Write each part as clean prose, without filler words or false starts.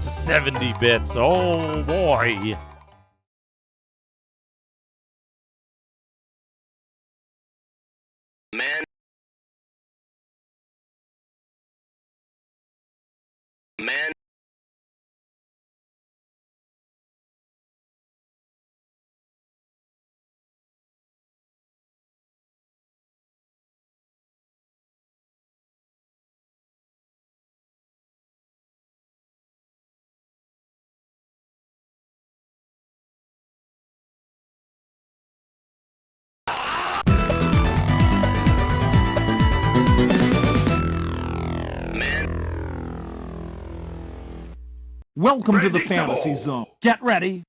70 bits. Oh boy. Man. Man. Welcome to the fantasy zone. Get ready.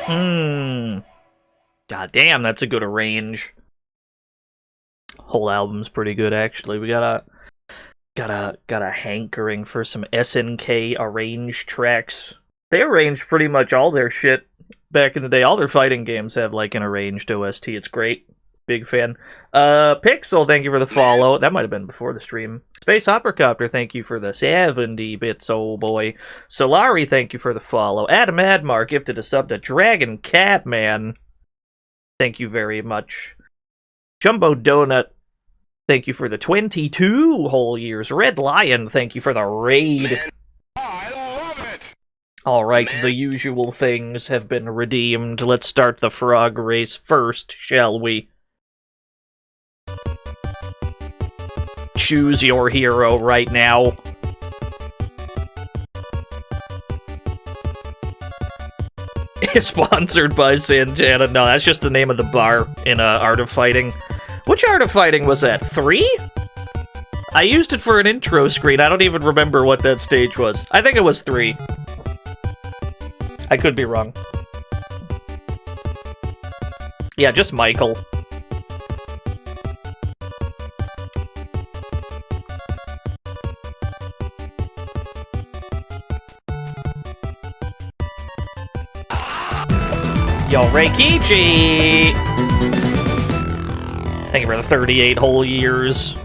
God damn, that's a good arrange. Whole album's pretty good, actually. We got a hankering for some SNK arranged tracks. They arranged pretty much all their shit back in the day. All their fighting games have like an arranged OST. It's great. Big fan. Pixel, thank you for the follow. That might have been before the stream. Space Hoppercopter, thank you for the 70 bits, oh boy. Solari, thank you for the follow. Adam Admar gifted a sub to Dragon Catman. Thank you very much. Jumbo Donut, thank you for the 22 whole years. Red Lion, thank you for the raid. Man, I love it. Alright, the usual things have been redeemed. Let's start the frog race first, shall we? Choose your hero right now. It's sponsored by Santana. No, that's just the name of the bar in Art of Fighting. Which Art of Fighting was that? 3? I used it for an intro screen. I don't even remember what that stage was. I think it was 3. I could be wrong. Yeah, just Michael. Yo, Reikichi! Thank you for the 38 whole years.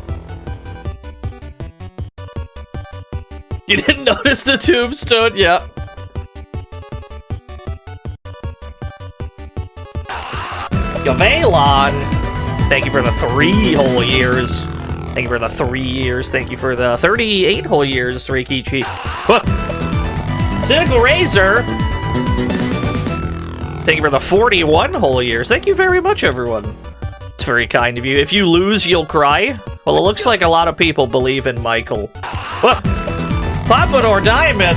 You didn't notice the tombstone? Yeah. Yo, Valon! Thank you for the 3 whole years. Thank you for the 3 years. Thank you for the 38 whole years, Reikichi. Cynical Razor! Thank you for the 41 whole years. Thank you very much, everyone. It's very kind of you. If you lose, you'll cry? Well, it looks like a lot of people believe in Michael. Pompadour Diamond!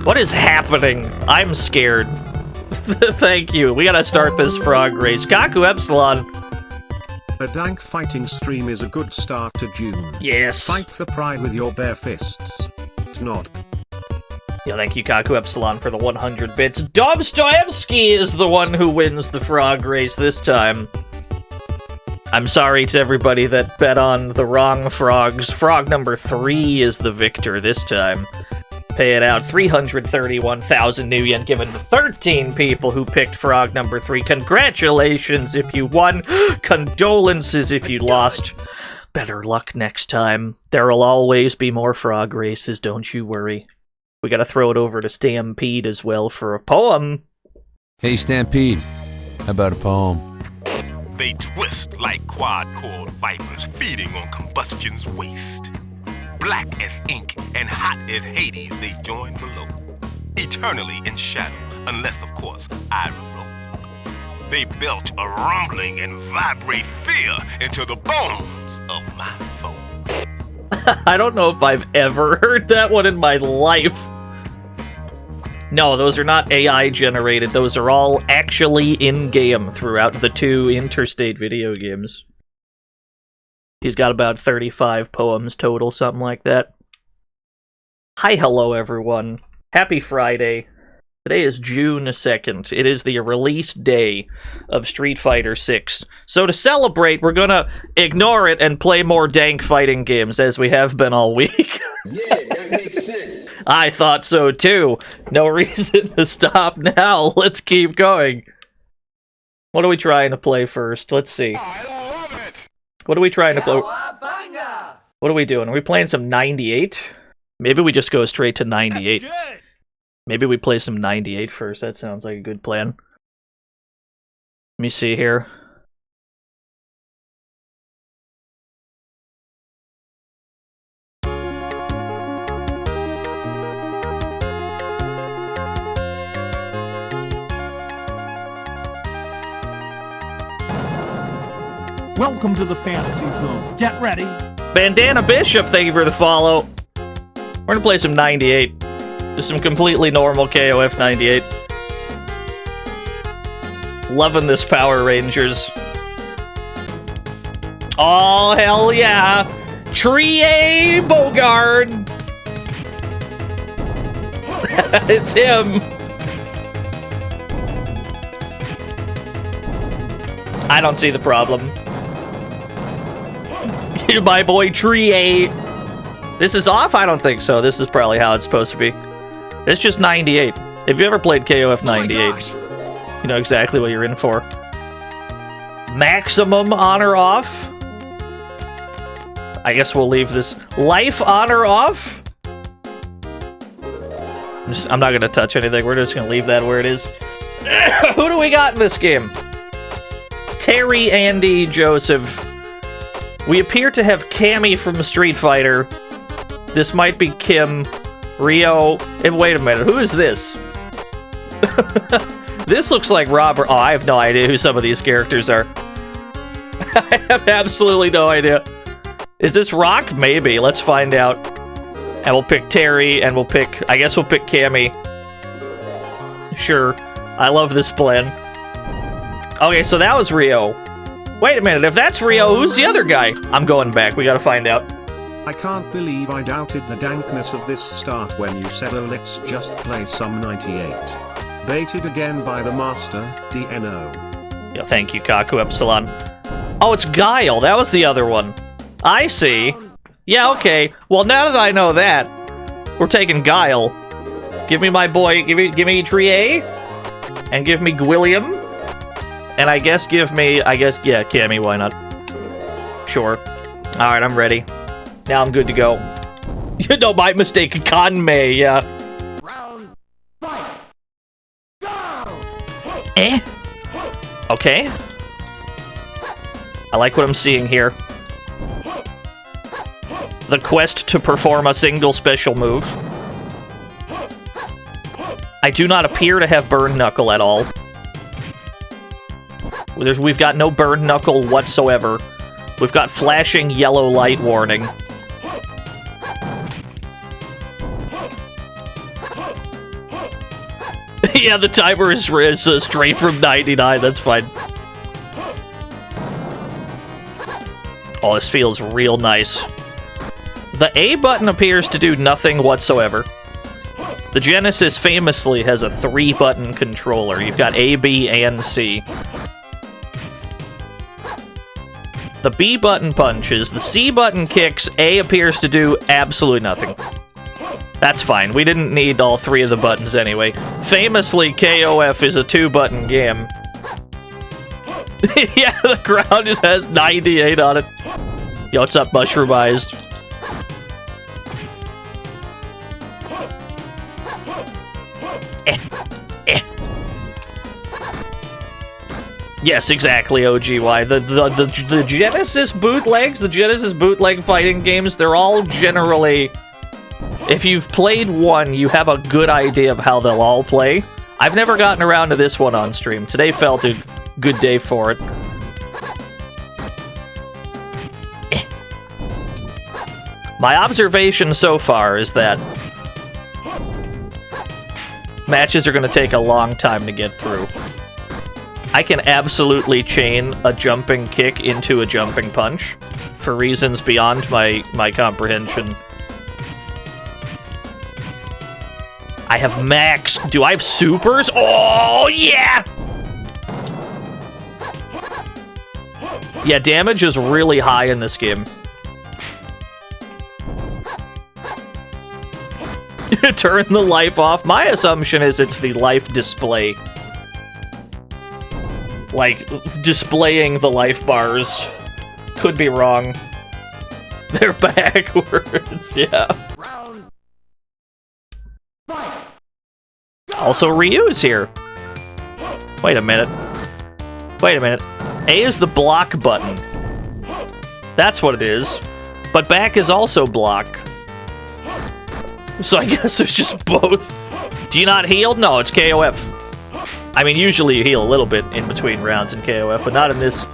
What is happening? I'm scared. Thank you. We gotta start this frog race. Kaku Epsilon. A dank fighting stream is a good start to June. Yes. Fight for pride with your bare fists. Nod. Yeah, thank you, Kaku Epsilon, for the 100 bits. Dostoevsky is the one who wins the frog race this time. I'm sorry to everybody that bet on the wrong frogs. Frog number 3 is the victor this time. Pay it out 331,000 new yen given to 13 people who picked frog number 3. Congratulations if you won. Condolences if you lost. Better luck next time. There'll always be more frog races, don't you worry. We gotta throw it over to Stampede as well for a poem. Hey Stampede, how about a poem? They twist like quad-cord vipers feeding on combustion's waste. Black as ink and hot as Hades, they join below. Eternally in shadow, unless of course I roll. They belch a rumbling and vibrate fear into the bones of my foe. I don't know if I've ever heard that one in my life. No, those are not AI generated. Those are all actually in-game throughout the 2 interstate video games. He's got about 35 poems total, something like that. Hi, hello, everyone. Happy Friday. Today is June 2nd. It is the release day of Street Fighter 6. So to celebrate, we're gonna ignore it and play more dank fighting games, as we have been all week. Yeah, that makes sense. I thought so too. No reason to stop now. Let's keep going. What are we trying to play first? Let's see. I love it. What are we trying to play? What are we doing? Are we playing some 98? Maybe we just go straight to 98. Maybe we play some 98 first. That sounds like a good plan. Let me see here. Welcome to the fantasy zone. Get ready. Bandana Bishop, thank you for the follow. We're gonna play some 98. Just some completely normal KOF 98. Loving this Power Rangers. Oh, hell yeah! Trie Bogard! It's him! I don't see the problem. My boy Tree 8. This is off? I don't think so. This is probably how it's supposed to be. It's just 98. If you ever played KOF 98, you know exactly what you're in for. Maximum honor off. I guess we'll leave this life honor off. I'm not going to touch anything. We're just going to leave that where it is. Who do we got in this game? Terry, Andy, Joseph. We appear to have Cammy from Street Fighter. This might be Kim, Rio. Wait a minute. Who is this? This looks like Robert. Oh, I have no idea who some of these characters are. I have absolutely no idea. Is this Rock? Maybe. Let's find out. And we'll pick Terry, and we'll pick... I guess we'll pick Cammy. Sure. I love this plan. Okay, so that was Rio. Wait a minute. If that's Rio, who's the other guy? I'm going back. We gotta find out. I can't believe I doubted the dankness of this start when you said, oh, let's just play some 98. Baited again by the master, DNO. Yeah, thank you, Kaku Epsilon. Oh, it's Guile. That was the other one. I see. Yeah, okay. Well, now that I know that, we're taking Guile. Give me my boy. Give me Tree A, and give me Gwilliam, and I guess yeah, Cammy. Why not? Sure. All right, I'm ready. Now I'm good to go. You know, my mistake, Conmay. Yeah. Round 5. Go! Eh? Okay. I like what I'm seeing here. The quest to perform a single special move. I do not appear to have Burn Knuckle at all. We've got no Burn Knuckle whatsoever. We've got flashing yellow light warning. Yeah, the timer is straight from 99, that's fine. Oh, this feels real nice. The A button appears to do nothing whatsoever. The Genesis famously has a 3-button controller. You've got A, B, and C. The B button punches, the C button kicks, A appears to do absolutely nothing. That's fine, we didn't need all 3 of the buttons anyway. Famously, KOF is a 2-button game. Yeah, the ground just has 98 on it. Yo, what's up, Mushroom Eyes? Yes, exactly, OGY. The Genesis bootlegs, the Genesis bootleg fighting games, they're all generally... If you've played one, you have a good idea of how they'll all play. I've never gotten around to this one on stream. Today felt a good day for it. My observation so far is that matches are going to take a long time to get through. I can absolutely chain a jumping kick into a jumping punch for reasons beyond my comprehension. I have max. Do I have supers? Oh, yeah! Yeah, damage is really high in this game. Turn the life off. My assumption is it's the life display. Like, displaying the life bars. Could be wrong. They're backwards, yeah. Also, Ryu's here. Wait a minute. Wait a minute. A is the block button. That's what it is. But back is also block. So I guess there's just both. Do you not heal? No, it's KOF. I mean, usually you heal a little bit in between rounds in KOF, but not in this.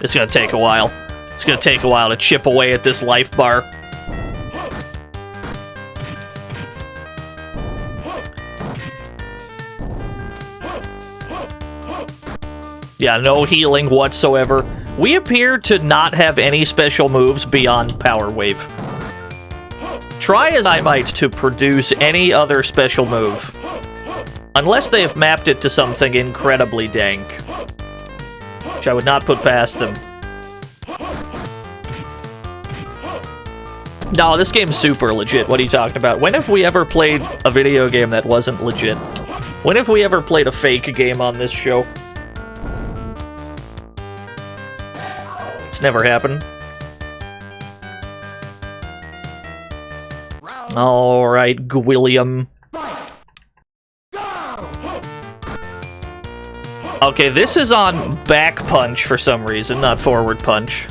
It's gonna take a while. It's gonna take a while to chip away at this life bar. Yeah, no healing whatsoever. We appear to not have any special moves beyond Power Wave. Try as I might to produce any other special move. Unless they have mapped it to something incredibly dank. Which I would not put past them. No, this game's super legit. What are you talking about? When have we ever played a video game that wasn't legit? When have we ever played a fake game on this show? It's never happened. Alright, Gwilliam. Okay, this is on back punch for some reason, not forward punch.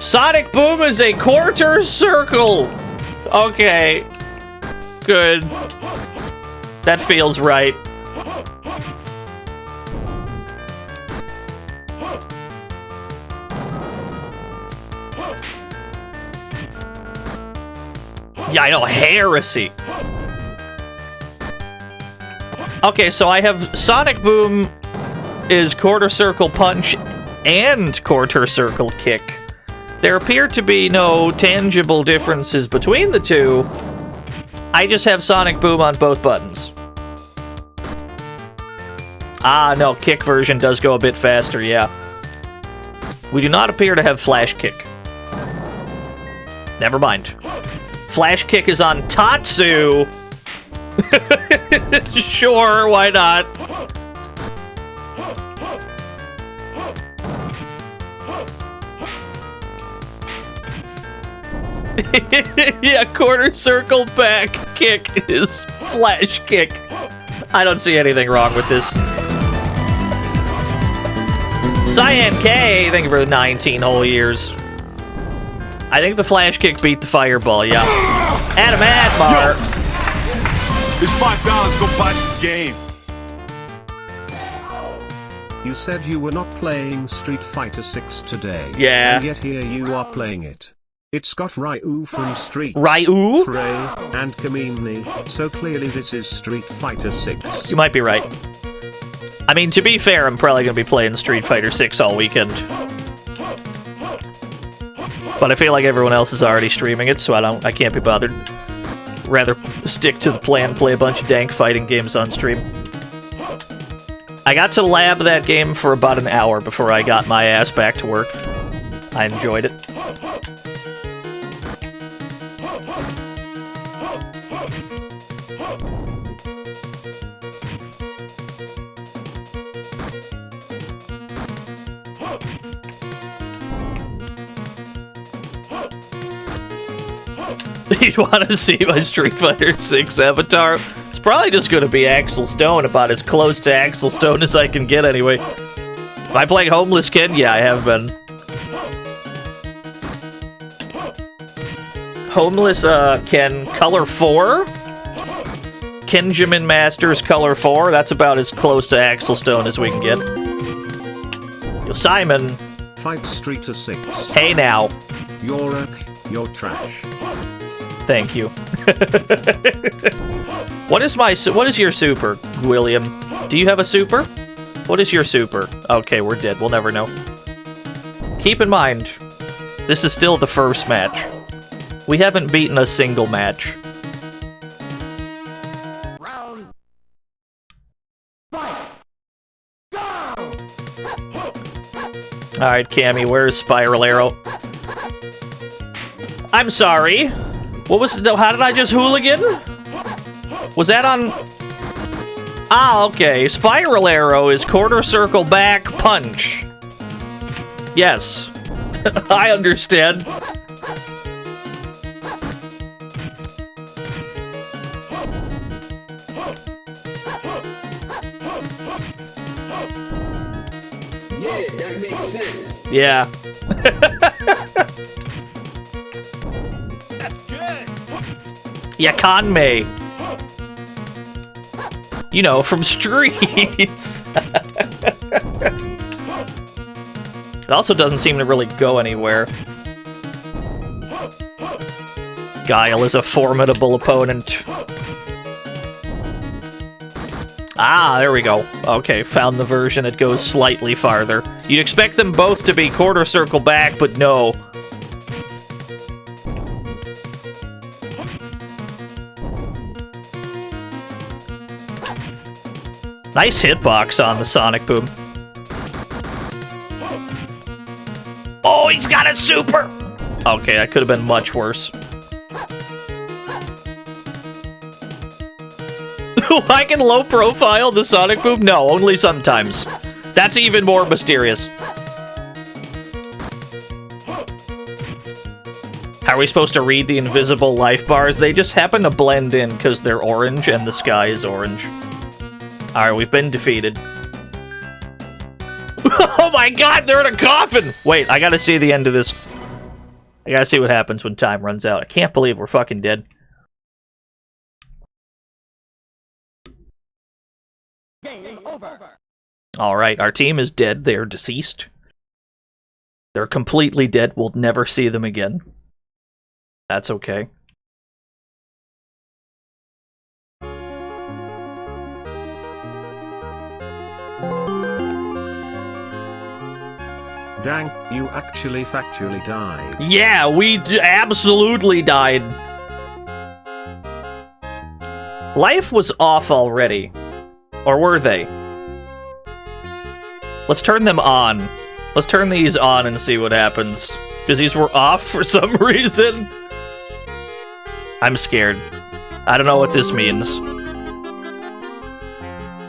Sonic Boom is a quarter circle! Okay. Good. That feels right. Yeah, I know, heresy. Okay, so I have Sonic Boom is quarter circle punch and quarter circle kick. There appear to be no tangible differences between the two. I just have Sonic Boom on both buttons. Ah, no, kick version does go a bit faster, yeah. We do not appear to have flash kick. Never mind. Flash kick is on Tatsu! Sure, why not? Yeah, quarter circle back kick is flash kick. I don't see anything wrong with this. Cyan K, thank you for the 19 whole years. I think the flash kick beat the fireball, yeah. Adam Admar. It's $5. Go buy some game. You said you were not playing Street Fighter 6 today. Yeah. And yet here you are playing it. It's got Ryu from Street, Ryu? Frey, and Kamini, so clearly this is Street Fighter 6. You might be right. I mean, to be fair, I'm probably going to be playing Street Fighter 6 all weekend. But I feel like everyone else is already streaming it, so I can't be bothered. Rather stick to the plan, play a bunch of dank fighting games on stream. I got to lab that game for about an hour before I got my ass back to work. I enjoyed it. You want to see my Street Fighter 6 avatar? It's probably just going to be Axel Stone, about as close to Axel Stone as I can get anyway. Am I playing Homeless Kid? Yeah, I have been. Homeless, Ken, Color 4? Kenjamin Masters Color 4? That's about as close to Axel Stone as we can get. Yo, Simon. Fight Streeter 6. Hey now. You're trash. Thank you. What is your super, William? Do you have a super? What is your super? Okay, we're dead. We'll never know. Keep in mind, this is still the first match. We haven't beaten a single match. Alright, Cammy, where's Spiral Arrow? I'm sorry. What was the, how did I just hooligan? Was that on... Ah, okay. Spiral Arrow is quarter circle back punch. Yes. I understand. Yeah, that makes sense. Yeah. Yakanme. You know, from Streets. It also doesn't seem to really go anywhere. Guile is a formidable opponent. Ah, there we go. Okay, found the version that goes slightly farther. You'd expect them both to be quarter circle back, but no. Nice hitbox on the Sonic Boom. Oh, he's got a super! Okay, that could have been much worse. I can low profile the Sonic Boom? No, only sometimes. That's even more mysterious. How are we supposed to read the invisible life bars? They just happen to blend in because they're orange and the sky is orange. Alright, we've been defeated. Oh my god, they're in a coffin! Wait, I gotta see the end of this. I gotta see what happens when time runs out. I can't believe we're fucking dead. Alright, our team is dead. They are deceased. They're completely dead. We'll never see them again. That's okay. Dank, you actually factually died. Yeah, we absolutely died. Life was off already. Or were they? Let's turn them on. Let's turn these on and see what happens. Because these were off for some reason. I'm scared. I don't know what this means.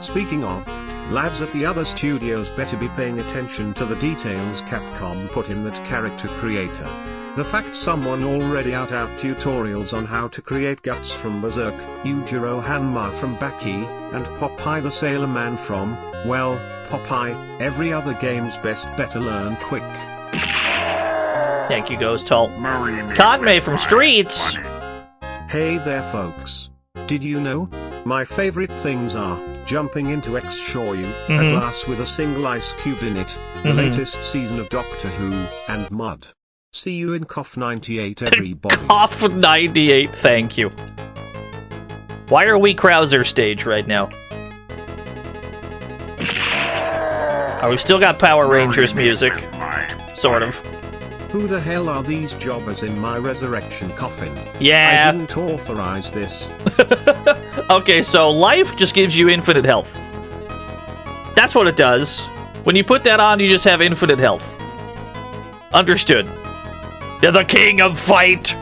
Speaking of, lads at the other studios better be paying attention to the details Capcom put in that character creator. The fact someone already out tutorials on how to create Guts from Berserk, Yujiro Hanma from Baki, and Popeye the Sailor Man from, well, Popeye, every other game's best better learn quick. Thank you, Ghost Hall. Conmay from Streets! Hey there folks. Did you know? My favorite things are, jumping into X-Shoyu, a glass with a single ice cube in it, the latest season of Doctor Who, and Mud. See you in KOF 98 everybody. KOF 98, thank you. Why are we Krauser stage right now? Oh, we've still got Power Rangers music. Sort of. Who the hell are these jobbers in my resurrection coffin? Yeah. I didn't authorize this. Okay, so life just gives you infinite health. That's what it does. When you put that on, you just have infinite health. Understood. You're the king of fight!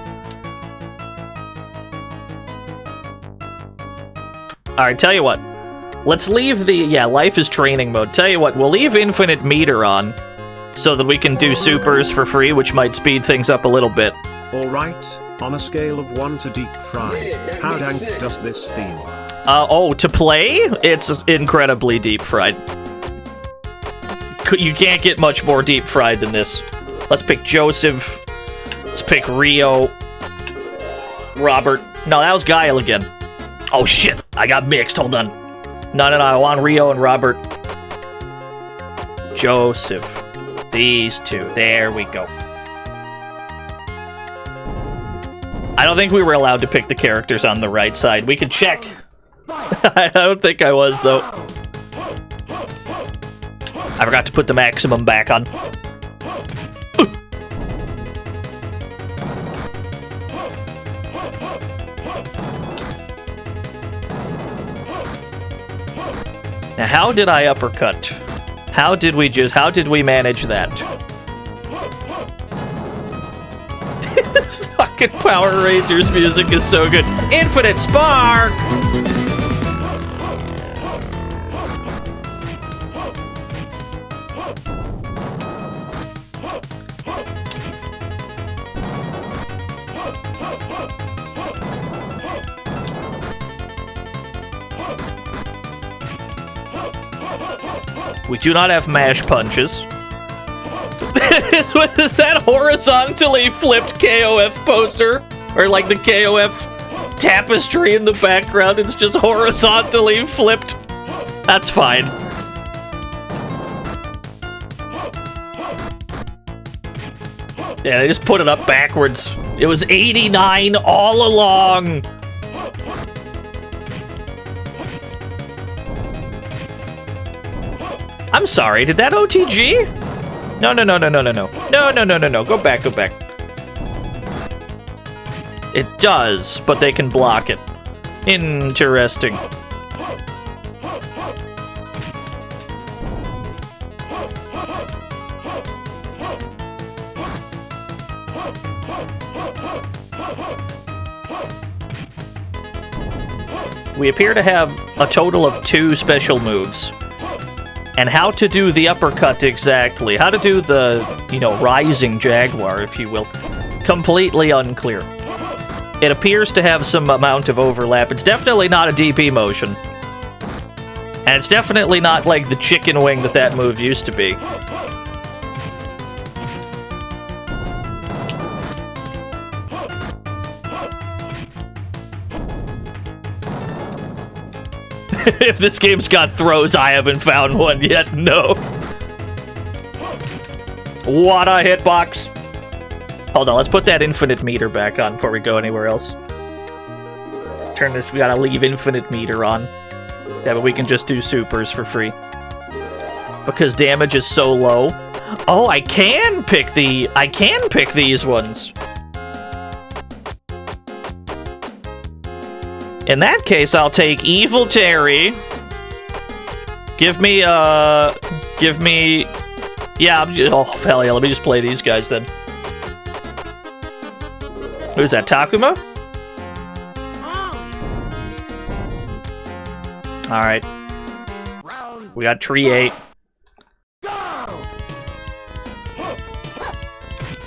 Alright, tell you what. Let's leave the... Yeah, life is training mode. Tell you what, we'll leave infinite meter on, so that we can do supers for free, which might speed things up a little bit. Alright, on a scale of 1 to deep fried, how dank does this feel? Oh, to play? It's incredibly deep fried. You can't get much more deep fried than this. Let's pick Joseph. Let's pick Rio. Robert. No, that was Guile again. Oh shit, I got mixed, hold on. No, I want Rio and Robert. Joseph. These two. There we go. I don't think we were allowed to pick the characters on the right side. We could check. I don't think I was, though. I forgot to put the maximum back on. Now, how did I uppercut? How did we manage that? This fucking Power Rangers music is so good. Infinite Spark! We do not have mash punches. Is that horizontally flipped KOF poster? Or like the KOF tapestry in the background, it's just horizontally flipped? That's fine. Yeah, they just put it up backwards. It was 89 all along! I'm sorry, did that OTG? No. No. Go back. It does, but they can block it. Interesting. We appear to have a total of 2 special moves. And how to do the uppercut exactly, how to do the, you know, rising jaguar, if you will, completely unclear. It appears to have some amount of overlap. It's definitely not a DP motion. And it's definitely not like the chicken wing that move used to be. If this game's got throws, I haven't found one yet. No. What a hitbox. Hold on, let's put that infinite meter back on before we go anywhere else. Turn this, we gotta leave infinite meter on. Yeah, but we can just do supers for free. Because damage is so low. Oh, I can pick these ones. In that case, I'll take Evil Terry. Give me, yeah, oh, hell yeah, let me just play these guys then. Who's that, Takuma? Alright. We got Tree 8.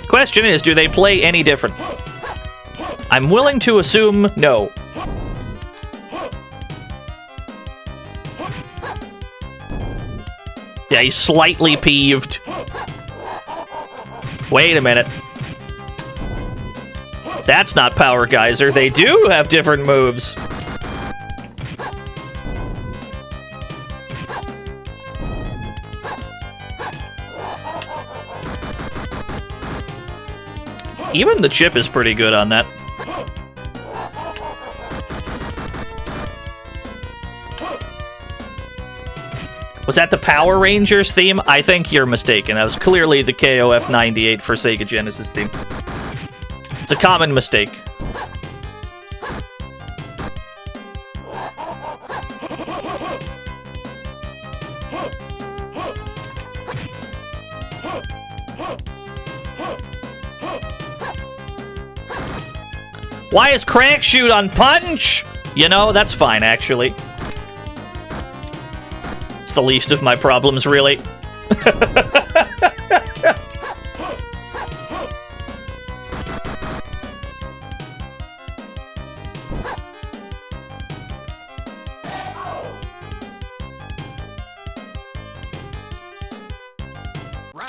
Question is, do they play any different? I'm willing to assume no. Yeah, he's slightly peeved. Wait a minute. That's not Power Geyser. They do have different moves. Even the chip is pretty good on that. Was that the Power Rangers theme? I think you're mistaken. That was clearly the KOF 98 for Sega Genesis theme. It's a common mistake. Why is Crank shoot on Punch? You know, that's fine, actually. It's the least of my problems, really.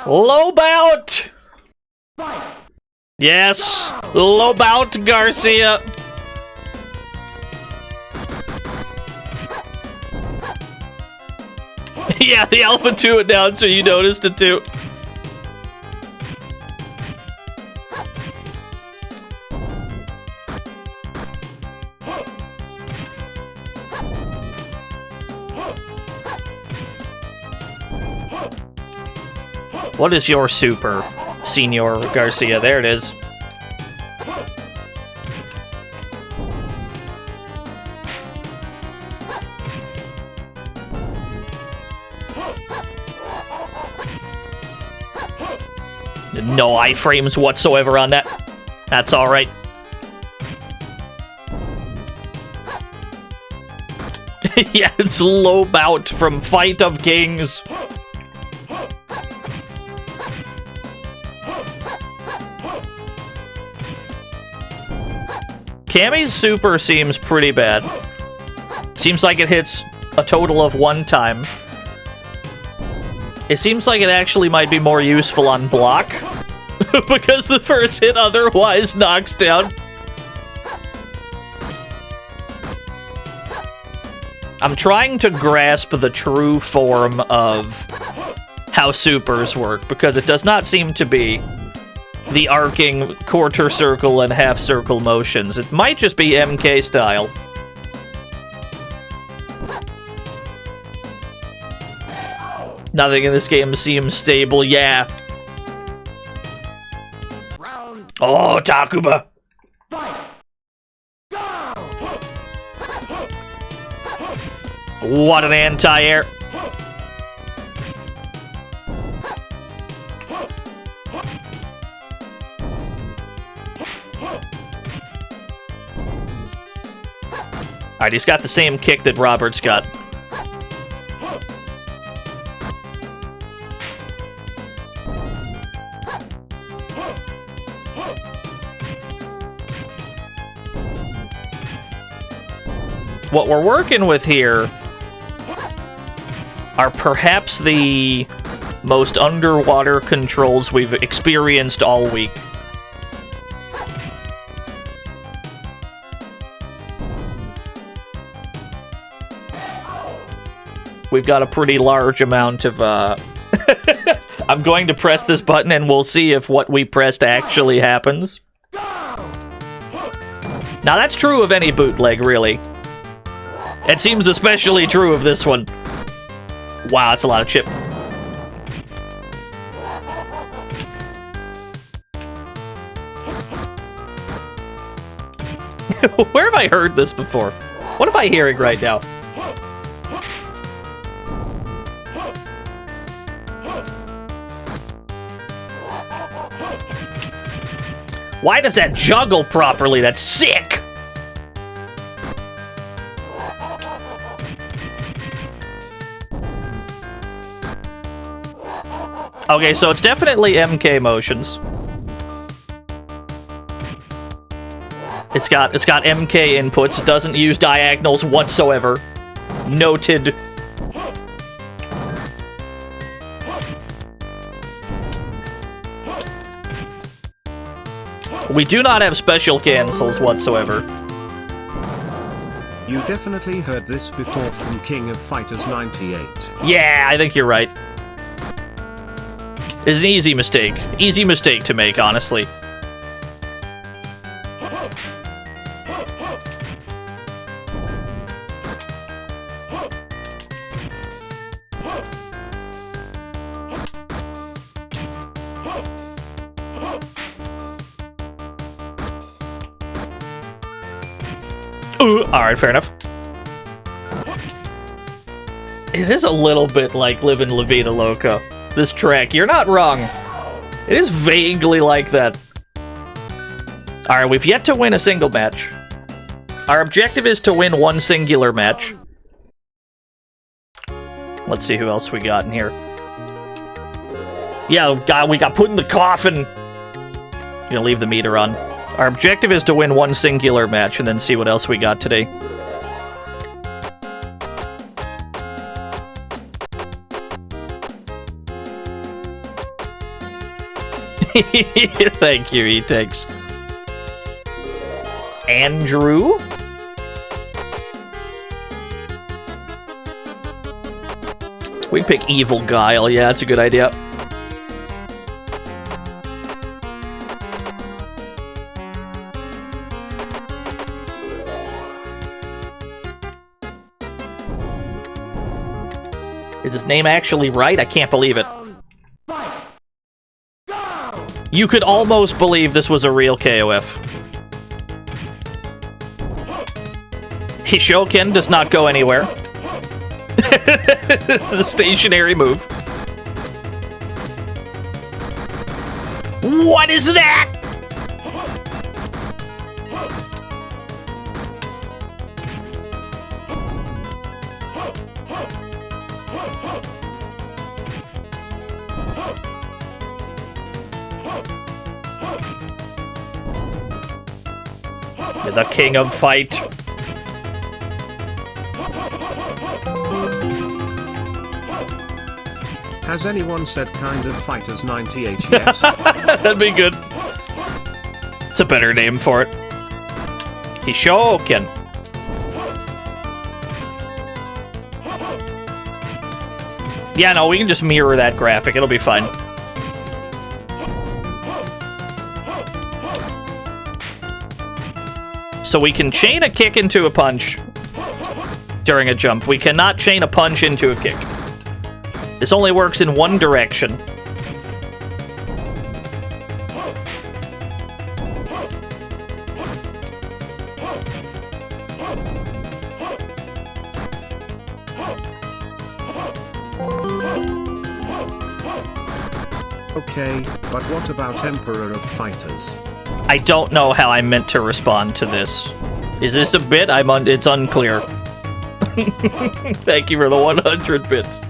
Low bout! Yes! Low bout, Garcia! Yeah, the Alpha 2 announcer, you noticed it too. What is your super, Senor Garcia? There it is. No iframes whatsoever on that. That's alright. Yeah, it's low bout from Fight of Kings. Cammy's super seems pretty bad. Seems like it hits a total of 1 time. It seems like it actually might be more useful on block. Because the first hit otherwise knocks down. I'm trying to grasp the true form of how supers work, because it does not seem to be the arcing quarter circle and half circle motions. It might just be MK style. Nothing in this game seems stable, yeah. Oh, Takuma! What an anti-air! Alright, he's got the same kick that Robert's got. What we're working with here are perhaps the most underwater controls we've experienced all week. We've got a pretty large amount of, I'm going to press this button and we'll see if what we pressed actually happens. Now that's true of any bootleg, really. It seems especially true of this one. Wow, that's a lot of chip. Where have I heard this before? What am I hearing right now? Why does that juggle properly? That's sick! Okay, so it's definitely MK motions. It's got MK inputs. It doesn't use diagonals whatsoever. Noted. We do not have special cancels whatsoever. You definitely heard this before from King of Fighters 98. Yeah, I think you're right. It's an easy mistake. Easy mistake to make, honestly. Alright, fair enough. It is a little bit like Livin' La Vida Loca. This track, you're not wrong. It is vaguely like that. Alright, we've yet to win a single match. Our objective is to win one singular match. Let's see who else we got in here. Yeah, we got put in the coffin. Gonna leave the meter on. Our objective is to win one singular match and then see what else we got today. Thank you, E-Takes. Andrew? We pick Evil Guile. Yeah, that's a good idea. Is his name actually right? I can't believe it. You could almost believe this was a real KOF. Hishoken does not go anywhere. It's a stationary move. What is that? The king of fight. Has anyone said kind of Fighters 98 yet? That'd be good. It's a better name for it. Hishoken. Yeah, no, we can just mirror that graphic. It'll be fine. So we can chain a kick into a punch during a jump. We cannot chain a punch into a kick. This only works in one direction. Okay, but what about Emperor of Fighters? I don't know how I meant to respond to this. Is this a bit? It's unclear. Thank you for the 100 bits.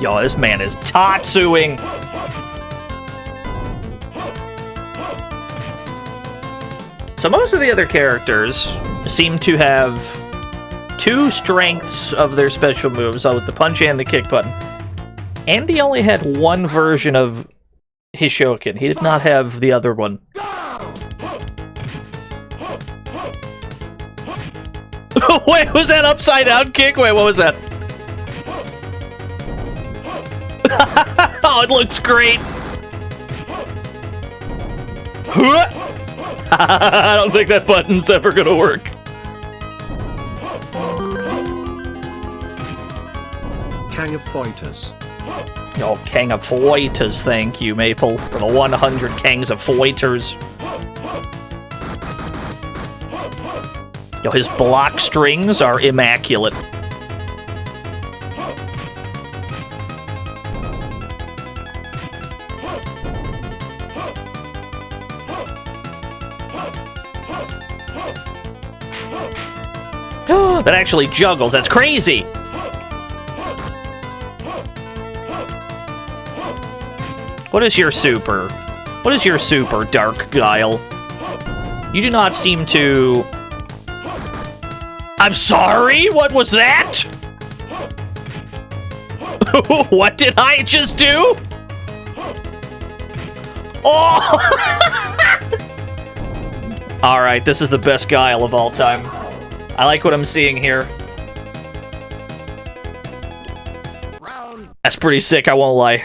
Yo, this man is tatsuing. So most of the other characters seem to have two strengths of their special moves, with the punch and the kick button. Andy only had one version of his Shokin. He did not have the other one. Wait, was that upside down kick? Wait, what was that? Oh, it looks great. I don't think that button's ever gonna work. King of Fighters. Oh, King of Fighters, thank you, Maple, for the 100 Kings of Fighters. Yo, his block strings are immaculate. That actually juggles. That's crazy. What is your super? What is your super, Dark Guile? You do not seem to... I'm sorry? What was that? What did I just do? Oh! Alright, this is the best Guile of all time. I like what I'm seeing here. That's pretty sick, I won't lie.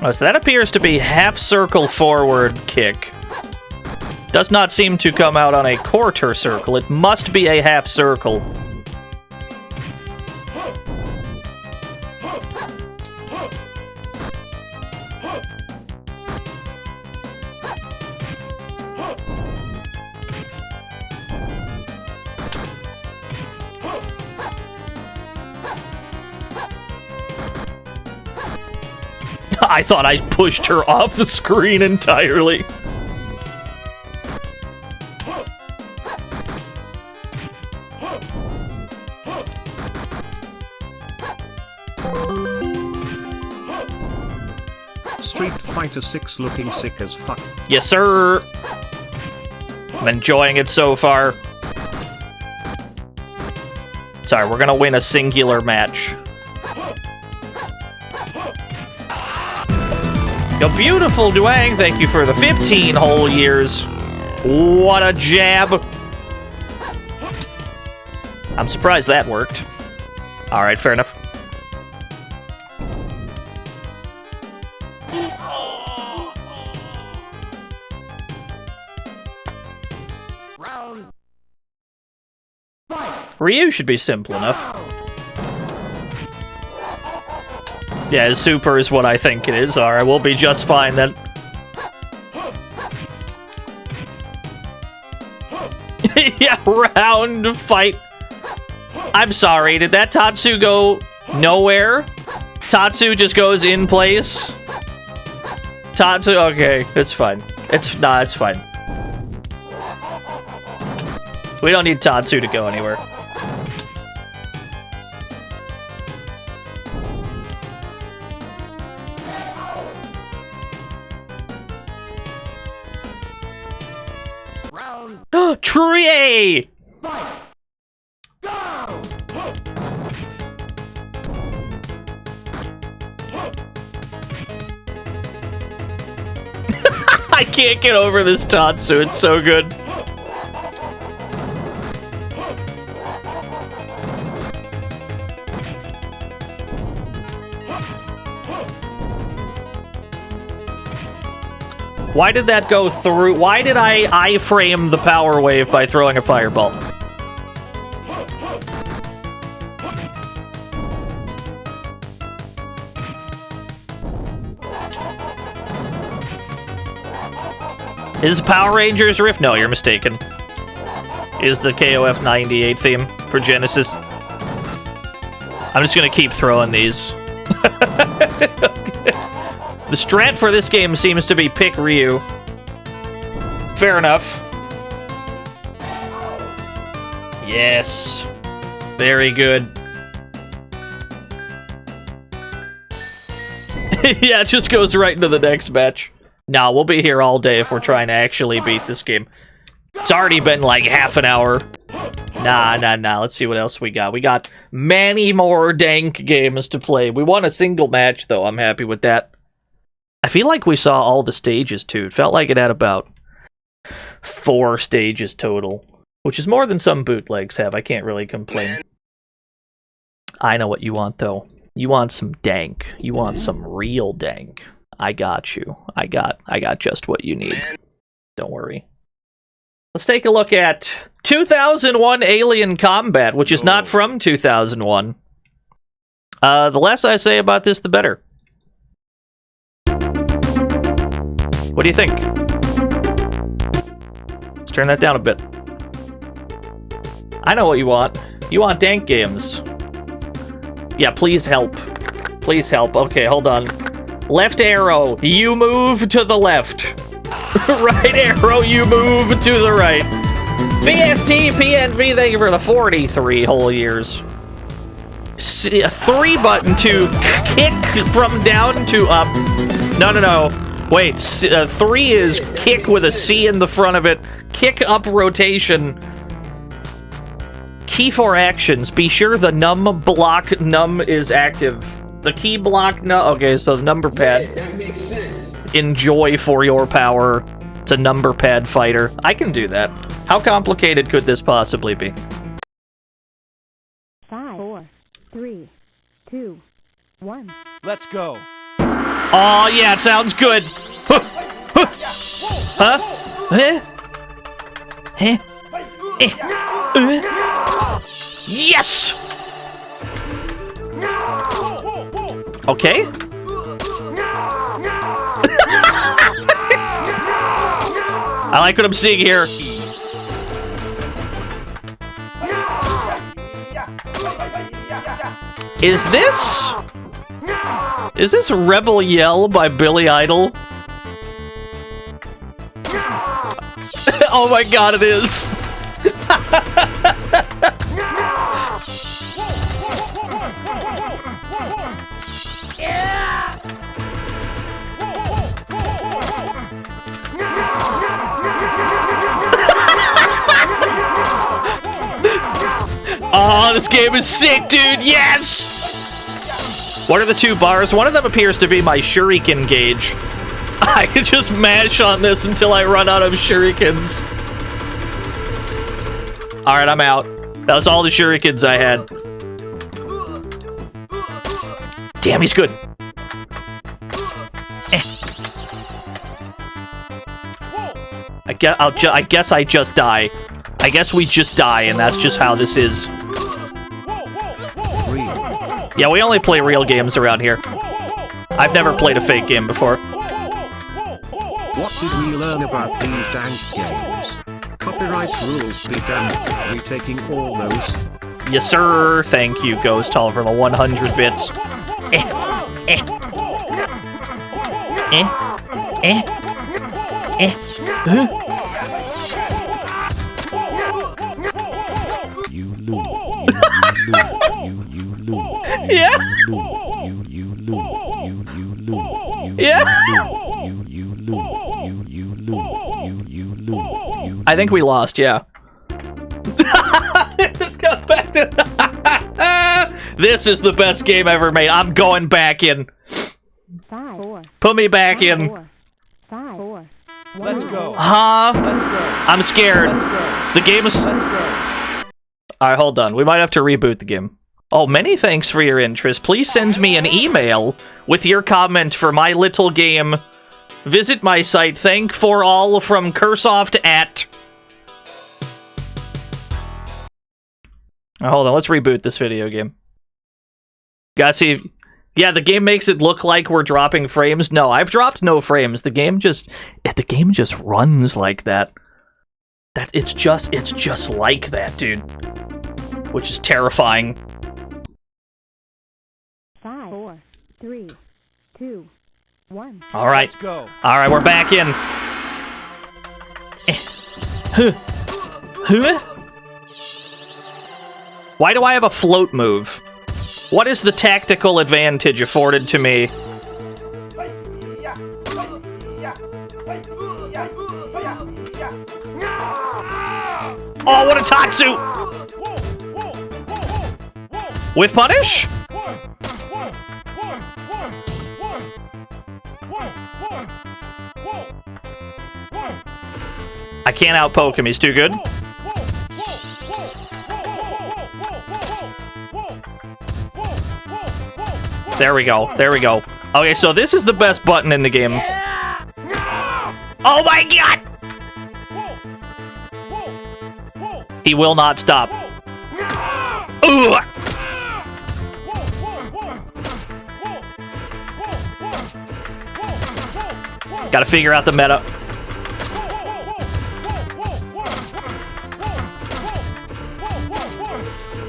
Oh, so that appears to be half circle forward kick. Does not seem to come out on a quarter circle. It must be a half circle. I thought I pushed her off the screen entirely. Street Fighter 6 looking sick as fuck. Yes, sir. I'm enjoying it so far. Sorry, we're gonna win a singular match. Yo, beautiful Duang, thank you for the 15 whole years. What a jab. I'm surprised that worked. Alright, fair enough. Ryu should be simple enough. Yeah, his super is what I think it is. Alright, we'll be just fine then. Yeah, round fight. I'm sorry, did that Tatsu go nowhere? Tatsu just goes in place? Tatsu, okay, it's fine. It's fine. We don't need Tatsu to go anywhere. Tree! I can't get over this Tatsu, it's so good. Why did that go through? Why did I frame the power wave by throwing a fireball? Is Power Rangers Rift? No, you're mistaken. Is the KOF 98 theme for Genesis. I'm just gonna keep throwing these. The strat for this game seems to be pick Ryu. Fair enough. Yes. Very good. Yeah, it just goes right into the next match. Nah, we'll be here all day if we're trying to actually beat this game. It's already been like half an hour. Nah. Let's see what else we got. We got many more dank games to play. We won a single match, though. I'm happy with that. I feel like we saw all the stages, too. It felt like it had about 4 stages total, which is more than some bootlegs have. I can't really complain. I know what you want, though. You want some dank. You want some real dank. I got you. I got just what you need. Don't worry. Let's take a look at 2001 Alien Combat, which is not from 2001. The less I say about this, the better. What do you think? Let's turn that down a bit. I know what you want. You want dank games. Yeah, please help. Please help. Okay, hold on. Left arrow, you move to the left. Right arrow, you move to the right. BST, PNV, thank you for the 43 whole years. A 3 button to kick from down to up. No. Wait, 3 is kick with a C in the front of it. Kick up rotation. Key for actions. Be sure the num block num is active. The key block num. Okay, so the number pad. Yeah, that makes sense. Enjoy for your power. It's a number pad fighter. I can do that. How complicated could this possibly be? 5, 4, 3, 2, 1. Let's go. Oh yeah, it sounds good. Huh? Huh? Yes! Okay. I like what I'm seeing here. Is this Rebel Yell by Billy Idol? Oh my god, it is. Oh, this game is sick, dude. Yes! What are the 2 bars? One of them appears to be my shuriken gauge. I can just mash on this until I run out of shurikens. Alright, I'm out. That was all the shurikens I had. Damn, he's good. I guess I just die. I guess we just die, and that's just how this is. Yeah, we only play real games around here. I've never played a fake game before. What did we learn about these dank games? Copyright rules be damned. We taking all those? Yes, sir. Thank you, Ghost Hall, for the 100 bits. You lose. Yeah. I think we lost, yeah. Let's go back to this is the best game ever made. I'm going back in. 5, 4, Put me back in. 4, 5, 4. Let's go. Huh? Let's go. I'm scared. Let's go. The game is... Let's go. Alright, hold on. We might have to reboot the game. Oh, many thanks for your interest. Please send me an email with your comment for my little game. Visit my site. Thank for all from Cursoft at... Hold on, let's reboot this video game. Gotta Yeah, the game makes it look like we're dropping frames. No, I've dropped no frames. The game just runs like that. It's just like that, dude. Which is terrifying. 5, 4, 3, 2, 1. All right. Let's go. All right, we're back in. Why do I have a float move? What is the tactical advantage afforded to me? Oh, what a Tatsu! With punish? I can't outpoke him, he's too good. There we go, there we go. Okay, so this is the best button in the game. Oh my god! He will not stop. Ooh! Gotta figure out the meta.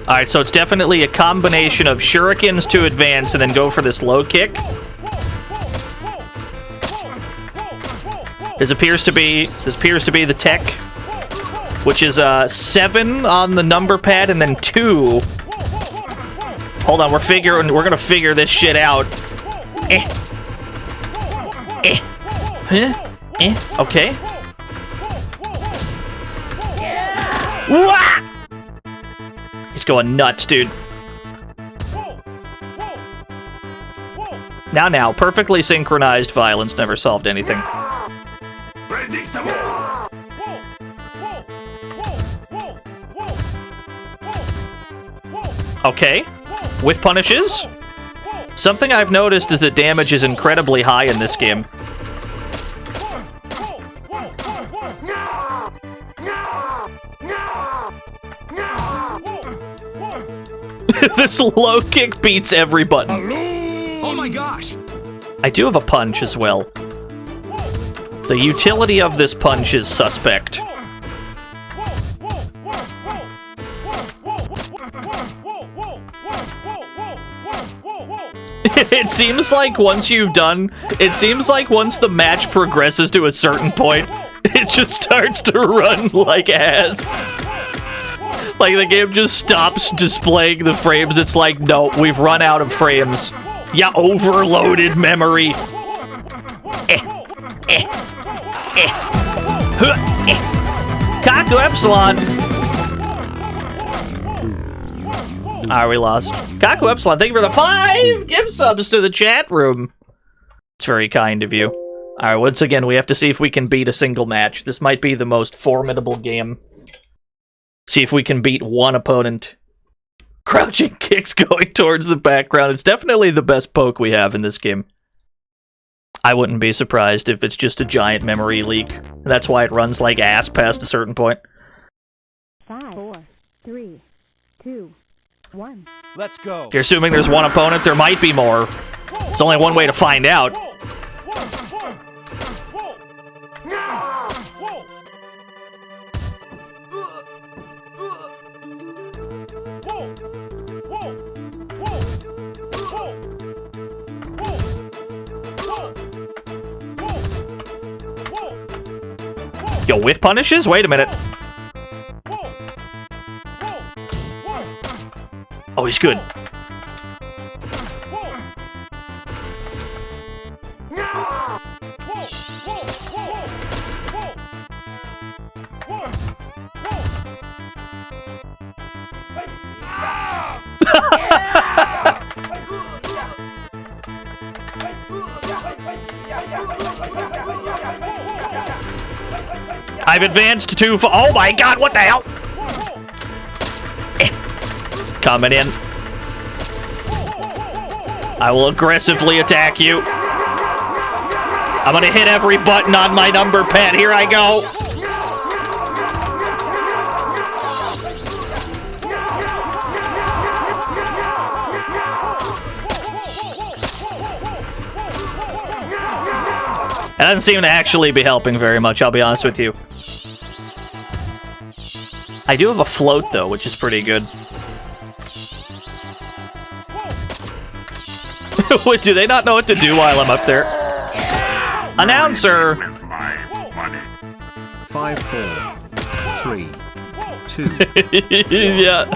Alright, so it's definitely a combination of shurikens to advance and then go for this low kick. This appears to be the tech, which is 7 on the number pad and then 2. Hold on, we're gonna figure this shit out. Okay. Wah! He's going nuts, dude. Now, perfectly synchronized violence never solved anything. Okay, with punishes. Something I've noticed is that damage is incredibly high in this game. This low kick beats every button. Oh my gosh! I do have a punch as well. The utility of this punch is suspect. It seems like once the match progresses to a certain point, it just starts to run like ass. Like, the game just stops displaying the frames. It's like, no, we've run out of frames. Yeah, overloaded memory. Kaku Epsilon. Alright, we lost. Kaku Epsilon, thank you for the 5 gift subs to the chat room. It's very kind of you. Alright, once again, we have to see if we can beat a single match. This might be the most formidable game. See if we can beat one opponent. Crouching kicks going towards the background. It's definitely the best poke we have in this game. I wouldn't be surprised if it's just a giant memory leak. That's why it runs like ass past a certain point. 5, 4, 3, 2, 1. Let's go. You're assuming there's one opponent? There might be more. There's only one way to find out. Yo, whiff punishes? Wait a minute. Oh, he's good. I've advanced too far. Oh my god, what the hell? Coming in. I will aggressively attack you. I'm gonna hit every button on my number pad. Here I go. That doesn't seem to actually be helping very much, I'll be honest with you. I do have a float, though, which is pretty good. Do they not know what to do while I'm up there? Announcer! 5, 4, 3, 2. Yeah.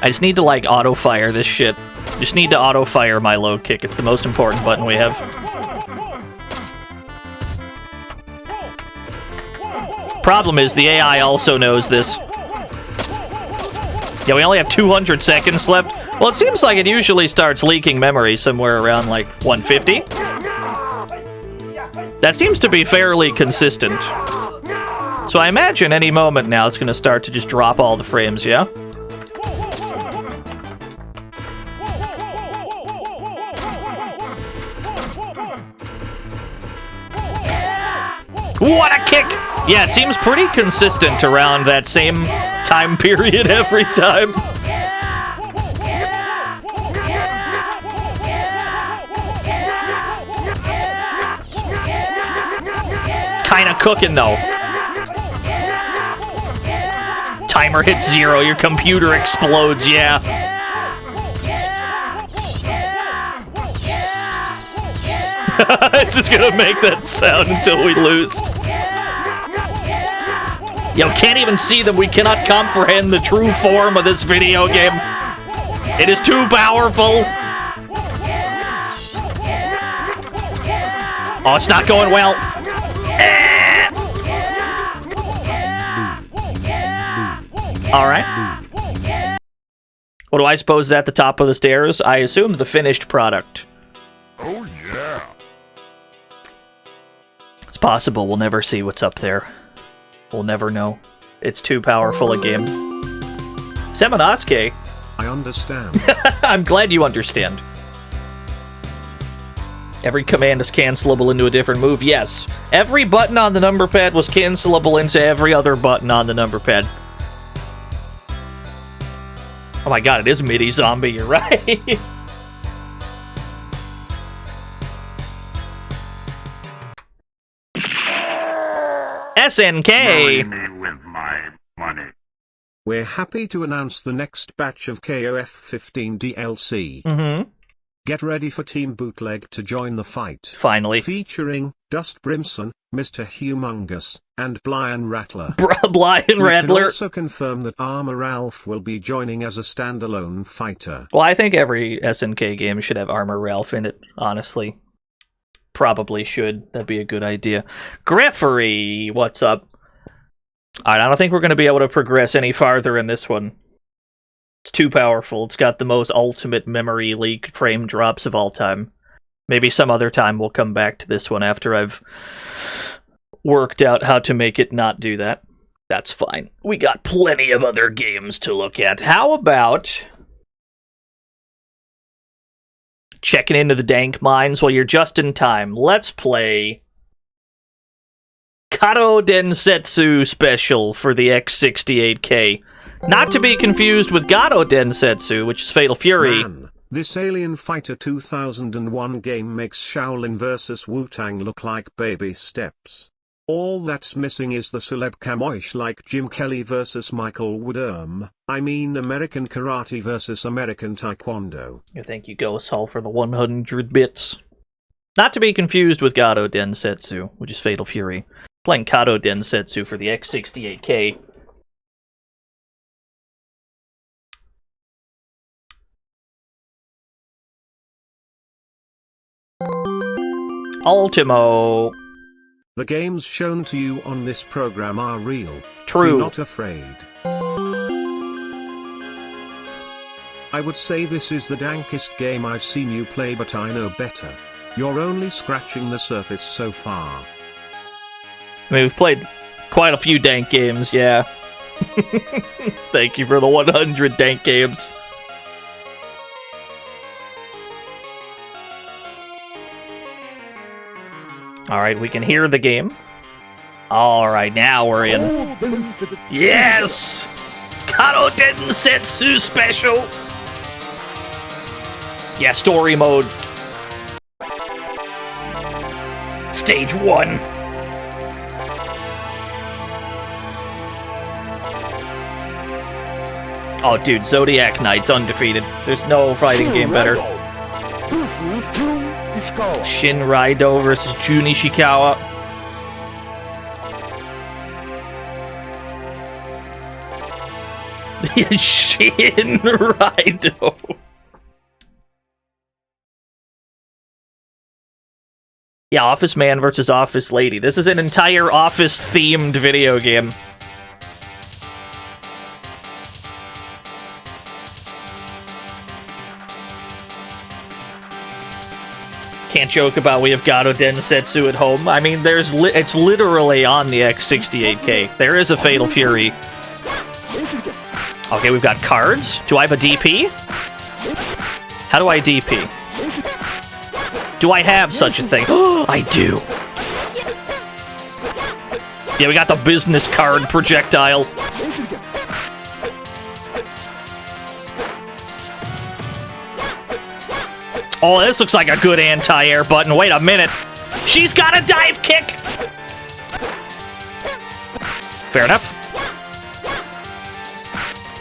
I just need to, like, auto-fire this shit. Just need to auto-fire my low kick. It's the most important button we have. Problem is, the AI also knows this. Yeah, we only have 200 seconds left. Well, it seems like it usually starts leaking memory somewhere around, like, 150. That seems to be fairly consistent. So I imagine any moment now it's going to start to just drop all the frames, yeah? What a kick! Yeah, it seems pretty consistent around that same time period every time. Kinda cooking, though. Timer hits 0, your computer explodes, yeah. It's just gonna make that sound until we lose. Yo, can't even see them. We cannot comprehend the true form of this video game. It is too powerful. Oh, it's not going well. Alright. What do I suppose is at the top of the stairs? I assume the finished product. Oh, yeah. It's possible we'll never see what's up there. We'll never know. It's too powerful a game. Semonosuke. I understand. I'm glad you understand. Every command is cancelable into a different move. Yes. Every button on the number pad was cancelable into every other button on the number pad. Oh my god, it is MIDI zombie, you're right. SNK! With my money. We're happy to announce the next batch of KOF 15 DLC. Mm-hmm. Get ready for Team Bootleg to join the fight. Finally. Featuring Dust Brimson, Mr. Humongous, and Blian Rattler. Blian We Rattler. can also confirm that Armor Ralph will be joining as a standalone fighter. Well, I think every SNK game should have Armor Ralph in it, honestly. Probably should. That'd be a good idea. Greffery, what's up? Alright, I don't think we're going to be able to progress any farther in this one. It's too powerful. It's got the most ultimate memory leak frame drops of all time. Maybe some other time we'll come back to this one after I've worked out how to make it not do that. That's fine. We got plenty of other games to look at. How about checking into the dank mines while you're just in time? Let's play Kato Densetsu Special for the X68K. Not to be confused with Gato Densetsu, which is Fatal Fury. Man, this Alien Fighter 2001 game makes Shaolin vs. Wu-Tang look like baby steps. All that's missing is the celeb camoish like Jim Kelly vs. Michael Woodurm. I mean American Karate vs. American Taekwondo. Thank you, Ghost Hall, for the 100 bits. Not to be confused with Gato Densetsu, which is Fatal Fury. Playing Kato Densetsu for the X68K. Ultimo. The games shown to you on this program are real. True. Be not afraid. I would say this is the dankest game I've seen you play, but I know better. You're only scratching the surface so far. I mean, we've played quite a few dank games, yeah. Thank you for the 100 dank games. Alright, we can hear the game. Alright, now we're in. Yes! Kato Densetsu Special! Yeah, story mode. Stage 1. Oh, dude, Zodiac Knight's undefeated. There's no fighting game better. Shin Raido versus Jun Ishikawa. Shin Raido. Yeah, Office Man versus Office Lady. This is an entire Office-themed video game. Can't joke about we have Kato Densetsu at home. I mean, it's literally on the X68K. There is a Fatal Fury. Okay, we've got cards. Do I have a DP? How do I DP? Do I have such a thing? I do. Yeah, we got the business card projectile. Oh, this looks like a good anti-air button. Wait a minute. She's got a dive kick! Fair enough.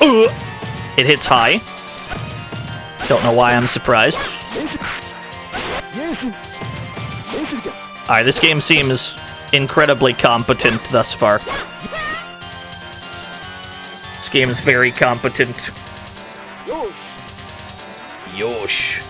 It hits high. Don't know why I'm surprised. Alright, this game seems incredibly competent thus far. This game is very competent. Yosh.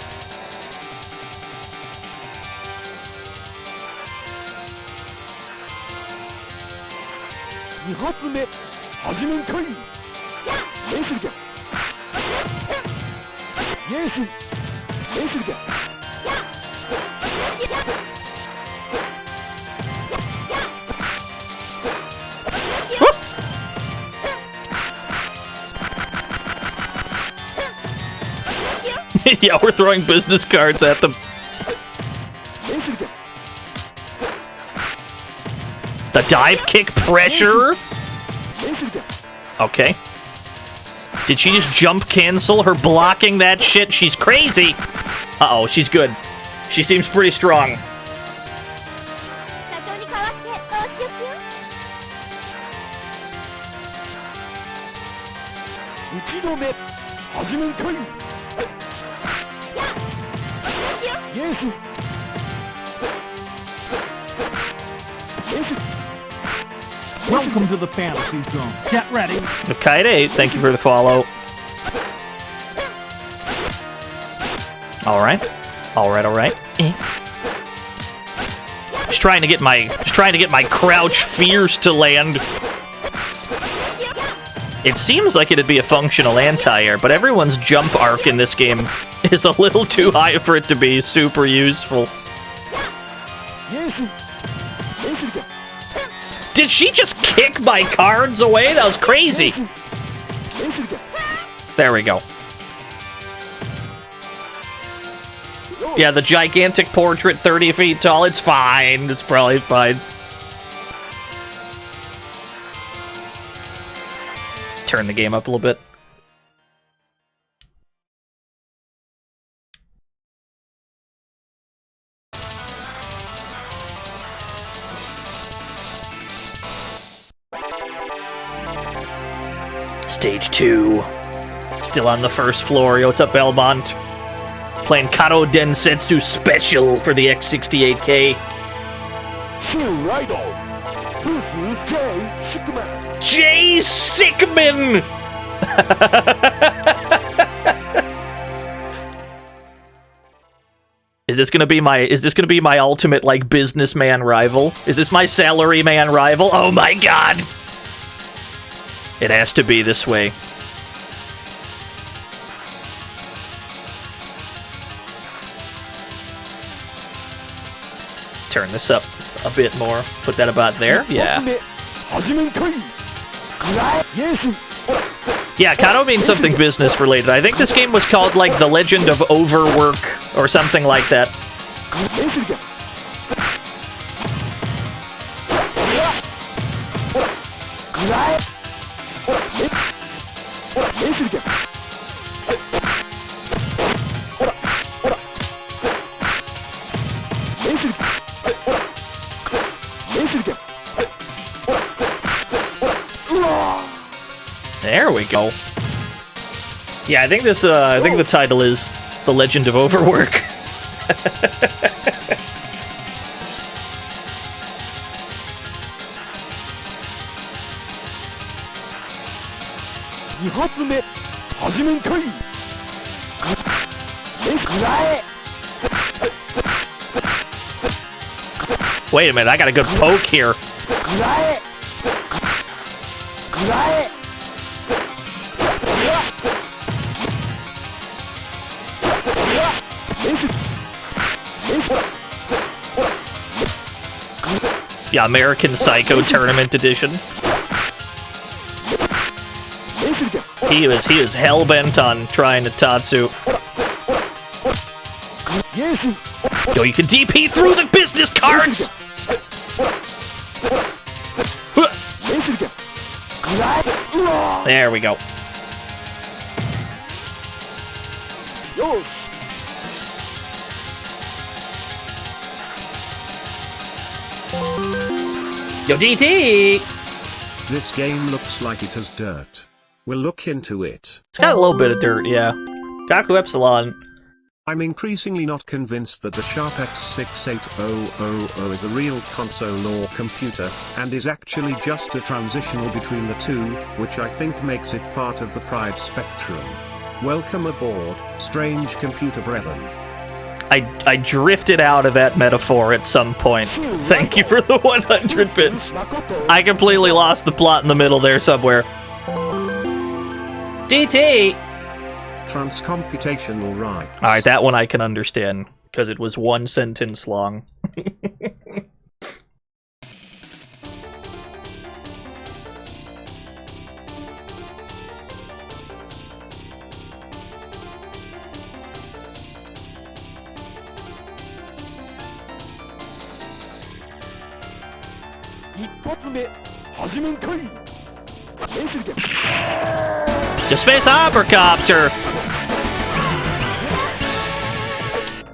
Yeah, we're throwing business cards at them. The dive kick pressure? Okay. Did she just jump cancel her blocking that shit? She's crazy! Uh-oh, she's good. She seems pretty strong. Welcome to the fantasy zone. Get ready. Yugekitai, thank you for the follow. Alright. Alright. Just trying to get my crouch fierce to land. It seems like it'd be a functional anti-air, but everyone's jump arc in this game is a little too high for it to be super useful. Did she just kick my cards away? That was crazy. There we go. Yeah, the gigantic portrait, 30 feet tall, it's fine. It's probably fine. Turn the game up a little bit. Stage 2. Still on the first floor. Yo, what's up, Belmont? Playing Kato Densetsu Special for the X68K. Jay Sickman! Is this gonna be my ultimate, like, businessman rival? Is this my salaryman rival? Oh my god! It has to be this way. Turn this up a bit more. Put that about there. Yeah. Yeah, Kato means something business related. I think this game was called, like, The Legend of Overwork or something like that. There we go. Yeah, I think this. I think the title is "The Legend of Overwork." Wait a minute, I got a good poke here. Yeah, American Psycho Tournament Edition. He is hell-bent on trying to Tatsu. Yo, you can DP through the business cards! There we go. Yo, DT! This game looks like it has dirt. We'll look into it. It's got a little bit of dirt, yeah. Kaku Epsilon. I'm increasingly not convinced that the Sharp X68000 is a real console or computer, and is actually just a transitional between the two, which I think makes it part of the Pride spectrum. Welcome aboard, strange computer brethren. I drifted out of that metaphor at some point. Thank you for the 100 bits. I completely lost the plot in the middle there somewhere. DT! Transcomputational rights. Alright, that one I can understand, because it was one sentence long. The Space Operacopter!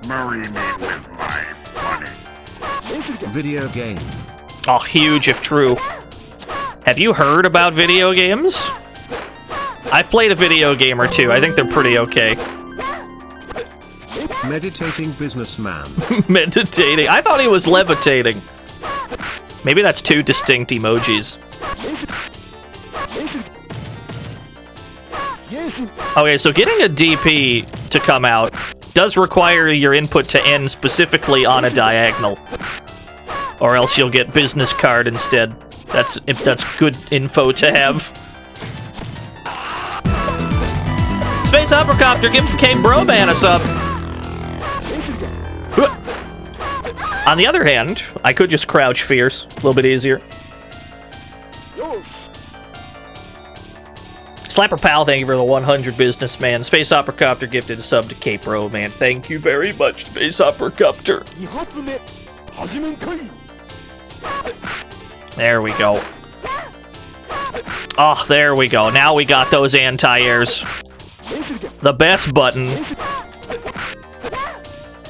Marry me with my money. Video game. Oh, huge if true. Have you heard about video games? I've played a video game or two. I think they're pretty okay. Meditating businessman. Meditating. I thought he was levitating. Maybe that's two distinct emojis. Okay, so getting a DP to come out does require your input to end specifically on a diagonal. Or else you'll get business card instead. That's good info to have. Space Operacopter, give Came Broman a sub. On the other hand, I could just crouch fierce. A little bit easier. Slapper Pal, thank you for the 100 businessman. Space Operacopter gifted a sub to Cape Row, man. Thank you very much, Space Operacopter. There we go. Oh, there we go. Now we got those anti-airs. The best button.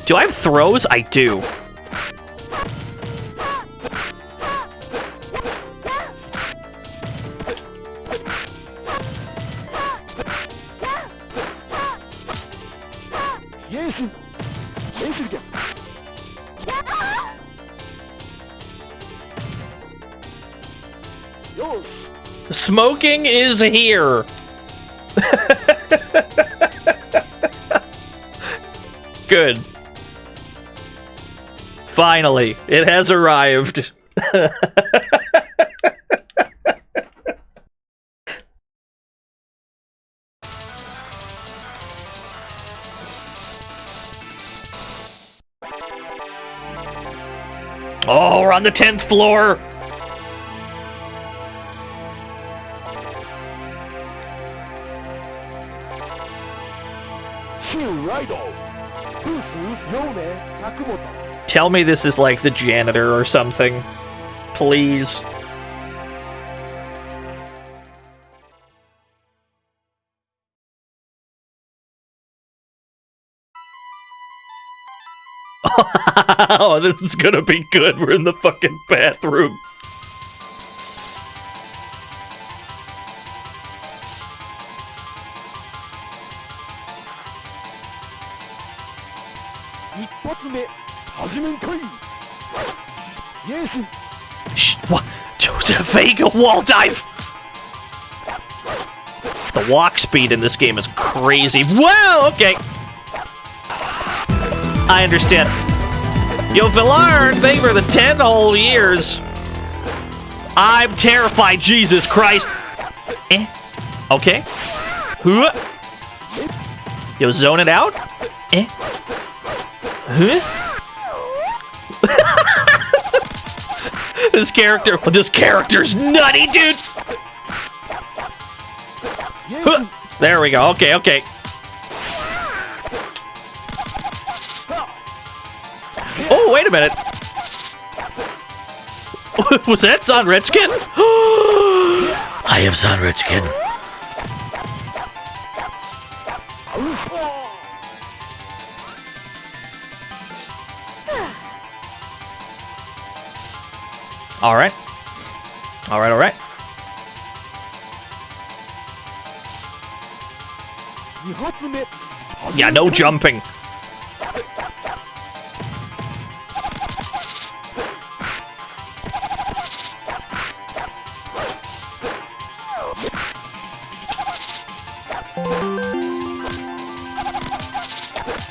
Do I have throws? I do. Smoking is here. Good. Finally, it has arrived. Oh, we're on the 10th floor. Tell me this is like the janitor or something. Please. Oh, this is gonna be good. We're in the fucking bathroom. Shh, what? Joseph Vega wall dive! The walk speed in this game is crazy. Wow, okay. I understand. Yo, Villard, thank you for the 10 whole years. I'm terrified, Jesus Christ. Okay. Yo, zone it out. This character's nutty, dude. There we go. Okay, okay. Oh, wait a minute. Was that Son Redskin? I am Son Redskin. Alright. Alright, alright. Yeah, no jumping.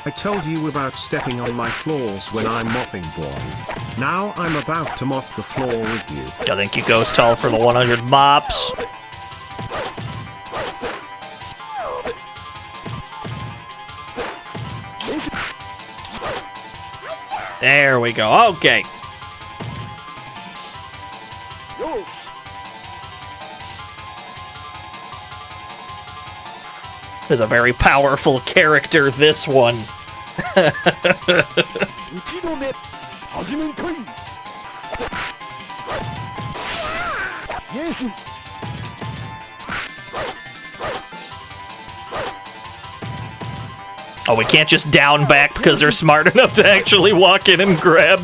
I told you about stepping on my floors when I'm mopping, boy. Now I'm about to mop the floor with you. I think you goes tall for the 100 mops. There we go. Okay. Is a very powerful character, this one. Oh, we can't just down back because they're smart enough to actually walk in and grab.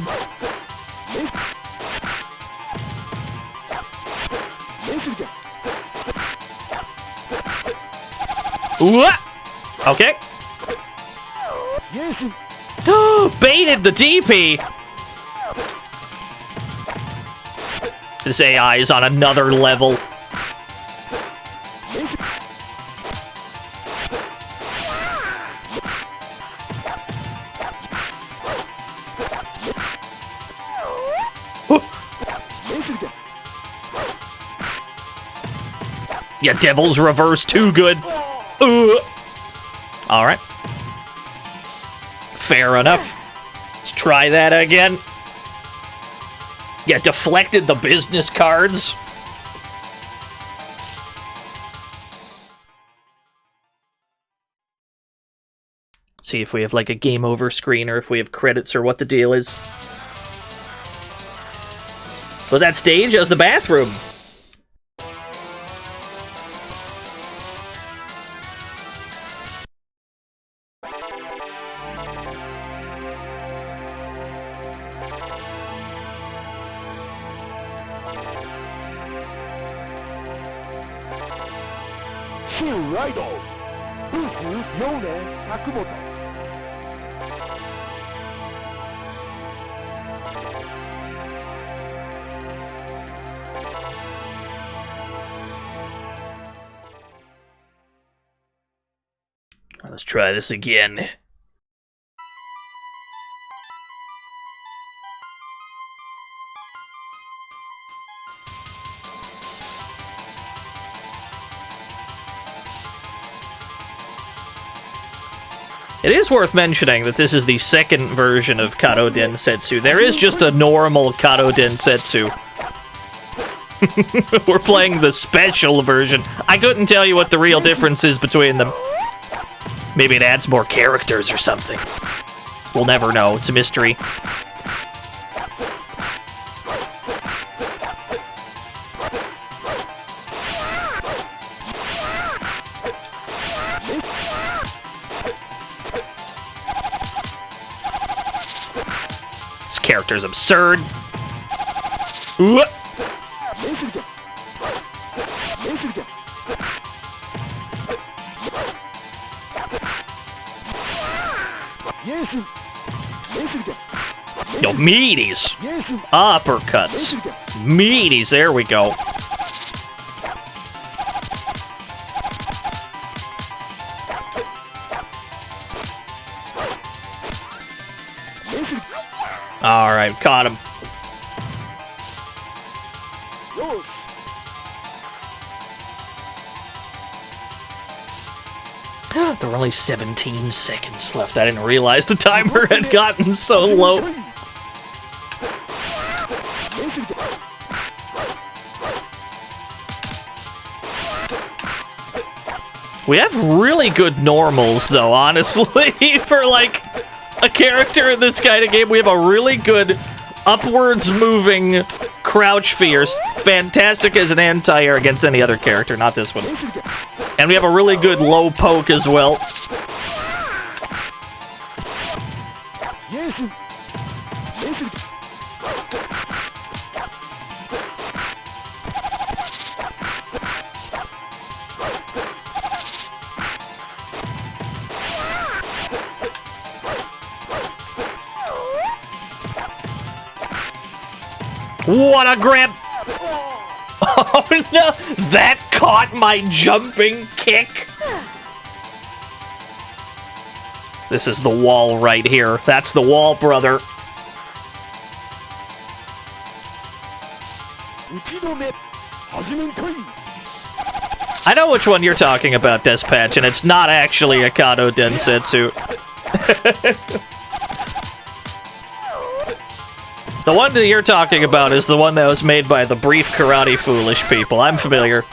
Okay. Baited the DP. This AI is on another level. Yeah, Devil's Reverse, too good. Alright. Fair enough. Let's try that again. Yeah, deflected the business cards. See if we have like a game over screen or if we have credits or what the deal is. Was that stage? That was the bathroom. Let's try this again. It is worth mentioning that this is the second version of Kato Densetsu. There is just a normal Kato Densetsu. We're playing the special version. I couldn't tell you what the real difference is between them. Maybe it adds more characters or something. We'll never know. It's a mystery. This character's absurd. Ooh. Yo, meaties! Uppercuts! Meaties, there we go. Alright, caught him. There were only 17 seconds left. I didn't realize the timer had gotten so low. We have really good normals, though, honestly, for, like, a character in this kind of game. We have a really good upwards moving crouch fierce. Fantastic as an anti-air against any other character, not this one. And we have a really good low poke as well. What a grip! Oh no! That caught my jumping kick! This is the wall right here. That's the wall, brother. I know which one you're talking about, Despatch, and it's not actually a Kato Densetsu. The one that you're talking about is the one that was made by the Brief Karate Foolish people. I'm familiar.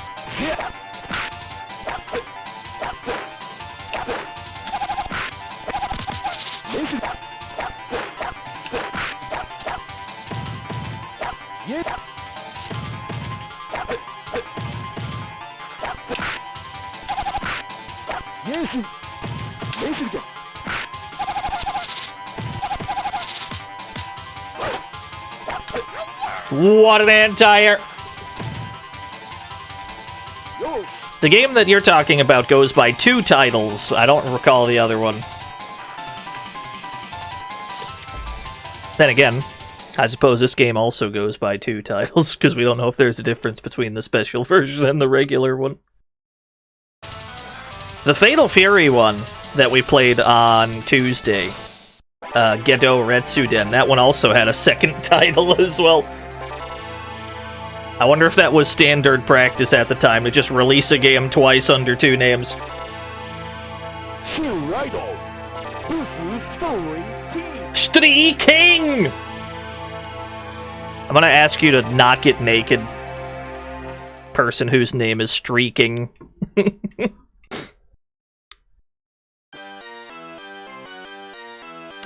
What an anti-air! The game that you're talking about goes by 2 titles. I don't recall the other one. Then again, I suppose this game also goes by 2 titles, because we don't know if there's a difference between the special version and the regular one. The Fatal Fury one that we played on Tuesday, Gedo Retsuden, that one also had a second title as well. I wonder if that was standard practice at the time, to just release a game twice under 2 names. Street King! I'm gonna ask you to not get naked. Person whose name is Streaking.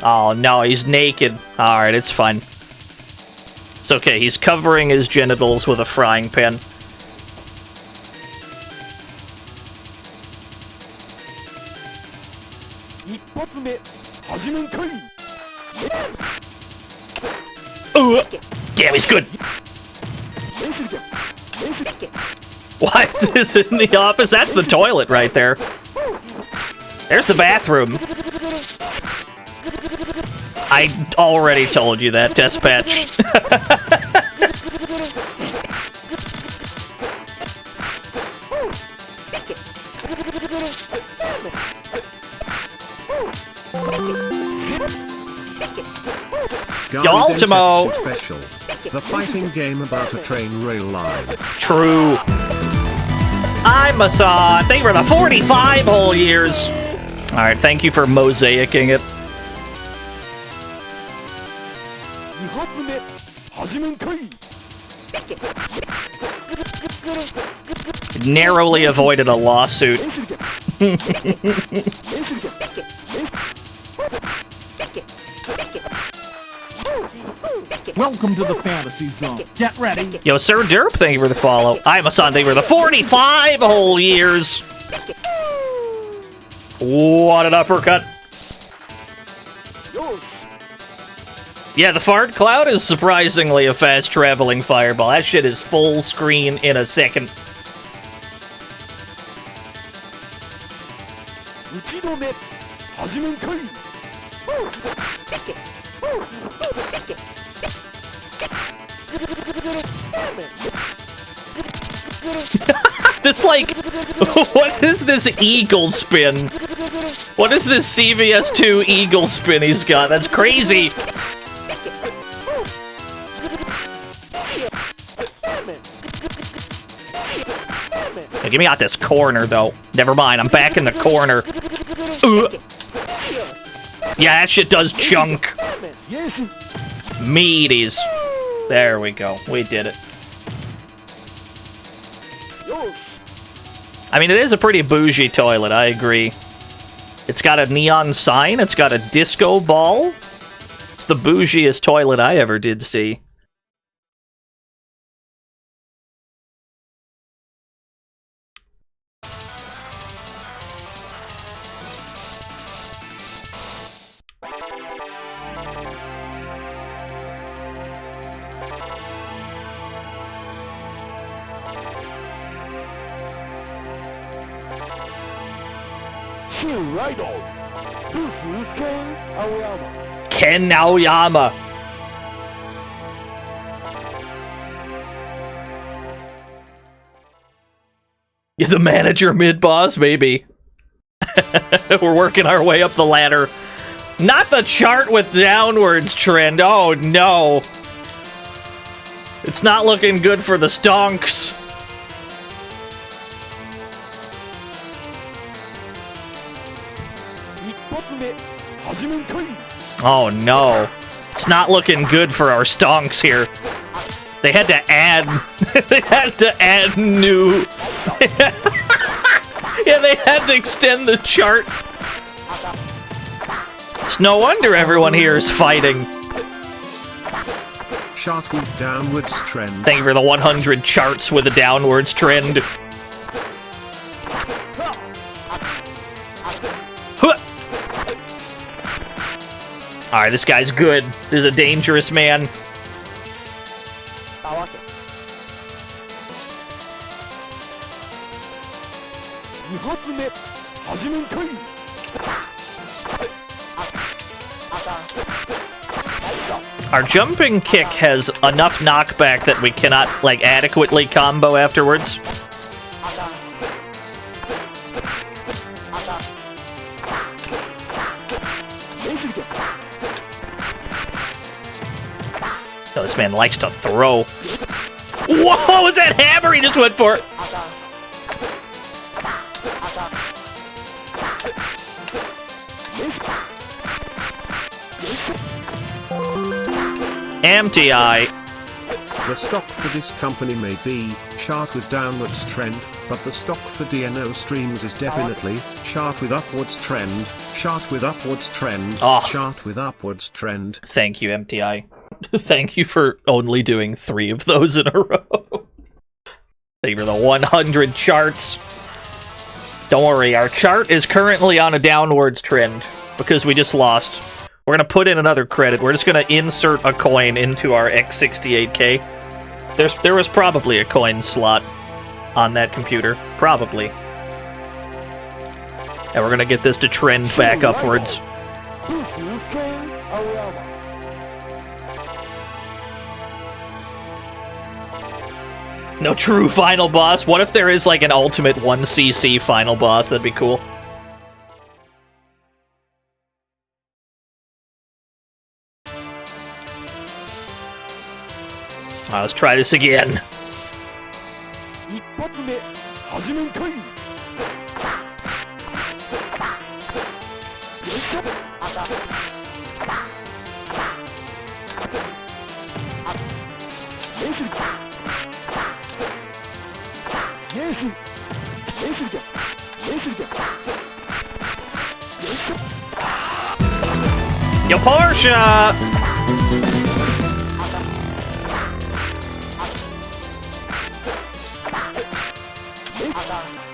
Oh no, he's naked. Alright, it's fine. It's okay, he's covering his genitals with a frying pan. Ooh, damn, he's good. Why is this in the office? That's the toilet right there. There's the bathroom. I already told you that, Dispatch. Yo, Ultimo! Special. The fighting game about a train rail line. True. I'm Masan. Thank you for the 45 whole years. Alright, thank you for mosaicing it. Narrowly avoided a lawsuit. Welcome to the fantasy zone. Get ready. Yo, Sir Derp, thank you for the follow. I'm Masan, thank you for the 45 whole years. What an uppercut. Yeah, the fart cloud is surprisingly a fast-traveling fireball. That shit is full screen in a second. This, like, what is this eagle spin? What is this CVS2 eagle spin he's got? That's crazy! Hey, get me out this corner, though. Never mind, I'm back in the corner. Yeah, that shit does chunk. Meaties. There we go. We did it. I mean, it is a pretty bougie toilet, I agree. It's got a neon sign, it's got a disco ball. It's the bougiest toilet I ever did see. Ken Aoyama. You're the manager mid-boss, maybe. We're working our way up the ladder. Not the chart with downwards trend. Oh, no. It's not looking good for the stonks. Oh no, it's not looking good for our stonks here. They had to add, new. Yeah, they had to extend the chart. It's no wonder everyone here is fighting. Chart with downwards trend. Thank you for the 100 charts with a downwards trend. Alright, this guy's good. This is a dangerous man. Our jumping kick has enough knockback that we cannot, like, adequately combo afterwards. Oh, this man likes to throw. Whoa, what was that hammer he just went for? Empty eye. The stock for this company may be chart with downwards trend, but the stock for DNO streams is definitely chart with upwards trend, chart with upwards trend, chart with upwards trend. Thank you, Empty eye. Thank you for only doing 3 of those in a row. Thank you for the 100 charts. Don't worry, our chart is currently on a downwards trend because we just lost. We're going to put in another credit. We're just going to insert a coin into our X68K. There was probably a coin slot on that computer. Probably. And we're going to get this to trend back upwards. No true final boss. What if there is like an ultimate 1cc final boss? That'd be cool. Let's try this again. Yo, Porsche!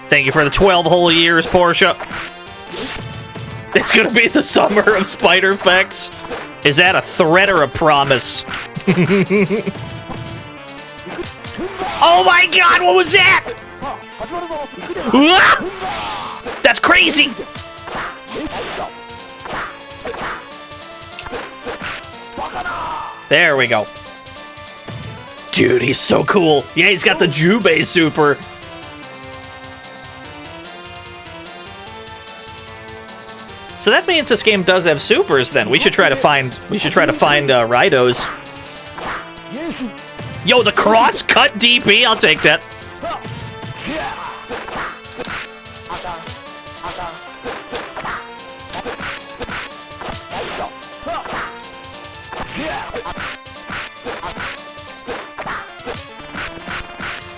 Thank you for the 12 whole years, Porsche. It's gonna be the summer of spider effects. Is that a threat or a promise? Oh my god, what was that? That's crazy! There we go. Dude, he's so cool. Yeah, he's got the Jubei super. So that means this game does have supers. Then we should try to find. Raidos. Yo, the cross-cut DP. I'll take that.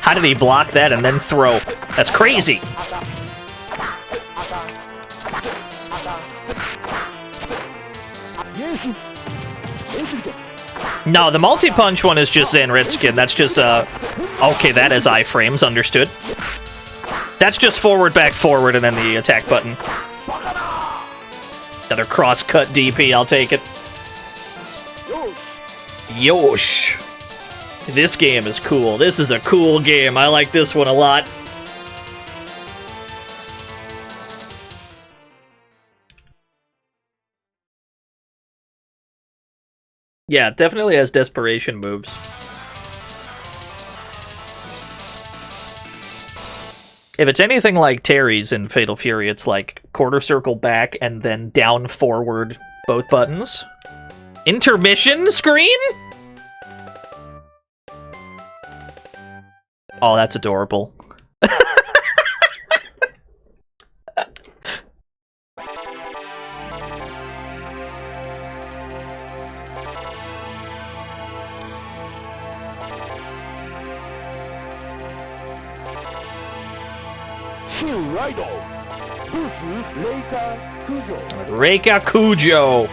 How did he block that and then throw? That's crazy. No, the multi-punch one is just Zanritskin. That's just, okay, that is iframes, understood. That's just forward, back, forward, and then the attack button. Another cross-cut DP, I'll take it. Yosh. This game is cool. This is a cool game. I like this one a lot. Yeah, definitely has desperation moves. If it's anything like Terry's in Fatal Fury, it's like quarter circle back and then down forward both buttons. Intermission screen? Oh, that's adorable. Reika Kujo.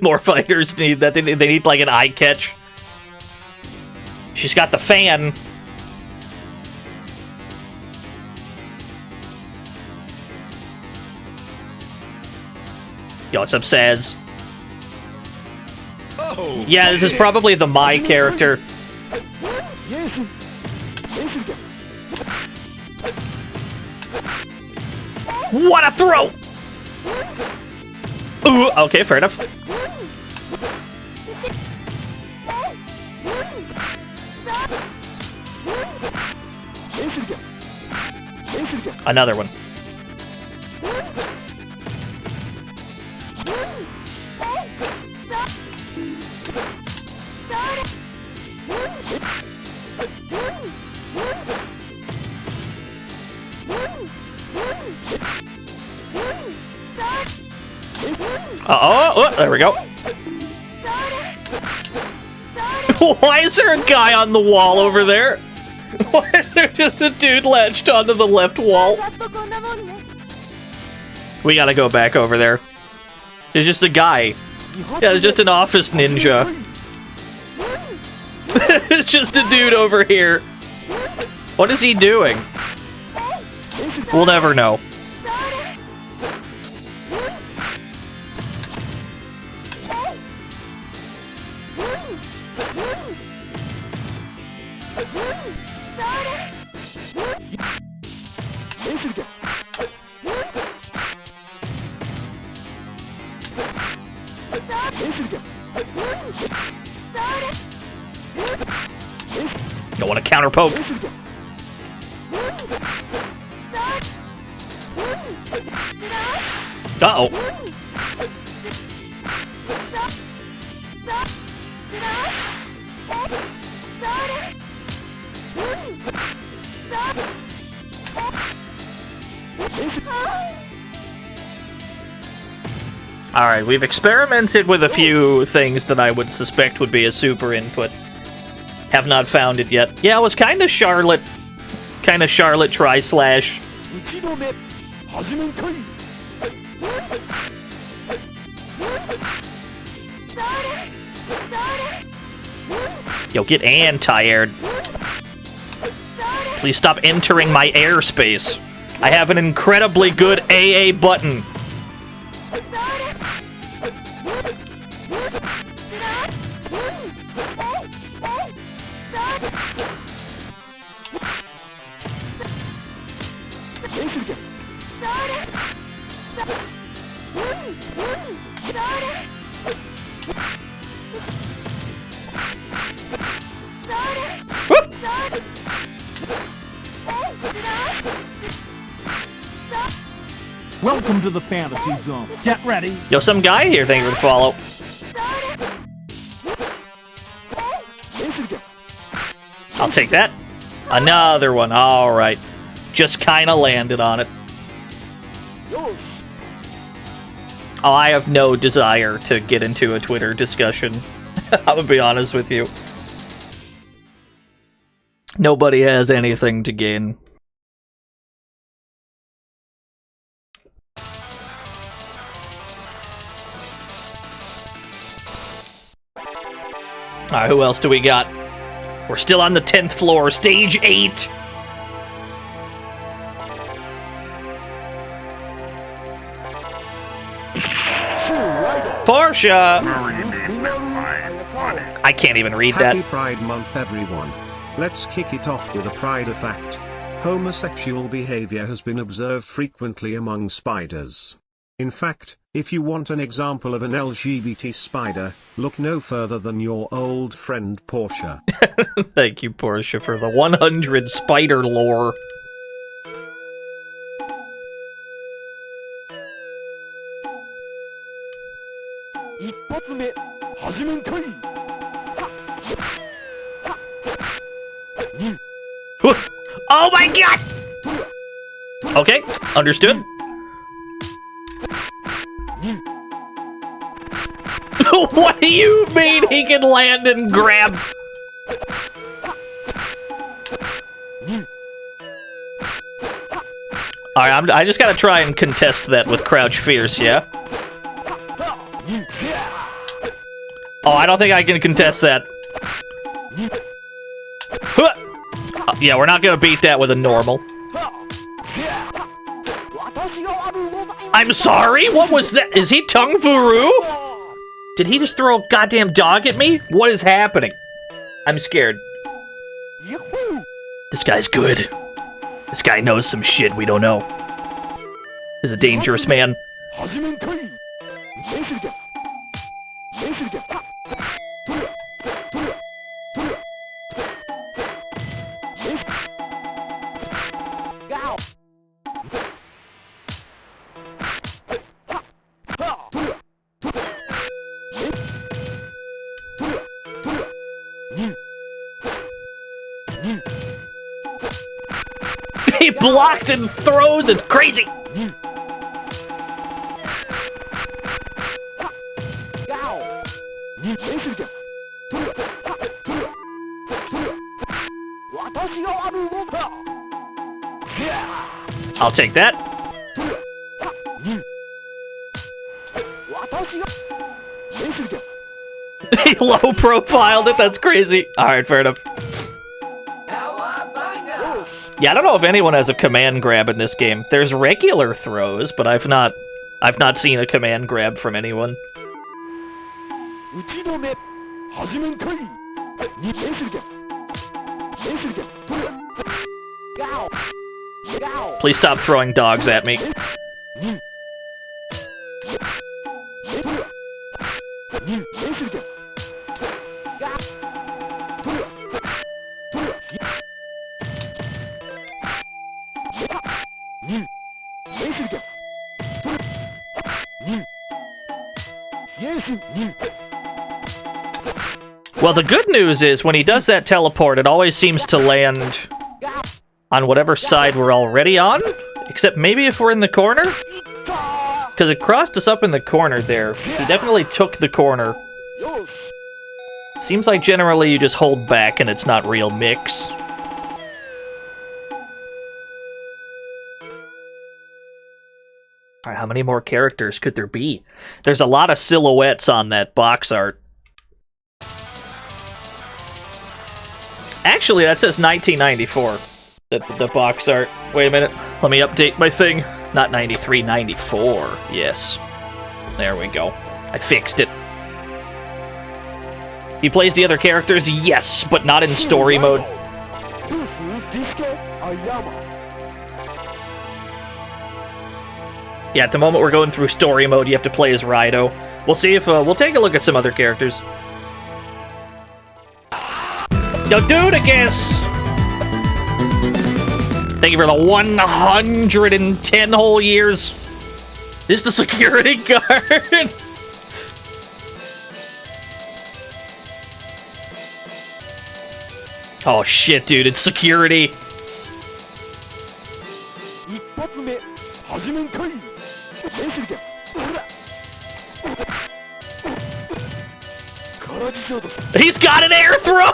More fighters need that. They need like an eye catch. She's got the fan. Yo, what's up, Saz? Oh, yeah, this is probably the Mai character. What a throw! Ooh, okay, fair enough. Another one. Oh, there we go. Why is there a guy on the wall over there? Why is there just a dude latched onto the left wall? We gotta go back over there. There's just a guy. Yeah, there's just an office ninja. There's just a dude over here. What is he doing? We'll never know. Don't want to counter poke. Uh-oh. Alright, we've experimented with a few things that I would suspect would be a super input. Have not found it yet. Yeah, it was kind of Charlotte tri-slash. Yo, get anti-aired. Please stop entering my airspace. I have an incredibly good AA button. Welcome to the fantasy zone. Get ready. Yo, some guy here, thank you for the follow. I'll take that. Another one. All right. Just kind of landed on it. Oh, I have no desire to get into a Twitter discussion. I'm gonna be honest with you. Nobody has anything to gain. Alright, who else do we got? We're still on the 10th floor, stage 8! Portia! I can't even read that. Happy Pride Month, everyone. Let's kick it off with a Pride fact. Homosexual behavior has been observed frequently among spiders. In fact, if you want an example of an LGBT spider, look no further than your old friend Portia. Thank you, Portia, for the 100 spider lore. Oh my god! Okay, understood. What do you mean he can land and grab? Alright, I just gotta try and contest that with Crouch Fierce, yeah? Oh, I don't think I can contest that. Yeah, we're not gonna beat that with a normal. I'm sorry? What was that? Is he Tung Furu? Did he just throw a goddamn dog at me? What is happening? I'm scared. This guy's good. This guy knows some shit we don't know. He's a dangerous man. He blocked and throws. It's crazy. I'll take that. He low profiled it. That's crazy. All right, fair enough. Yeah, I don't know if anyone has a command grab in this game. There's regular throws, but I've not seen a command grab from anyone. Please stop throwing dogs at me. Well, the good news is when he does that teleport, it always seems to land on whatever side we're already on, except maybe if we're in the corner? Because it crossed us up in the corner there. He definitely took the corner. Seems like generally you just hold back and it's not real mix. Alright, how many more characters could there be? There's a lot of silhouettes on that box art. Actually, that says 1994. The box art. Wait a minute. Let me update my thing. Not 93, 94. Yes. There we go. I fixed it. He plays the other characters? Yes, but not in story mode. Yeah, at the moment we're going through story mode, you have to play as Raido. We'll see if, we'll take a look at some other characters. Yo, Dudagus! Thank you for the 110 whole years. Is the security guard? Oh shit, dude, it's security. He's got an air throw!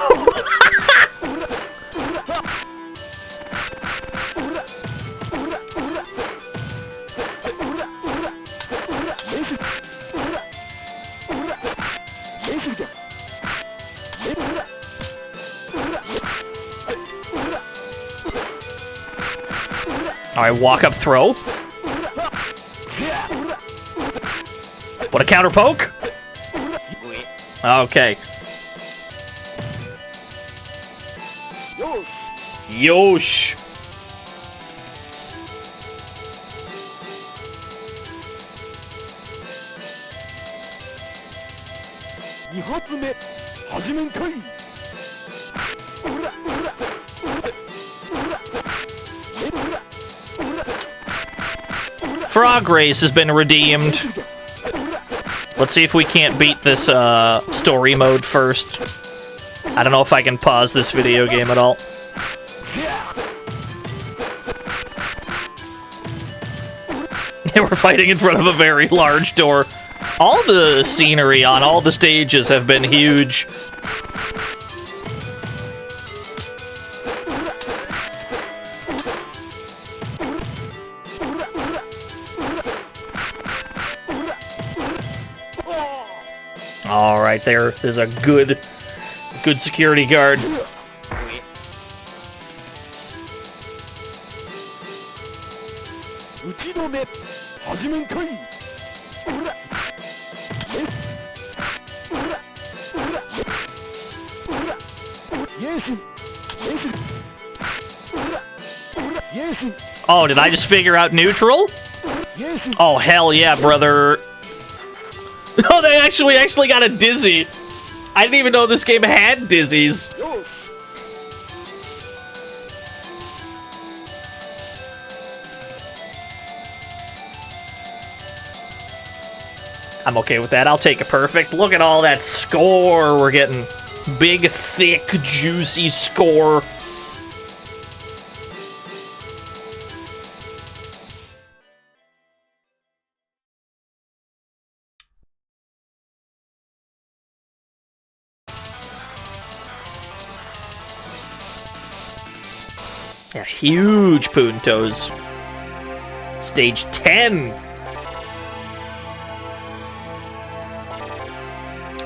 Alright, walk up throw. What, a counter poke? Okay. Yosh. Frog Race has been redeemed. Let's see if we can't beat this story mode first. I don't know if I can pause this video game at all. We're fighting in front of a very large door. All the scenery on all the stages have been huge. All right, there's a good security guard. Oh, did I just figure out neutral? Oh, hell yeah, brother. Oh, they actually got a dizzy. I didn't even know this game had dizzies. I'm okay with that. I'll take a perfect. Look at all that score we're getting. Big, thick, juicy score. Yeah, huge puntos. Stage 10.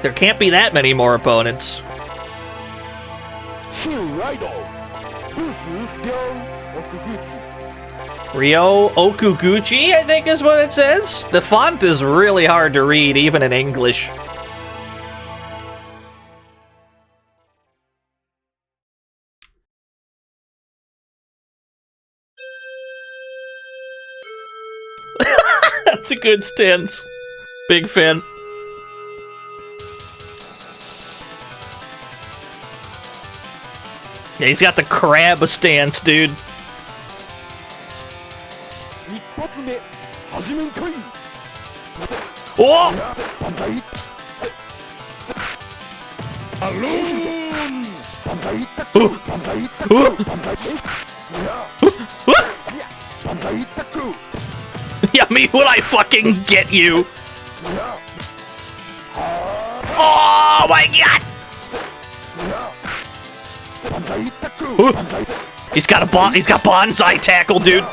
There can't be that many more opponents. Ryo Okuguchi, I think is what it says. The font is really hard to read, even in English. That's a good stance. Big fan. Yeah, he's got the crab stance, dude. Oh! Yeah, me will I fucking get you? Oh my god! He's got bonsai tackle, dude.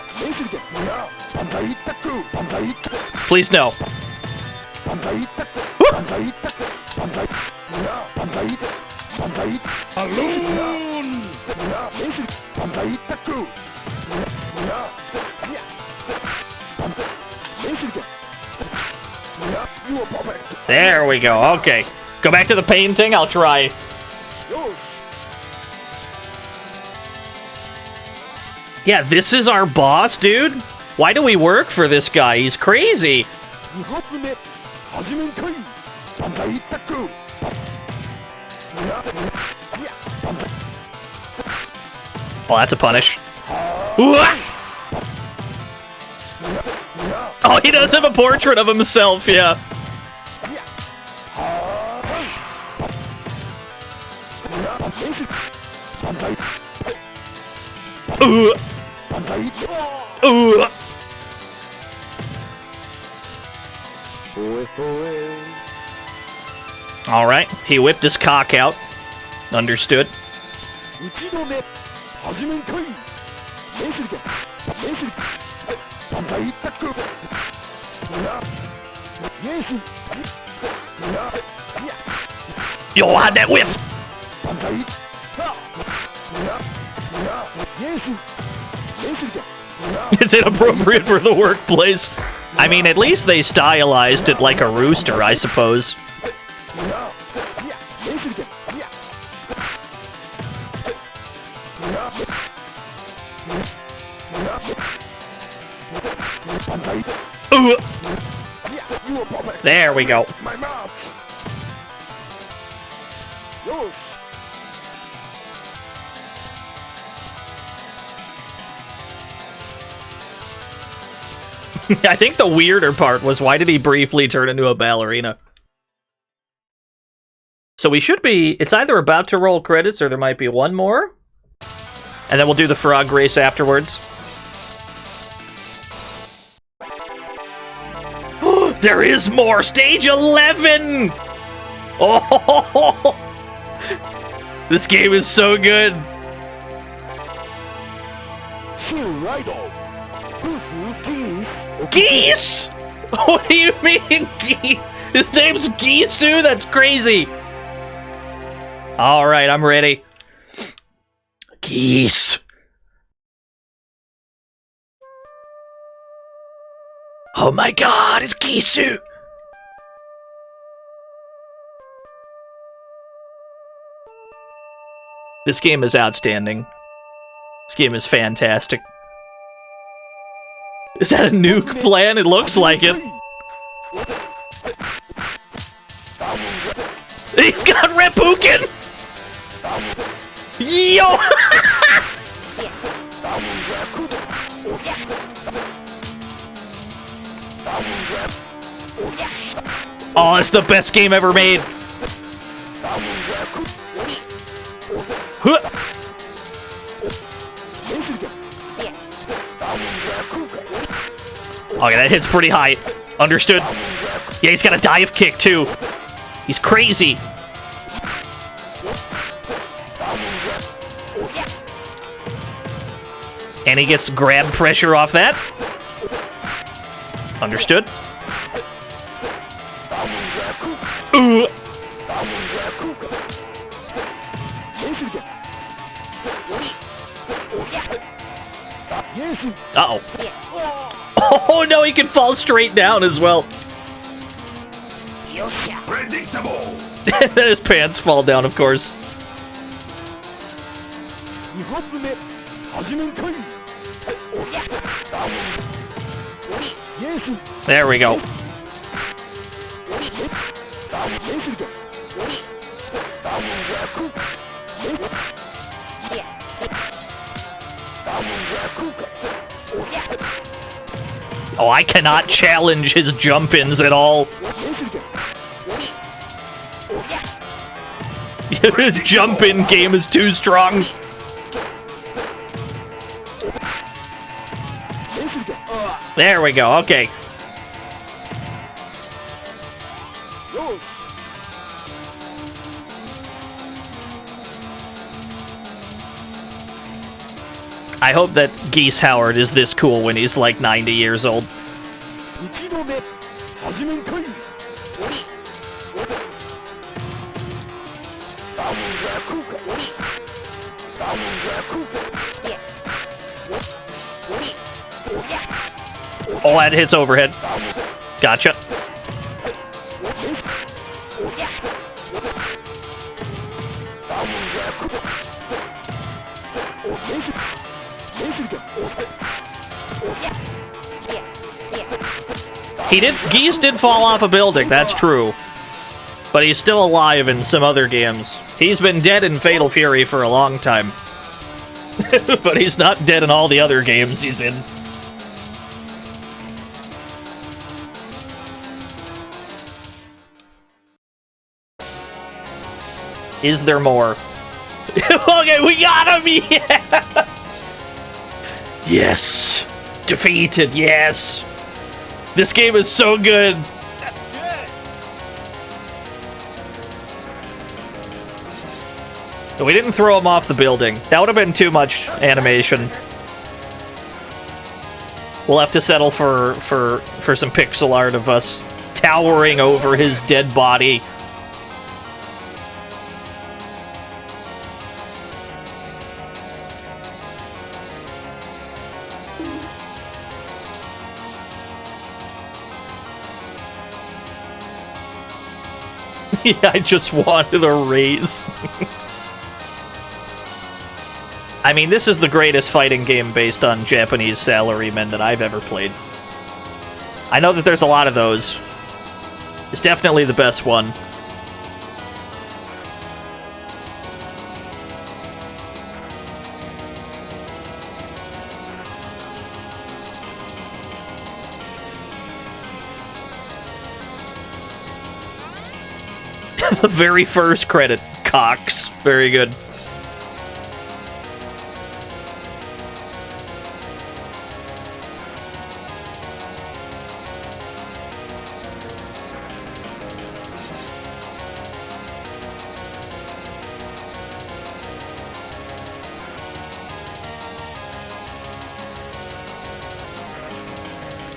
Please no. There we go. Okay. Go back to the painting. I'll try. Yeah, this is our boss, dude. Why do we work for this guy? He's crazy. Oh, that's a punish. Oh, he does have a portrait of himself, yeah. Ooh. Ooh. Alright, he whipped his cock out. Understood. Yo, how'd that whiff? It's inappropriate for the workplace. I mean, at least they stylized it like a rooster, I suppose. Ooh. There we go. I think the weirder part was, why did he briefly turn into a ballerina? So we should be... It's either about to roll credits, or there might be one more. And then we'll do the frog race afterwards. There is more! Stage 11! Oh! This game is so good! Geese? What do you mean, Geese? His name's Gisu? That's crazy! Alright, I'm ready. Geese. Oh my god, it's Gisu! This game is outstanding. This game is fantastic. Is that a nuke plan? It looks like it. He's got Reppuken! Yo! Oh, it's the best game ever made. Huh. Okay, that hits pretty high. Understood. Yeah, he's got a dive kick, too. He's crazy. And he gets grab pressure off that. Understood. Ooh. Uh-oh. Oh no, he can fall straight down as well. Predictable. Then his pants fall down, of course. There we go. Oh, I cannot challenge his jump-ins at all. His jump-in game is too strong. There we go, okay. I hope that Geese Howard is this cool when he's like 90 years old. Oh, that hits overhead. Gotcha. Geese did fall off a building, that's true. But he's still alive in some other games. He's been dead in Fatal Fury for a long time. But he's not dead in all the other games he's in. Is there more? Okay, we got him! Yeah! Yes! Defeated, yes! This game is so good! We didn't throw him off the building. That would have been too much animation. We'll have to settle for some pixel art of us towering over his dead body. Yeah, I just wanted a raise. I mean, this is the greatest fighting game based on Japanese salarymen that I've ever played. I know that there's a lot of those. It's definitely the best one. The very first credit, Cox. Very good.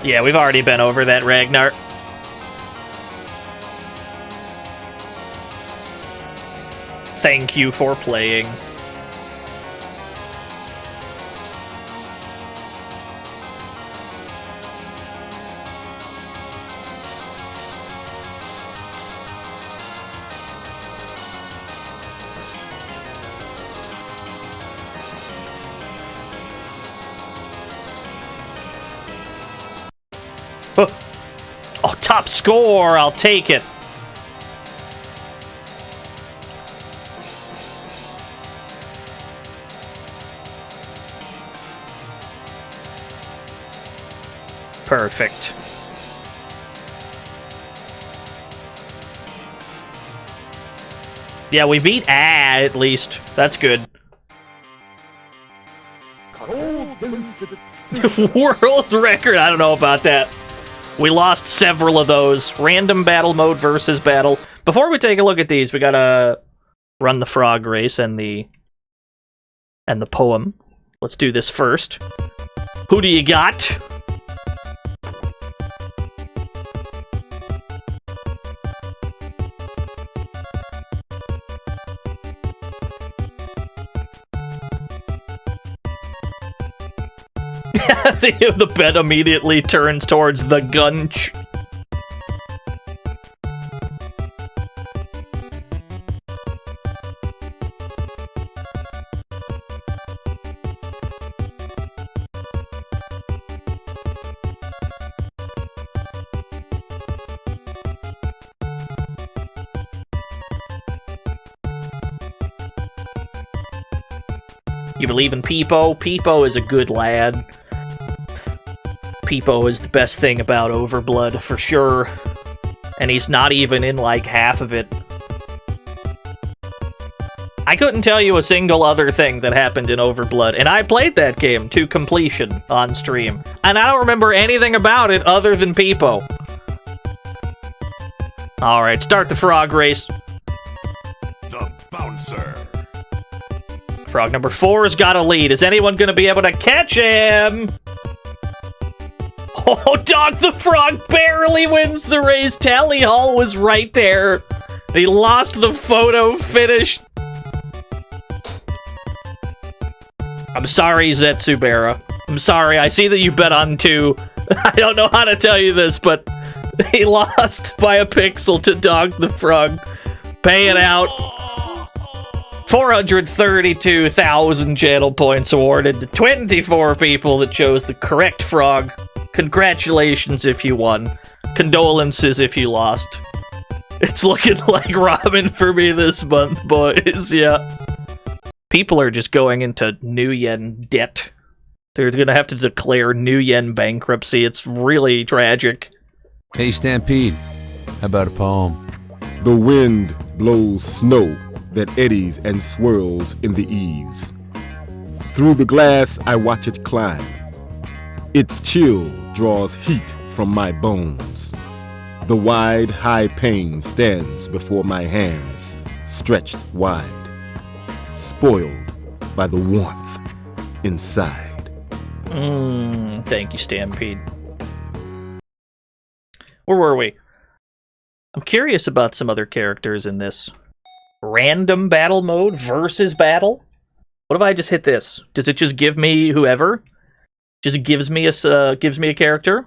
Yeah, we've already been over that, Ragnar. Thank you for playing. Oh, top score! I'll take it. Perfect. Yeah, we beat at least. That's good. World record? I don't know about that. We lost several of those. Random battle mode versus battle. Before we take a look at these, we gotta run the frog race and the poem. Let's do this first. Who do you got? The bed immediately turns towards the gunch. You believe in Peepo? Peepo is a good lad. Peepo is the best thing about Overblood, for sure. And he's not even in, like, half of it. I couldn't tell you a single other thing that happened in Overblood, and I played that game to completion on stream. And I don't remember anything about it other than Peepo. Alright, start the frog race. The bouncer. Frog number 4's got a lead. Is anyone gonna be able to catch him? Oh, Dog the Frog barely wins the race. Tally Hall was right there. He lost the photo finish. I'm sorry, Zetsubera. I'm sorry. I see that you bet on 2. I don't know how to tell you this, but he lost by a pixel to Dog the Frog. Pay it out. 432,000 channel points awarded to 24 people that chose the correct frog. Congratulations if you won. Condolences if you lost. It's looking like ramen for me this month, boys. Yeah. People are just going into New Yen debt. They're gonna have to declare New Yen bankruptcy. It's really tragic. Hey, Stampede. How about a poem? The wind blows snow that eddies and swirls in the eaves. Through the glass I watch it climb. Its chill draws heat from my bones. The wide, high pane stands before my hands, stretched wide, spoiled by the warmth inside. Thank you, Stampede. Where were we? I'm curious about some other characters in this. Random battle mode versus battle? What if I just hit this? Does it just give me whoever? Just gives me a character?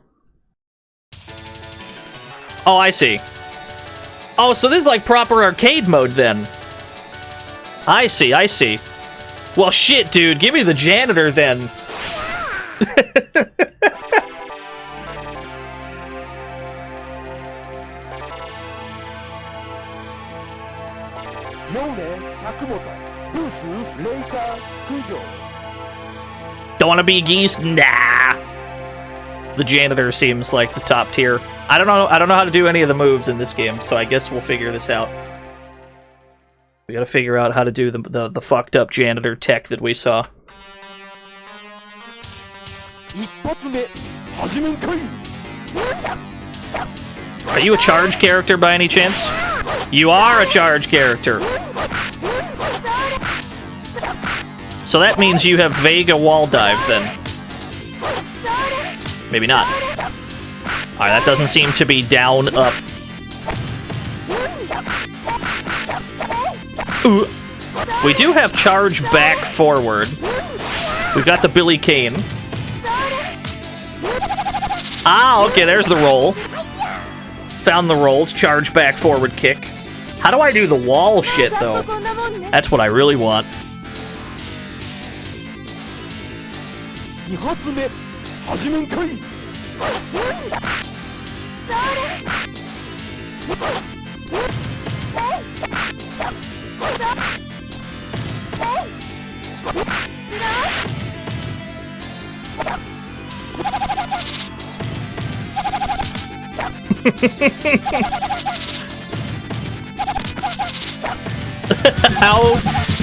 Oh, I see. Oh, so this is like proper arcade mode then. I see, I see. Well, shit, dude. Give me the janitor then. Don't want to be geese? Nah. The janitor seems like the top tier. I don't know how to do any of the moves in this game, so I guess we'll figure this out. We gotta figure out how to do the fucked up janitor tech that we saw. Are you a charge character by any chance? You are a charge character. So that means you have Vega wall dive then. Maybe not. Alright, that doesn't seem to be down, up. Ooh. We do have charge back forward. We've got the Billy Kane. Ah, okay, there's the roll. Found the rolls, charge back forward kick. How do I do the wall shit, though? That's what I really want.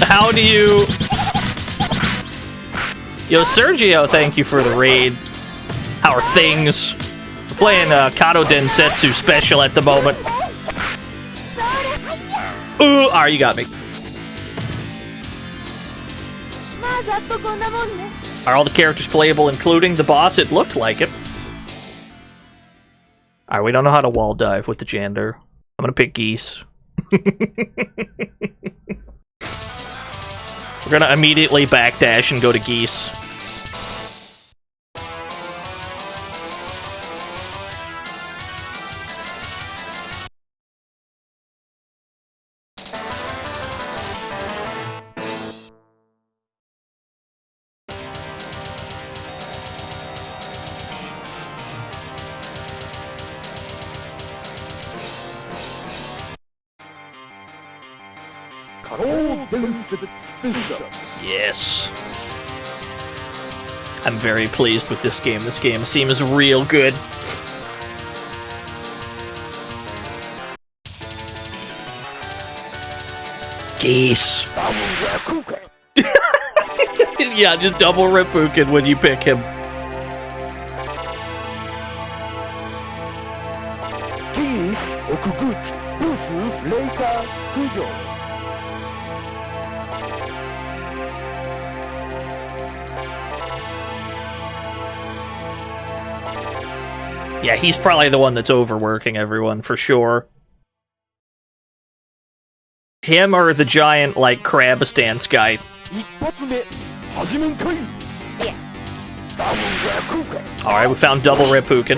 How do you... Yo, Sergio, thank you for the raid. How are things? We're playing Kato Densetsu special at the moment. Ooh, alright, you got me. Are all the characters playable, including the boss? It looked like it. Alright, we don't know how to wall dive with the janitor. I'm gonna pick geese. We're gonna immediately backdash and go to geese. Yes. I'm very pleased with this game. This game seems real good. Geese. Yeah, just double Reppuken when you pick him. Yeah, he's probably the one that's overworking everyone, for sure. Him or the giant, like, crab stance guy. Alright, we found double Reppuken.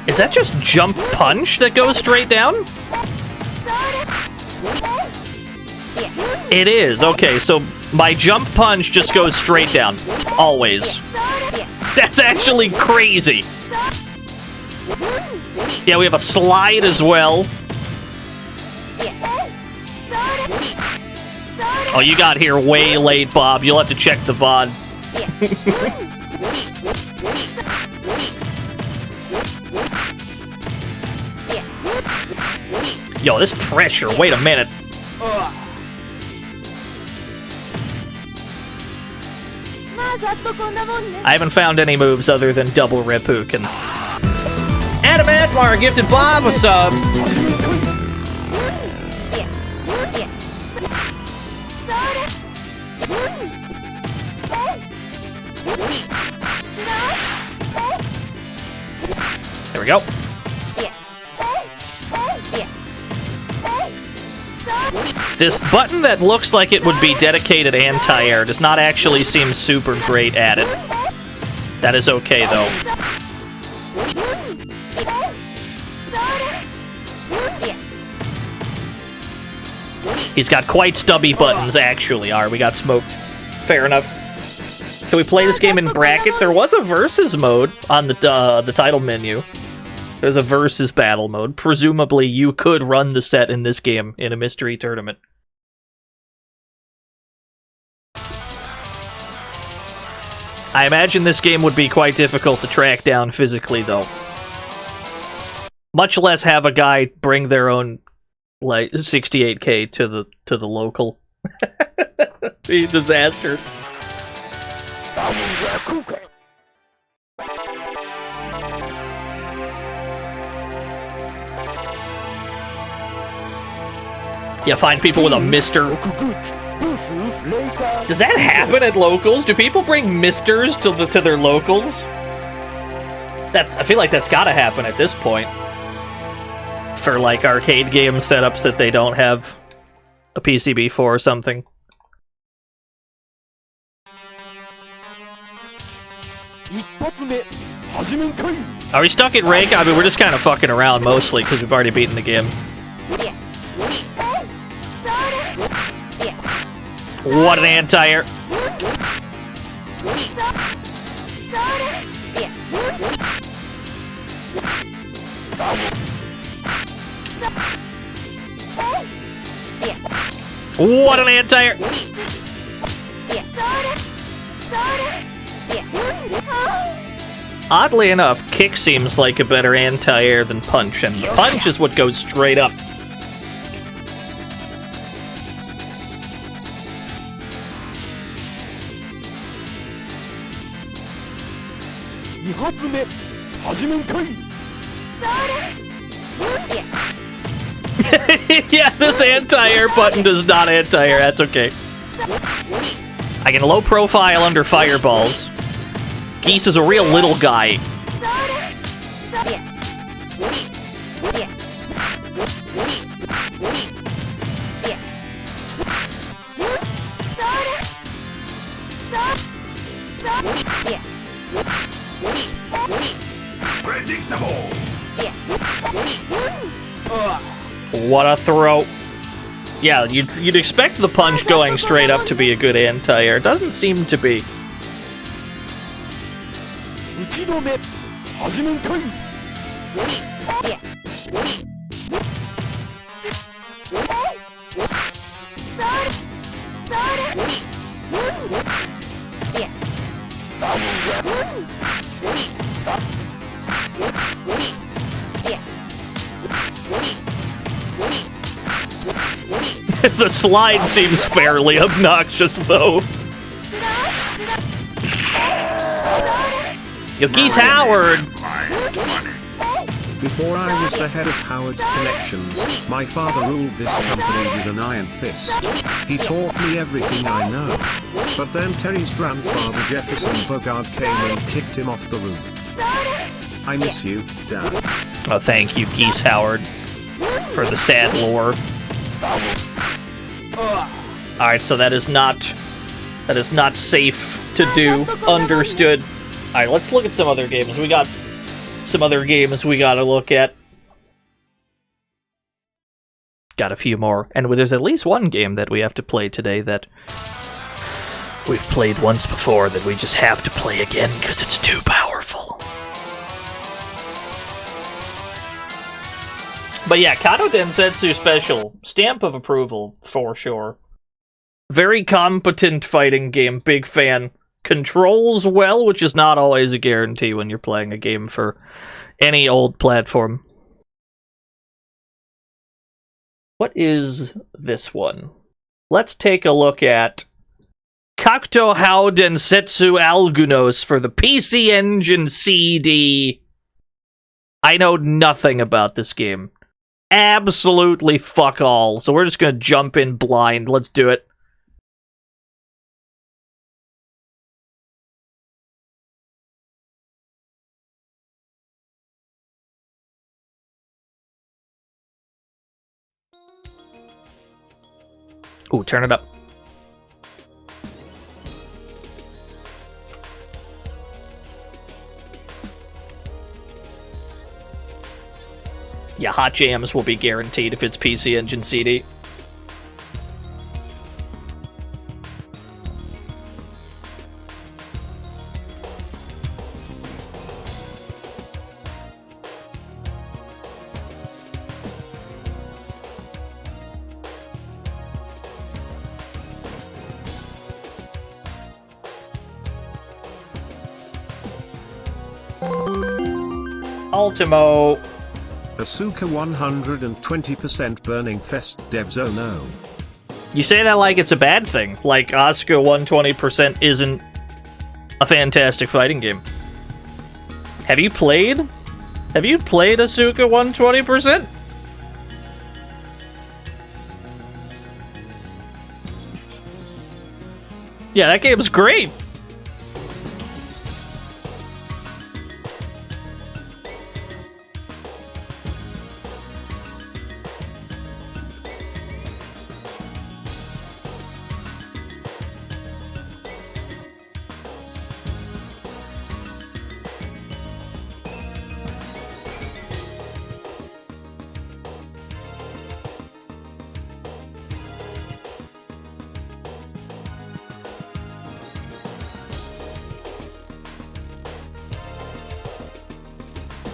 Is that just jump punch that goes straight down? It is, okay, so my jump punch just goes straight down. Always. That's actually crazy. Yeah, we have a slide as well. Oh, you got here way late, Bob. You'll have to check the VOD. Yo, this pressure, wait a minute. I haven't found any moves other than double Reppuken. Adam Atmar gifted Bob a sub. There we go. This button that looks like it would be dedicated anti-air does not actually seem super great at it. That is okay, though. He's got quite stubby buttons, actually. Alright, we got smoked. Fair enough. Can we play this game in bracket? There was a versus mode on the title menu. There's a versus battle mode. Presumably, you could run the set in this game in a mystery tournament. I imagine this game would be quite difficult to track down physically, though. Much less have a guy bring their own, like, 68K to the local. Be a disaster. You find people with a mister. Does that happen at locals? Do people bring misters to their locals? I feel like that's gotta happen at this point. For like arcade game setups that they don't have a PCB for or something. Are we stuck at rank? I mean, we're just kind of fucking around mostly because we've already beaten the game. What an anti-air. What an anti-air. Oddly enough, kick seems like a better anti-air than punch, and punch is what goes straight up. Yeah, this anti-air button does not anti-air, that's okay. I can low profile under fireballs. Geese is a real little guy. Predictable. What a throw. Yeah, you'd expect the punch going straight up to be a good anti-air. Doesn't seem to be. The slide seems fairly obnoxious, though. Yo, Geese Howard! Before I was the head of Howard Connections, my father ruled this company with an iron fist. He taught me everything I know. But then Terry's grandfather Jefferson Bogard came and kicked him off the roof. I miss you, Dad. Oh, thank you, Geese Howard, for the sad lore. Alright, so that is not safe to do. Understood. Alright, let's look at some other games. We got some other games we gotta look at. Got a few more. And there's at least one game that we have to play today that we've played once before that we just have to play again because it's too powerful. But yeah, Kato Densetsu Special. Stamp of approval, for sure. Very competent fighting game, big fan. Controls well, which is not always a guarantee when you're playing a game for any old platform. What is this one? Let's take a look at Kakuto Haou Densetsu Algunos for the PC Engine CD. I know nothing about this game. Absolutely fuck all. So we're just gonna jump in blind. Let's do it. Ooh, turn it up. Yeah, hot jams will be guaranteed if it's PC Engine CD. Ultimo. Asuka 120% Burning Fest devs, oh no. You say that like it's a bad thing. Like Asuka 120% isn't a fantastic fighting game. Have you played Asuka 120%? Yeah, that game's great.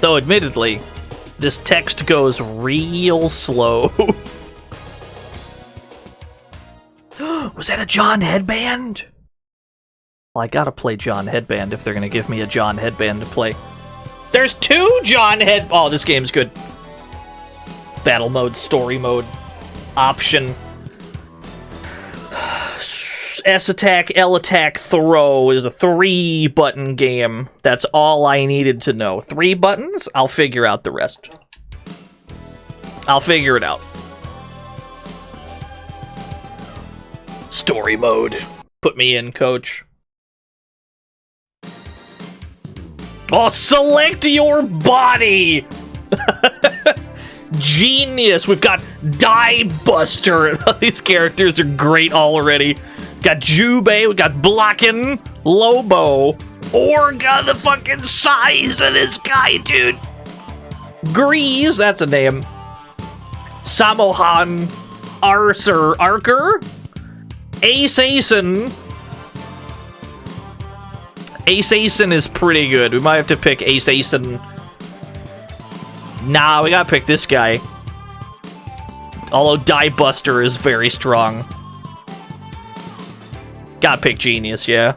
Though, admittedly, this text goes real slow. Was that a John Headband? Well, I gotta play John Headband if they're gonna give me a John Headband to play. There's 2 John Head... Oh, this game's good. Battle mode, story mode, option. S attack, L attack, throw is a 3-button game. That's all I needed to know. 3 buttons? I'll figure out the rest. I'll figure it out. Story mode. Put me in, coach. Oh, select your body! Genius! We've got Die Buster. These characters are great already. Got Jubei, we got Blocken, Lobo, Orga, the fucking size of this guy, dude. Grease, that's a name. Samohan, Arker, Ace Asen. Ace Asen is pretty good. We might have to pick Ace Asen. Nah, we gotta pick this guy. Although Die Buster is very strong. Gotta pick Genius, yeah.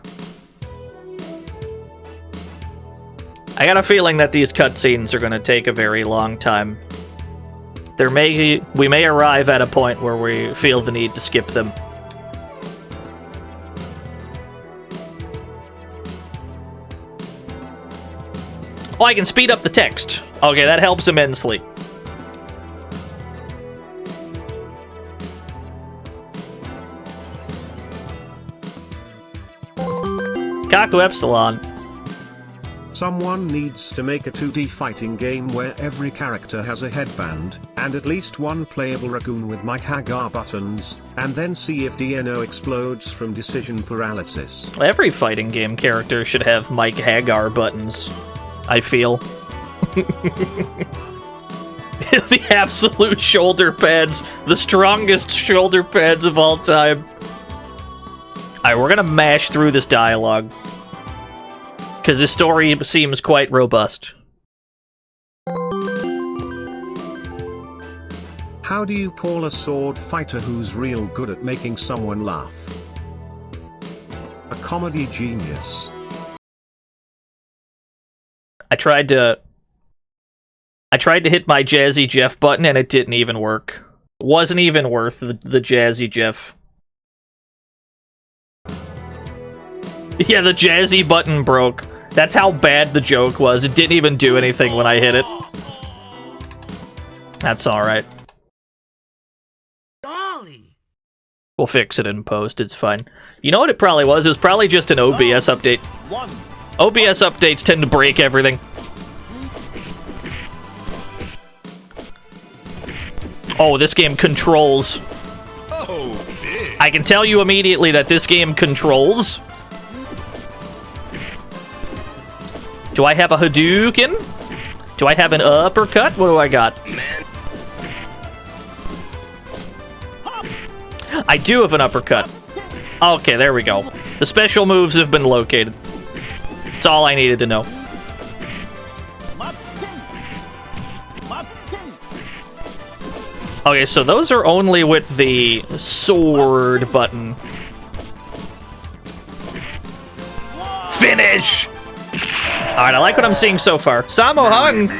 I got a feeling that these cutscenes are gonna take a very long time. We may arrive at a point where we feel the need to skip them. Oh, I can speed up the text. Okay, that helps immensely. Kaku Epsilon. Someone needs to make a 2D fighting game where every character has a headband, and at least one playable raccoon with Mike Hagar buttons, and then see if DNO explodes from decision paralysis. Every fighting game character should have Mike Hagar buttons, I feel. The absolute shoulder pads. The strongest shoulder pads of all time. Alright, we're gonna mash through this dialogue. Because this story seems quite robust. How do you call a sword fighter who's real good at making someone laugh? A comedy genius. I tried to hit my Jazzy Jeff button and it didn't even work. Wasn't even worth the Jazzy Jeff. Yeah, the Jazzy button broke. That's how bad the joke was. It didn't even do anything when I hit it. That's alright. We'll fix it in post, it's fine. You know what it probably was? It was probably just an OBS update. OBS updates tend to break everything. Oh, this game controls. I can tell you immediately that this game controls. Do I have a Hadouken? Do I have an uppercut? What do I got? I do have an uppercut. Okay, there we go. The special moves have been located. That's all I needed to know. Okay, so those are only with the sword button. Finish! Alright, I like what I'm seeing so far. Sammo Hung!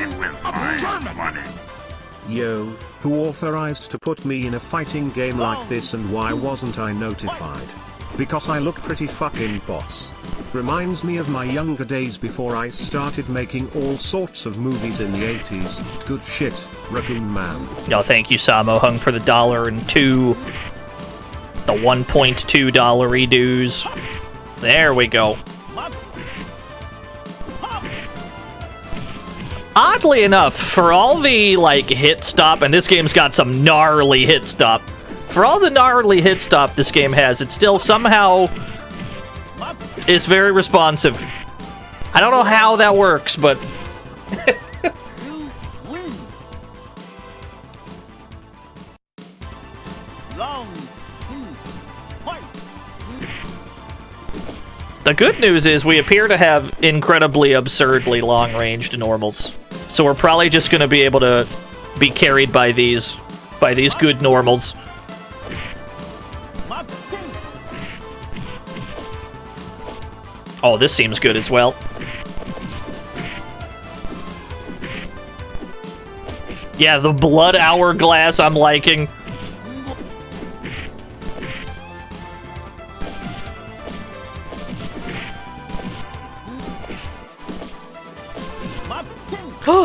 Yo, who authorized to put me in a fighting game like this and why wasn't I notified? Because I look pretty fucking boss. Reminds me of my younger days before I started making all sorts of movies in the 80s. Good shit, Raccoon Man. No, thank you, Sammo Hung, for the $1.02. The $1.2 dues. There we go. Oddly enough, for all the, like, hit stop, and this game's got some gnarly hit stop. For all the gnarly hit stop this game has, it still somehow is very responsive. I don't know how that works, but... The good news is we appear to have incredibly absurdly long-ranged normals. So we're probably just going to be able to be carried by these good normals. Oh, this seems good as well. Yeah, the blood hourglass I'm liking.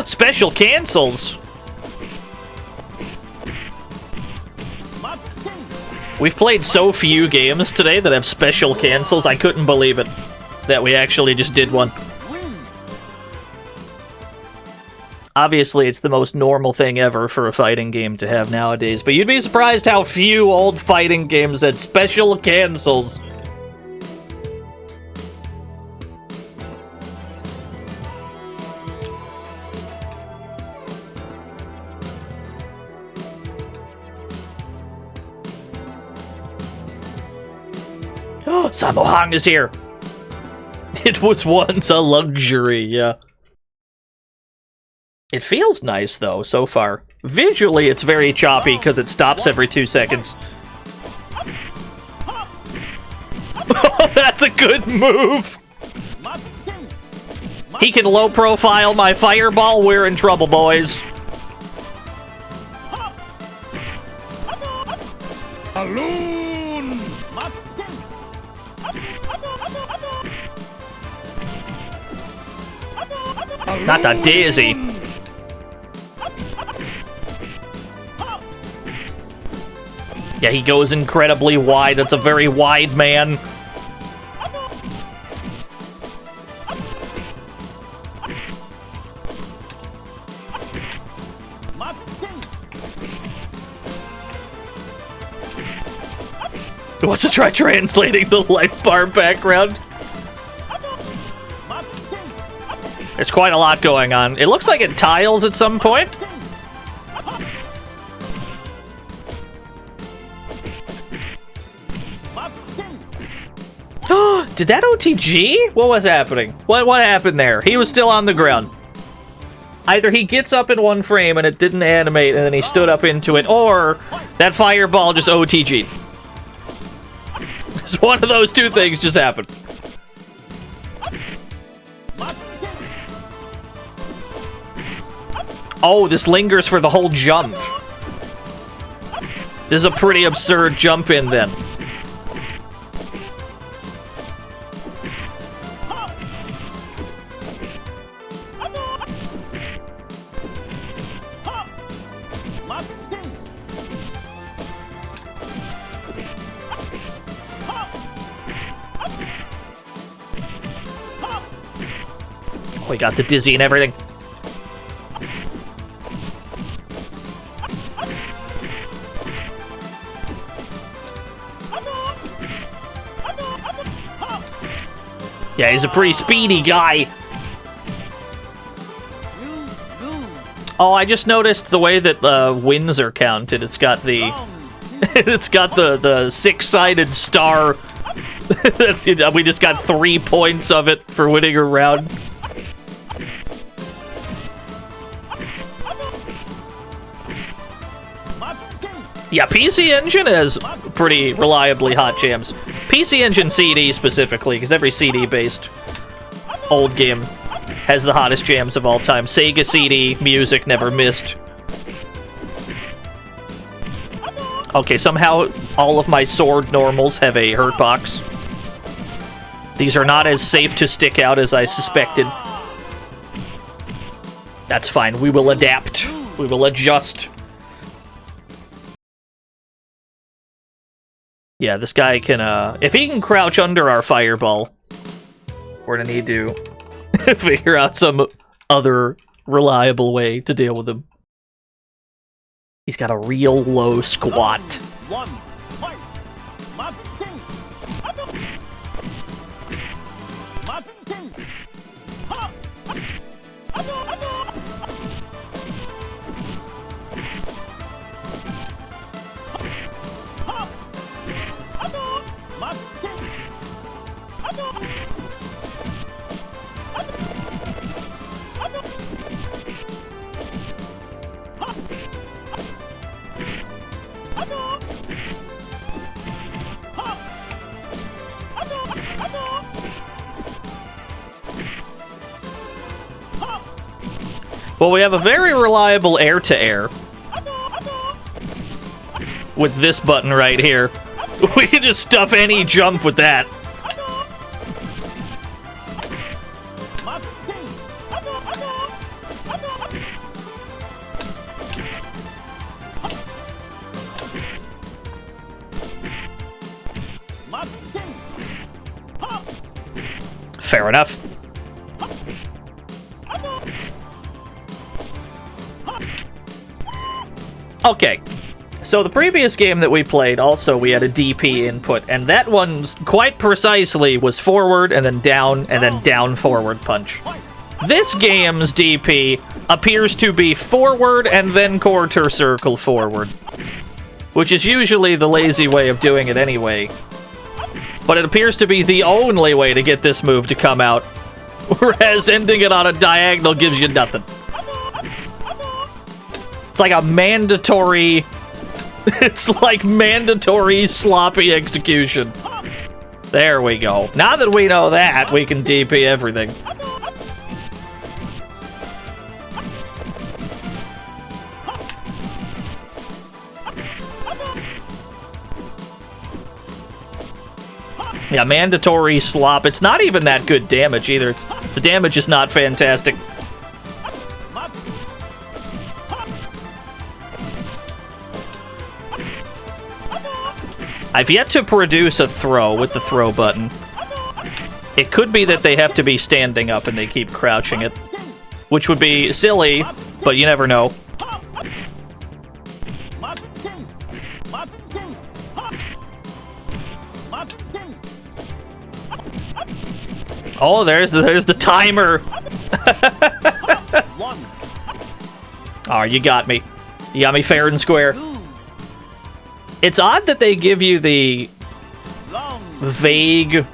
Special cancels! We've played so few games today that have special cancels, I couldn't believe it. That we actually just did one. Obviously, it's the most normal thing ever for a fighting game to have nowadays, but you'd be surprised how few old fighting games had special cancels. Sammo Hung is here! It was once a luxury, yeah. It feels nice, though, so far. Visually, it's very choppy, because it stops every 2 seconds. Oh, that's a good move! He can low-profile my fireball, we're in trouble, boys. Not the daisy. Yeah, he goes incredibly wide. That's a very wide man. He wants to try translating the life bar background. There's quite a lot going on. It looks like it tiles at some point. Did that OTG? What was happening? What happened there? He was still on the ground. Either he gets up in one frame and it didn't animate and then he stood up into it, or that fireball just OTG'd. It's one of those two things just happened. Oh, this lingers for the whole jump. This is a pretty absurd jump in then. We got the dizzy and everything. Yeah, he's a pretty speedy guy. Oh, I just noticed the way that wins are counted. It's got the the six-sided star. We just got 3 points of it for winning a round. Yeah, PC Engine has pretty reliably hot jams. PC Engine CD specifically, because every CD-based old game has the hottest jams of all time. Sega CD music never missed. Okay, somehow all of my sword normals have a hurt box. These are not as safe to stick out as I suspected. That's fine, we will adapt. We will adjust. Yeah, this guy can, if he can crouch under our fireball, we're gonna need to figure out some other reliable way to deal with him. He's got a real low squat. Well, we have a very reliable air-to-air. With this button right here. We can just stuff any jump with that. Fair enough. Okay, so the previous game that we played, also we had a DP input, and that one quite precisely was forward and then down forward punch. This game's DP appears to be forward and then quarter circle forward, which is usually the lazy way of doing it anyway. But it appears to be the only way to get this move to come out, whereas ending it on a diagonal gives you nothing. It's like a mandatory... It's like mandatory sloppy execution. There we go. Now that we know that, we can DP everything. Yeah, mandatory slop. It's not even that good damage either. The damage is not fantastic. I've yet to produce a throw with the throw button. It could be that they have to be standing up and they keep crouching it, which would be silly, but you never know. Oh, there's the timer. Oh, you got me. You got me fair and square. It's odd that they give you the vague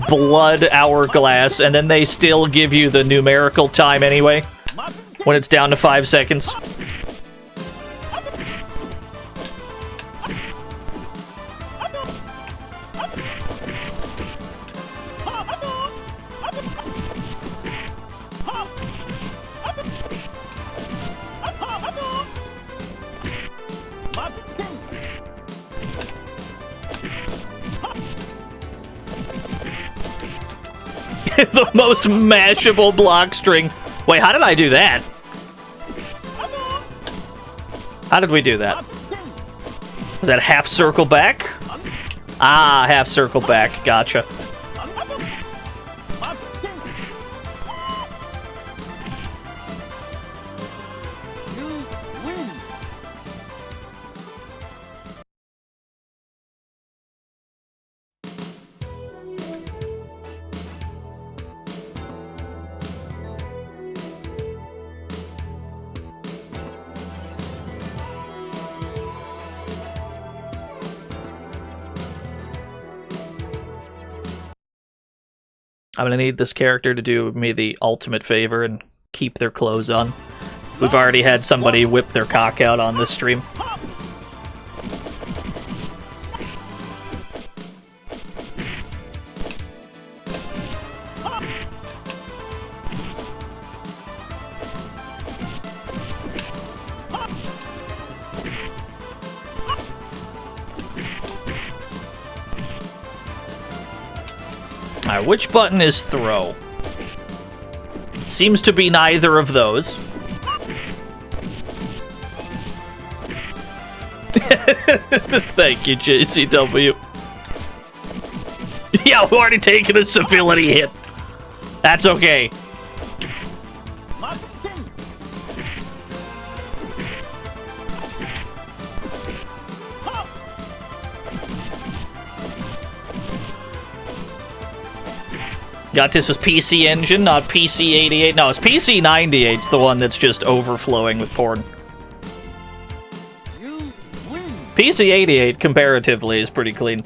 blood hourglass, and then they still give you the numerical time anyway, when it's down to 5 seconds. The most mashable block string. Wait, how did I do that? How did we do that? Was that half circle back? Ah, half circle back. Gotcha. I'm gonna need this character to do me the ultimate favor and keep their clothes on. We've already had somebody whip their cock out on this stream. Alright, which button is throw? Seems to be neither of those. Thank you, JCW. Yeah, we've already taken a civility hit. That's okay. Got this was PC Engine, not PC 88. No, it's PC 98's the one that's just overflowing with porn. PC 88, comparatively, is pretty clean.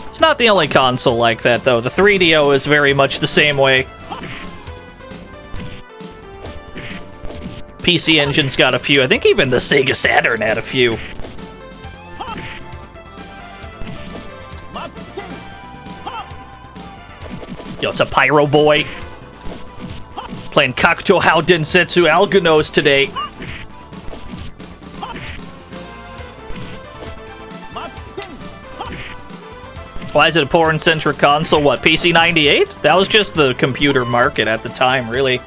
It's not the only console like that, though. The 3DO is very much the same way. PC Engine's got a few. I think even the Sega Saturn had a few. Yo, it's a Pyro Boy. Playing Kakuto, Haou, Densetsu, Algunos today. Why is it a porn-centric console? What, PC 98? That was just the computer market at the time, really.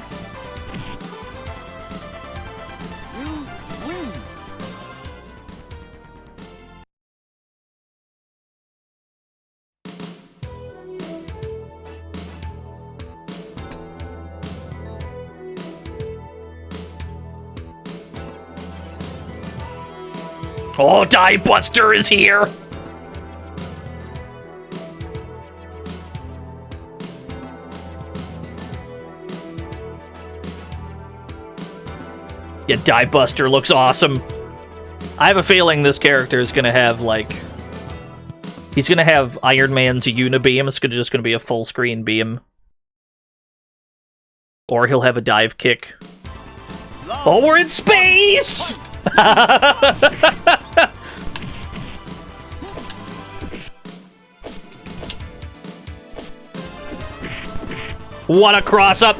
Oh, Die Buster is here! Yeah, Die Buster looks awesome. I have a feeling this character is gonna have, like... He's gonna have Iron Man's Unibeam. It's just gonna be a full-screen beam. Or he'll have a dive kick. Oh, we're in space! What a cross-up!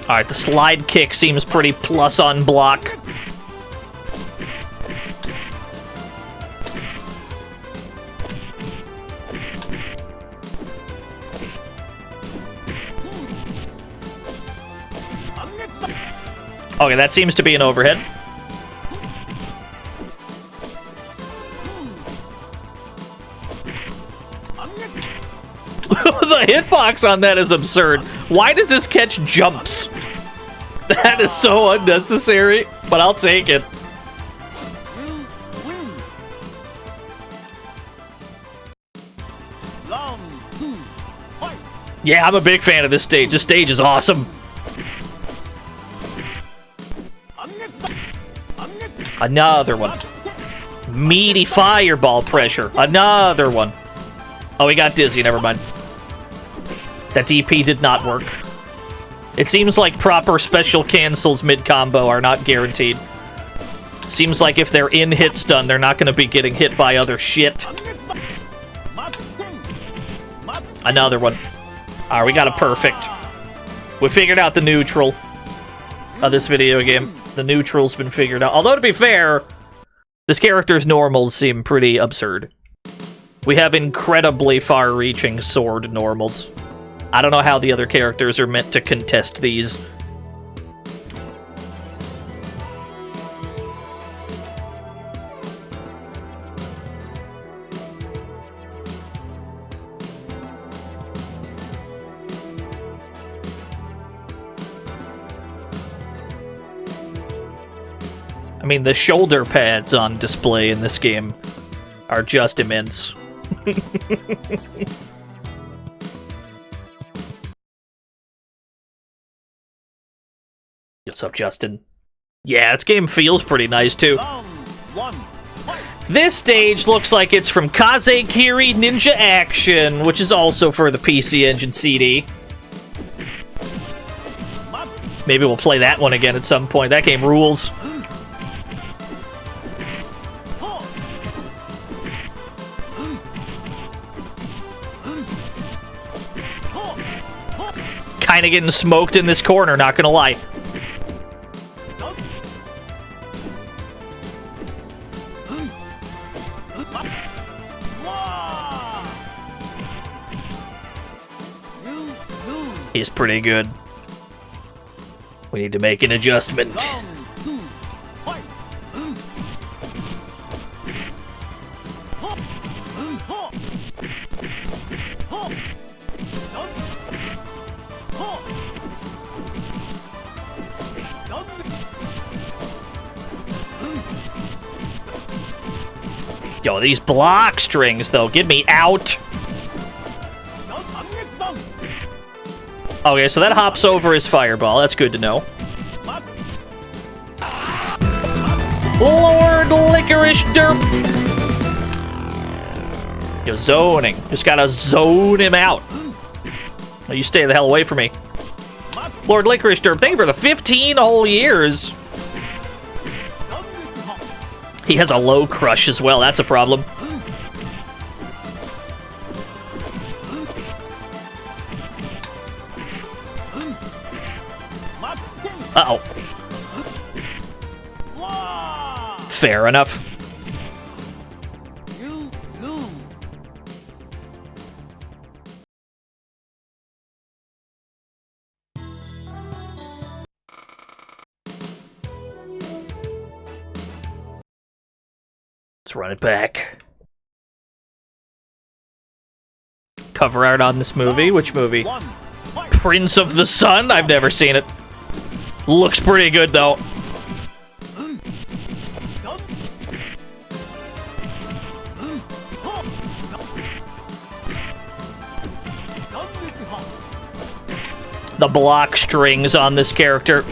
Alright, the slide kick seems pretty plus on block. Okay, that seems to be an overhead. The hitbox on that is absurd. Why does this catch jumps? That is so unnecessary, but I'll take it. Yeah, I'm a big fan of this stage. This stage is awesome. Another one. Meaty fireball pressure. Another one. Oh, we got dizzy. Never mind. That DP did not work. It seems like proper special cancels mid-combo are not guaranteed. Seems like if they're in hit stun, they're not going to be getting hit by other shit. Another one. Alright, we got it perfect. We figured out the neutral of this video game. The neutral's been figured out. Although, to be fair, this character's normals seem pretty absurd. We have incredibly far-reaching sword normals. I don't know how the other characters are meant to contest these. I mean, the shoulder pads on display in this game are just immense. What's up, Justin? Yeah, this game feels pretty nice, too. This stage looks like it's from Kazekiri Ninja Action, which is also for the PC Engine CD. Maybe we'll play that one again at some point. That game rules. Kinda getting smoked in this corner, not gonna lie. He's pretty good. We need to make an adjustment. Yo, these block strings, though, get me out. Okay, so that hops over his fireball. That's good to know. Lord Licorice Derp! Yo, zoning. Just gotta zone him out. Oh, you stay the hell away from me. Lord Licorice Derp, thank you for the 15 whole years. He has a low crush as well. That's a problem. Uh-oh. Fair enough. Let's run it back. Cover art on this movie. Which movie? Prince of the Sun? I've never seen it. Looks pretty good, though. The block strings on this character.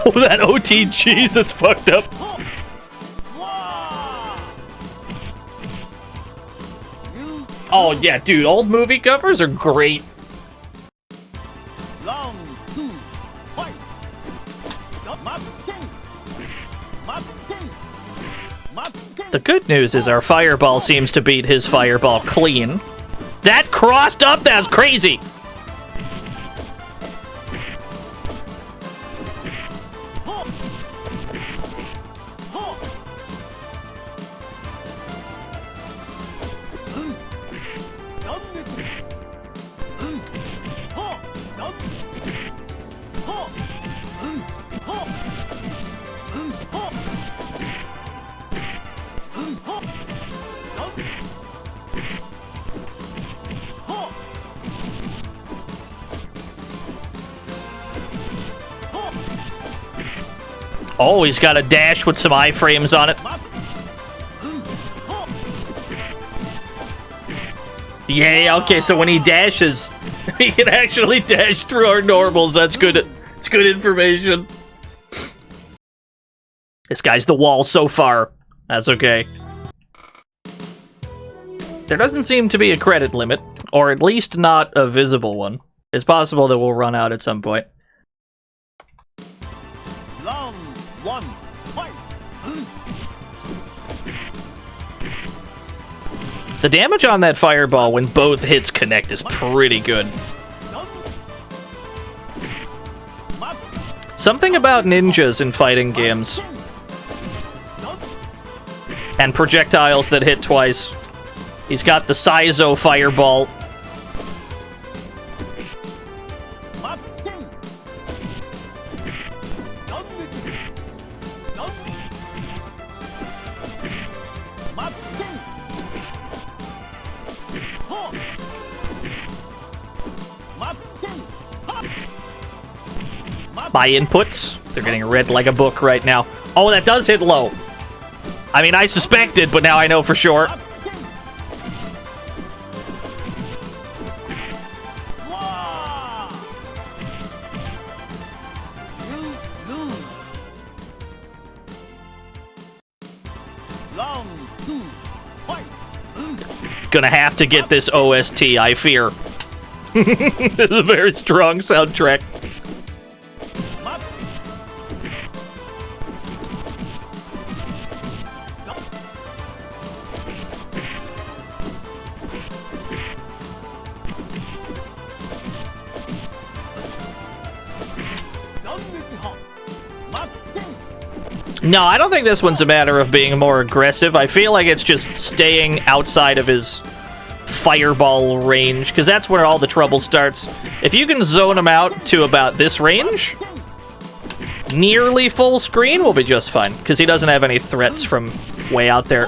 Oh, that OTGs, it's fucked up. Oh, yeah, dude, old movie covers are great. The good news is our fireball seems to beat his fireball clean. That crossed up, that's crazy! Oh, he's got a dash with some iframes on it. Yeah, okay, so when he dashes, he can actually dash through our normals. That's good. It's good information. This guy's the wall so far. That's okay. There doesn't seem to be a credit limit, or at least not a visible one. It's possible that we'll run out at some point. Round one, fight. The damage on that fireball when both hits connect is pretty good. Something about ninjas in fighting games. And projectiles that hit twice. He's got the Saizo fireball. My inputs, they're getting read like a book right now. Oh, that does hit low. I mean, I suspected, but now I know for sure. Gonna have to get this OST, I fear. It's a very strong soundtrack. No, I don't think this one's a matter of being more aggressive. I feel like it's just staying outside of his fireball range, because that's where all the trouble starts. If you can zone him out to about this range, nearly full screen will be just fine, because he doesn't have any threats from way out there.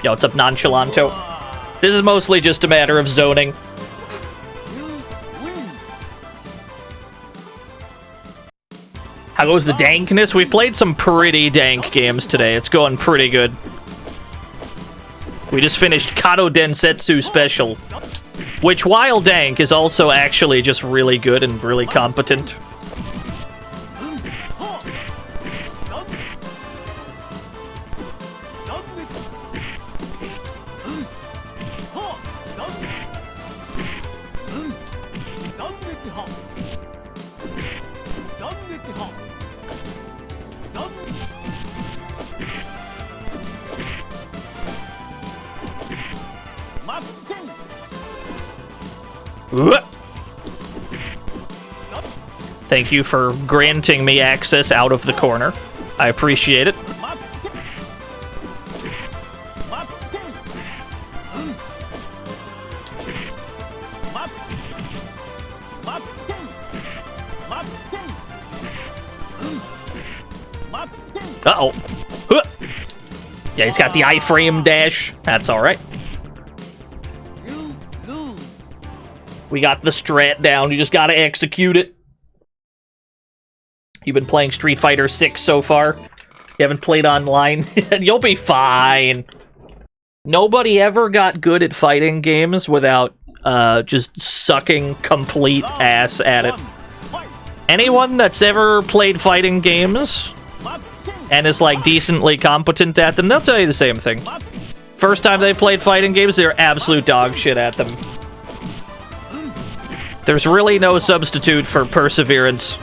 Yo, what's up, Nonchalanto? This is mostly just a matter of zoning. How goes the dankness? We've played some pretty dank games today. It's going pretty good. We just finished Kato Densetsu Special, which, while dank, is also actually just really good and really competent. Thank you for granting me access out of the corner. I appreciate it. Uh-oh. Yeah, he's got the iframe dash. That's alright. We got the strat down. You just gotta execute it. You've been playing Street Fighter 6 so far. You haven't played online. You'll be fine. Nobody ever got good at fighting games without just sucking complete ass at it. Anyone that's ever played fighting games and is like decently competent at them, they'll tell you the same thing. First time they played fighting games, they're absolute dog shit at them. There's really no substitute for perseverance.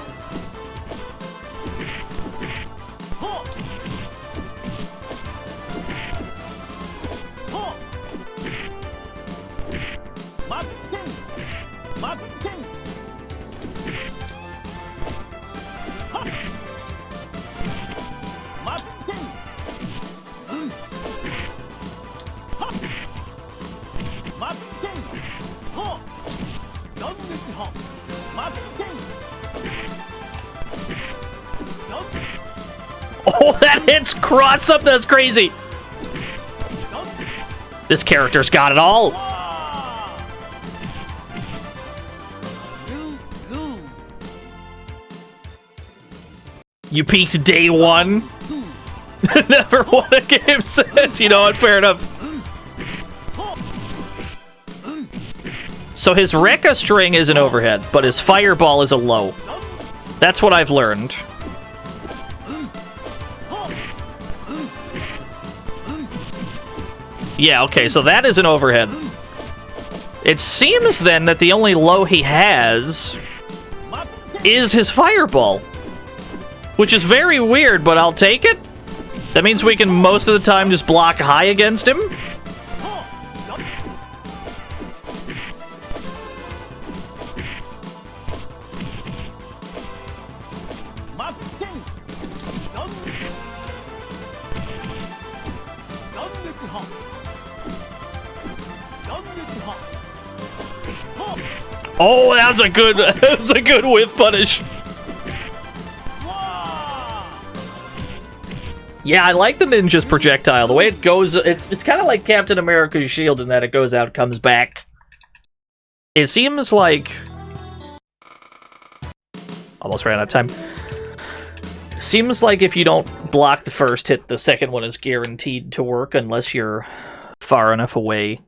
Oh, that hits cross up. That's crazy. This character's got it all. You peaked day one. Never won a game since. You know what? Fair enough. So his Rekka string is an overhead, but his fireball is a low. That's what I've learned. Yeah, okay, so that is an overhead. It seems then that the only low he has is his fireball. Which is very weird, but I'll take it. That means we can most of the time just block high against him. Oh, that's a good whiff punish. Yeah, I like the ninja's projectile. The way it goes, it's kind of like Captain America's shield in that it goes out, comes back. It seems like... Almost ran out of time. Seems like if you don't block the first hit, the second one is guaranteed to work unless you're far enough away.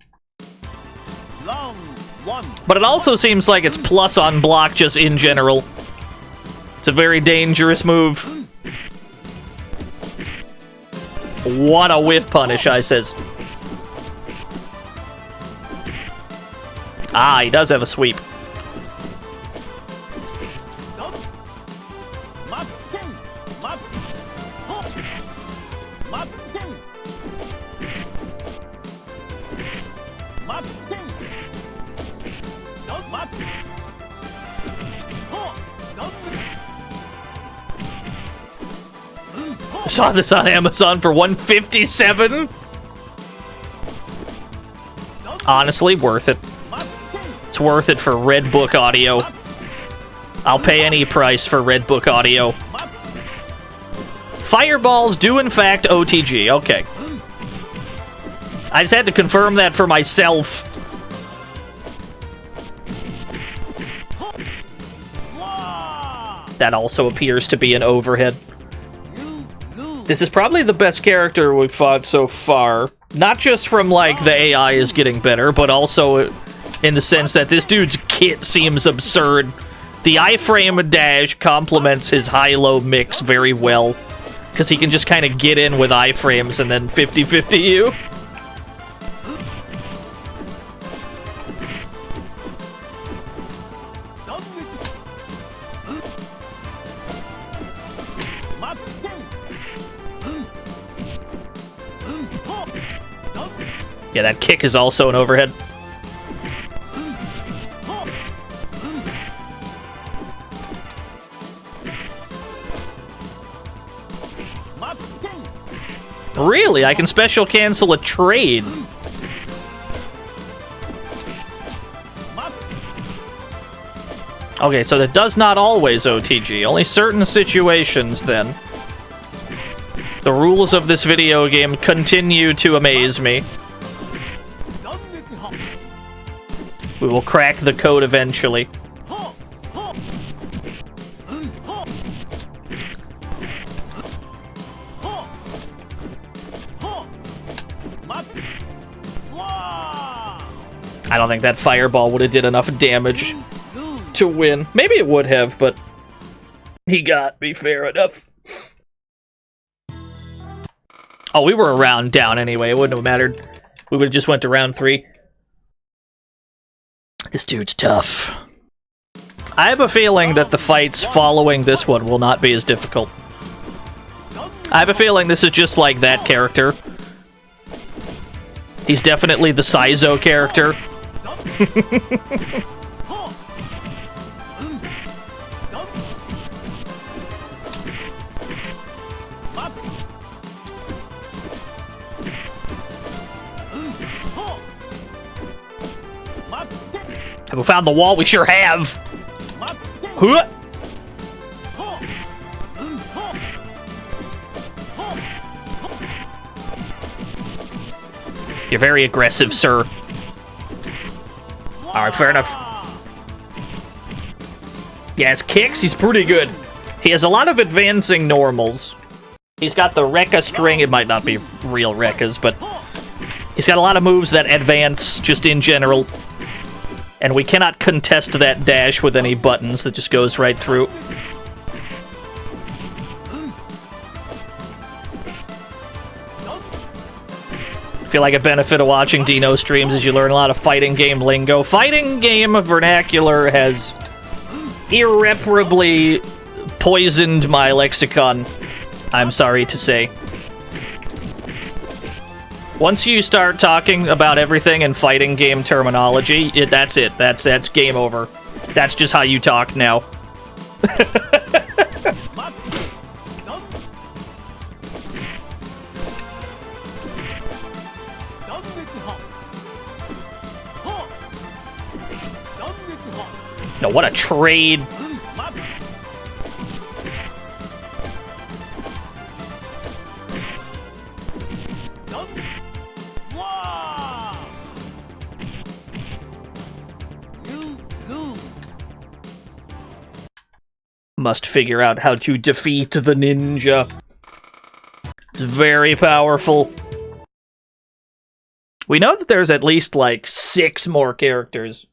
But it also seems like it's plus on block just in general. It's a very dangerous move. What a whiff punish, I says. Ah, he does have a sweep. I saw this on Amazon for $157. Honestly, worth it. It's worth it for Red Book audio. I'll pay any price for Red Book audio. Fireballs do in fact OTG. Okay. I just had to confirm that for myself. That also appears to be an overhead. This is probably the best character we've fought so far. Not just from, like, the AI is getting better, but also in the sense that this dude's kit seems absurd. The iframe dash complements his high-low mix very well, because he can just kind of get in with iframes and then 50-50 you. Yeah, that kick is also an overhead. Really? I can special cancel a trade. Okay, so that does not always OTG. Only certain situations, then. The rules of this video game continue to amaze me. We will crack the code eventually. I don't think that fireball would have did enough damage to win. Maybe it would have, but he got me fair enough. Oh, we were a round down anyway. It wouldn't have mattered. We would have just went to round 3. This dude's tough. I have a feeling that the fights following this one will not be as difficult. I have a feeling this is just like that character. He's definitely the Saizo character. Have we found the wall? We sure have! Huh? You're very aggressive, sir. Alright, fair enough. Yeah, his kicks, he's pretty good. He has a lot of advancing normals. He's got the Rekka string. It might not be real Rekkas, but he's got a lot of moves that advance just in general. And we cannot contest that dash with any buttons. That just goes right through. feel like a benefit of watching Dino streams is you learn a lot of fighting game lingo. Fighting game vernacular has irreparably poisoned my lexicon, I'm sorry to say. Once you start talking about everything in fighting game terminology, that's it. That's game over. That's just how you talk now. No, what a trade. Must figure out how to defeat the ninja. It's very powerful. We know that there's at least, like, 6 more characters.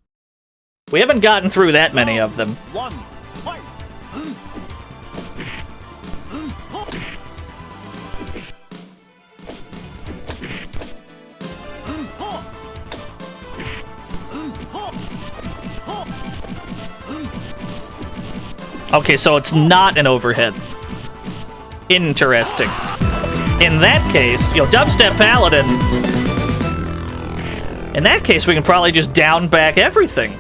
We haven't gotten through that many of them. Okay, so it's not an overhead. Interesting. In that case, Dubstep Paladin... In that case, we can probably just down back everything.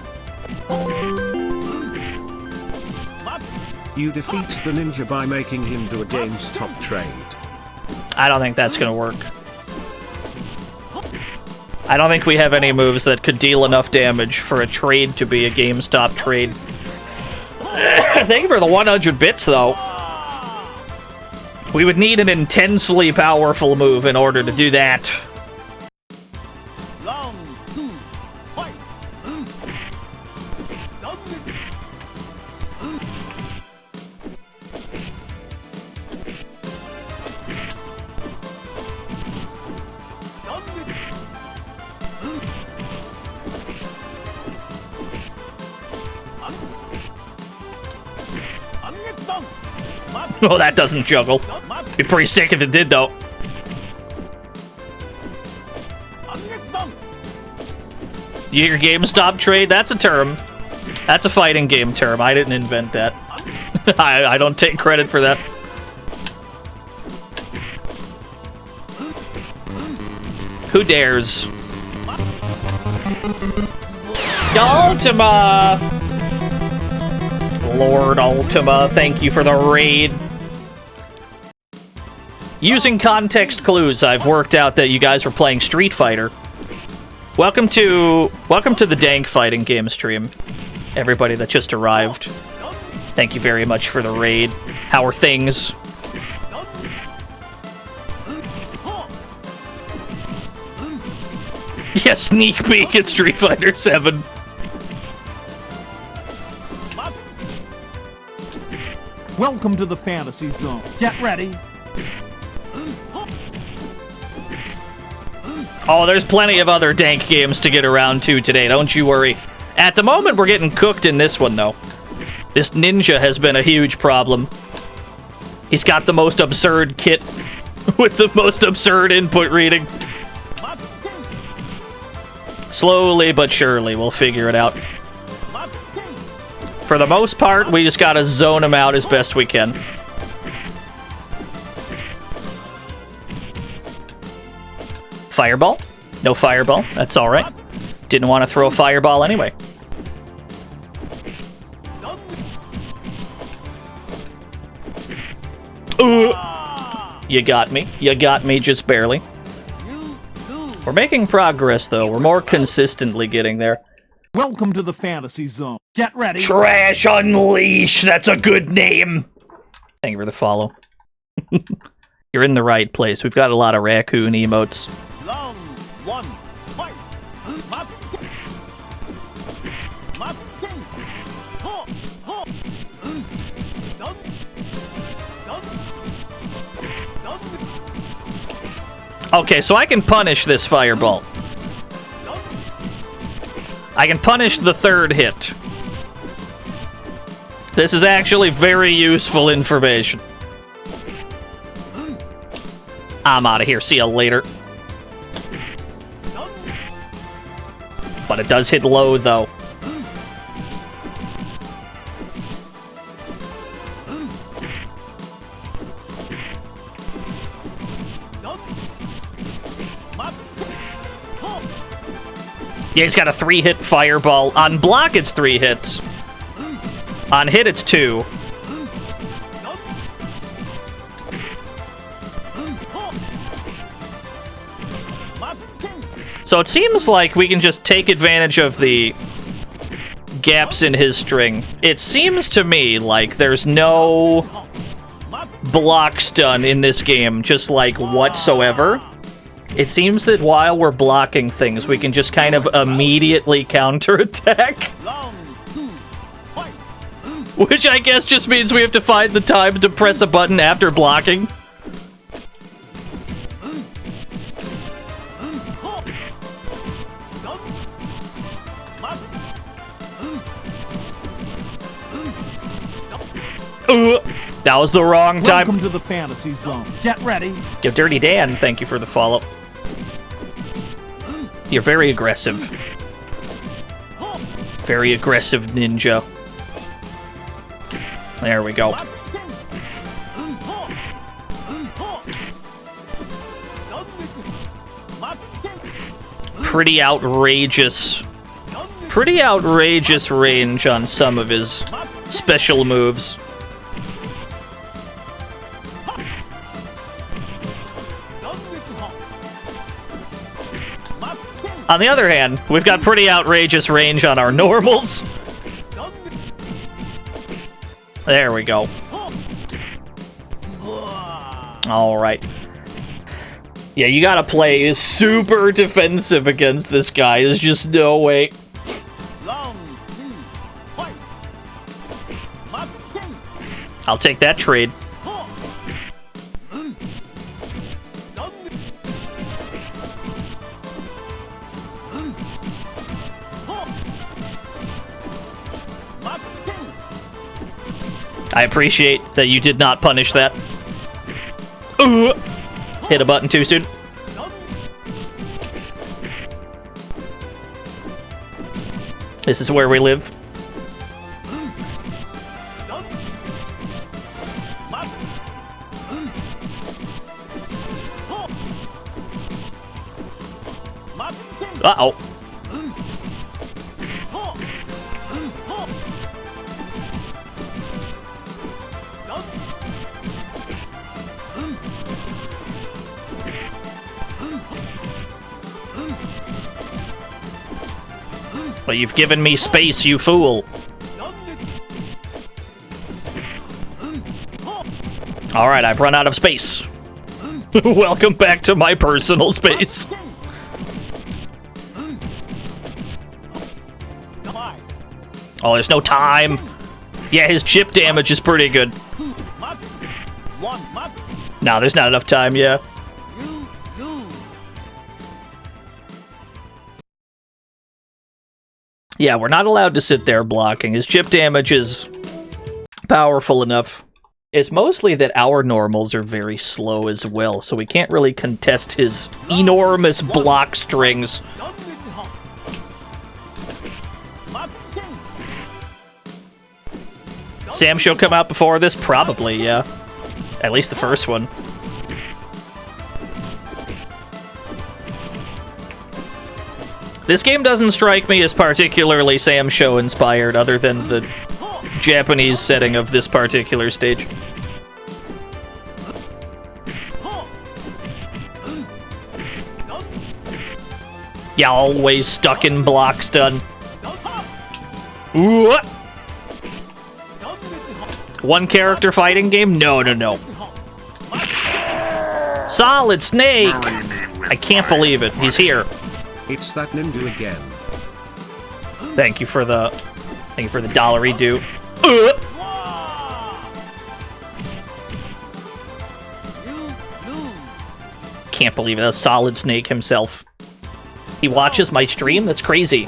You defeat the ninja by making him do a GameStop trade. I don't think that's gonna work. I don't think we have any moves that could deal enough damage for a trade to be a GameStop trade. Thank you for the 100 bits, though. We would need an intensely powerful move in order to do that. Oh, that doesn't juggle. Be pretty sick if it did, though. Your GameStop trade? That's a term. That's a fighting game term. I didn't invent that. I don't take credit for that. Who dares? Ultima! Lord Ultima, thank you for the raid. Using context clues, I've worked out that you guys were playing Street Fighter. Welcome to the Dank fighting game stream, everybody that just arrived. Thank you very much for the raid. How are things? Yeah, sneak peek at Street Fighter 7. Welcome to the fantasy zone. Get ready. Oh, there's plenty of other Dank games to get around to today, don't you worry. At the moment, we're getting cooked in this one, though. This ninja has been a huge problem. He's got the most absurd kit with the most absurd input reading. Slowly but surely, we'll figure it out. For the most part, we just gotta zone him out as best we can. Fireball? No fireball. That's alright. Didn't want to throw a fireball anyway. Ooh. You got me. You got me just barely. We're making progress, though. We're more consistently getting there. Welcome to the fantasy zone. Get ready. Trash Unleash! That's a good name! Thank you for the follow. You're in the right place. We've got a lot of raccoon emotes. Okay, so I can punish this fireball. I can punish the third hit. This is actually very useful information. I'm out of here. See you later. God, it does hit low, though. Yeah, he's got a 3-hit fireball. On block, it's 3 hits. On hit, it's 2. So it seems like we can just take advantage of the gaps in his string. It seems to me like there's no block stun in this game, just like whatsoever. It seems that while we're blocking things, we can just kind of immediately counterattack. Which I guess just means we have to find the time to press a button after blocking. That was the wrong time. Welcome to the fantasy zone. Get ready. Yo, Dirty Dan, thank you for the follow. You're very aggressive. Very aggressive ninja. There we go. Pretty outrageous range on some of his special moves. On the other hand, we've got pretty outrageous range on our normals. There we go. Alright. Yeah, you gotta play super defensive against this guy. There's just no way. I'll take that trade. I appreciate that you did not punish that. Ooh. Hit a button too soon. This is where we live. Uh-oh. But you've given me space, you fool. Alright, I've run out of space. Welcome back to my personal space. Oh, there's no time. Yeah, his chip damage is pretty good. No, there's not enough time, yeah. Yeah, we're not allowed to sit there blocking. His chip damage is powerful enough. It's mostly that our normals are very slow as well, so we can't really contest his enormous block strings. Sam Show come out before this? Probably, yeah. At least the first one. This game doesn't strike me as particularly Sam Show inspired, other than the Japanese setting of this particular stage. Yeah, always stuck in block stun. Ooh. One character fighting game? No, no, no. Solid Snake! I can't believe it. He's here. It's that ninja again. Thank you for the dollary due. Can't believe it. A Solid Snake himself. He watches my stream? That's crazy.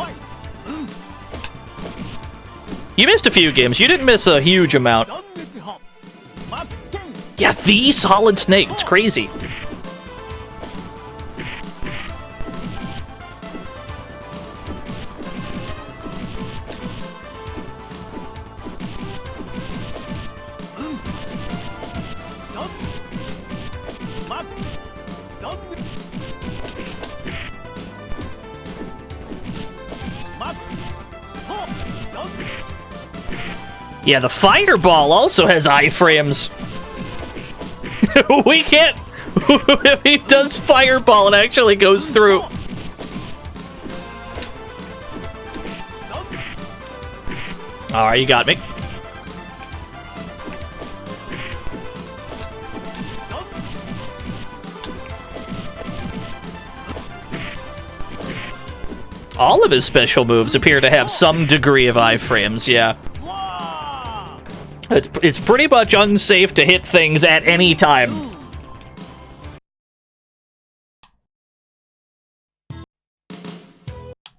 You missed a few games. You didn't miss a huge amount. Yeah, the Solid Snake. It's crazy. Yeah, the fireball also has iframes. We can't... If he does fireball, it actually goes through. Alright, you got me. All of his special moves appear to have some degree of iframes, yeah. It's pretty much unsafe to hit things at any time.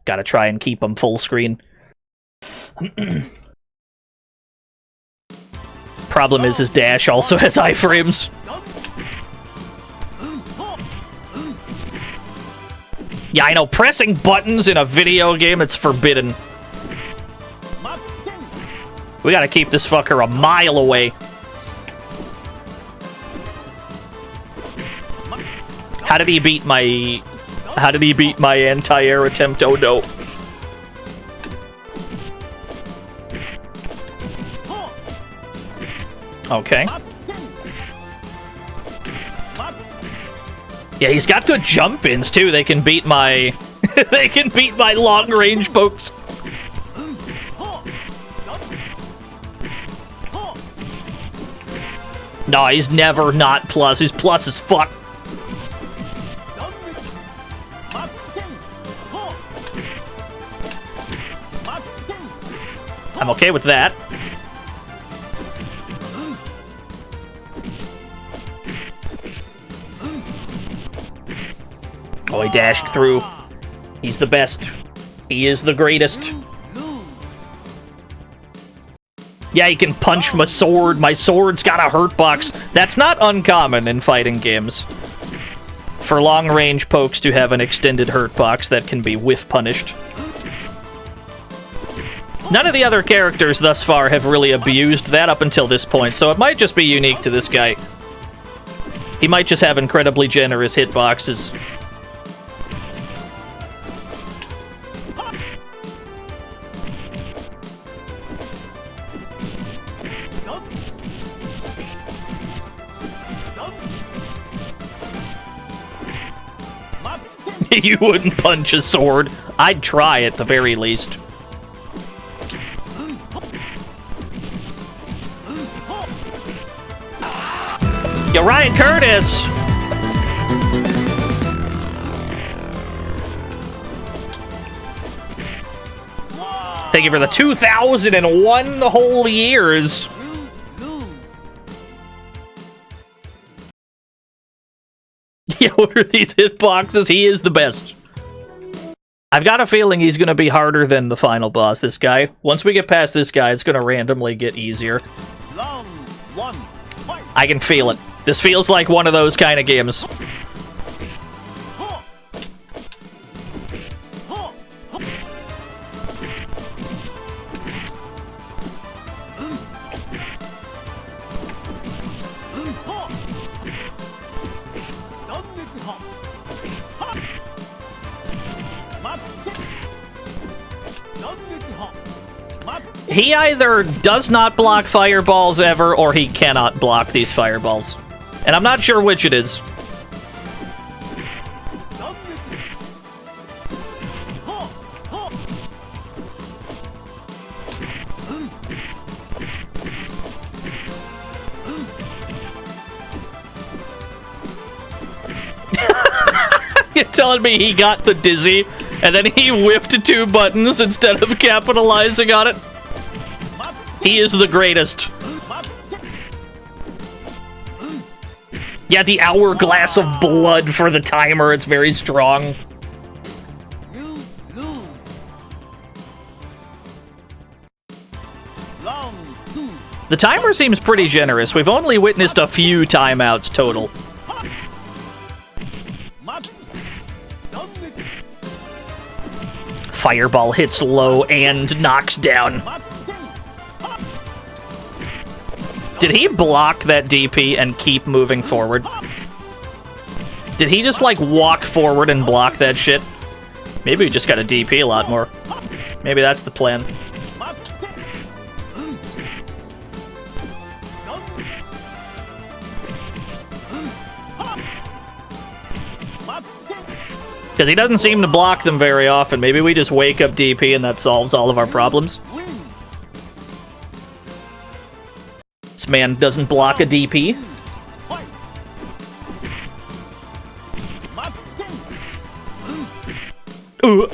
Gotta try and keep them full screen. Problem is his dash also has iframes. Yeah, I know, pressing buttons in a video game, it's forbidden. We gotta keep this fucker a mile away. How did he beat my... How did he beat my anti-air attempt? Oh no. Okay. Yeah, he's got good jump-ins too. They can beat my... they can beat my long-range pokes. No, he's never not plus. He's plus as fuck. I'm okay with that. Oh, he dashed through. He's the best. He is the greatest. Yeah, he can punch my sword. My sword's got a hurt box. That's not uncommon in fighting games. For long-range pokes to have an extended hurt box that can be whiff punished. None of the other characters thus far have really abused that up until this point, so it might just be unique to this guy. He might just have incredibly generous hitboxes. You wouldn't punch a sword. I'd try at the very least. Yo, Ryan Curtis! Thank you for the 2001 whole years. Yeah, what are these hitboxes? He is the best. I've got a feeling he's going to be harder than the final boss, this guy. Once we get past this guy, it's going to randomly get easier. I can feel it. This feels like one of those kind of games. He either does not block fireballs ever, or he cannot block these fireballs. And I'm not sure which it is. You're telling me he got the dizzy, and then he whiffed 2 buttons instead of capitalizing on it? He is the greatest. Yeah, the hourglass of blood for the timer. It's very strong. The timer seems pretty generous. We've only witnessed a few timeouts total. Fireball hits low and knocks down. Did he block that DP and keep moving forward? Did he just, like, walk forward and block that shit? Maybe we just got a DP a lot more. Maybe that's the plan. Because he doesn't seem to block them very often. Maybe we just wake up DP and that solves all of our problems. This man doesn't block a DP. Ooh.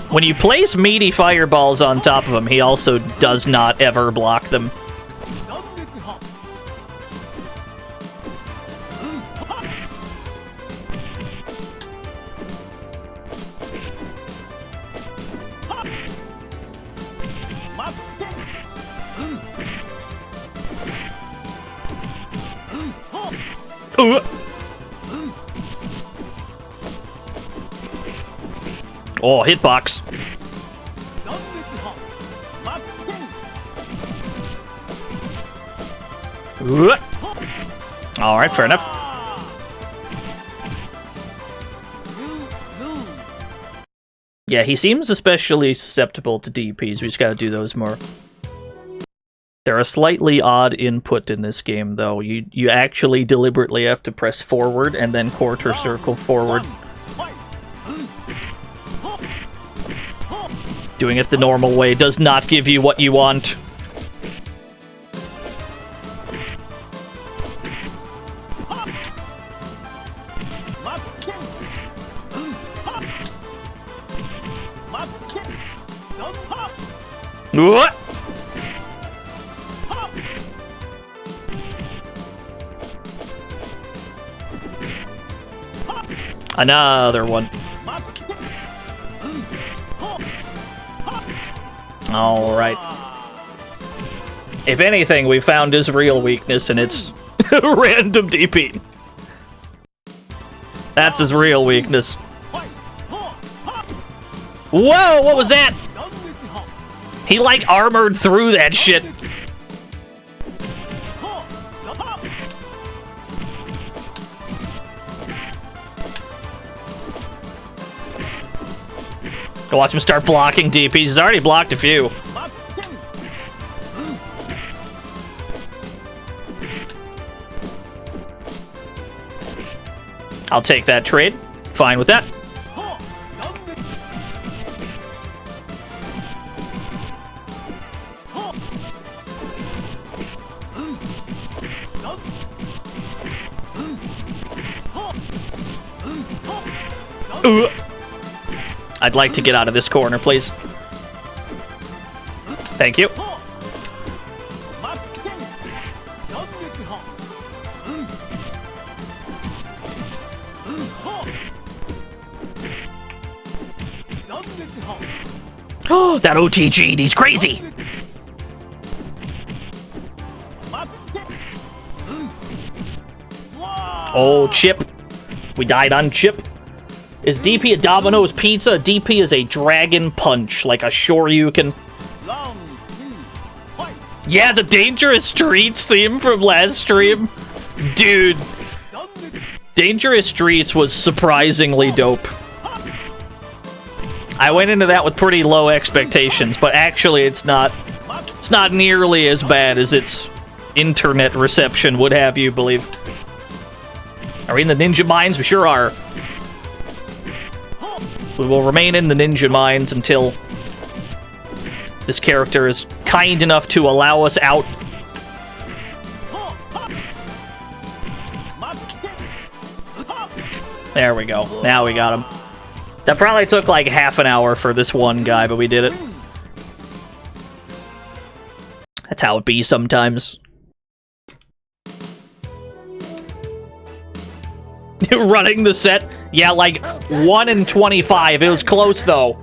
When you place meaty fireballs on top of him, he also does not ever block them. Ooh. Oh, hitbox. Alright, fair enough. Yeah, he seems especially susceptible to DPs. We just gotta do those more. They're a slightly odd input in this game, though. You actually deliberately have to press forward and then quarter circle forward. Doing it the normal way does not give you what you want. What? Another one. Alright. If anything, we found his real weakness, and it's random DP. That's his real weakness. Whoa, what was that? He, like, armored through that shit. Go watch him start blocking DPs. He's already blocked a few. I'll take that trade. Fine with that. Ooh. I'd like to get out of this corner, please. Thank you. Oh, that OTG, he's crazy! Oh, Chip. We died on Chip. Is DP a Domino's Pizza? DP is a Dragon Punch, like a Shoryuken. Yeah, the Dangerous Streets theme from last stream. Dude. Dangerous Streets was surprisingly dope. I went into that with pretty low expectations, but actually it's not nearly as bad as its internet reception would have you believe. Are we in the ninja mines? We sure are. We will remain in the ninja mines until this character is kind enough to allow us out. There we go. Now we got him. That probably took like half an hour for this one guy, but we did it. That's how it be sometimes. Running the set? Yeah, like 1 in 25. It was close, though.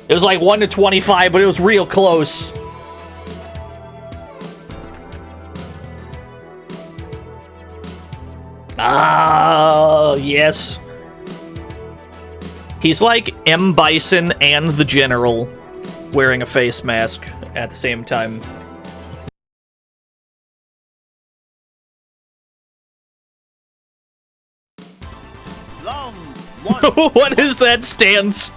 It was like 1 to 25, but it was real close. Ah, yes. He's like M. Bison and the General wearing a face mask at the same time. What is that stance?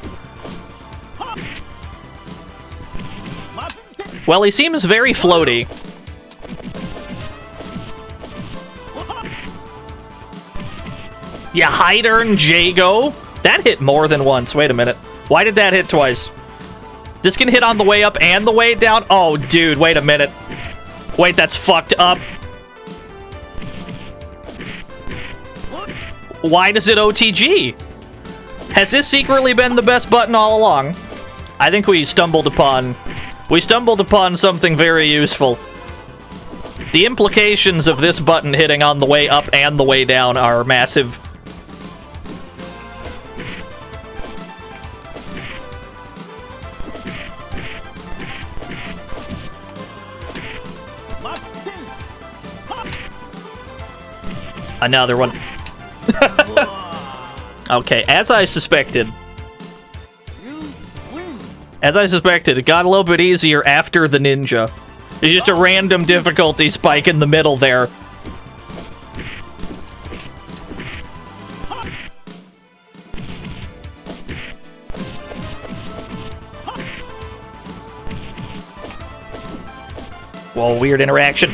Well, he seems very floaty. Yeah, hide earn Jago. That hit more than once. Wait a minute. Why did that hit twice? This can hit on the way up and the way down? Oh, dude, wait a minute. Wait, that's fucked up. Why does it OTG? Has this secretly been the best button all along? I think we stumbled upon something very useful. The implications of this button hitting on the way up and the way down are massive. Another one. Okay, as I suspected, it got a little bit easier after the ninja. There's just a random difficulty spike in the middle there. Whoa, weird interaction.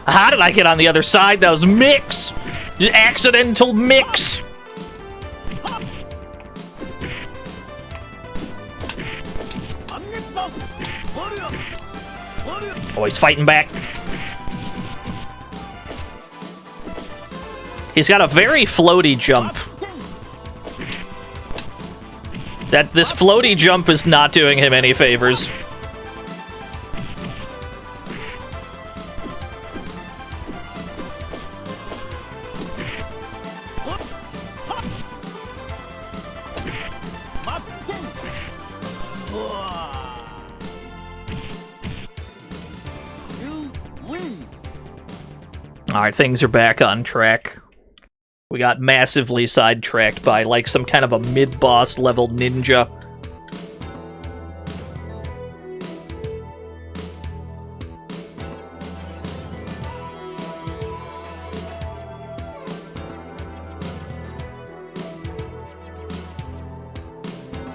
How did I get on the other side? That was mix! Just accidental mix! Oh, he's fighting back. He's got a very floaty jump. This floaty jump is not doing him any favors. Alright, things are back on track. We got massively sidetracked by, like, some kind of a mid-boss level ninja.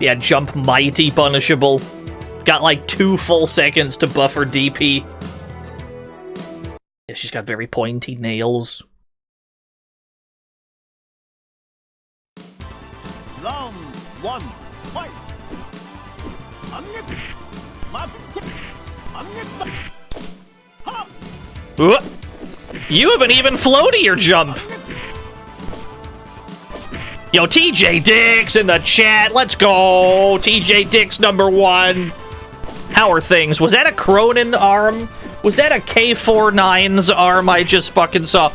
Yeah, jump mighty punishable. Got like 2 full seconds to buffer DP. Yeah, she's got very pointy nails. Round 1, fight! You have an even floatier jump! Yo, TJ Dix in the chat, let's go! TJ Dix #1. How are things? Was that a Cronin arm? Was that a K49's arm I just fucking saw?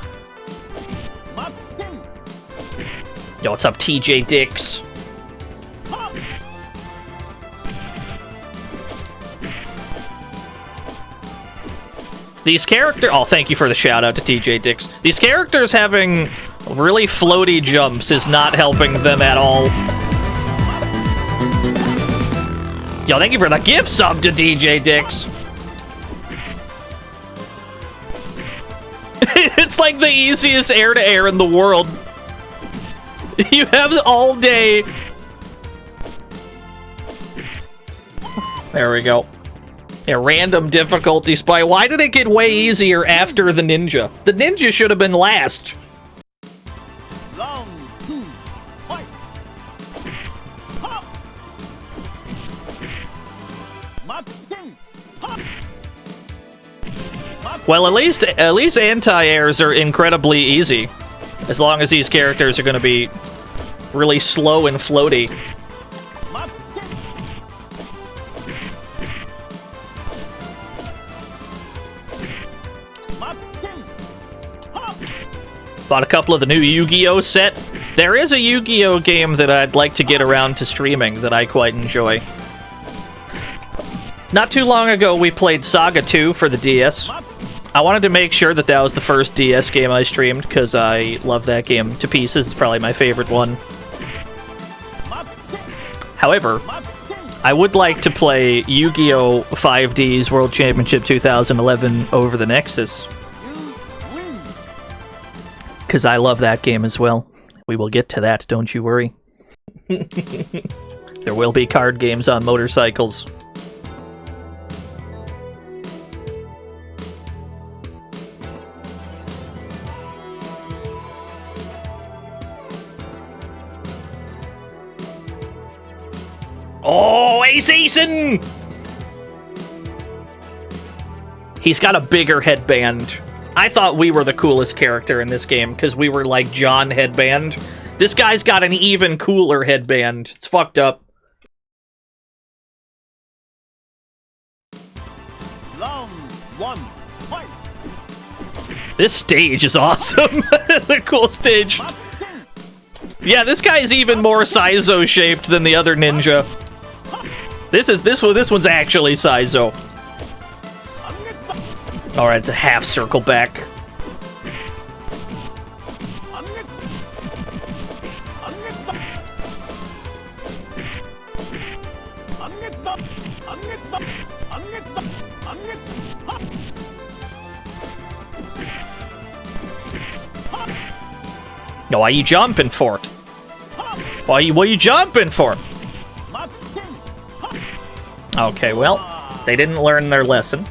Yo, what's up, TJ Dix? These characters... Oh, thank you for the shout-out to TJ Dix. These characters having really floaty jumps is not helping them at all. Yo, thank you for the gift sub to DJ Dix. It's like the easiest air-to-air in the world. You have all day. There we go. A random difficulty spike. Why did it get way easier after the ninja? The ninja should have been last. Well, at least anti-airs are incredibly easy. As long as these characters are going to be really slow and floaty. Bought a couple of the new Yu-Gi-Oh set. There is a Yu-Gi-Oh game that I'd like to get around to streaming that I quite enjoy. Not too long ago, we played Saga 2 for the DS. I wanted to make sure that that was the first DS game I streamed, because I love that game to pieces. It's probably my favorite one. However, I would like to play Yu-Gi-Oh! 5D's World Championship 2011 over the Nexus. Because I love that game as well. We will get to that, don't you worry. There will be card games on motorcycles. Oh, Ace Asen! He's got a bigger headband. I thought we were the coolest character in this game because we were like John headband. This guy's got an even cooler headband. It's fucked up. Round one, fight. This stage is awesome. It's a cool stage. Yeah, this guy is even more Saizo shaped than the other ninja. This one's actually Saizo. Alright, it's a half circle back. No, why are you jumping for it? What are you jumping for? Okay, well, they didn't learn their lesson.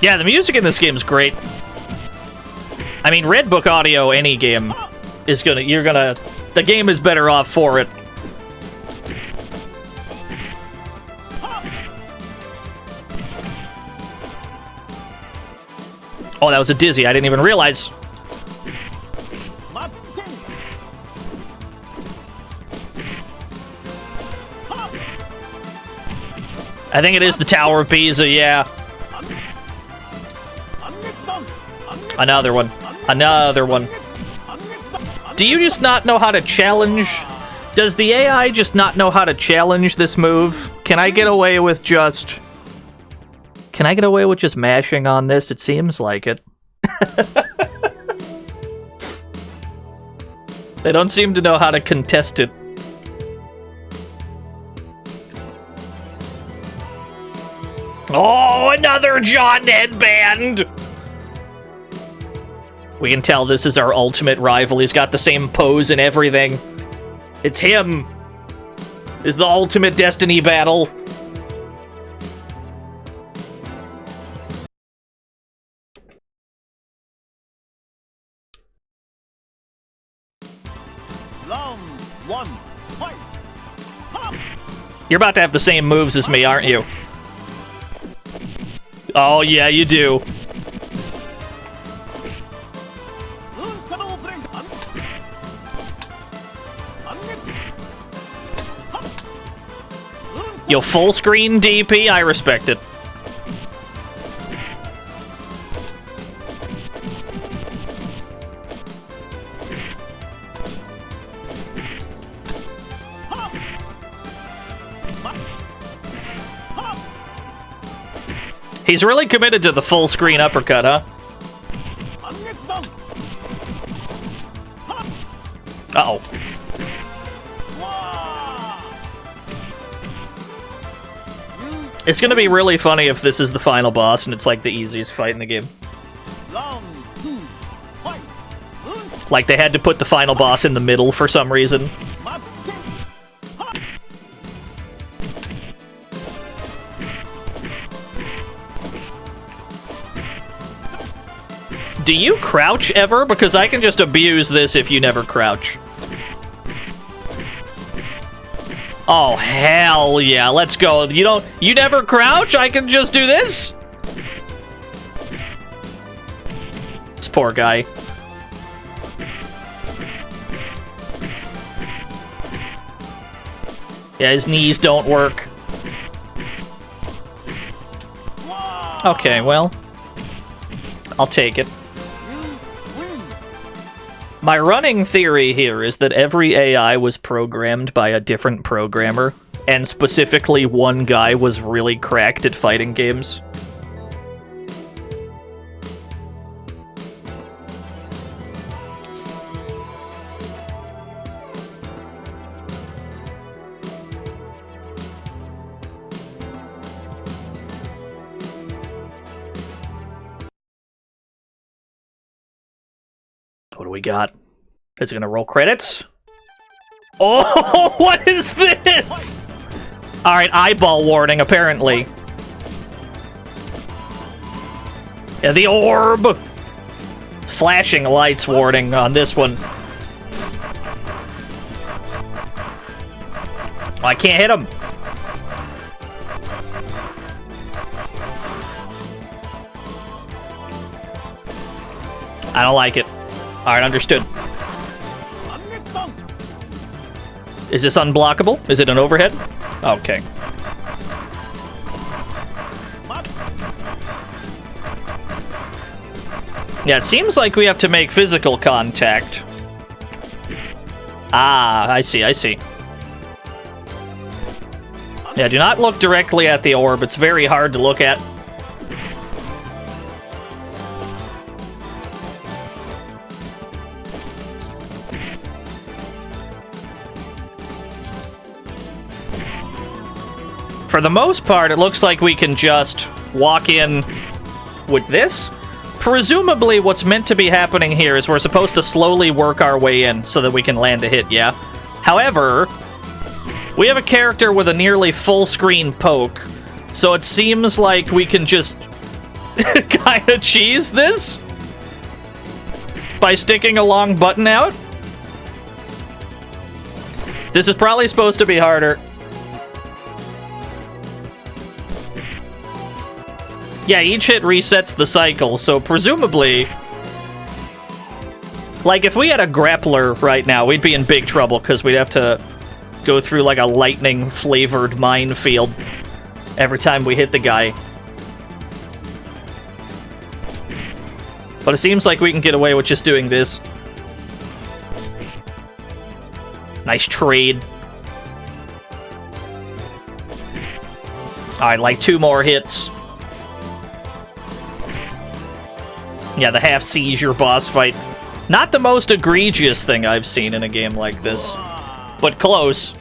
Yeah, the music in this game is great. I mean, Red Book audio, any game is the game is better off for it. Oh, that was a dizzy. I didn't even realize. I think it is the Tower of Pisa, yeah. Another one. Another one. Do you just not know how to challenge? Does the AI just not know how to challenge this move? Can I get away with just... Can I get away with just mashing on this? It seems like it. They don't seem to know how to contest it. Oh, another John headband! We can tell this is our ultimate rival. He's got the same pose and everything. It's him. It's the ultimate destiny battle. Round one, fight. You're about to have the same moves as me, aren't you? Oh, yeah, you do. Yo, full screen DP, I respect it. He's really committed to the full screen uppercut, huh? Uh-oh. It's gonna be really funny if this is the final boss and it's like the easiest fight in the game. Like they had to put the final boss in the middle for some reason. Do you crouch ever? Because I can just abuse this if you never crouch. Oh, hell yeah, let's go. You never crouch? I can just do this? This poor guy. Yeah, his knees don't work. Okay, well, I'll take it. My running theory here is that every AI was programmed by a different programmer, and specifically one guy was really cracked at fighting games. What do we got? Is it gonna roll credits? Oh, what is this? Alright, eyeball warning, apparently. Yeah, the orb! Flashing lights warning on this one. Oh, I can't hit him. I don't like it. Alright, understood. Is this unblockable? Is it an overhead? Okay. Yeah, it seems like we have to make physical contact. Ah, I see, I see. Yeah, do not look directly at the orb. It's very hard to look at. For the most part, it looks like we can just walk in with this. Presumably, what's meant to be happening here is we're supposed to slowly work our way in so that we can land a hit, yeah? However, we have a character with a nearly full-screen poke, so it seems like we can just kind of cheese this by sticking a long button out. This is probably supposed to be harder. Yeah, each hit resets the cycle, so presumably... Like, if we had a grappler right now, we'd be in big trouble, because we'd have to go through, like, a lightning-flavored minefield every time we hit the guy. But it seems like we can get away with just doing this. Nice trade. Alright, like 2 more hits. Yeah, the half-seizure boss fight. Not the most egregious thing I've seen in a game like this, but close.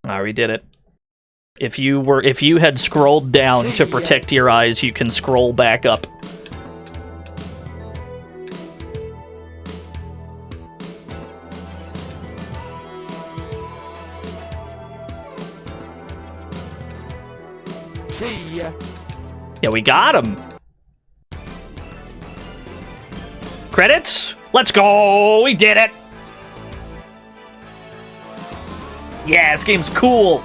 Ah, we did it. If you had scrolled down to protect your eyes, you can scroll back up. See ya. Yeah, we got him. Credits? Let's go! We did it! Yeah, this game's cool.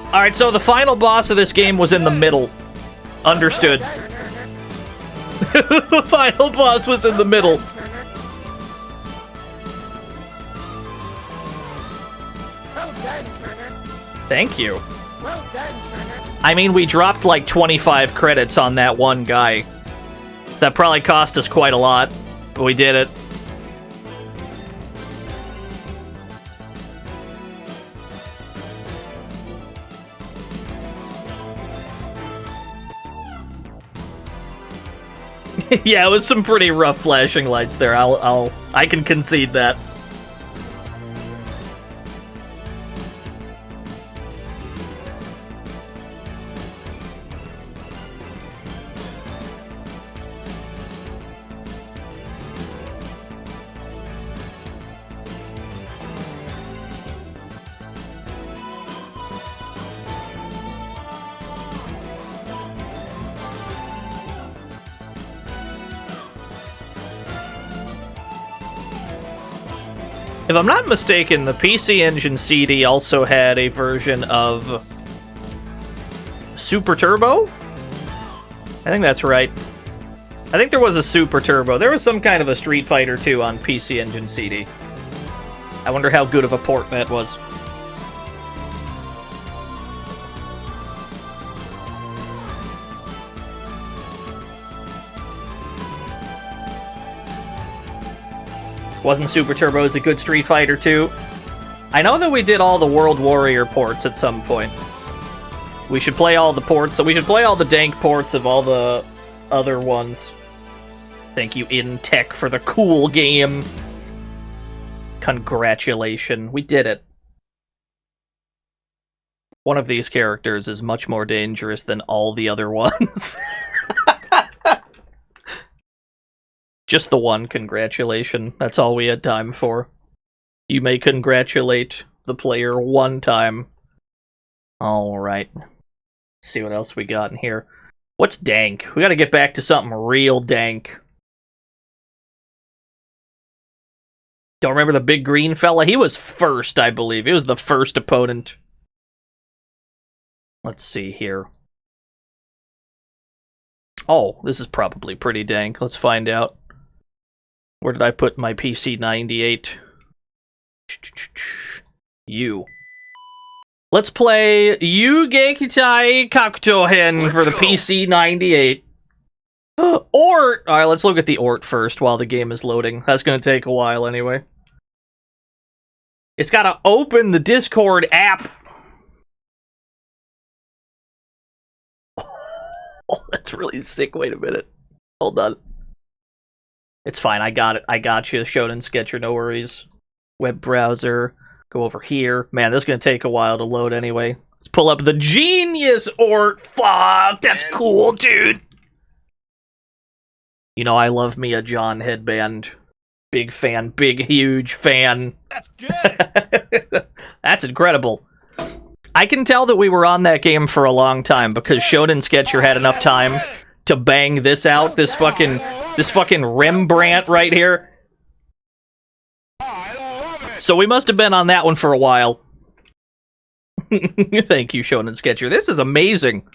Alright, so the final boss of this game was in the middle. Understood. The final boss was in the middle. Thank you. I mean, we dropped like 25 credits on that one guy. So that probably cost us quite a lot, but we did it. Yeah, it was some pretty rough flashing lights there. I can concede that. If I'm not mistaken, the PC Engine CD also had a version of Super Turbo? I think that's right. I think there was a Super Turbo. There was some kind of a Street Fighter 2 on PC Engine CD. I wonder how good of a port that was. Wasn't Super Turbo a good Street Fighter 2? I know that we did all the World Warrior ports at some point. We should play all the ports, so we should play all the dank ports of all the other ones. Thank you, InTech, for the cool game. Congratulations, we did it. One of these characters is much more dangerous than all the other ones. Just the one congratulation. That's all we had time for. You may congratulate the player one time. Alright. See what else we got in here. What's dank? We gotta get back to something real dank. Don't remember the big green fella? He was first, I believe. He was the first opponent. Let's see here. Oh, this is probably pretty dank. Let's find out. Where did I put my PC 98? You. Let's play Yugekitai Kakuto Hen for the PC 98. Ort! Alright, let's look at the Ort first while the game is loading. That's gonna take a while anyway. It's gotta open the Discord app. Oh, that's really sick. Wait a minute. Hold on. It's fine. I got it. I got you. Shonen Sketcher, no worries. Web browser. Go over here. Man, this is going to take a while to load anyway. Let's pull up the Genius Ort. Fuck, that's cool, dude. You know, I love me a John headband. Big fan. Big, huge fan. That's good. That's incredible. I can tell that we were on that game for a long time because Shonen Sketcher had enough time to bang this out. This fucking Rembrandt right here. So we must have been on that one for a while. Thank you, Shonen Sketcher. This is amazing.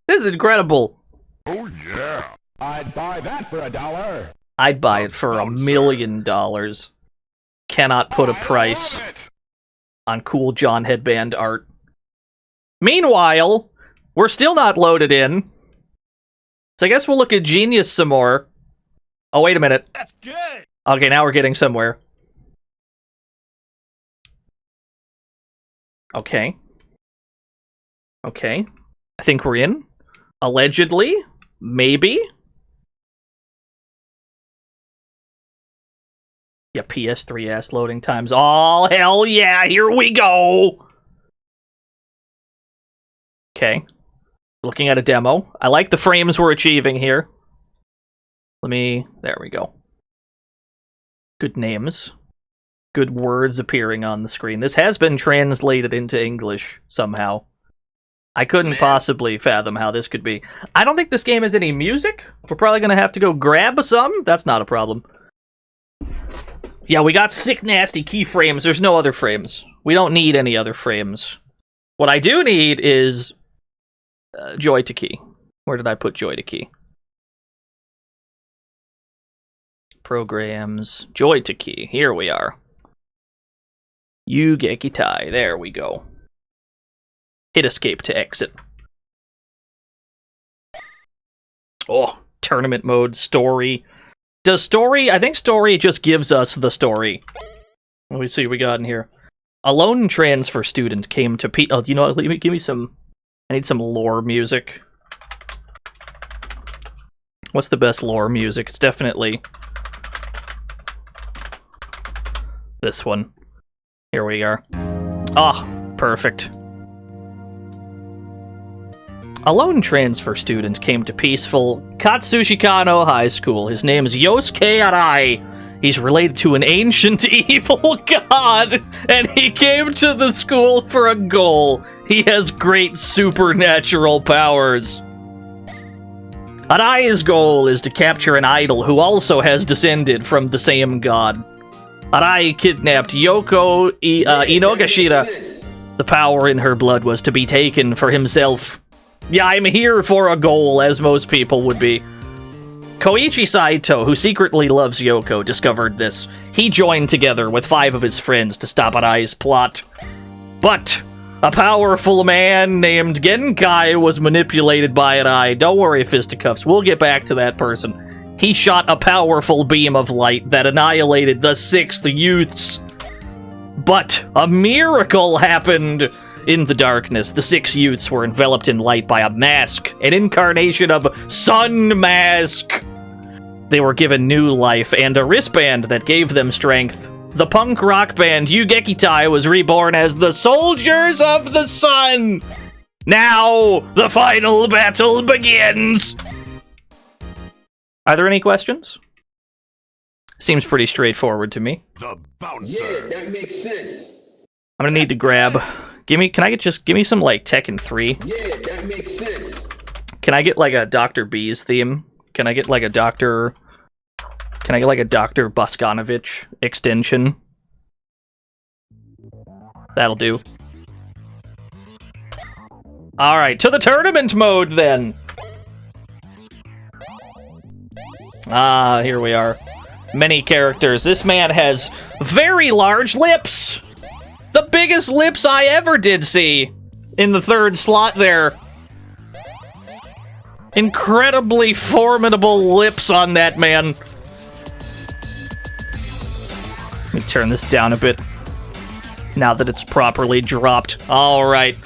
This is incredible. Oh yeah. I'd buy that for $1. I'd buy it for $1 million. Cannot put a price on cool John headband art. Meanwhile, we're still not loaded in. So I guess we'll look at Genius some more. Oh, wait a minute. That's good. Okay, now we're getting somewhere. Okay. Okay. I think we're in. Allegedly. Maybe. Yeah, PS3 loading times. Oh, hell yeah, here we go! Okay. Looking at a demo. I like the frames we're achieving here. There we go. Good names. Good words appearing on the screen. This has been translated into English somehow. I couldn't possibly fathom how this could be. I don't think this game has any music. We're probably going to have to go grab some. That's not a problem. Yeah, we got sick, nasty keyframes. There's no other frames. We don't need any other frames. What I do need is Joy to Key. Where did I put Joy to Key? Programs. Joy to Key. Here we are. Yugekitai. There we go. Hit escape to exit. Oh, tournament mode, story. Does story? I think story just gives us the story. Let me see what we got in here. A lone transfer student came to Oh, you know what? Give me some... I need some lore music. What's the best lore music? It's definitely this one. Here we are. Ah, perfect. A lone transfer student came to peaceful Katsushikano High School. His name is Yosuke Arai. He's related to an ancient evil god, and he came to the school for a goal. He has great supernatural powers. Arai's goal is to capture an idol who also has descended from the same god. Arai kidnapped Yoko Inogashira. The power in her blood was to be taken for himself. Yeah, I'm here for a goal, as most people would be. Koichi Saito, who secretly loves Yoko, discovered this. He joined together with 5 of his friends to stop Arai's plot. But a powerful man named Genkai was manipulated by Arai. Don't worry, fisticuffs, we'll get back to that person. He shot a powerful beam of light that annihilated the 6th youths. But a miracle happened. In the darkness, the 6 youths were enveloped in light by a mask, an incarnation of Sun Mask. They were given new life and a wristband that gave them strength. The punk rock band Yugekitai was reborn as the Soldiers of the Sun. Now, the final battle begins. Are there any questions? Seems pretty straightforward to me. The bouncer. Yeah, that makes sense. I'm gonna need to grab. Give me some like Tekken 3. Yeah, that makes sense. Can I get like a Dr. B's theme? Can I get like a Dr. Boskanovich extension? That'll do. Alright, to the tournament mode then! Ah, here we are. Many characters. This man has very large lips! The biggest lips I ever did see! In the third slot there. Incredibly formidable lips on that man. Let me turn this down a bit. Now that it's properly dropped. Alright.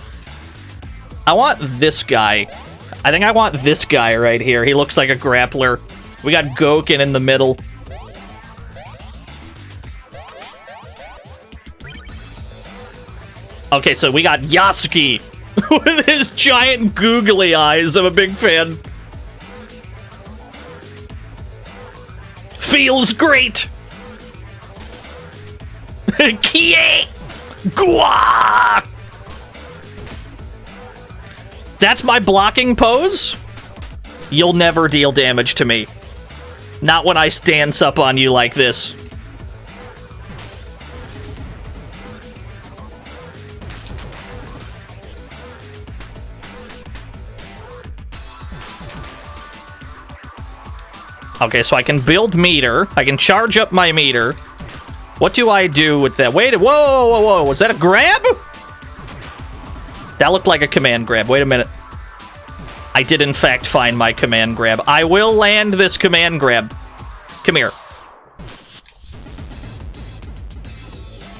I want this guy. I think I want this guy right here. He looks like a grappler. We got Gouken in the middle. Okay, so we got Yasuke with his giant googly eyes. I'm a big fan. Feels great. Kie! Gua! That's my blocking pose? You'll never deal damage to me. Not when I stance up on you like this. Okay, so I can build meter. I can charge up my meter. What do I do with that? Wait, whoa, whoa, whoa. Was that a grab? That looked like a command grab. Wait a minute. I did, in fact, find my command grab. I will land this command grab. Come here.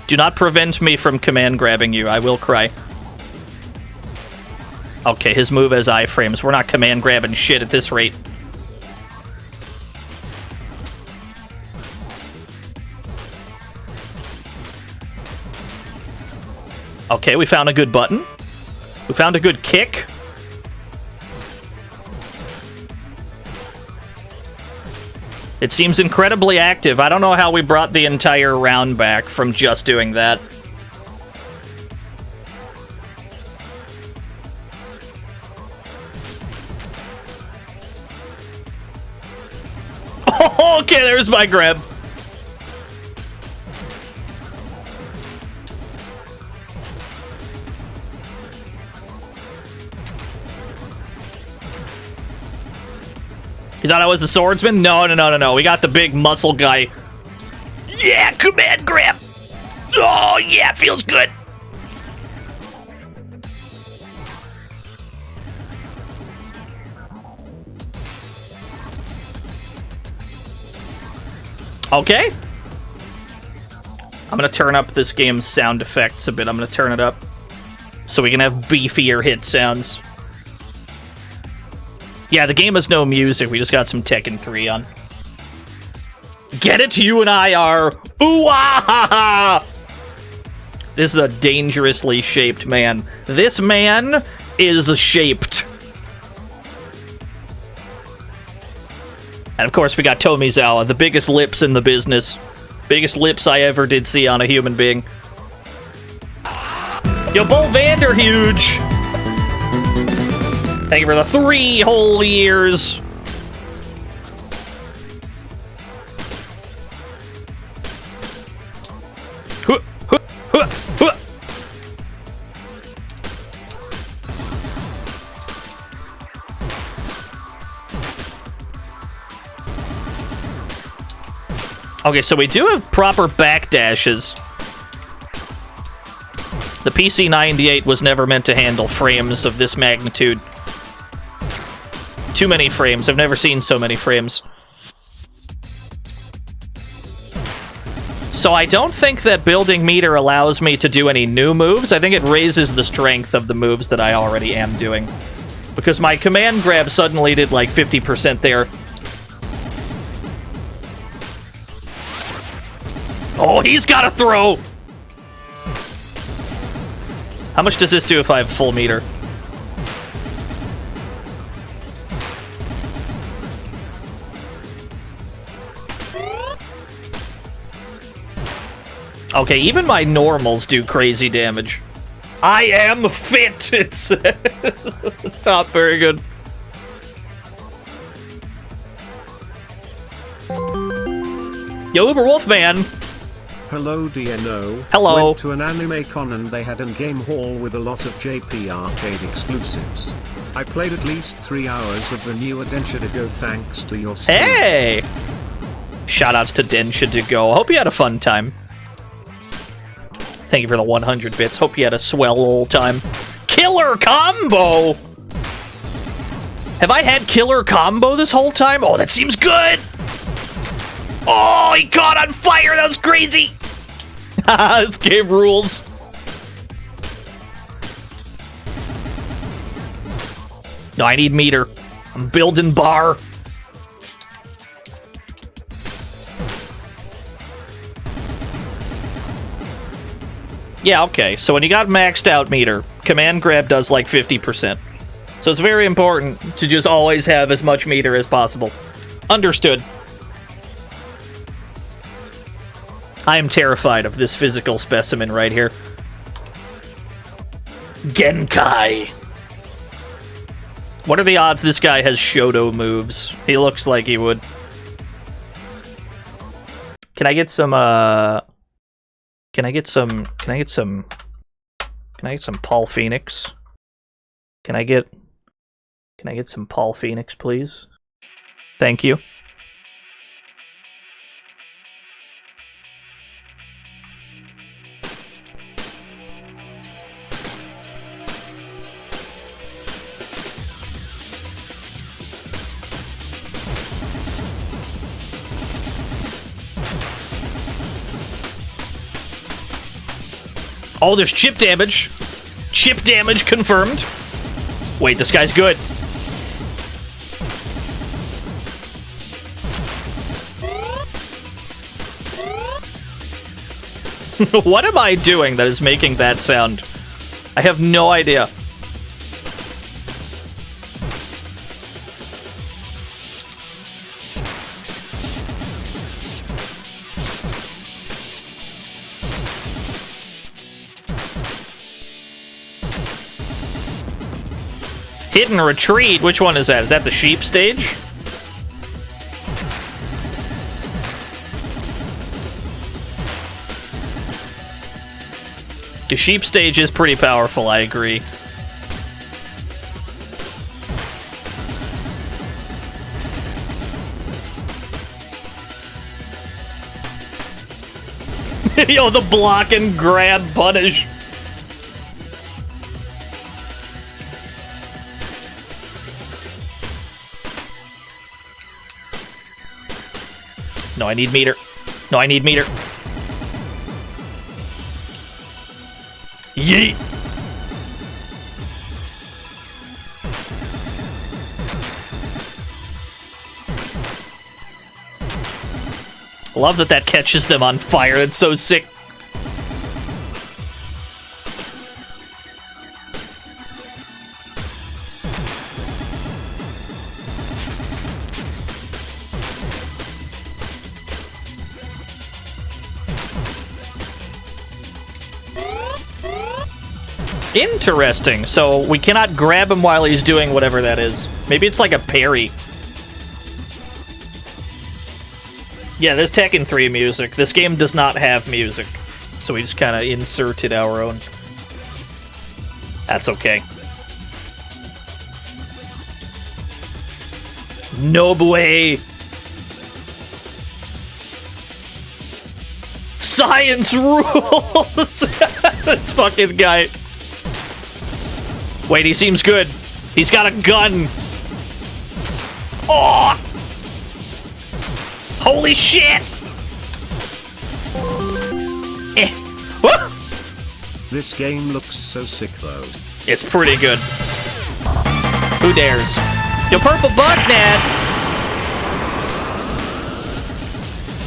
Do not prevent me from command grabbing you. I will cry. Okay, his move has iframes. We're not command grabbing shit at this rate. Okay, we found a good button. We found a good kick. It seems incredibly active. I don't know how we brought the entire round back from just doing that. Okay, there's my grab. You thought I was the swordsman? No, no, no, no, no. We got the big muscle guy. Yeah, command grab. Oh, yeah, feels good. Okay. I'm going to turn up this game's sound effects a bit. I'm going to turn it up so we can have beefier hit sounds. Yeah, the game has no music. We just got some Tekken 3 on. Get it? You and I are... Ooh-ah-ha-ha! This is a dangerously shaped man. This man is shaped. And of course, we got Tomizawa, the biggest lips in the business. Biggest lips I ever did see on a human being. Yo, Bull Vanderhuge! Thank you for the 3 whole years. Okay, so we do have proper backdashes. The PC-98 was never meant to handle frames of this magnitude. Too many frames. I've never seen so many frames. So I don't think that building meter allows me to do any new moves. I think it raises the strength of the moves that I already am doing. Because my command grab suddenly did like 50% there. Oh, he's got a throw! How much does this do if I have full meter? Okay, even my normals do crazy damage. I am fit! It's not very good. Yo, Uber Wolfman! Hello DNO. Hello. Went to an anime con and they had a game hall with a lot of JP arcade exclusives. I played at least 3 hours of the new Densetsu to go thanks to your stream. Hey! Shoutouts to Densetsu to go. I hope you had a fun time. Thank you for the 100 bits. Hope you had a swell old time. Killer combo! Have I had killer combo this whole time? Oh, that seems good! Oh, he caught on fire! That was crazy! This game rules. No, I need meter. I'm building bar. Yeah, okay. So when you got maxed out meter, command grab does like 50%. So it's very important to just always have as much meter as possible. Understood. I am terrified of this physical specimen right here. Genkai. What are the odds this guy has Shoto moves? He looks like he would. Can I get some, Can I get some Paul Phoenix? Can I get some Paul Phoenix, please? Thank you. Oh, there's chip damage. Chip damage confirmed. Wait, this guy's good. What am I doing that is making that sound? I have no idea. Hidden retreat? Which one is that? Is that the sheep stage? The sheep stage is pretty powerful, I agree. Yo, the block and grab punish. No, I need meter. No, I need meter. Yeet! Love that catches them on fire. That's so sick. Interesting. So we cannot grab him while he's doing whatever that is. Maybe it's like a parry. Yeah, there's Tekken 3 music. This game does not have music. So we just kind of inserted our own. That's okay. No way! Science rules! This fucking guy. Wait, he seems good. He's got a gun. Oh! Holy shit! Eh. Woo! This game looks so sick though. It's pretty good. Who dares? Yo, purple butt, Nat!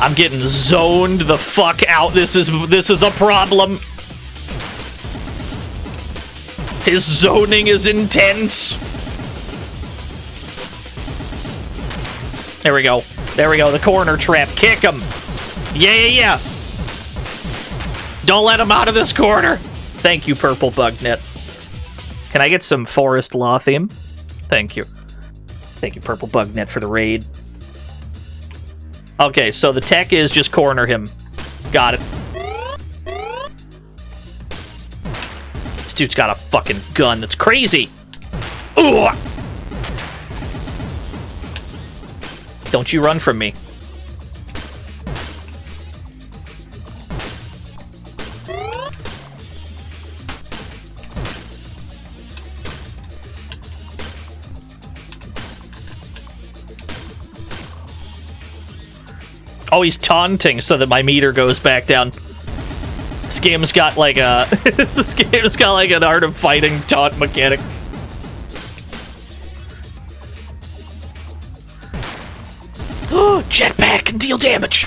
I'm getting zoned the fuck out. This is a problem. His zoning is intense. There we go. There we go. The corner trap. Kick him. Yeah, yeah, yeah. Don't let him out of this corner! Thank you, Purple Bugnet. Can I get some Forest Law theme? Thank you. Thank you, Purple Bugnet, for the raid. Okay, so the tech is just corner him. Got it. This dude's got a fucking gun that's crazy! Ooh! Don't you run from me. Oh, he's taunting so that my meter goes back down. This game's got like a... this game's got like an Art of Fighting taunt mechanic. Oh, jetpack can deal damage.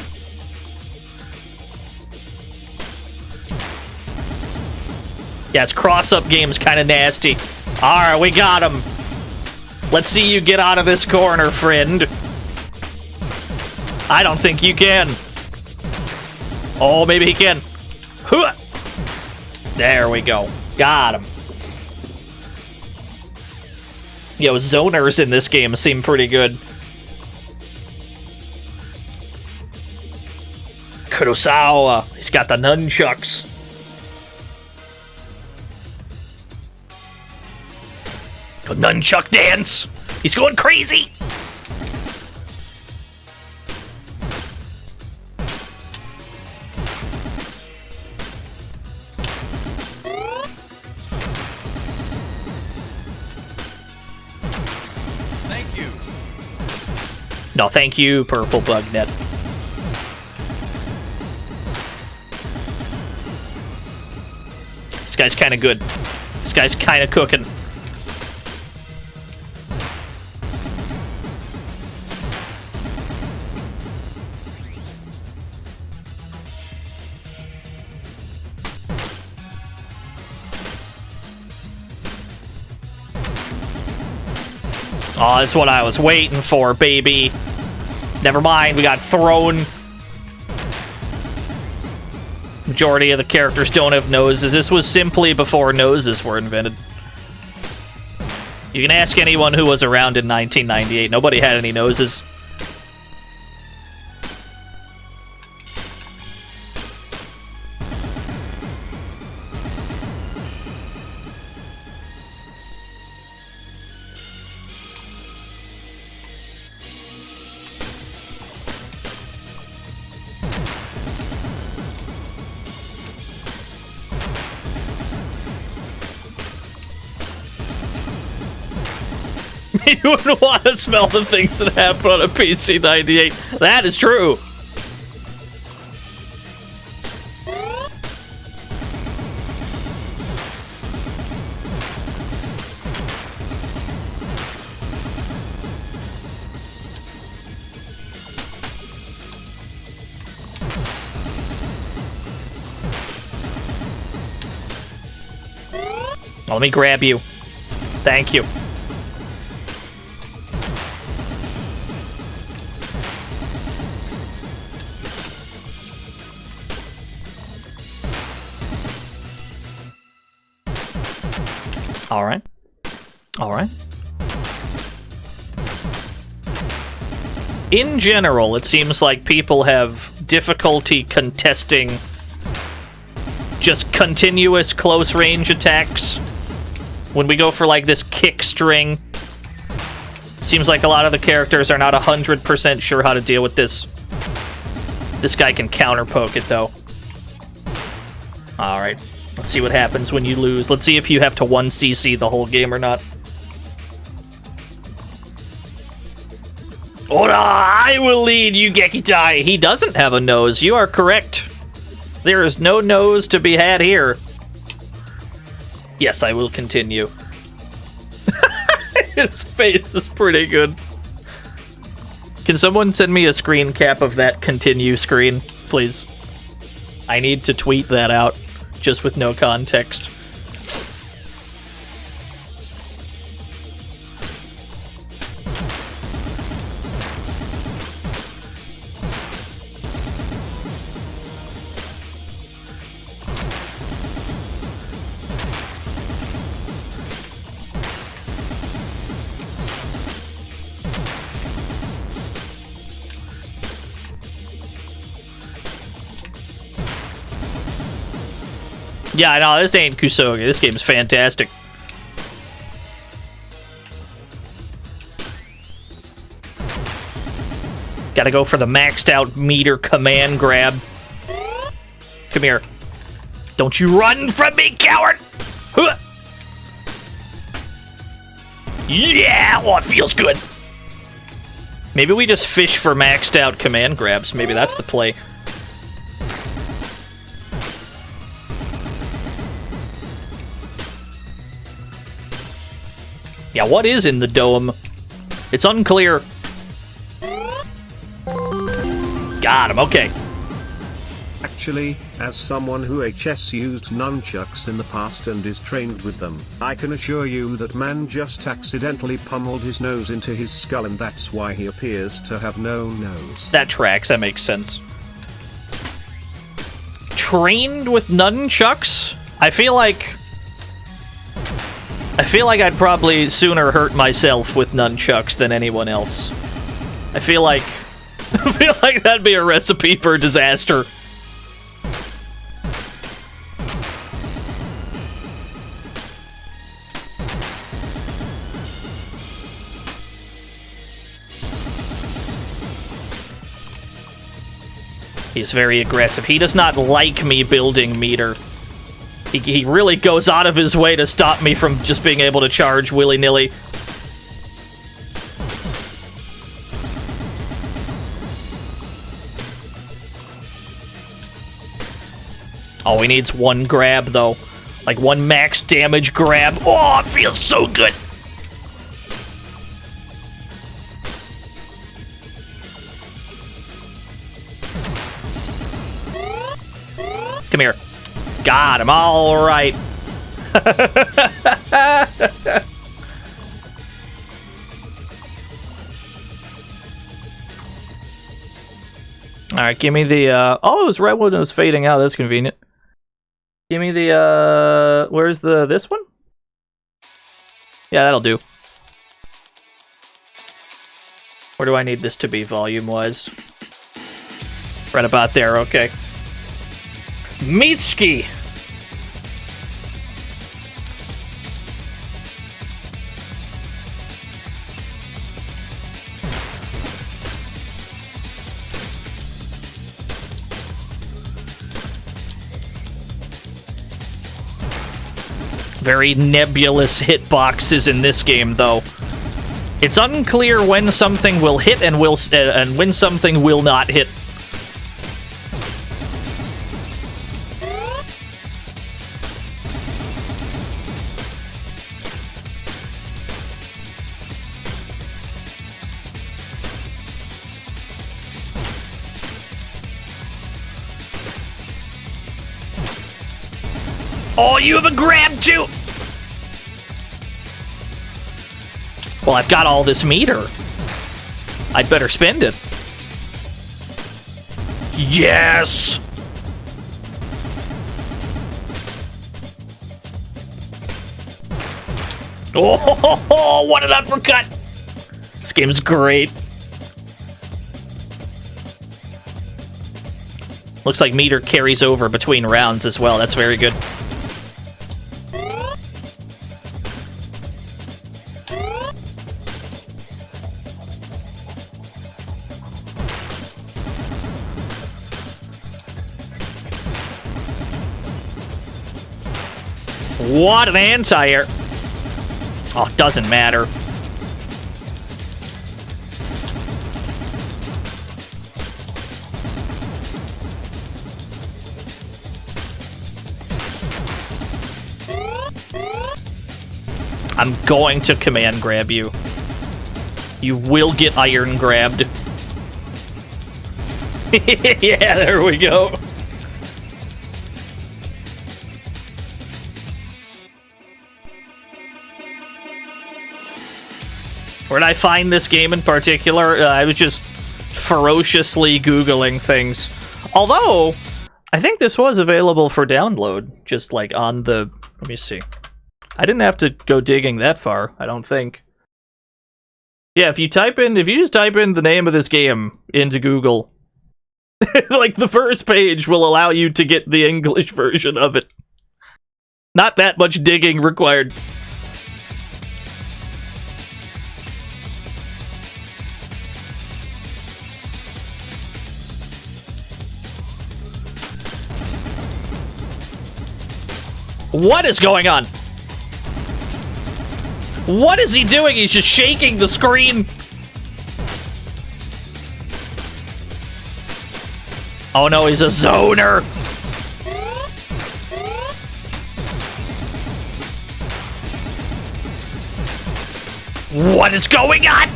Yeah, this cross-up game's kind of nasty. Alright, we got him. Let's see you get out of this corner, friend. I don't think you can. Oh, maybe he can. Hooah! There we go. Got him. Yo, zoners in this game seem pretty good. Kurosawa. He's got the nunchucks. The nunchuck dance. He's going crazy. No, thank you, Purple Bugnet. This guy's kind of good. This guy's kind of cooking. Oh, that's what I was waiting for, baby. Never mind, we got thrown. Majority of the characters don't have noses. This was simply before noses were invented. You can ask anyone who was around in 1998. Nobody had any noses. You wouldn't want to smell the things that happen on a PC 98. That is true. Let me grab you. Thank you. Alright. Alright. In general, it seems like people have difficulty contesting just continuous close-range attacks. When we go for, like, this kick string, seems like a lot of the characters are not 100% sure how to deal with this. This guy can counter-poke it, though. Alright. Let's see what happens when you lose. Let's see if you have to 1cc the whole game or not. Ora, I will lead Yugekitai. He doesn't have a nose. You are correct. There is no nose to be had here. Yes, I will continue. His face is pretty good. Can someone send me a screen cap of that continue screen, please? I need to tweet that out. Just with no context. Yeah, no, this ain't Kusoge. This game's fantastic. Gotta go for the maxed out meter command grab. Come here. Don't you run from me, coward! Huh. Yeah! Oh, it feels good. Maybe we just fish for maxed out command grabs. Maybe that's the play. Yeah, what is in the dome? It's unclear. Got him, okay. Actually, as someone who HS used nunchucks in the past and is trained with them, I can assure you that man just accidentally pummeled his nose into his skull and that's why he appears to have no nose. That tracks, that makes sense. Trained with nunchucks? I feel like I'd probably sooner hurt myself with nunchucks than anyone else. I feel like that'd be a recipe for disaster. He's very aggressive. He does not like me building meter. He really goes out of his way to stop me from just being able to charge willy-nilly. All we need's one grab, though. Like, one max damage grab. Oh, it feels so good! Come here. Got him. All right. All right, give me the. Oh, it was right when it was fading out. That's convenient. Give me the. Where's this one? Yeah, that'll do. Where do I need this to be volume-wise? Right about there. Okay. Mitsuki! Very nebulous hitboxes in this game, though. It's unclear when something will hit and when something will not hit. Oh, you have a grab too! Well, I've got all this meter. I'd better spend it. Yes! Oh, what an uppercut! This game's great. Looks like meter carries over between rounds as well. That's very good. What an anti-air! Oh, it doesn't matter. I'm going to command grab you. You will get iron grabbed. Yeah, there we go. Where did I find this game in particular? I was just ferociously Googling things. Although, I think this was available for download, just like on the... Let me see. I didn't have to go digging that far, I don't think. Yeah, if you just type in the name of this game into Google, like the first page will allow you to get the English version of it. Not that much digging required. What is going on? What is he doing? He's just shaking the screen. Oh no, he's a zoner. What is going on?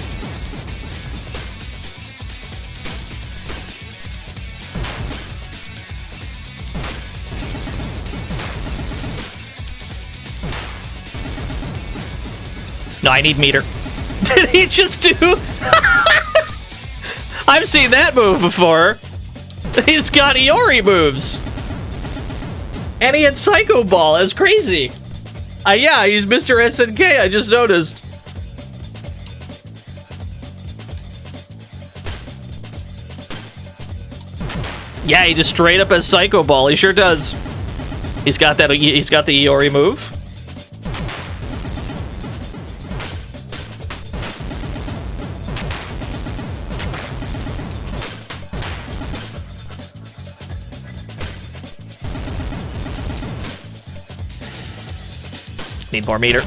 No, I need meter. Did he just do? I've seen that move before. He's got Iori moves. And he had Psycho Ball. That's crazy. Yeah, he's Mr. SNK. I just noticed. Yeah, he just straight up has Psycho Ball. He sure does. He's got that. He's got the Iori move. Need more meter.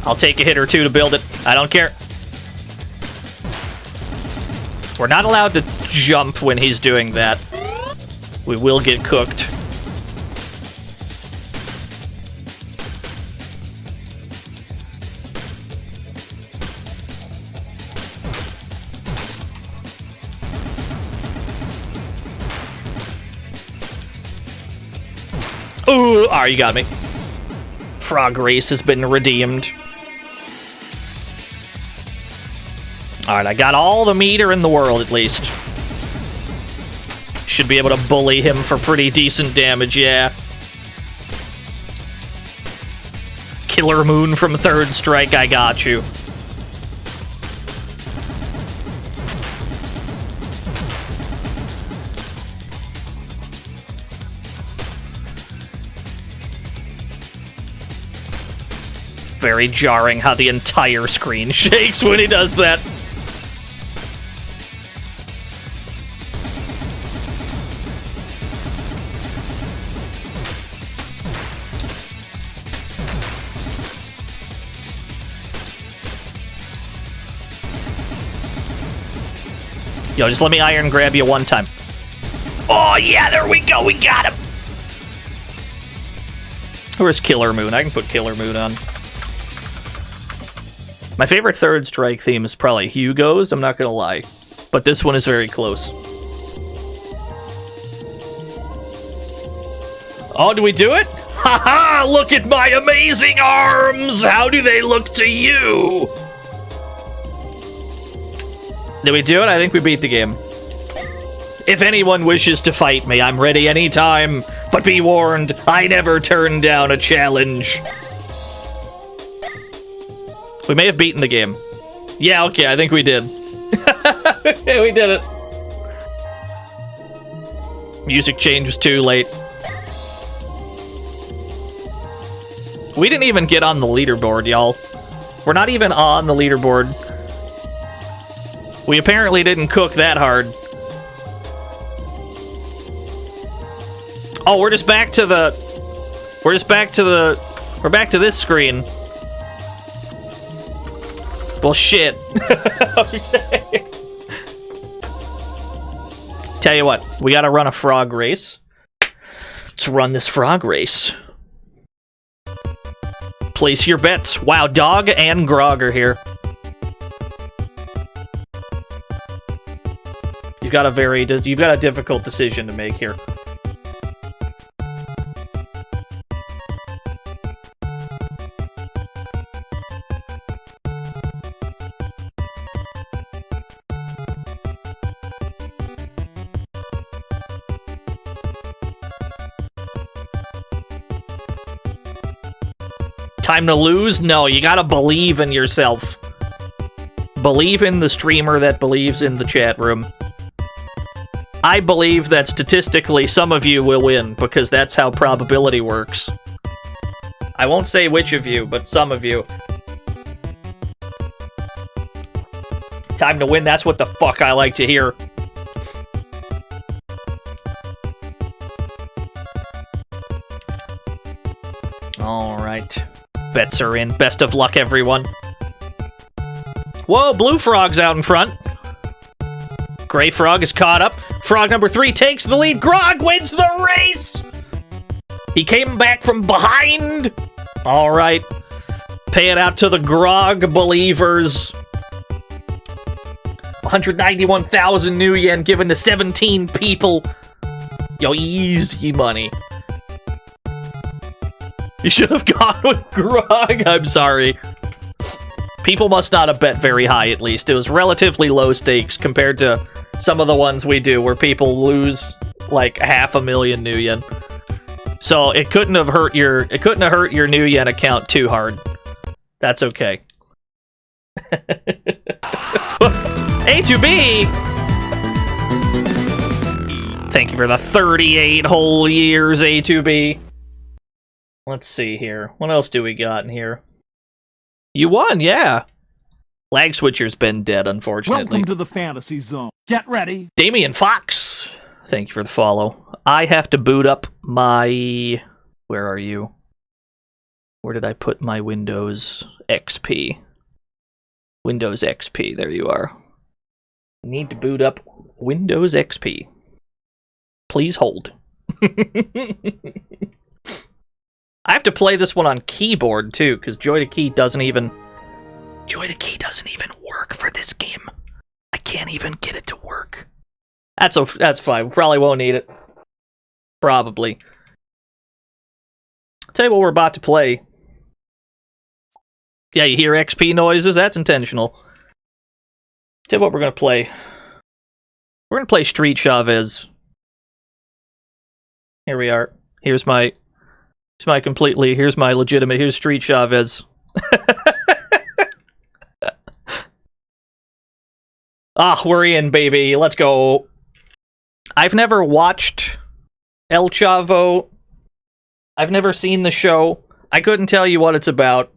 I'll take a hit or two to build it. I don't care. We're not allowed to jump when he's doing that. We will get cooked. Ooh, you got me. Frog Race has been redeemed. Alright, I got all the meter in the world, at least. Should be able to bully him for pretty decent damage, yeah. Killer Moon from Third Strike, I got you. Very jarring how the entire screen shakes when he does that. Yo, just let me iron grab you one time. Oh, yeah, there we go. We got him. Where's Killer Moon? I can put Killer Moon on. My favorite Third Strike theme is probably Hugo's, I'm not gonna lie. But this one is very close. Oh, do we do it? Haha! Look at my amazing arms! How do they look to you? Did we do it? I think we beat the game. If anyone wishes to fight me, I'm ready anytime. But be warned, I never turn down a challenge. We may have beaten the game. Yeah, okay, I think we did. Yeah, we did it. Music change was too late. We didn't even get on the leaderboard, y'all. We're not even on the leaderboard. We apparently didn't cook that hard. Oh, we're just back to the... We're back to this screen. Well, shit. Okay. Tell you what, we gotta run a frog race. Let's run this frog race. Place your bets. Wow, Dog and Grog are here. You've got a difficult decision to make here. Time to lose? No, you gotta believe in yourself. Believe in the streamer that believes in the chat room. I believe that statistically some of you will win, because that's how probability works. I won't say which of you, but some of you. Time to win, that's what the fuck I like to hear. Alright. Bets are in. Best of luck, everyone. Whoa, Blue Frog's out in front. Gray Frog is caught up. Frog number 3 takes the lead. Grog wins the race! He came back from behind. Alright. Pay it out to the Grog believers. 191,000 new yen given to 17 people. Yo, easy money. You should have gone with Grog. I'm sorry. People must not have bet very high, at least. It was relatively low stakes compared to some of the ones we do where people lose like 500,000 new yen. So it couldn't have hurt your new yen account too hard. That's okay. A2B! Thank you for the 38 whole years, A2B. Let's see here. What else do we got in here? You won, yeah. Lag Switcher's been dead, unfortunately. Welcome to the fantasy zone. Get ready. Damien Fox, thank you for the follow. I have to boot up my... Where are you? Where did I put my Windows XP? Windows XP, there you are. Need to boot up Windows XP. Please hold. I have to play this one on keyboard too, because Joy to Key doesn't even work for this game. I can't even get it to work. That's fine. We probably won't need it. Probably. I'll tell you what we're about to play. Yeah, you hear XP noises? That's intentional. Tell you what we're gonna play. We're gonna play Street Chaves. Here we are. Here's my legitimate. Here's Street Chaves. We're in, baby. Let's go. I've never watched El Chavo. I've never seen the show. I couldn't tell you what it's about.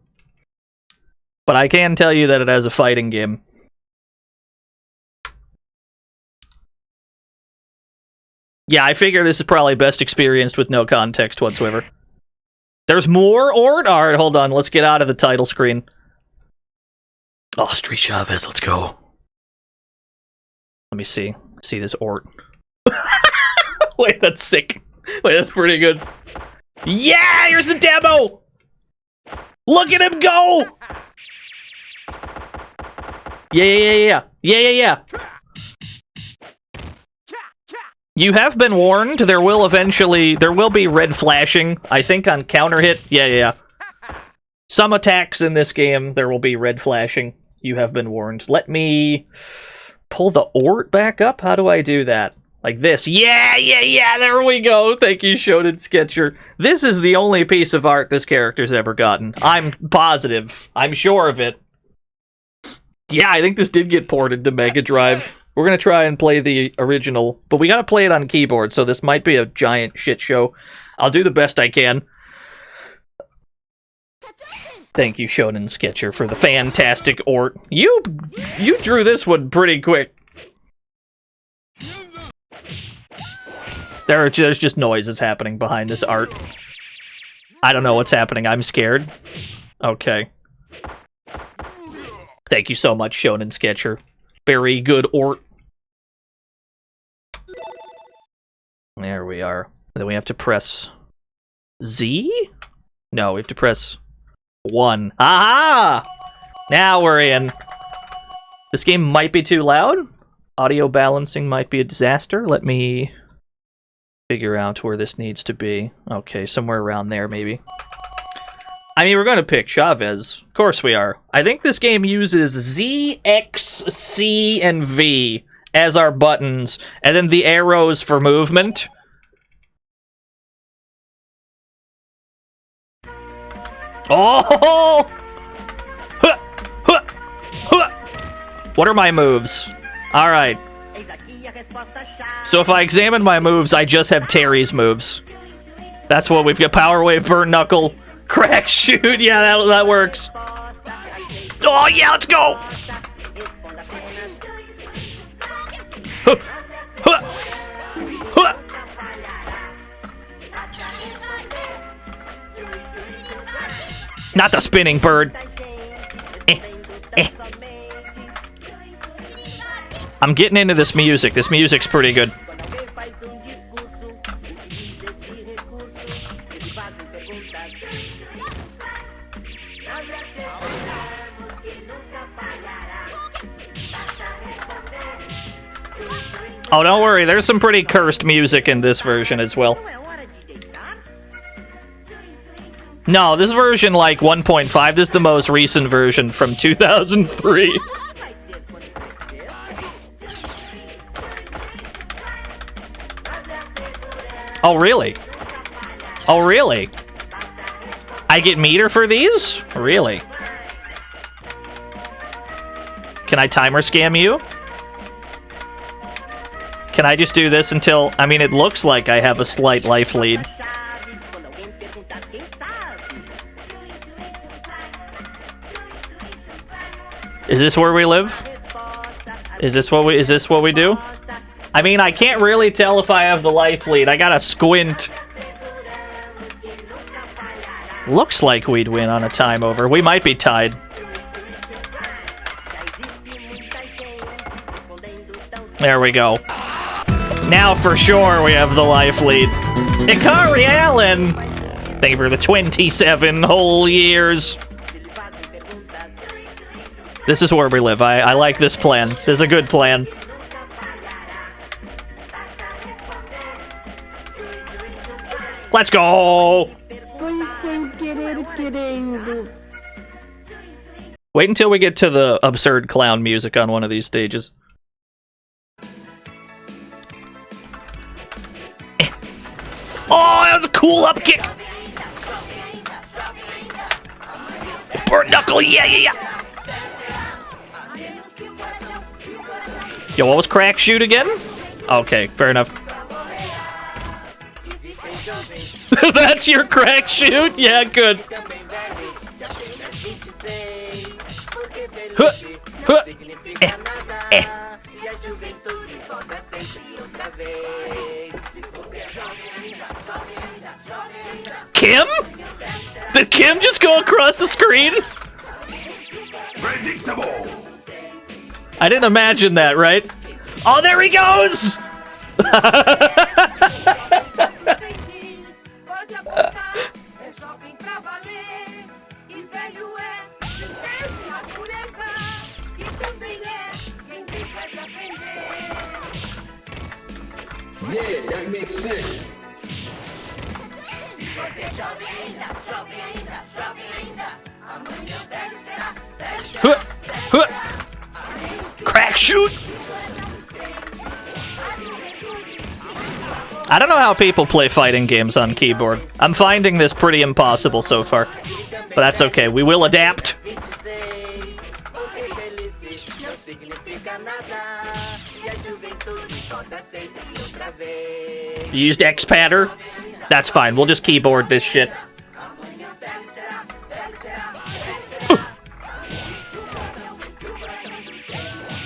But I can tell you that it has a fighting game. Yeah, I figure this is probably best experienced with no context whatsoever. There's more Ort? Alright, hold on. Let's get out of the title screen. Oh, Street Chaves, let's go. Let me see. See this Ort. Wait, that's sick. Wait, that's pretty good. Yeah, here's the demo! Look at him go! Yeah. You have been warned. There will be red flashing. I think on counter hit. Yeah. Some attacks in this game, there will be red flashing. You have been warned. Let me pull the Ort back up. How do I do that? Like this. Yeah. There we go. Thank you, Shonen Sketcher. This is the only piece of art this character's ever gotten. I'm positive. I'm sure of it. Yeah, I think this did get ported to Mega Drive. We're gonna try and play the original, but we gotta play it on keyboard, so this might be a giant shit show. I'll do the best I can. Thank you, Shonen Sketcher, for the fantastic Ort. You drew this one pretty quick. There's just noises happening behind this art. I don't know what's happening. I'm scared. Okay. Thank you so much, Shonen Sketcher. Very good Ort. There we are. Then we have to press Z? No, we have to press 1. Aha! Now we're in. This game might be too loud. Audio balancing might be a disaster. Let me figure out where this needs to be. Okay, somewhere around there, maybe. I mean, we're going to pick Chaves. Of course we are. I think this game uses Z, X, C, and V as our buttons, and then the arrows for movement. Oh! What are my moves? Alright. So if I examine my moves, I just have Terry's moves. That's what we've got. Power Wave, Burn Knuckle, Crack shoot, yeah, that works. Oh yeah, let's go! Huh. Huh. Huh. Not the spinning bird. I'm getting into this music. This music's pretty good. Oh, don't worry. There's some pretty cursed music in this version as well. No, this version, like 1.5, this is the most recent version from 2003. Oh, really? Oh, really? I get meter for these? Really? Can I timer scam you? Can I just do this until... I mean, it looks like I have a slight life lead. Is this where we live? Is this what we do? I mean, I can't really tell if I have the life lead. I gotta squint. Looks like we'd win on a time over. We might be tied. There we go. Now for sure we have the life lead. Ikari Allen! Thank you for the 27 whole years. This is where we live. I like this plan. This is a good plan. Let's go! Wait until we get to the absurd clown music on one of these stages. Oh, that was a cool up kick! Burnt knuckle, yeah, yeah, yeah! Yo, what was crack shoot again? Okay, fair enough. That's your crack shoot? Yeah, good. Huh, huh. Kim? Did Kim just go across the screen? Predictable. I didn't imagine that, right? Oh, there he goes! Yeah, that makes sense. Huh, huh. Crack shoot! I don't know how people play fighting games on keyboard. I'm finding this pretty impossible so far. But that's okay, we will adapt. You used X-Patter? That's fine, we'll just keyboard this shit.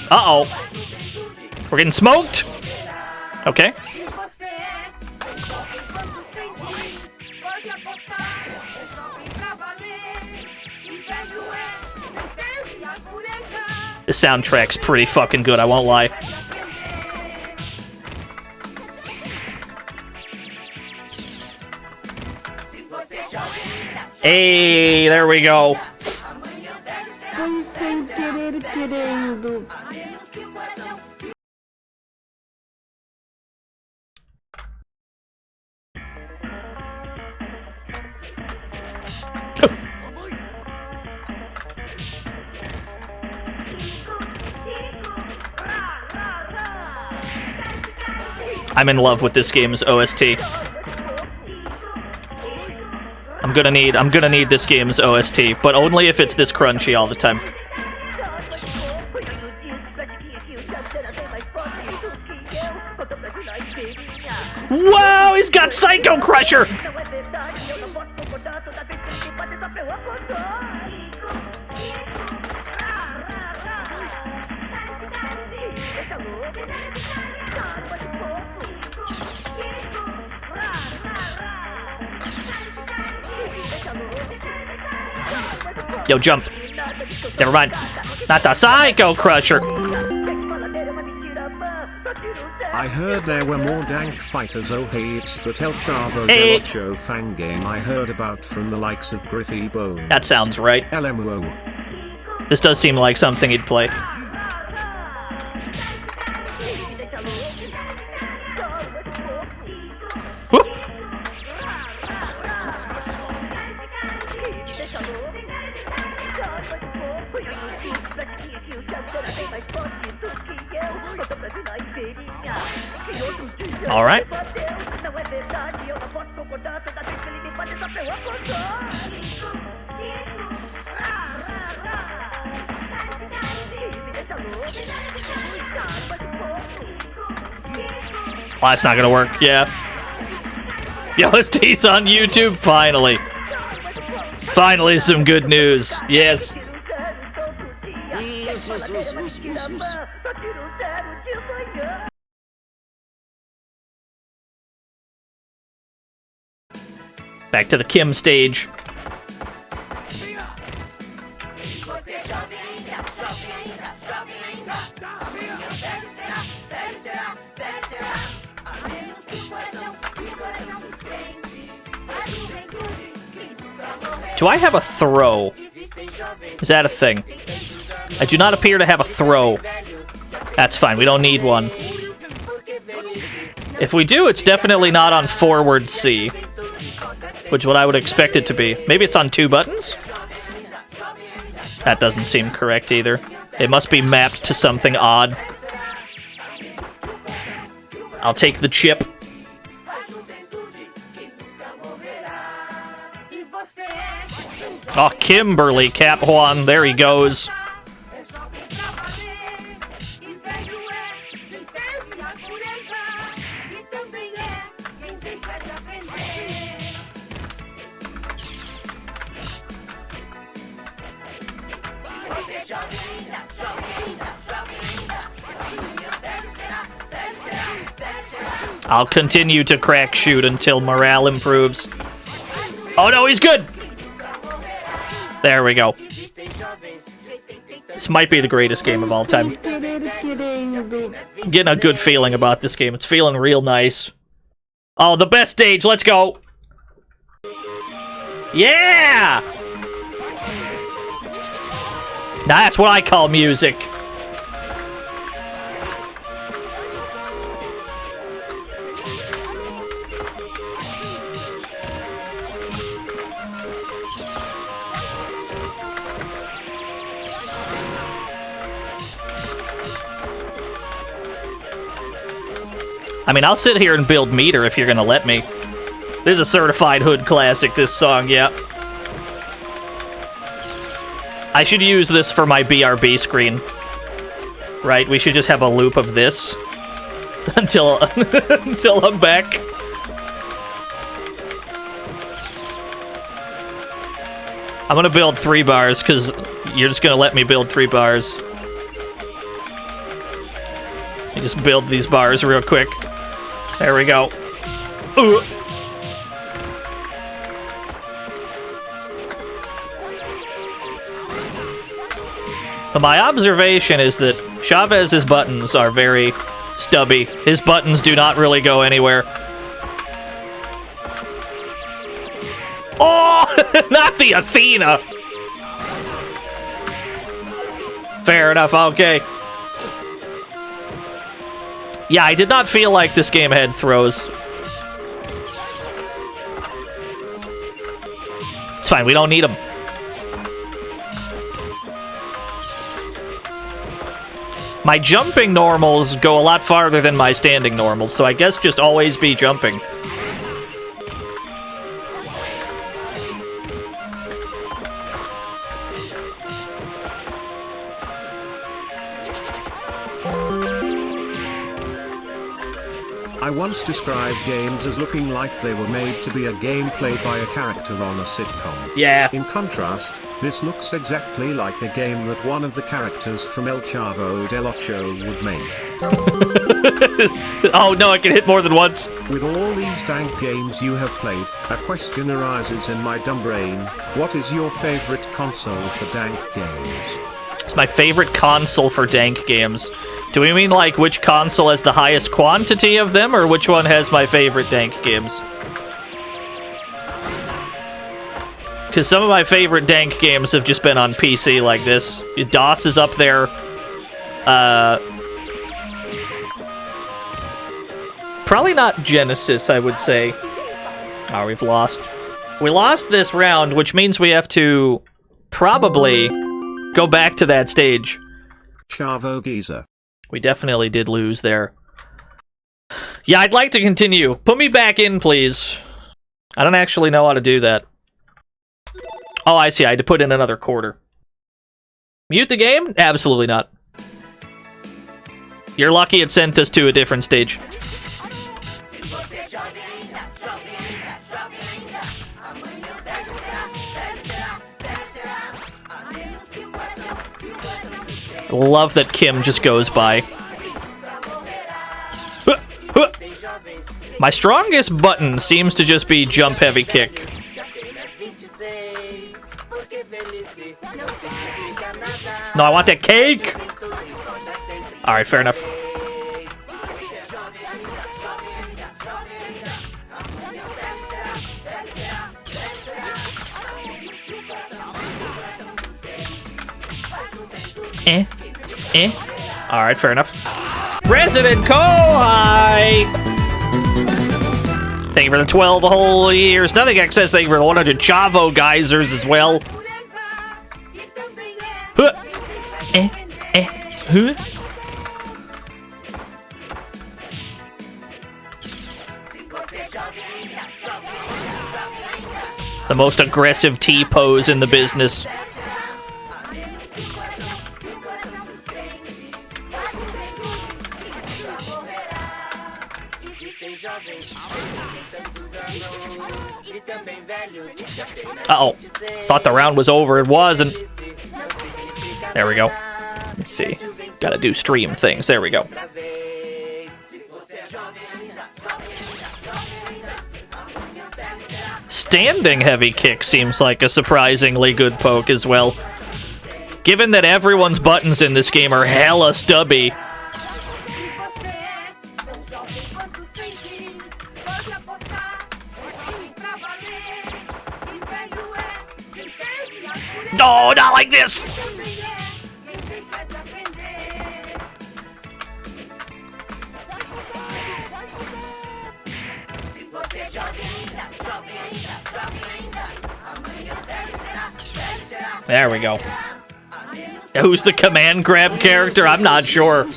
Uh-oh. We're getting smoked? Okay. The soundtrack's pretty fucking good, I won't lie. Hey, there we go. I'm in love with this game's OST. I'm gonna need this game's OST, but only if it's this crunchy all the time. Wow, he's got Psycho Crusher! Yo, jump. Never mind. Not the Psycho Crusher. I heard there were more dank fighters. Oh hey, it's that El Chavo Hey. del Ocho fan game I heard about from the likes of Griffy Bones. That sounds right. LMO. This does seem like something he'd play. Whoop. All right. Well, that's not gonna work. Yeah. Yo, this T's on YouTube. Finally. Finally, some good news. Yes. Back to the Kim stage. Do I have a throw? Is that a thing? I do not appear to have a throw. That's fine, we don't need one. If we do, it's definitely not on forward C, which is what I would expect it to be. Maybe it's on 2 buttons? That doesn't seem correct either. It must be mapped to something odd. I'll take the chip. Oh, Kimberly Cap Juan, there he goes. I'll continue to crack shoot until morale improves. Oh no, he's good! There we go. This might be the greatest game of all time. I'm getting a good feeling about this game. It's feeling real nice. Oh, the best stage, let's go! Yeah! Now that's what I call music. I mean, I'll sit here and build meter if you're gonna let me. This is a certified hood classic, this song, yeah. I should use this for my BRB screen. Right, we should just have a loop of this until until I'm back. I'm gonna build 3 bars because you're just gonna let me build 3 bars. I just build these bars real quick. There we go. Ooh. But my observation is that Chaves' buttons are very stubby. His buttons do not really go anywhere. Oh! Not the Athena! Fair enough, okay. Yeah, I did not feel like this game had throws. It's fine, we don't need them. My jumping normals go a lot farther than my standing normals, so I guess just always be jumping. I once described games as looking like they were made to be a game played by a character on a sitcom. Yeah. In contrast, this looks exactly like a game that one of the characters from El Chavo del Ocho would make. Oh no, I can hit more than once. With all these dank games you have played, a question arises in my dumb brain. What is your favorite console for dank games? It's my favorite console for dank games. Do we mean like which console has the highest quantity of them, or which one has my favorite dank games? Because some of my favorite dank games have just been on PC like this. DOS is up there. Probably not Genesis, I would say. Oh, we've lost. We lost this round, which means we have to probably go back to that stage. Chavo Giza. We definitely did lose there. Yeah, I'd like to continue. Put me back in, please. I don't actually know how to do that. Oh, I see. I had to put in another quarter. Mute the game? Absolutely not. You're lucky it sent us to a different stage. Love that Kim just goes by. My strongest button seems to just be jump heavy kick. No, I want that cake! Alright, fair enough. Alright, fair enough. Resident Kohai! Thank you for the 12 whole years. Nothing excess. Thank you for the 100 Chavo geysers as well. The most aggressive T-pose in the business. Uh-oh. Thought the round was over. It wasn't. There we go. Let's see. Gotta do stream things. There we go. Standing heavy kick seems like a surprisingly good poke as well. Given that everyone's buttons in this game are hella stubby. No, not like this! There we go. Who's the command grab character? I'm not sure.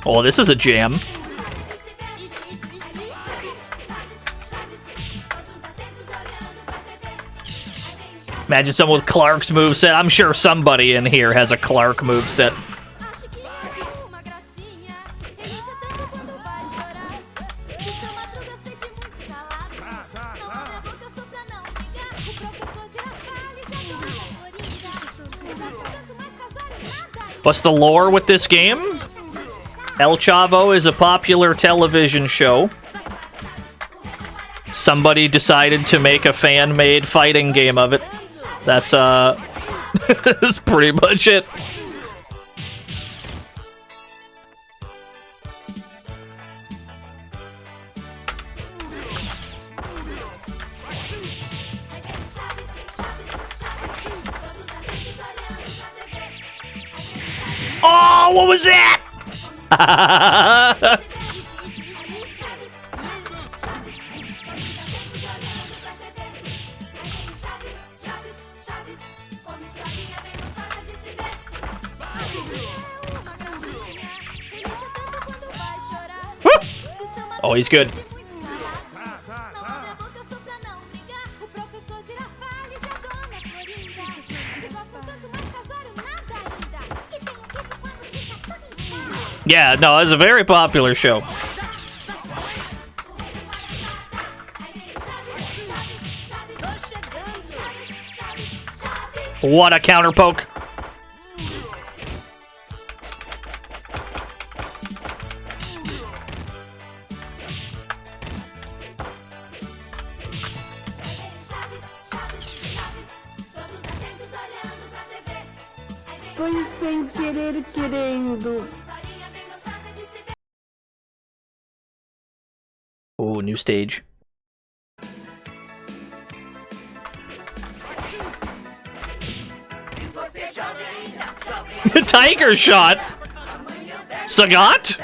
Oh, this is a jam. Imagine someone with Clark's moveset. I'm sure somebody in here has a Clark moveset. What's the lore with this game? El Chavo is a popular television show. Somebody decided to make a fan-made fighting game of it. That's, that's pretty much it. Oh, what was that? Oh, he's good. Yeah, no, it's a very popular show. What a counter poke. Foi sem querer querendo. Ooh, new stage. Tiger shot! Sagat?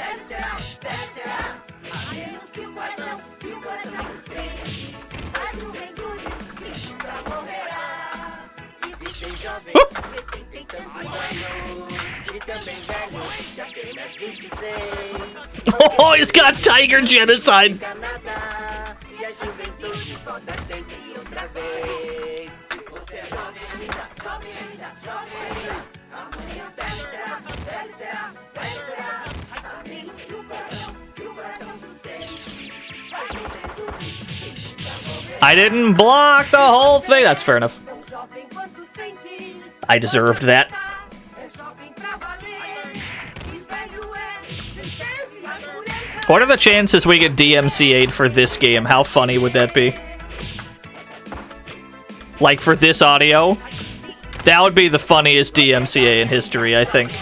Oh, he's got Tiger Genocide! I didn't block the whole thing. That's fair enough. I deserved that. What are the chances we get DMCA'd for this game? How funny would that be? Like, for this audio? That would be the funniest DMCA in history, I think.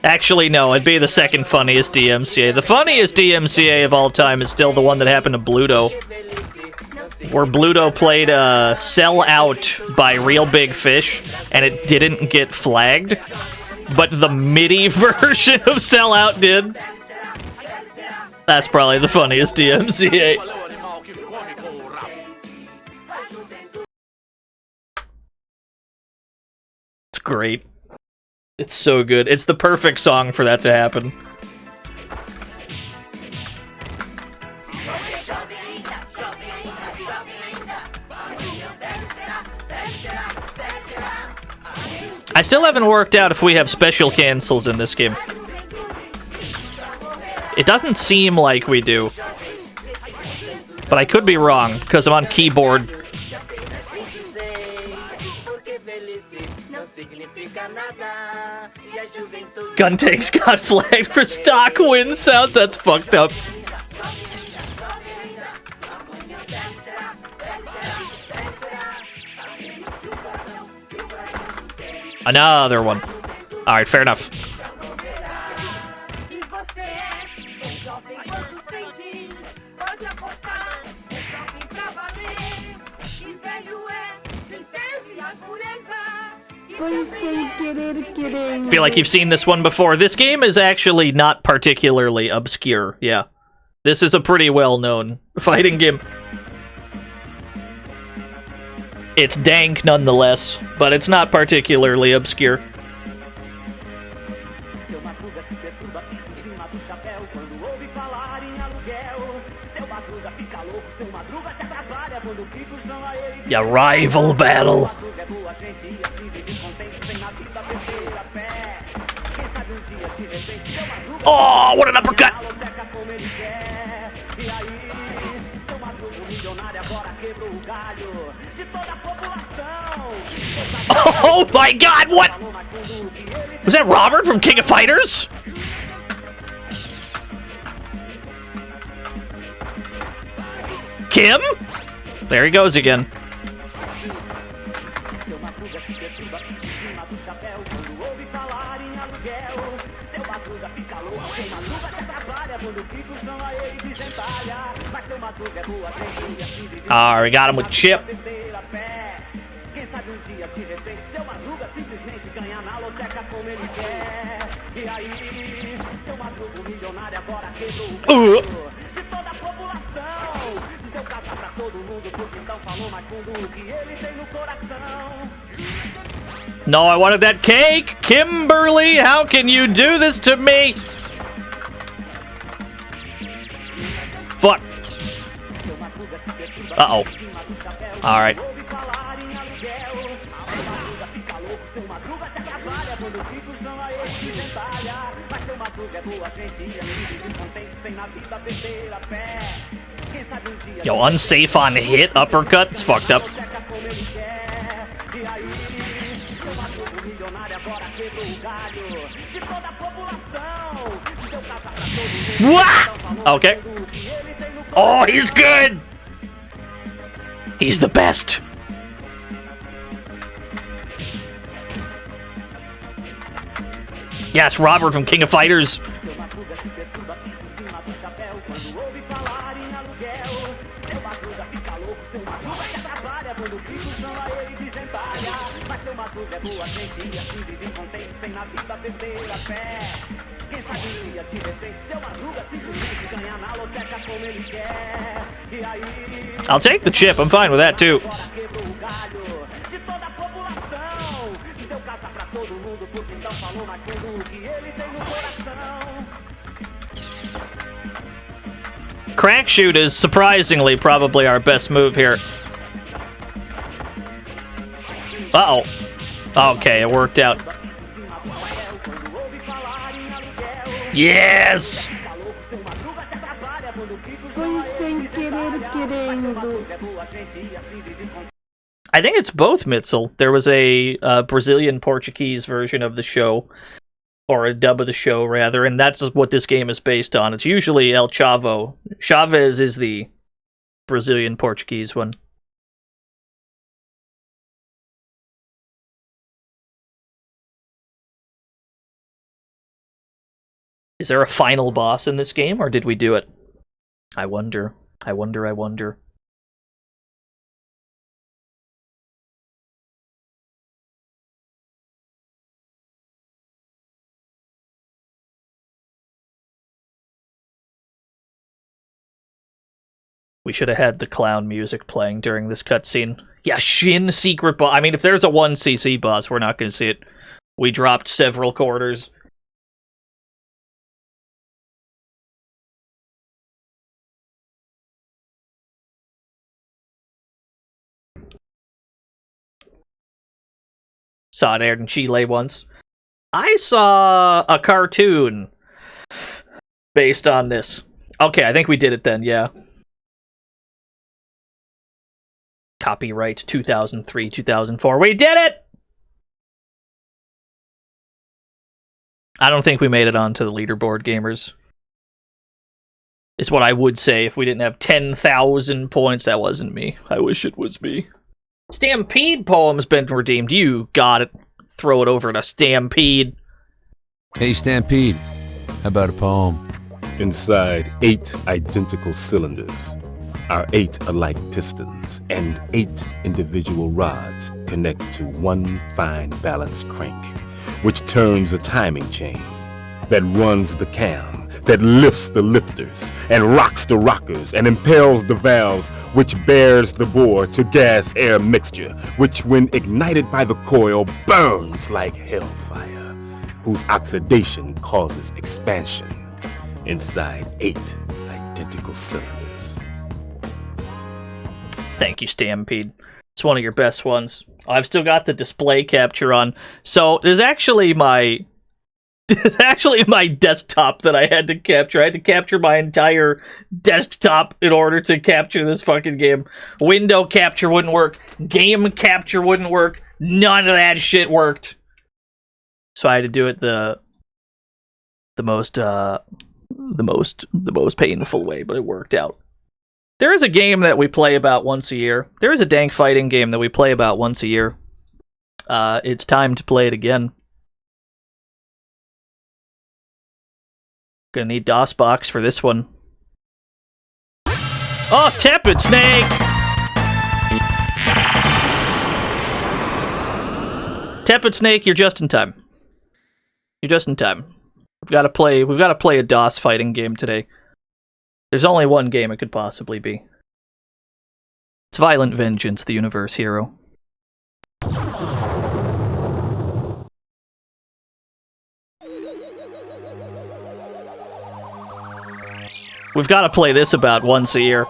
Actually, no, it'd be the second funniest DMCA. The funniest DMCA of all time is still the one that happened to Bluto. Where Bluto played Sell Out by Real Big Fish, and it didn't get flagged. But the MIDI version of Sell Out did. That's probably the funniest DMCA. It's great. It's so good. It's the perfect song for that to happen. I still haven't worked out if we have special cancels in this game. It doesn't seem like we do. But I could be wrong, because I'm on keyboard. Gun takes got flagged for stock win sounds. That's fucked up. Another one. Alright, fair enough. I feel like you've seen this one before. This game is actually not particularly obscure. Yeah. This is a pretty well-known fighting game. It's dank nonetheless, but it's not particularly obscure. Yeah, rival battle. Oh, what an uppercut! Oh my god, what? Was that Robert from King of Fighters? Kim? There he goes again. Alright, we got him with Chip. No, I wanted that cake! Kimberly, how can you do this to me? Fuck. Uh-oh. Alright. Yo, unsafe on hit uppercuts? Fucked up. Wah! Okay. Oh, he's good! He's the best. Yes, Robert from King of Fighters. I'll take the chip. I'm fine with that too. Crack shoot is surprisingly probably our best move here. Uh-oh. Okay, it worked out. Yes! I think it's both, Mitzel. There was a Brazilian Portuguese version of the show, or a dub of the show, rather, and that's what this game is based on. It's usually El Chavo. Chaves is the Brazilian Portuguese one. Is there a final boss in this game, or did we do it? I wonder. I wonder, I wonder. We should have had the clown music playing during this cutscene. Yeah, Shin secret boss. I mean, if there's a 1cc boss, we're not going to see it. We dropped several quarters. Saw it aired in Chile once. I saw a cartoon based on this. Okay, I think we did it then, yeah. Copyright 2003, 2004. We did it! I don't think we made it onto the leaderboard, gamers. Is what I would say if we didn't have 10,000 points. That wasn't me. I wish it was me. Stampede poem's been redeemed. You got it. Throw it over to Stampede. Hey, Stampede. How about a poem? Inside 8 identical cylinders are 8 alike pistons, and 8 individual rods connect to one fine balanced crank, which turns a timing chain that runs the cam, that lifts the lifters, and rocks the rockers, and impels the valves, which bears the bore to gas-air mixture, which when ignited by the coil burns like hellfire, whose oxidation causes expansion inside 8 identical cylinders. Thank you, Stampede. It's one of your best ones. I've still got the display capture on. So there's actually my desktop that I had to capture. I had to capture my entire desktop in order to capture this fucking game. Window capture wouldn't work. Game capture wouldn't work. None of that shit worked. So I had to do it the most painful way, but it worked out. There is a game that we play about once a year. There is a dank fighting game that we play about once a year. It's time to play it again. Gonna need DOSBox for this one. Oh, tepid snake! Tepid snake, you're just in time. You're just in time. We've got to play a DOS fighting game today. There's only one game it could possibly be. It's Violent Vengeance, the Universe Hero. We've got to play this about once a year.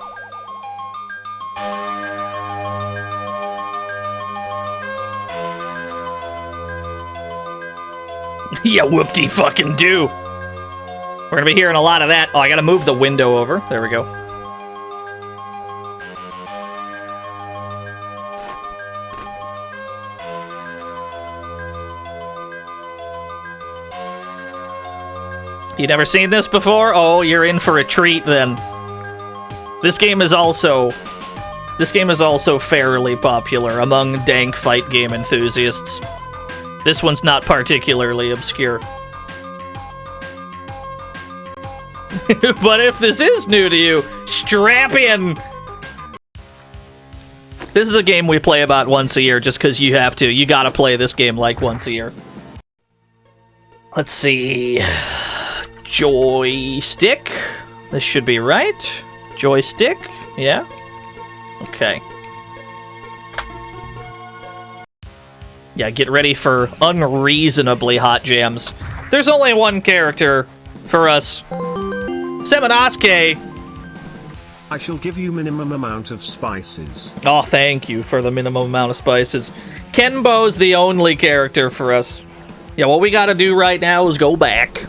Yeah, whoop-de-fucking-do! We're gonna be hearing a lot of that. Oh, I gotta move the window over. There we go. You never seen this before? Oh, you're in for a treat then. This game is also fairly popular among dank fight game enthusiasts. This one's not particularly obscure. But if this is new to you, strap in! This is a game we play about once a year just because you have to. You gotta play this game like once a year. Let's see... Joystick? This should be right. Joystick? Yeah? Okay. Yeah, get ready for unreasonably hot jams. There's only one character for us. Semonosuke! I shall give you minimum amount of spices. Oh, thank you for the minimum amount of spices. Kenbo's the only character for us. Yeah, what we gotta do right now is go back.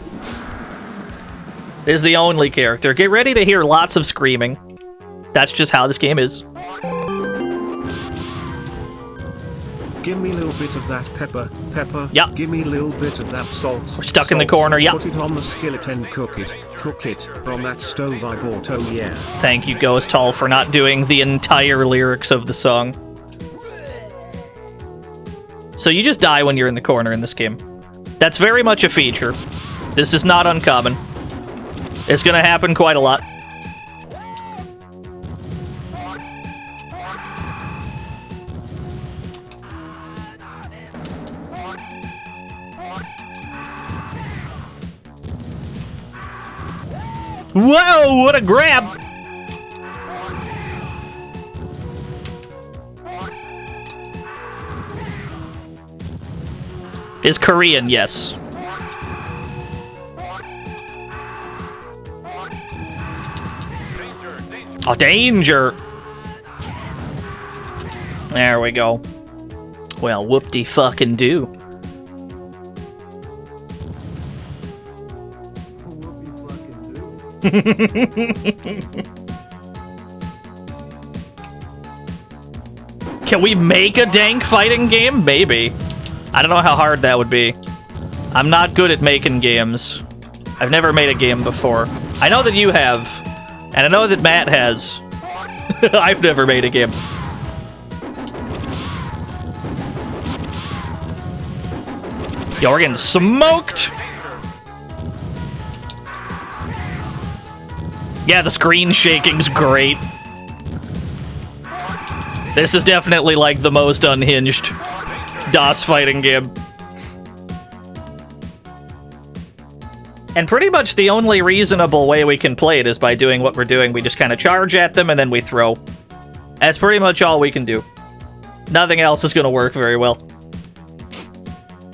This is the only character. Get ready to hear lots of screaming. That's just how this game is. Give me a little bit of that pepper. Yep. Give me a little bit of that salt. We're stuck in the corner, yep. Put it on the skillet and cook it from that stove I bought, oh yeah. Thank you, Ghost Hall, for not doing the entire lyrics of the song. So you just die when you're in the corner in this game. That's very much a feature. This is not uncommon. It's gonna happen quite a lot. Whoa, what a grab! Is Korean, yes. Oh, danger! There we go. Well, whoop-de-fucking-do. Can we make a dank fighting game? Maybe. I don't know how hard that would be. I'm not good at making games. I've never made a game before. I know that you have. And I know that Matt has. I've never made a game. Yo, we're getting smoked! Yeah, the screen shaking's great. This is definitely like the most unhinged DOS fighting game. And pretty much the only reasonable way we can play it is by doing what we're doing. We just kind of charge at them and then we throw. That's pretty much all we can do. Nothing else is going to work very well.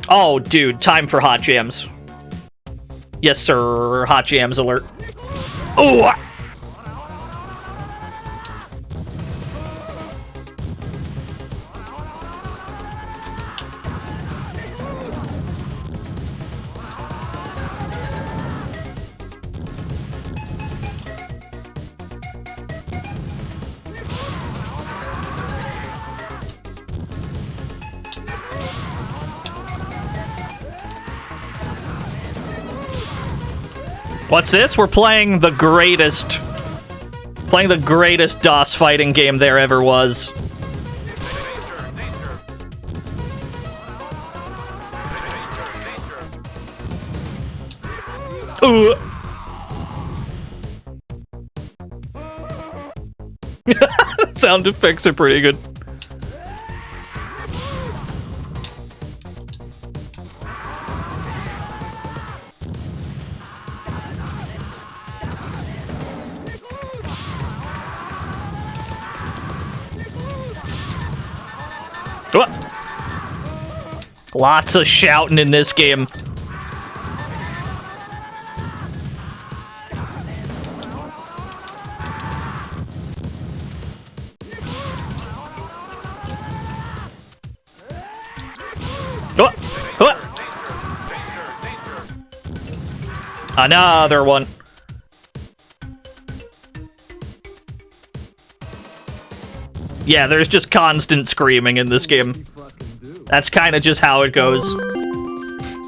Oh, dude, time for hot jams. Yes, sir. Hot jams alert. Oh! What's this? We're playing the greatest DOS fighting game there ever was. Ooh. Sound effects are pretty good. Lots of shouting in this game. Another one. Yeah, there's just constant screaming in this game. That's kind of just how it goes.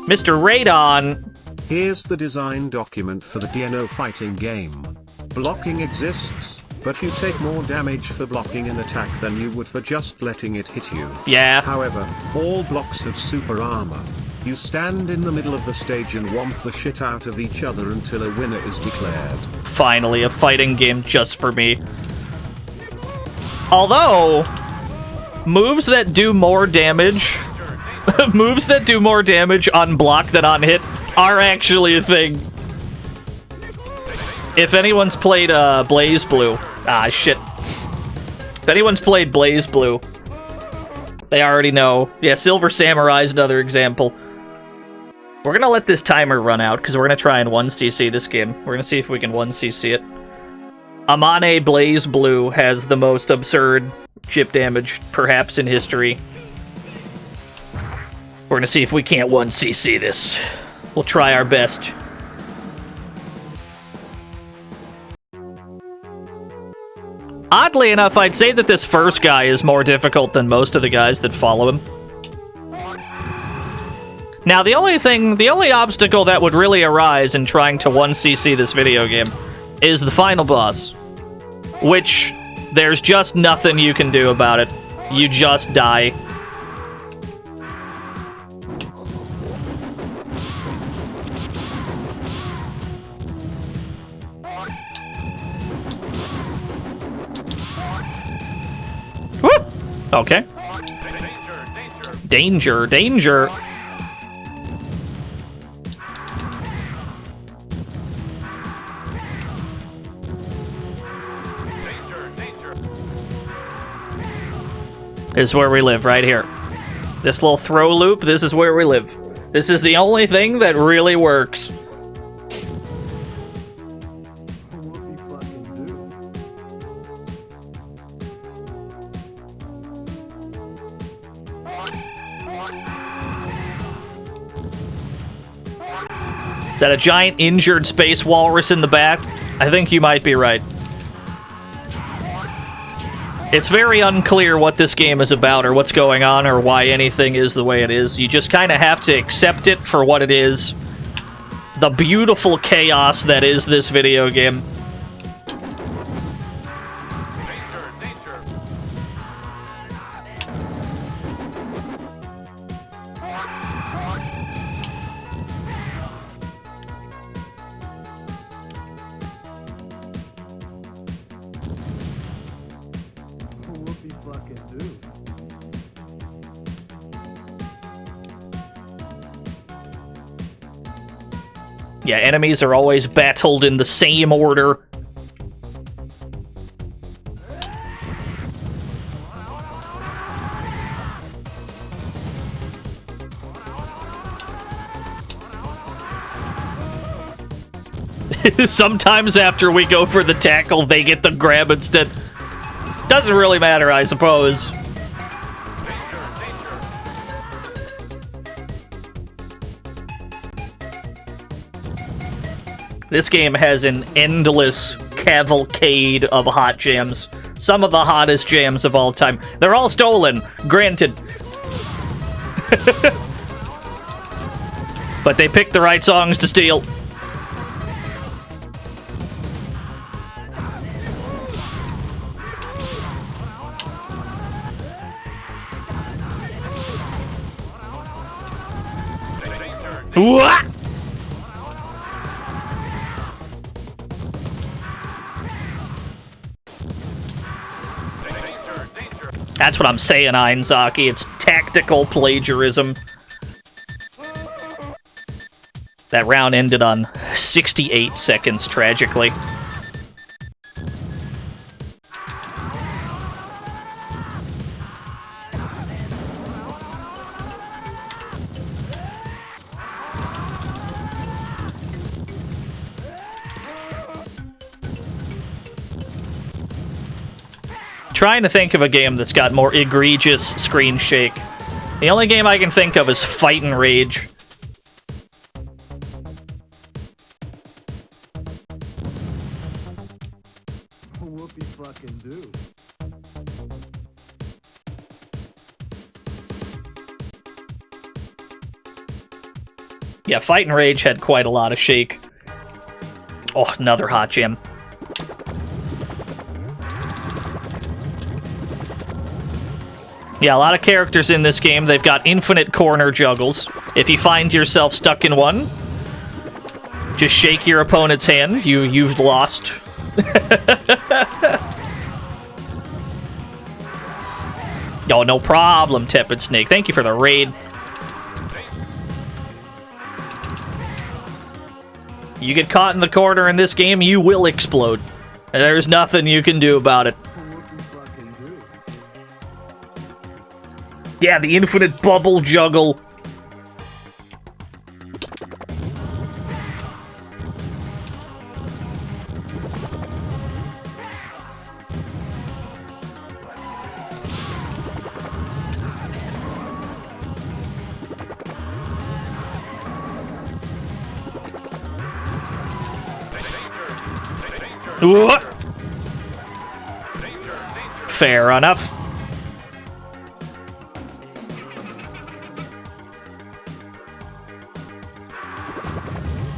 Mr. Radon. Here's the design document for the Dino fighting game. Blocking exists, but you take more damage for blocking an attack than you would for just letting it hit you. Yeah. However, all blocks have super armor. You stand in the middle of the stage and whomp the shit out of each other until a winner is declared. Finally, a fighting game just for me. Although, moves that do more damage... moves that do more damage on block than on hit are actually a thing. If anyone's played Blaze Blue... Ah, shit. If anyone's played Blaze Blue, they already know. Yeah, Silver Samurai is another example. We're gonna let this timer run out, because we're gonna try and 1cc this game. We're gonna see if we can 1cc it. Amane Blaze Blue has the most absurd chip damage, perhaps in history. We're gonna see if we can't 1cc this. We'll try our best. Oddly enough, I'd say that this first guy is more difficult than most of the guys that follow him. Now, the only obstacle that would really arise in trying to 1cc this video game is the final boss. Which, there's just nothing you can do about it. You just die. Woo! Okay. Danger, danger. This is where we live, right here. This little throw loop, this is where we live. This is the only thing that really works. Is that a giant injured space walrus in the back? I think you might be right. It's very unclear what this game is about or what's going on or why anything is the way it is. You just kind of have to accept it for what it is. The beautiful chaos that is this video game. Yeah, enemies are always battled in the same order. Sometimes after we go for the tackle, they get the grab instead. Doesn't really matter, I suppose. This game has an endless cavalcade of hot jams. Some of the hottest jams of all time. They're all stolen, granted. But they picked the right songs to steal. What? That's what I'm saying, Einzaki. It's tactical plagiarism. That round ended on 68 seconds, tragically. trying to think of a game that's got more egregious screen shake. The only game I can think of is Fight and Rage. Whoopie fucking do. Yeah, Fight and Rage had quite a lot of shake. Oh, another hot gem. Yeah, a lot of characters in this game, they've got infinite corner juggles. If you find yourself stuck in one, just shake your opponent's hand. You've lost. Oh, no problem, Tepid Snake. Thank you for the raid. You get caught in the corner in this game, you will explode. And there's nothing you can do about it. Yeah, the infinite bubble juggle. What? Fair enough.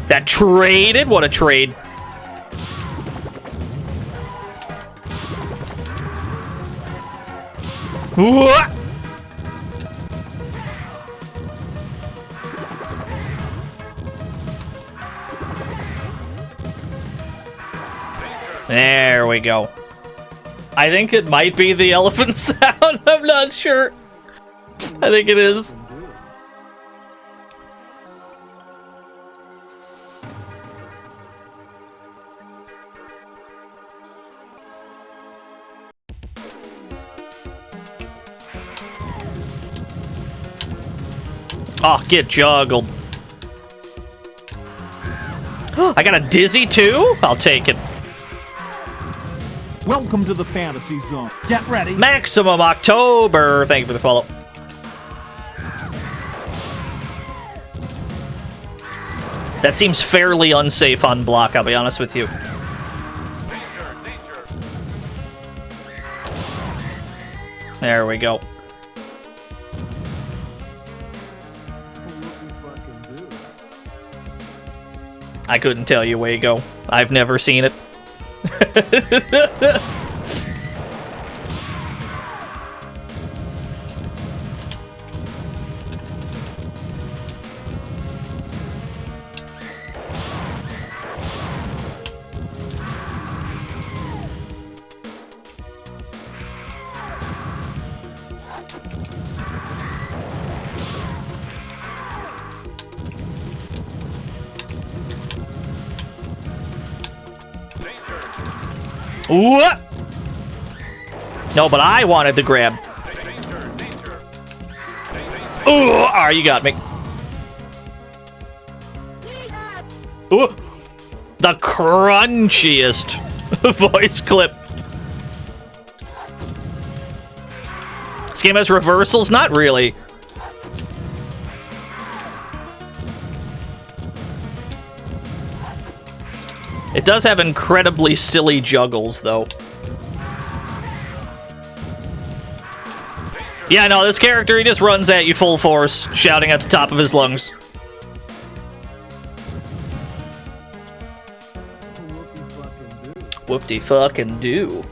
That traded? What a trade. What? There we go. I think it might be the elephant sound. I'm not sure. I think it is. Oh, get juggled. I got a dizzy too? I'll take it. Welcome to the fantasy zone. Get ready. Maximum October. Thank you for the follow. That seems fairly unsafe on block, I'll be honest with you. There we go. I couldn't tell you where you go. I've never seen it. What? No, but I wanted the grab. Oh, you got me. Ooh, the crunchiest voice clip. This game has reversals? Not really. It does have incredibly silly juggles, though. Yeah, no, this character, he just runs at you full force, shouting at the top of his lungs. Whoop-de-fucking-do.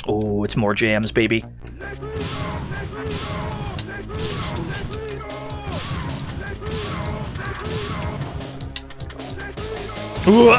Oh, it's more jams, baby. Ooh.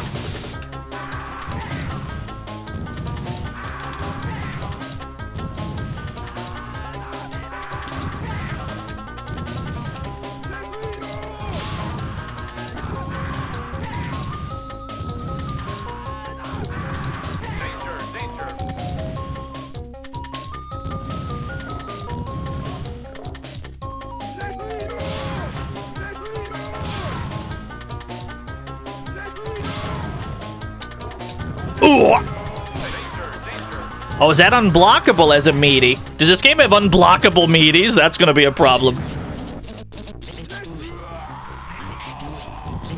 Oh, is that unblockable as a meaty? Does this game have unblockable meaties? That's gonna be a problem.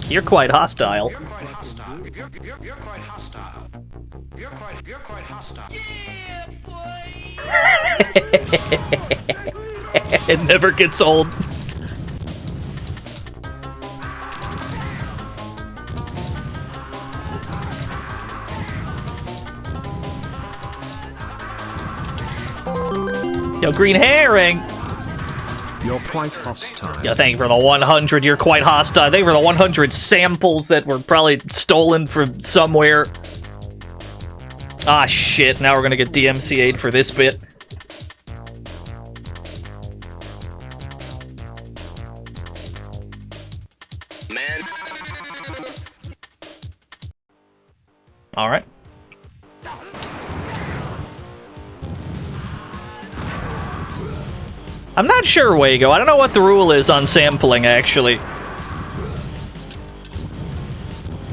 You're quite hostile. You're quite hostile. You're quite hostile. You're quite hostile. Yeah, boy. It never gets old. Yo, green herring! You're quite hostile. Yo, thank you for the 100. You're quite hostile. Thank you for the 100 samples that were probably stolen from somewhere. Ah, shit. Now we're gonna get DMCA'd for this bit. Man. Alright. I'm not sure, Wago. I don't know what the rule is on sampling, actually.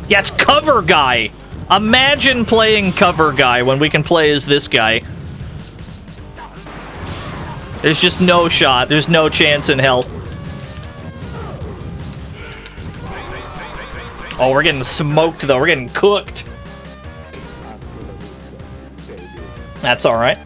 Yeah, it's cover guy. Imagine playing cover guy when we can play as this guy. There's just no shot. There's no chance in hell. Oh, we're getting smoked, though. We're getting cooked. That's alright.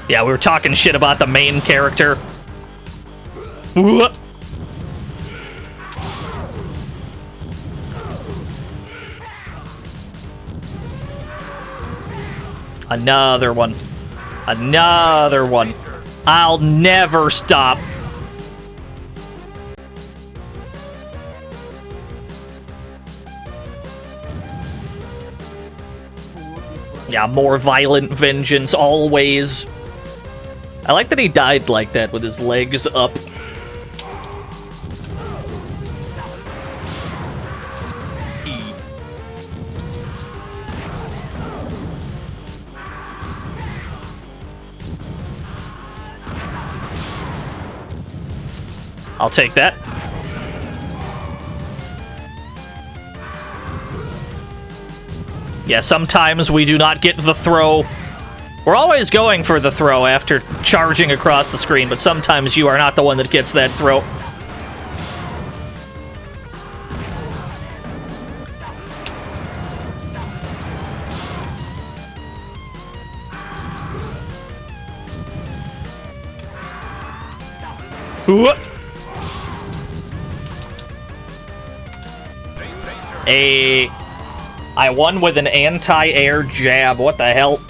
Yeah, we were talking shit about the main character. Whoop. Another one. Another one. I'll never stop. Yeah, more violent vengeance, always. I like that he died like that, with his legs up. I'll take that. Yeah, sometimes we do not get the throw. We're always going for the throw after charging across the screen, but sometimes you are not the one that gets that throw. Whoop. I won with an anti-air jab. What the hell?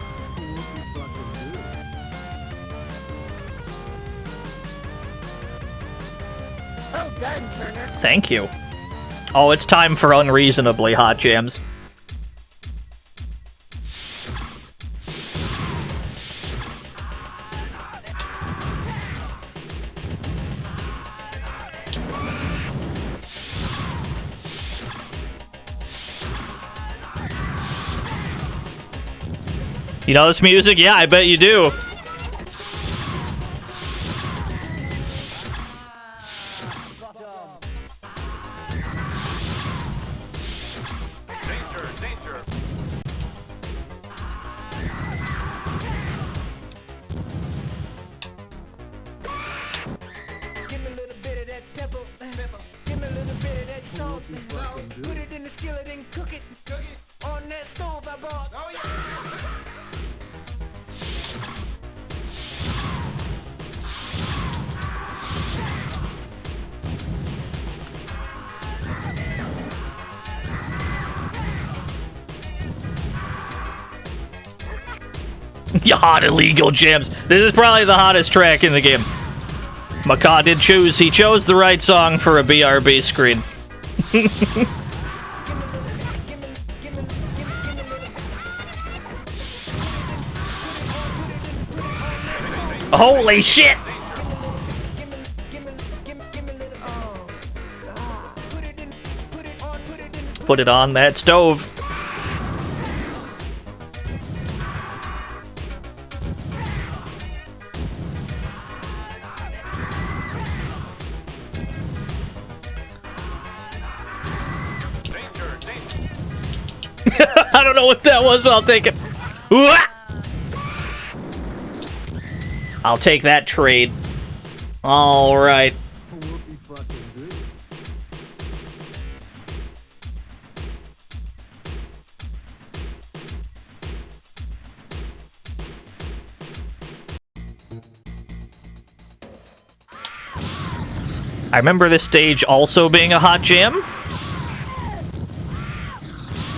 Thank you. Oh, it's time for unreasonably hot jams. You know this music? Yeah, I bet you do. You hot illegal jams. This is probably the hottest track in the game. Macaw did choose. He chose the right song for a BRB screen. Holy shit! Put it on that stove. I don't know what that was, but I'll take it. I'll take that trade. All right. I remember this stage also being a hot jam.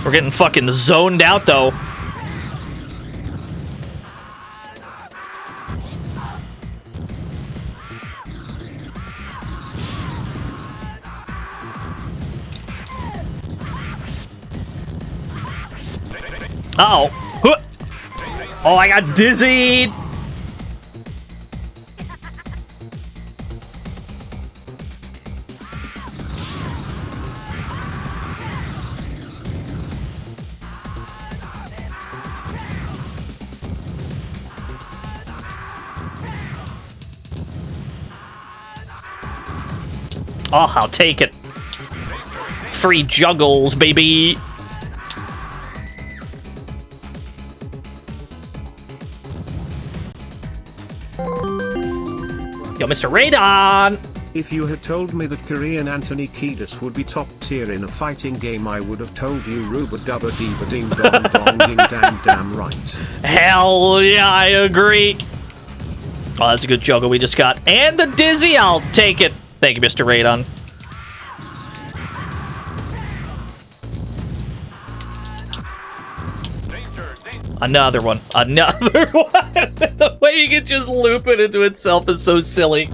We're getting fucking zoned out, though. Uh-oh. Oh, I got dizzied. Oh, I'll take it. Free juggles, baby. Yo, Mr. Radon! If you had told me that Korean Anthony Kiedis would be top tier in a fighting game, I would have told you Ruba Dubba Deeba Ding Dong Dong Ding Dang Damn right. Hell yeah, I agree. Oh, that's a good juggle we just got. And the dizzy, I'll take it. Thank you, Mr. Radon. Another one. Another one. The way you can just loop it into itself is so silly.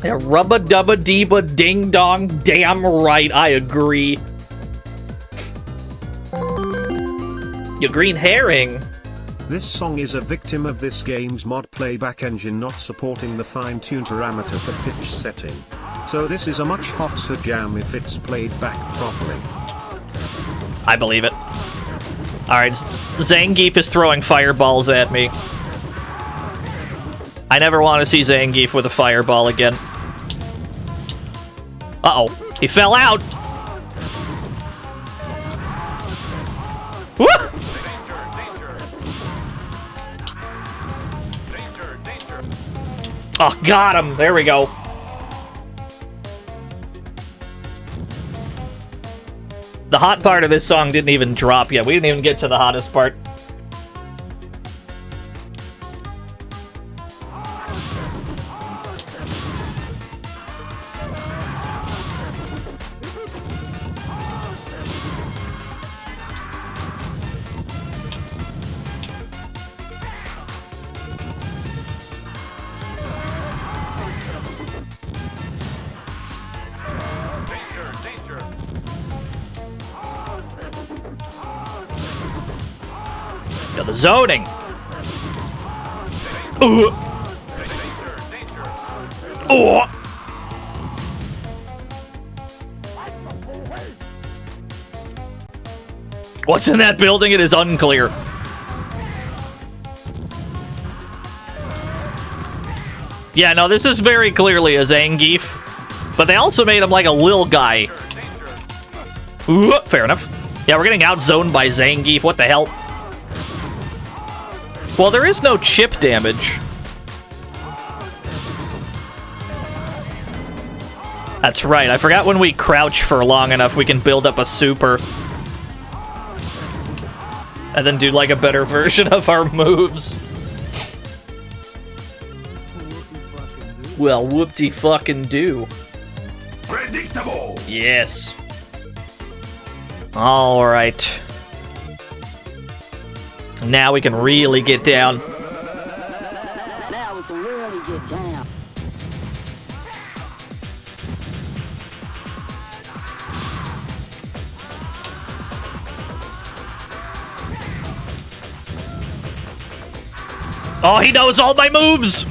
Yeah, rubba dubba deeba ding dong. Damn right, I agree. Your green herring. This song is a victim of this game's mod playback engine not supporting the fine-tuned parameter for pitch setting. So this is a much hotter jam if it's played back properly. I believe it. Alright, Zangief is throwing fireballs at me. I never want to see Zangief with a fireball again. Uh-oh. He fell out! Woo! Oh, got him! There we go. The hot part of this song didn't even drop yet. We didn't even get to the hottest part. The zoning. Ooh. Oh. What's in that building? It is unclear. Yeah, no, this is very clearly a Zangief, but they also made him like a lil guy. Ooh, fair enough. Yeah, we're getting outzoned by Zangief. What the hell? Well, there is no chip damage. That's right. I forgot when we crouch for long enough, we can build up a super. And then do, like, a better version of our moves. Well, whoop-de-fucking-do. Predictable! Yes. Alright. Now we can really get down. Now we can really get down. Oh, he knows all my moves!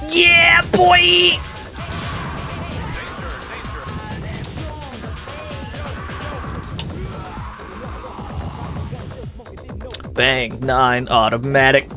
Yeah, boy! Bang, 9 automatic.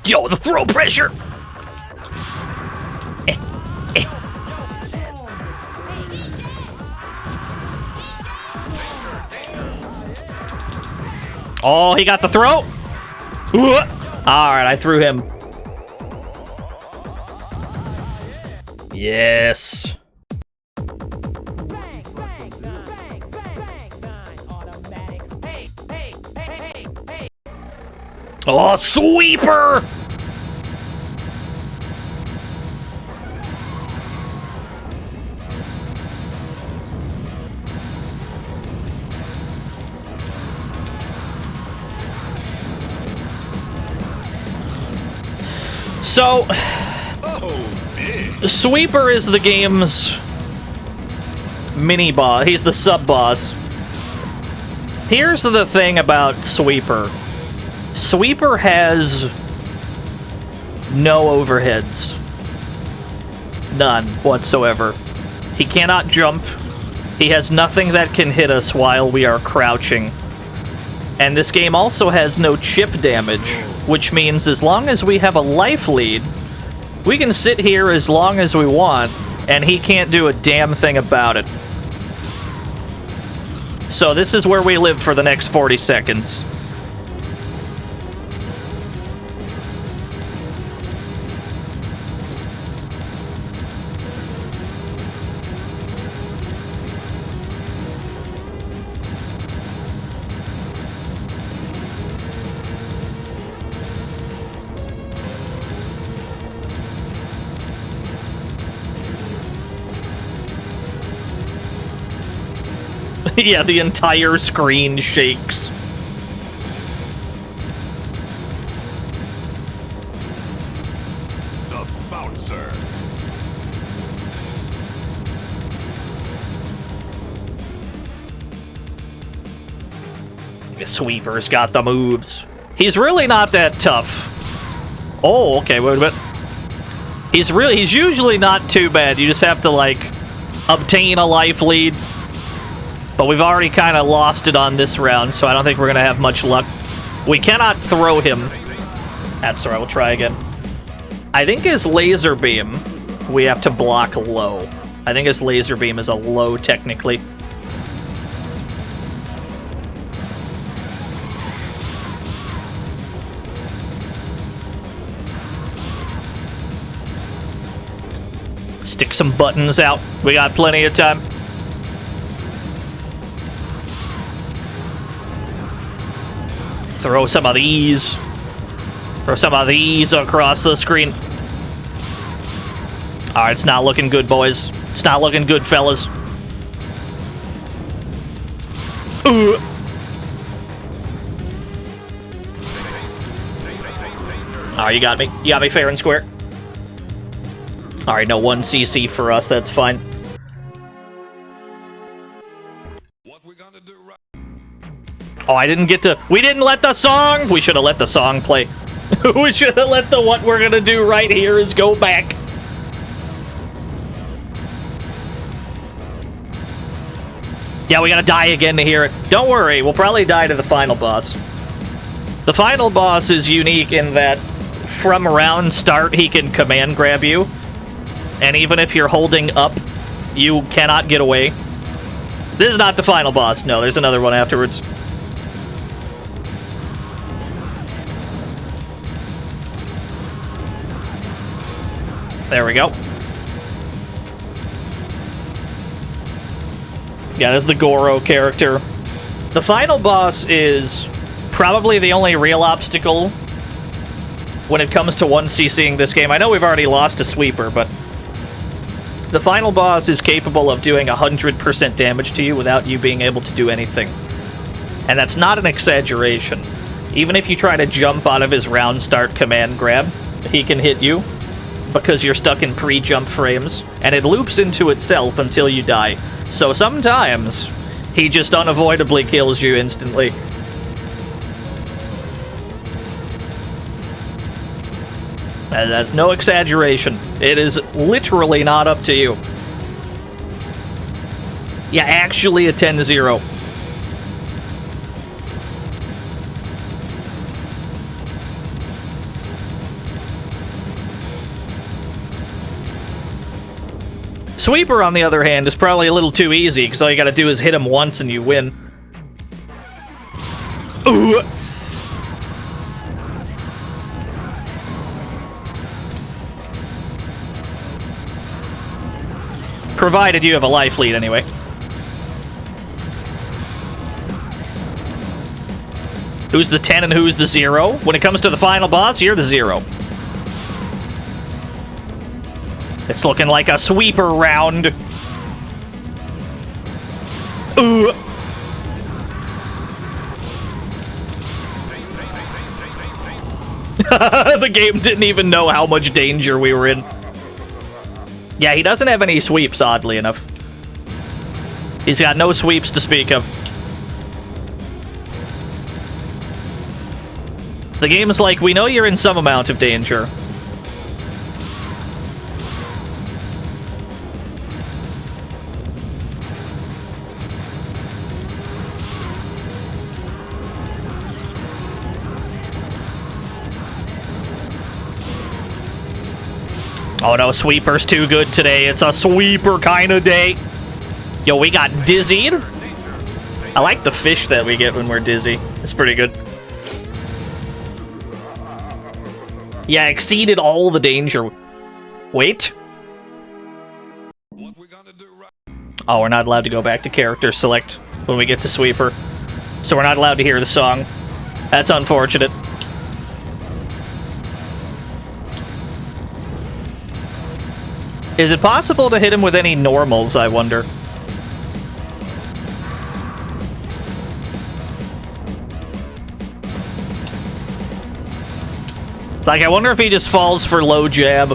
Yo, the throw pressure! Oh, he got the throw! Alright, I threw him. Yes. Oh, sweeper! So, Sweeper is the game's mini-boss. He's the sub-boss. Here's the thing about Sweeper. Sweeper has no overheads. None whatsoever. He cannot jump. He has nothing that can hit us while we are crouching. And this game also has no chip damage, which means as long as we have a life lead, we can sit here as long as we want, and he can't do a damn thing about it. So this is where we live for the next 40 seconds. Yeah, the entire screen shakes. The bouncer. The Sweeper's got the moves. He's really not that tough. Oh, okay, wait a minute. He's usually not too bad. You just have to, like, obtain a life lead. But we've already kind of lost it on this round, so I don't think we're going to have much luck. We cannot throw him. That's all right, we'll try again. I think his laser beam, we have to block low. I think his laser beam is a low, technically. Stick some buttons out. We got plenty of time. Throw some of these. Throw some of these across the screen. Alright, it's not looking good, boys. It's not looking good, fellas. Alright, you got me. You got me fair and square. Alright, no 1 CC for us, that's fine. Oh, I didn't get to... We didn't let the song... We should have let the song play. We should have let the what we're gonna do right here is go back. Yeah, we gotta die again to hear it. Don't worry, we'll probably die to the final boss. The final boss is unique in that from round start, he can command grab you. And even if you're holding up, you cannot get away. This is not the final boss. No, there's another one afterwards. There we go. Yeah, this is the Goro character. The final boss is probably the only real obstacle when it comes to 1CCing this game. I know we've already lost a Sweeper, but the final boss is capable of doing 100% damage to you without you being able to do anything. And that's not an exaggeration. Even if you try to jump out of his round start command grab, he can hit you because you're stuck in pre-jump frames, and it loops into itself until you die. So sometimes, he just unavoidably kills you instantly. And that's no exaggeration. It is literally not up to you. Yeah, actually a 10-0. Sweeper, on the other hand, is probably a little too easy, because all you gotta do is hit him once and you win. Ooh! Provided you have a life lead, anyway. Who's the 10 and who's the 0? When it comes to the final boss, you're the 0. It's looking like a sweeper round. Ooh. The game didn't even know how much danger we were in. Yeah, he doesn't have any sweeps, oddly enough. He's got no sweeps to speak of. The game is like, we know you're in some amount of danger. Oh no, Sweeper's too good today. It's a Sweeper kind of day. Yo, we got dizzied. I like the fish that we get when we're dizzy. It's pretty good. Yeah, exceeded all the danger. Wait. Oh, we're not allowed to go back to character select when we get to Sweeper. So we're not allowed to hear the song. That's unfortunate. Is it possible to hit him with any normals, I wonder? Like, I wonder if he just falls for low jab.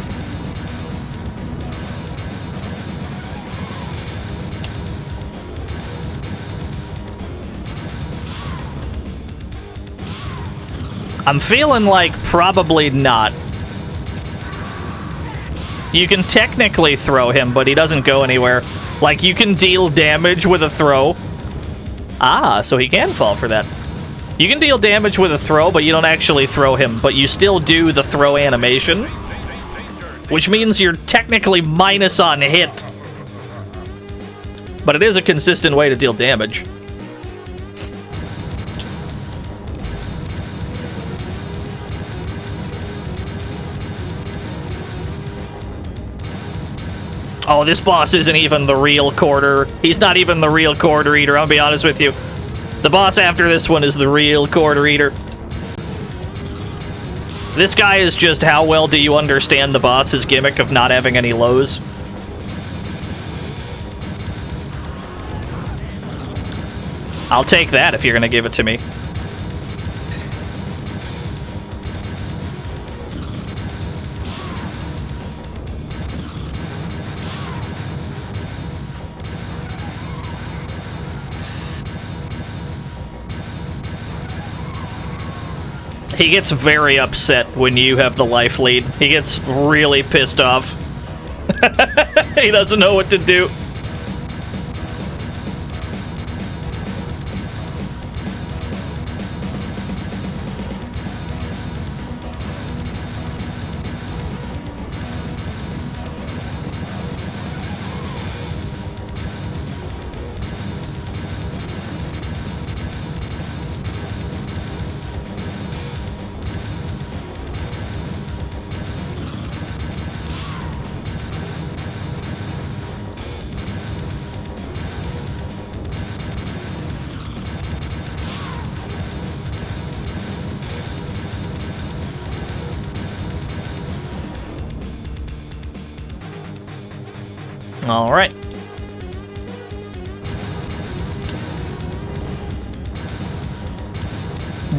I'm feeling like probably not. You can technically throw him, but he doesn't go anywhere. Like, you can deal damage with a throw. Ah, so he can fall for that. You can deal damage with a throw, but you don't actually throw him. But you still do the throw animation. Which means you're technically minus on hit. But it is a consistent way to deal damage. Oh, this boss isn't even the real quarter. He's not even the real quarter eater, I'll be honest with you. The boss after this one is the real quarter eater. This guy is just how well do you understand the boss's gimmick of not having any lows? I'll take that if you're gonna give it to me. He gets very upset when you have the life lead. He gets really pissed off. He doesn't know what to do. All right.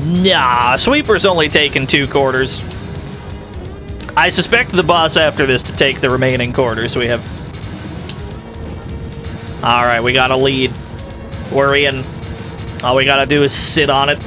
Nah, Sweeper's only taken 2 quarters. I suspect the boss after this to take the remaining quarters we have. All right, we got a lead. We're in. All we gotta do is sit on it.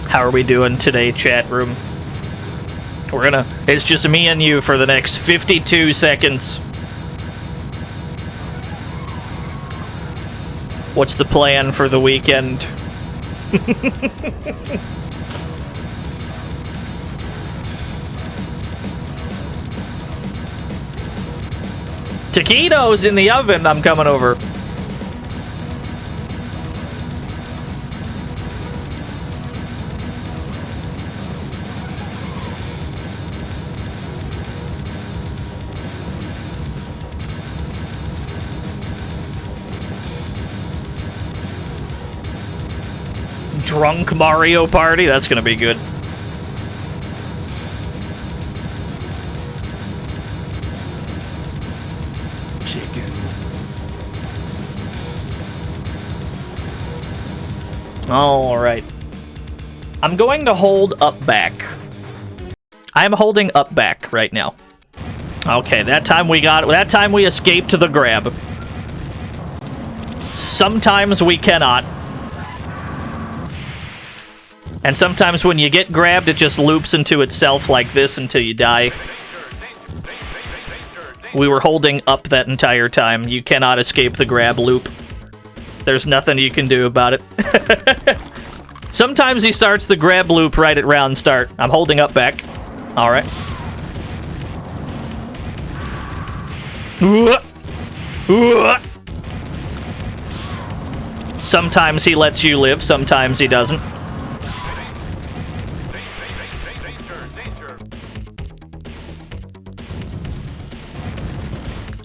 How are we doing today, chat room? It's just me and you for the next 52 seconds. What's the plan for the weekend? Taquitos in the oven, I'm coming over. Drunk Mario Party? That's gonna be good. Chicken. Alright. I'm going to hold up back. I'm holding up back right now. Okay, that time we escaped the grab. Sometimes we cannot. And sometimes when you get grabbed, it just loops into itself like this until you die. We were holding up that entire time. You cannot escape the grab loop. There's nothing you can do about it. Sometimes he starts the grab loop right at round start. I'm holding up back. Alright. Sometimes he lets you live, sometimes he doesn't.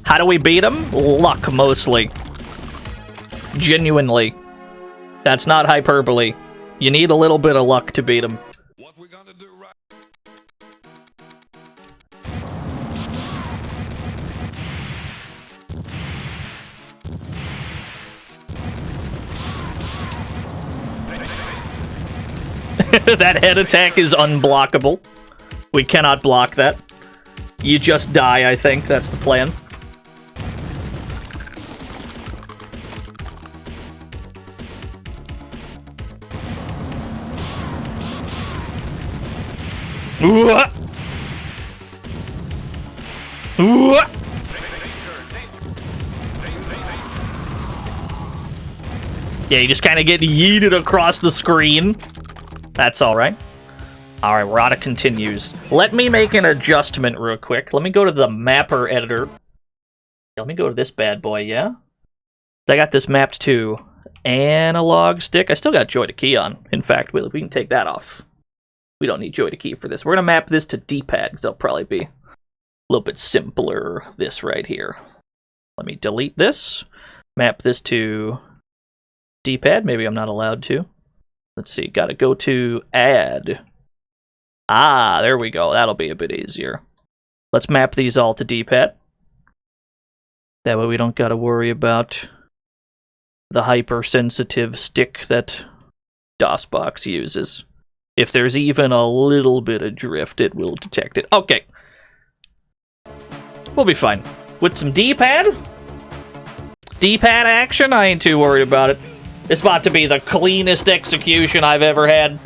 How do we beat him? Luck, mostly. Genuinely. That's not hyperbole. You need a little bit of luck to beat him. What we gonna do right? That head attack is unblockable. We cannot block that. You just die, I think. That's the plan. Ooh. Ooh. Yeah, you just kind of get yeeted across the screen. That's alright. Alright, Rada continues. Let me make an adjustment real quick. Let me go to the mapper editor. Let me go to this bad boy, yeah? I got this mapped to analog stick. I still got joy to key on. In fact, we can take that off. We don't need joy to key for this. We're going to map this to D-pad, because that'll probably be a little bit simpler, this right here. Let me delete this. Map this to D-pad. Maybe I'm not allowed to. Let's see. Got to go to add. Ah, there we go. That'll be a bit easier. Let's map these all to D-pad. That way we don't got to worry about the hypersensitive stick that DOSBox uses. If there's even a little bit of drift, it will detect it. Okay. We'll be fine. With some D-pad? D-pad action? I ain't too worried about it. It's about to be the cleanest execution I've ever had.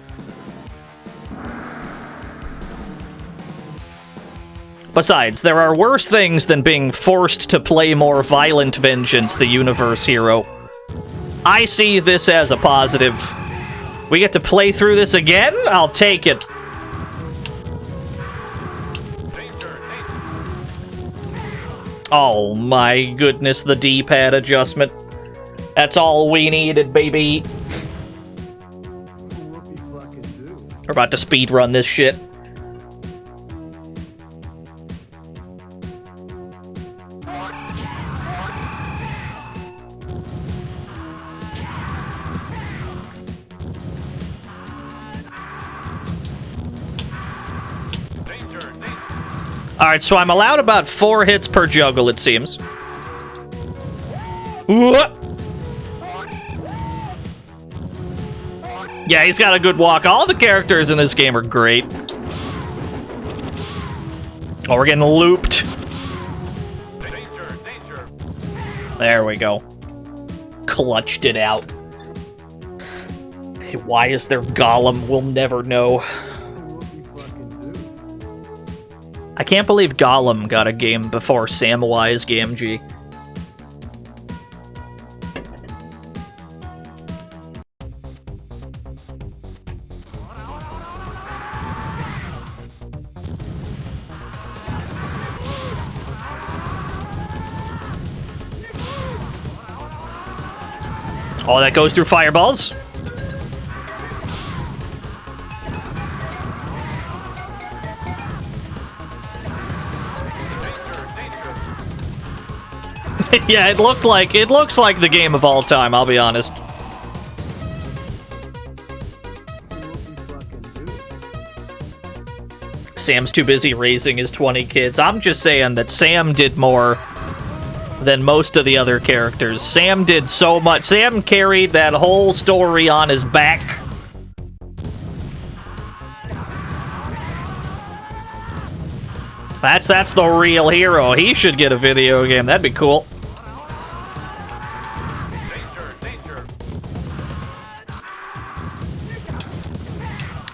Besides, there are worse things than being forced to play more violent Vengeance, the universe hero. I see this as a positive. We get to play through this again? I'll take it. Oh my goodness, the D-pad adjustment. That's all we needed, baby. We're about to speedrun this shit. Alright, so I'm allowed about 4 hits per juggle, it seems. Ooh. Yeah, he's got a good walk. All the characters in this game are great. Oh, we're getting looped. There we go. Clutched it out. Why is there Gollum? We'll never know. I can't believe Gollum got a game before Samwise Gamgee. Oh, that goes through fireballs. Yeah, it looks like the game of all time, I'll be honest. Sam's too busy raising his 20 kids. I'm just saying that Sam did more than most of the other characters. Sam did so much. Sam carried that whole story on his back. That's the real hero. He should get a video game. That'd be cool.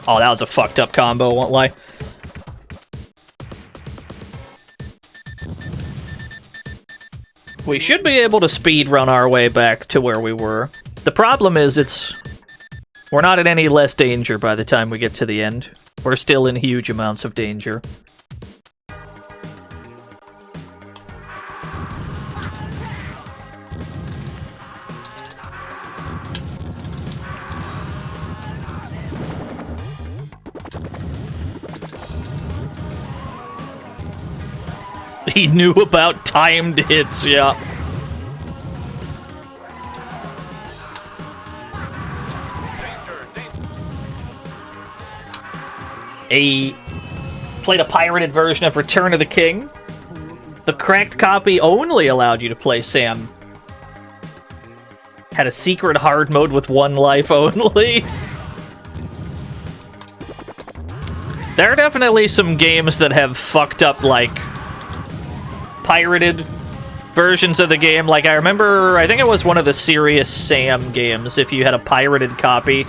Oh, that was a fucked up combo, won't lie. We should be able to speedrun our way back to where we were. The problem is we're not in any less danger by the time we get to the end. We're still in huge amounts of danger. He knew about timed hits, yeah. Played a pirated version of Return of the King. The cracked copy only allowed you to play Sam. Had a secret hard mode with 1 life only. There are definitely some games that have fucked up, like, pirated versions of the game. Like, I remember, I think it was one of the Serious Sam games. If you had a pirated copy,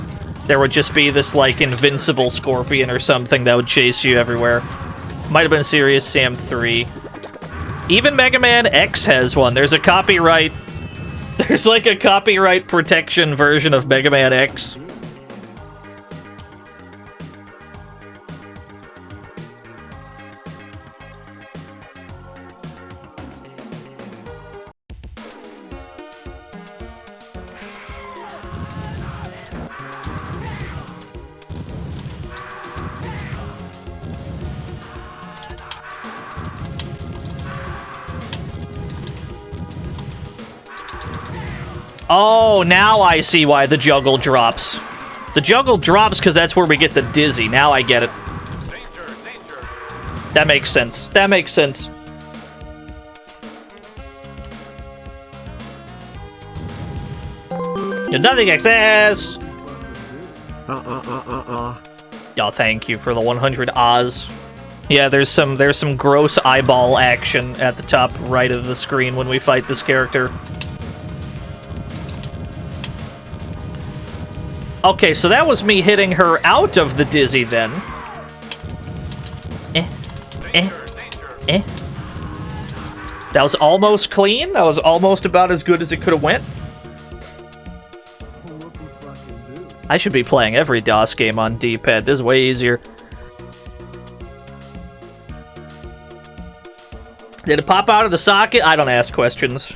there would just be this, like, invincible scorpion or something that would chase you everywhere. Might have been Serious Sam 3. Even Mega Man X has one. There's a copyright... There's, like, a copyright protection version of Mega Man X. Oh, now I see why the juggle drops. The juggle drops because that's where we get the dizzy. Now I get it. That makes sense. That makes sense. Nothing access! Oh, thank you for the 100 Oz. Yeah, there's some gross eyeball action at the top right of the screen when we fight this character. Okay, so that was me hitting her out of the dizzy then. That was almost clean. That was almost about as good as it could have went. I should be playing every DOS game on D-pad. This is way easier. Did it pop out of the socket? I don't ask questions.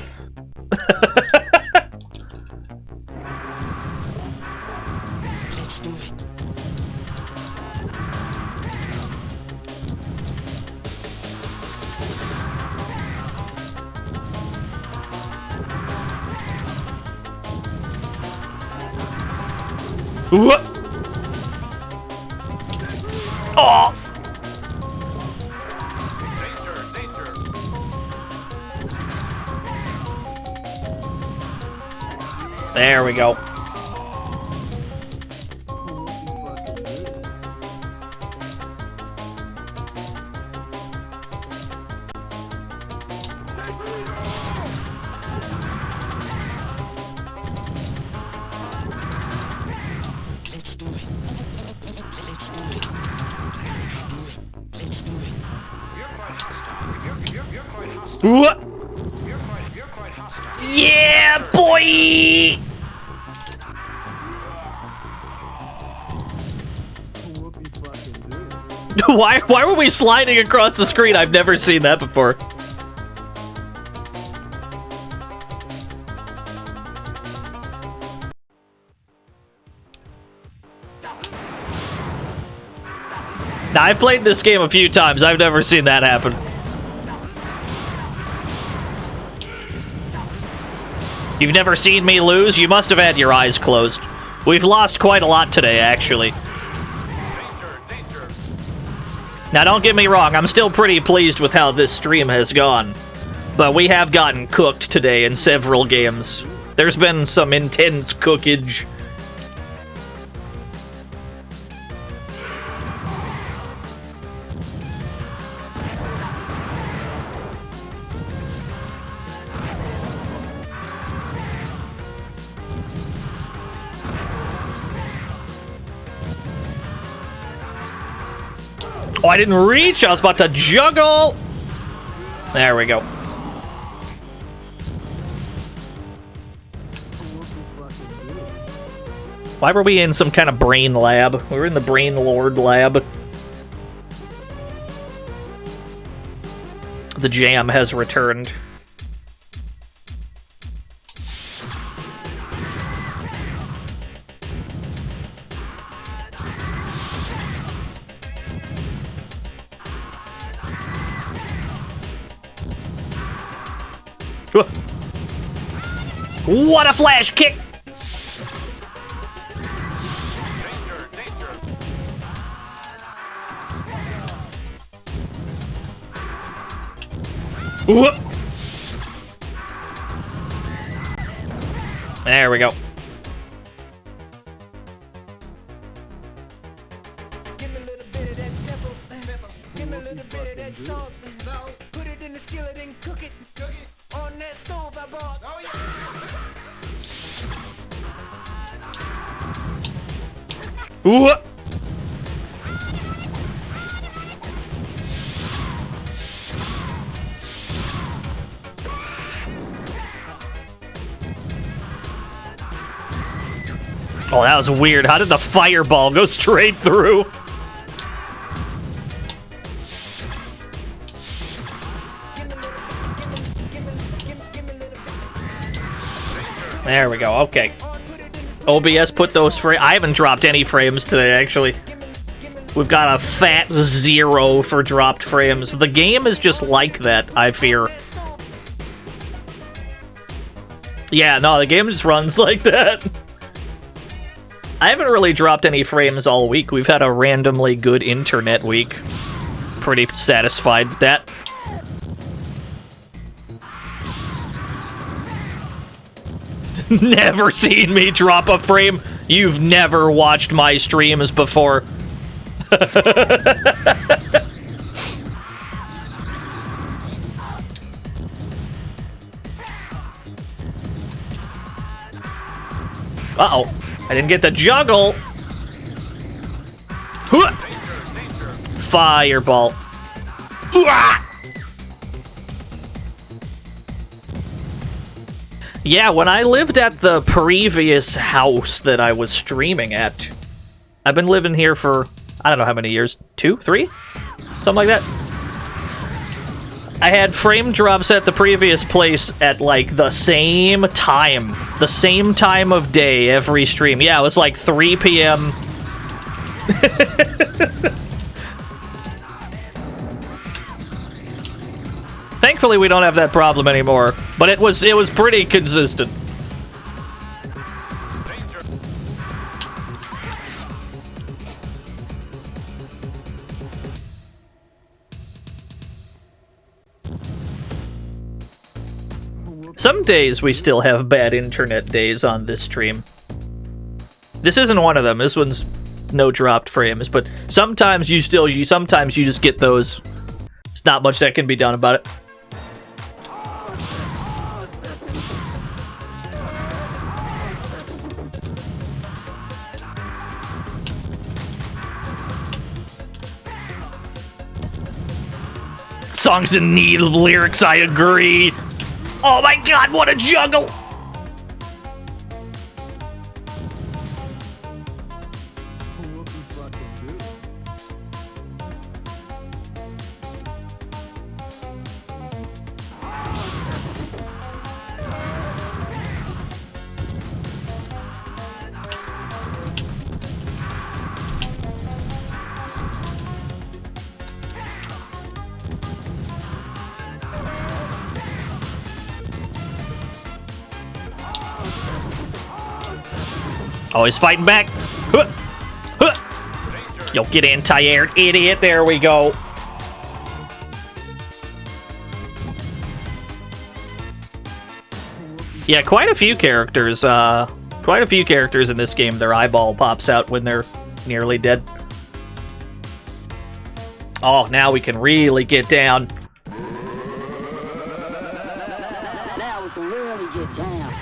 What? Oh! There we go. What? You're quite hostile. Yeah, boy! Why were we sliding across the screen? I've never seen that before. Now, I've played this game a few times. I've never seen that happen. You've never seen me lose? You must have had your eyes closed. We've lost quite a lot today, actually. Now, don't get me wrong, I'm still pretty pleased with how this stream has gone. But we have gotten cooked today in several games. There's been some intense cookage. Oh, I didn't reach! I was about to juggle! There we go. Why were we in some kind of brain lab? We were in the Brain Lord lab. The jam has returned. What a flash kick! Whoop. There we go. Give me a little bit of that pepper. Give me a little bit of that salt. Put it in the skillet and cook it. On that stove I bought. Oh yeah. Whoop. Oh, that was weird. How did the fireball go straight through? There we go. Okay. OBS put those frames. I haven't dropped any frames today, actually. We've got a fat 0 for dropped frames. The game is just like that, I fear. Yeah, no, the game just runs like that. I haven't really dropped any frames all week. We've had a randomly good internet week. Pretty satisfied with that. Never seen me drop a frame. You've never watched my streams before. Uh-oh. I didn't get the juggle. Fireball. Yeah, when I lived at the previous house that I was streaming at, I've been living here for, I don't know how many years, 2, 3? Something like that. I had frame drops at the previous place at, like, the same time. The same time of day every stream. Yeah, it was like 3 p.m. Thankfully, we don't have that problem anymore. But it was pretty consistent. Some days we still have bad internet days on this stream. This isn't one of them. This one's no dropped frames, but sometimes you just get those. There's not much that can be done about it. song's in need of lyrics, I agree. Oh my god, what a juggle! Oh, he's fighting back. Huh. Huh. Yo, get anti-air, idiot. There we go. Yeah, quite a few characters. Quite a few characters in this game. Their eyeball pops out when they're nearly dead. Oh, now we can really get down. Now we can really get down.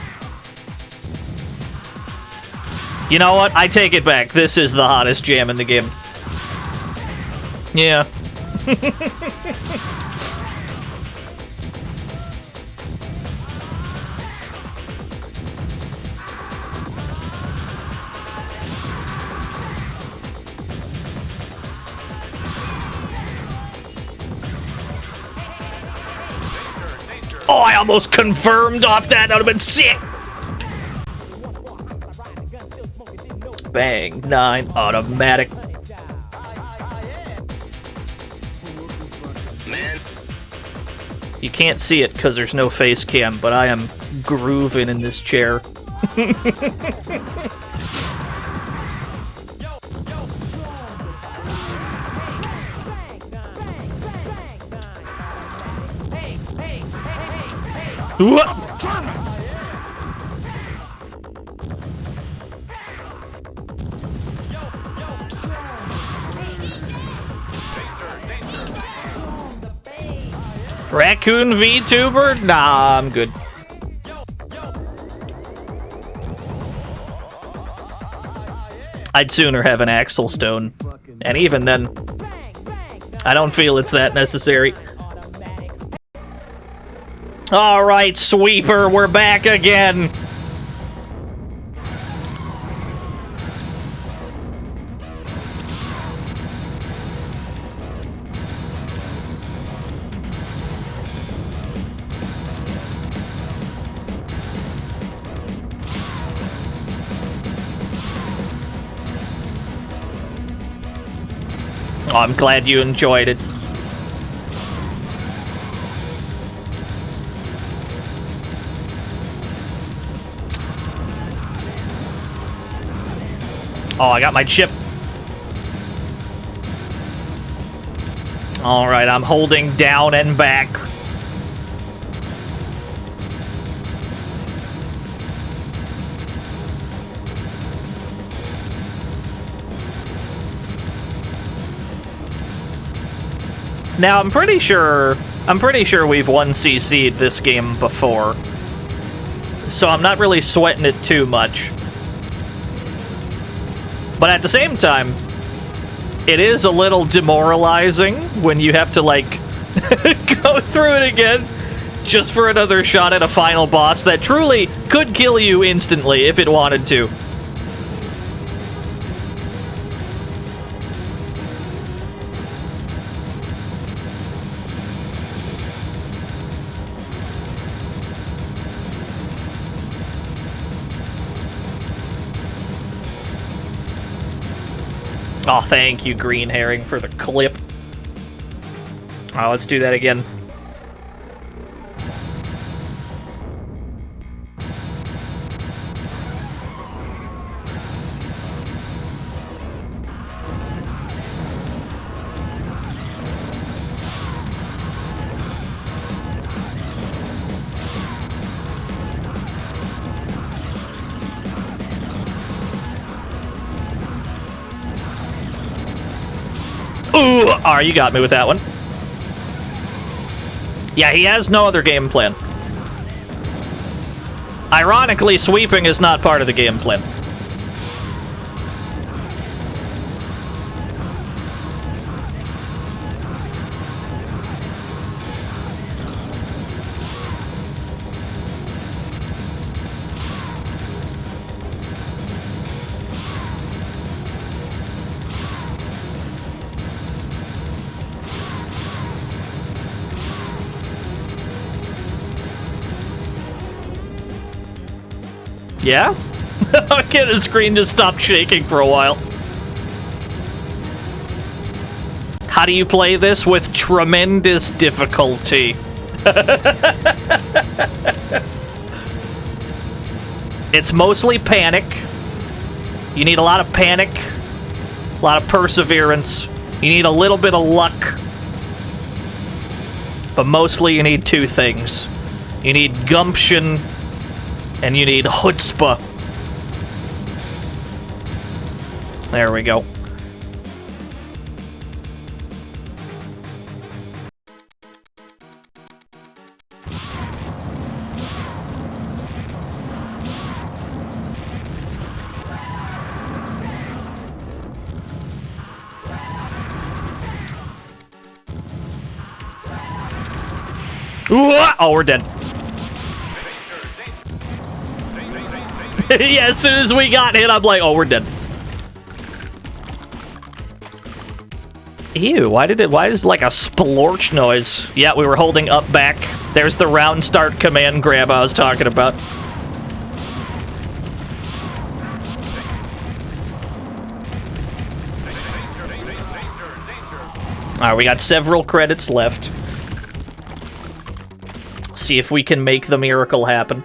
You know what? I take it back. This is the hottest jam in the game. Yeah. Oh, I almost confirmed off that. That would have been sick. Bang, 9 automatic. Man. You can't see it because there's no face cam, but I am grooving in this chair. What? Raccoon VTuber? Nah, I'm good. I'd sooner have an Axel Stone. And even then, I don't feel it's that necessary. Alright, Sweeper, we're back again! Oh, I'm glad you enjoyed it. Oh, I got my chip. Alright, I'm holding down and back. Now, I'm pretty sure we've 1CC'd this game before. So I'm not really sweating it too much. But at the same time, it is a little demoralizing when you have to, like, go through it again just for another shot at a final boss that truly could kill you instantly if it wanted to. Oh, thank you, Green Herring, for the clip. Oh, let's do that again. Ooh, you got me with that one. Yeah, he has no other game plan. Ironically, sweeping is not part of the game plan. Yeah? Okay, the screen just stopped shaking for a while. How do you play this? With tremendous difficulty. It's mostly panic. You need a lot of panic, a lot of perseverance. You need a little bit of luck. But mostly you need two things. You need gumption and you need chutzpah. There we go. Oh, we're dead. Yeah, as soon as we got hit, I'm like, oh, we're dead. Ew, why is like a splorch noise? Yeah, we were holding up back. There's the round start command grab I was talking about. Alright, we got several credits left. See if we can make the miracle happen.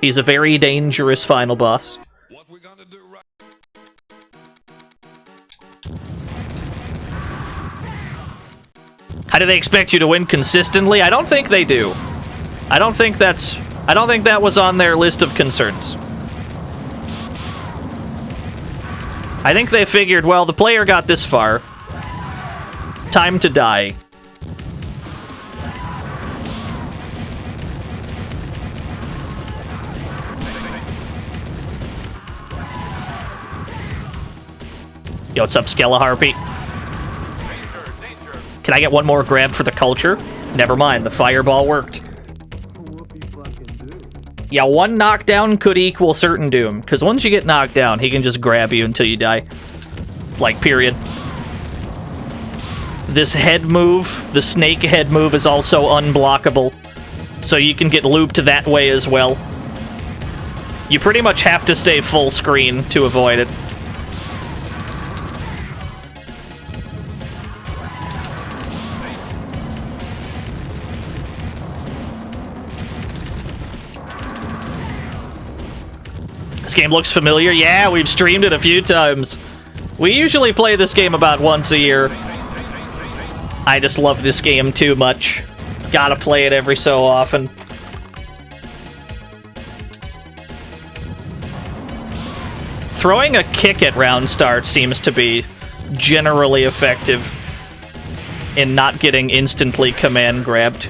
He's a very dangerous final boss. What we gonna do right? How do they expect you to win consistently? I don't think they do. I don't think that was on their list of concerns. I think they figured, well, the player got this far. Time to die. Yo, what's up, Skeleharpy? Can I get one more grab for the culture? Never mind, the fireball worked. Yeah, one knockdown could equal certain doom, because once you get knocked down, he can just grab you until you die. Like, period. This head move, the snake head move, is also unblockable, so you can get looped that way as well. You pretty much have to stay full screen to avoid it. This game looks familiar. Yeah, we've streamed it a few times. We usually play this game about once a year. I just love this game too much. Gotta play it every so often. Throwing a kick at round start seems to be generally effective in not getting instantly command grabbed.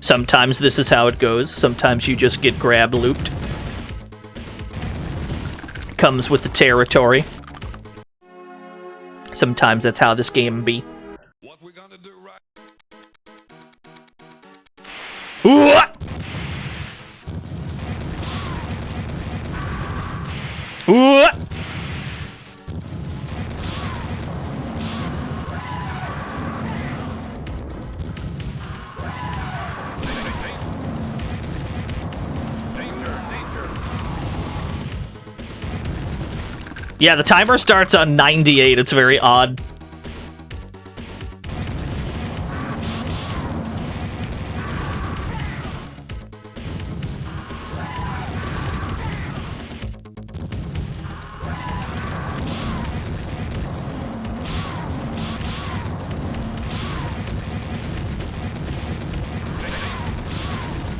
Sometimes this is how it goes. Sometimes you just get grab looped. Comes with the territory. Sometimes that's how this game be. What we gonna do right? Ooh! Ooh! Yeah, the timer starts on 98. It's very odd.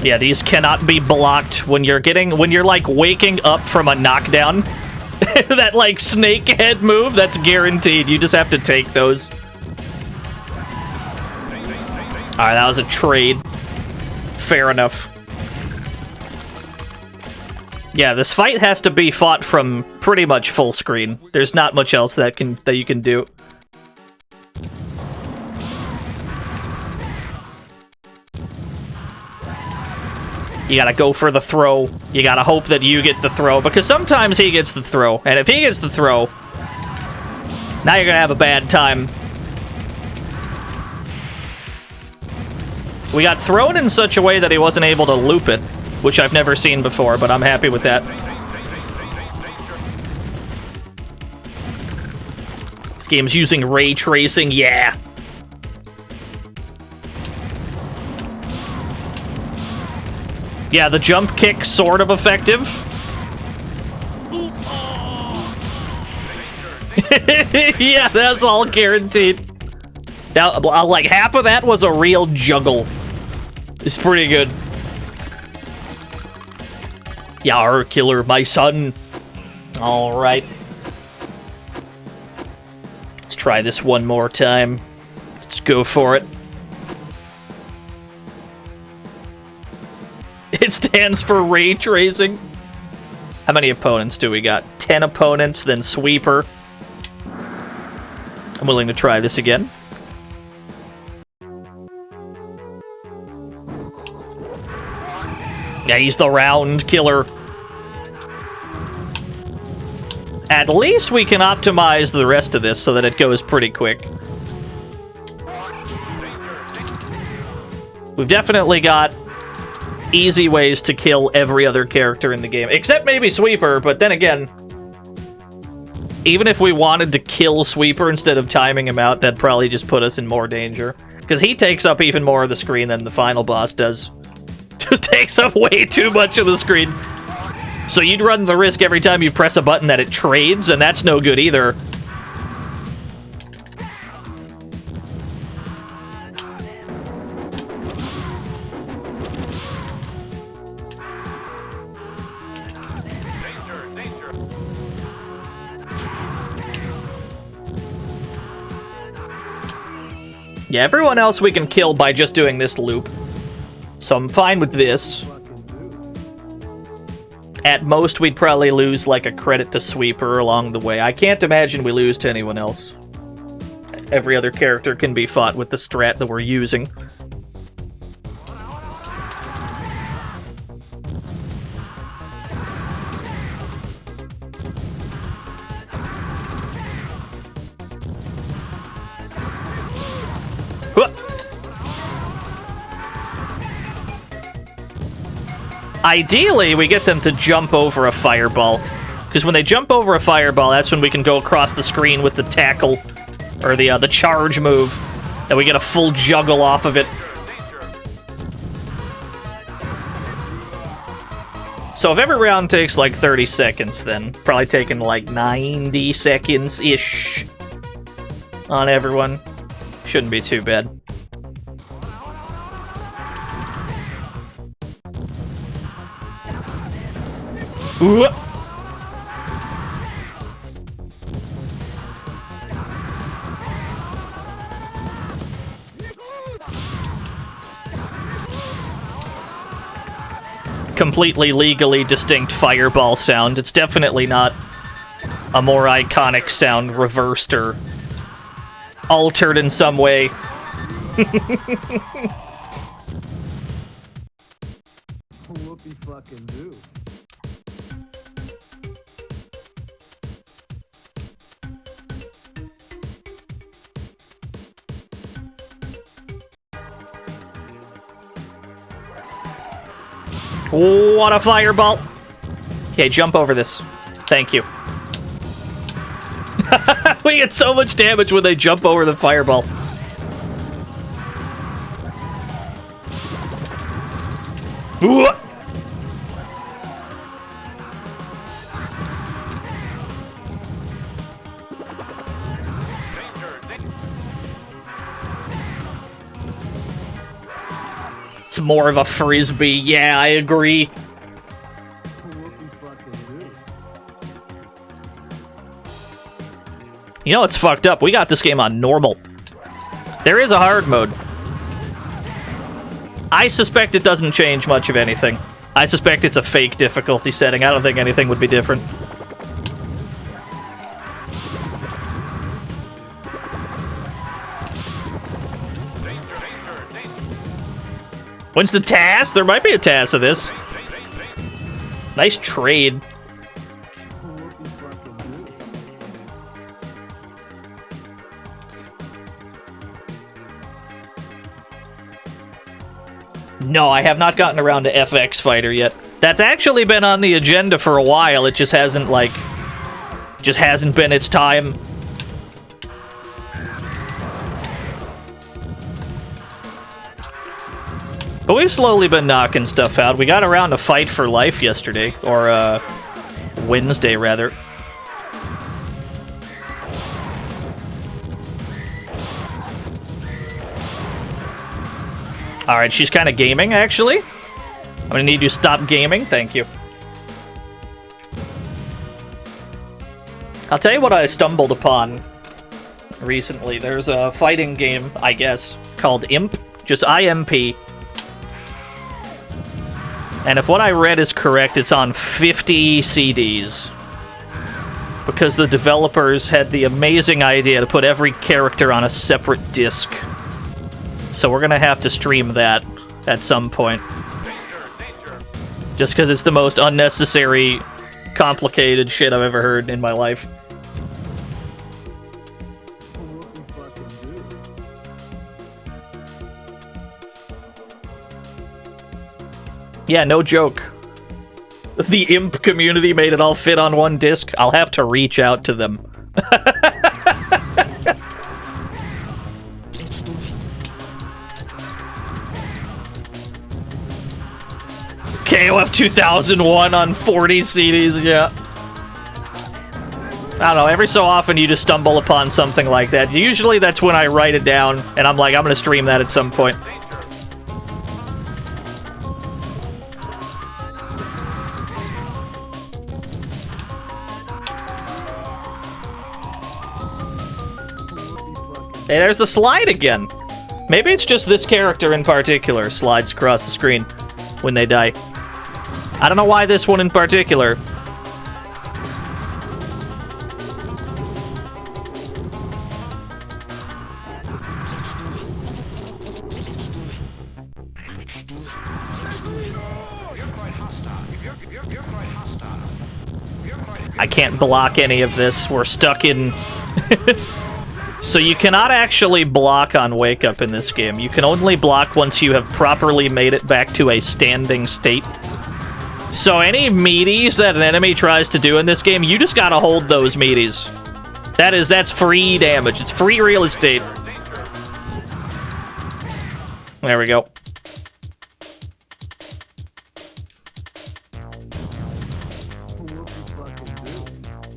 Yeah, these cannot be blocked when you're like waking up from a knockdown. That, like, snake head move, that's guaranteed. You just have to take those. Alright, that was a trade. Fair enough. Yeah, this fight has to be fought from pretty much full screen. There's not much else that you can do. You gotta go for the throw. You gotta hope that you get the throw, because sometimes he gets the throw. And if he gets the throw, now you're gonna have a bad time. We got thrown in such a way that he wasn't able to loop it. which I've never seen before, but I'm happy with that. This game's using ray tracing, yeah. Yeah, the jump kick sort of effective. Yeah, that's all guaranteed. Now, like, half of that was a real juggle. It's pretty good. Yar, killer, my son. Alright. Let's try this one more time. Let's go for it. It stands for ray tracing. How many opponents do we got? 10 opponents, then sweeper. I'm willing to try this again. Yeah, he's the round killer. At least we can optimize the rest of this so that it goes pretty quick. We've definitely got easy ways to kill every other character in the game. Except maybe Sweeper, but then again, even if we wanted to kill Sweeper instead of timing him out, that'd probably just put us in more danger. Because he takes up even more of the screen than the final boss does. Just takes up way too much of the screen. So you'd run the risk every time you press a button that it trades, and that's no good either. Yeah, everyone else we can kill by just doing this loop. So I'm fine with this. At most, we'd probably lose, like, a credit to Sweeper along the way. I can't imagine we lose to anyone else. Every other character can be fought with the strat that we're using. Ideally, we get them to jump over a fireball. Because when they jump over a fireball, that's when we can go across the screen with the tackle, or the charge move, and we get a full juggle off of it. So if every round takes like 30 seconds, then probably taking like 90 seconds-ish on everyone. Shouldn't be too bad. Ooh. Completely legally distinct fireball sound. It's definitely not a more iconic sound reversed or altered in some way. Whoopie fucking do. What a fireball! Okay, jump over this. Thank you. We get so much damage when they jump over the fireball. Ooh. It's more of a frisbee. Yeah, I agree. You know, it's fucked up. We got this game on normal. There is a hard mode. I suspect it doesn't change much of anything. I suspect it's a fake difficulty setting. I don't think anything would be different. When's the TAS? There might be a TAS of this. Nice trade. No, I have not gotten around to FX Fighter yet. That's actually been on the agenda for a while. It just hasn't, like... just hasn't been its time. But we've slowly been knocking stuff out. We got around to Fight for Life yesterday. Or, Wednesday, rather. Alright, she's kind of gaming, actually. I'm gonna need you to stop gaming. Thank you. I'll tell you what I stumbled upon recently. There's a fighting game, I guess, called Imp. Just IMP. And if what I read is correct, it's on 50 CDs. Because the developers had the amazing idea to put every character on a separate disc. So we're gonna have to stream that at some point. Just because it's the most unnecessary, complicated shit I've ever heard in my life. Yeah, no joke. The Imp community made it all fit on one disc. I'll have to reach out to them. KOF 2001 on 40 CDs, yeah. I don't know, every so often you just stumble upon something like that. Usually that's when I write it down, and I'm like, I'm gonna stream that at some point. Hey, there's the slide again. Maybe it's just this character in particular slides across the screen when they die. I don't know why this one in particular. I can't block any of this. We're stuck in... So you cannot actually block on Wake Up in this game. You can only block once you have properly made it back to a standing state. So any meaties that an enemy tries to do in this game, you just gotta hold those meaties. That's free damage. It's free real estate. There we go.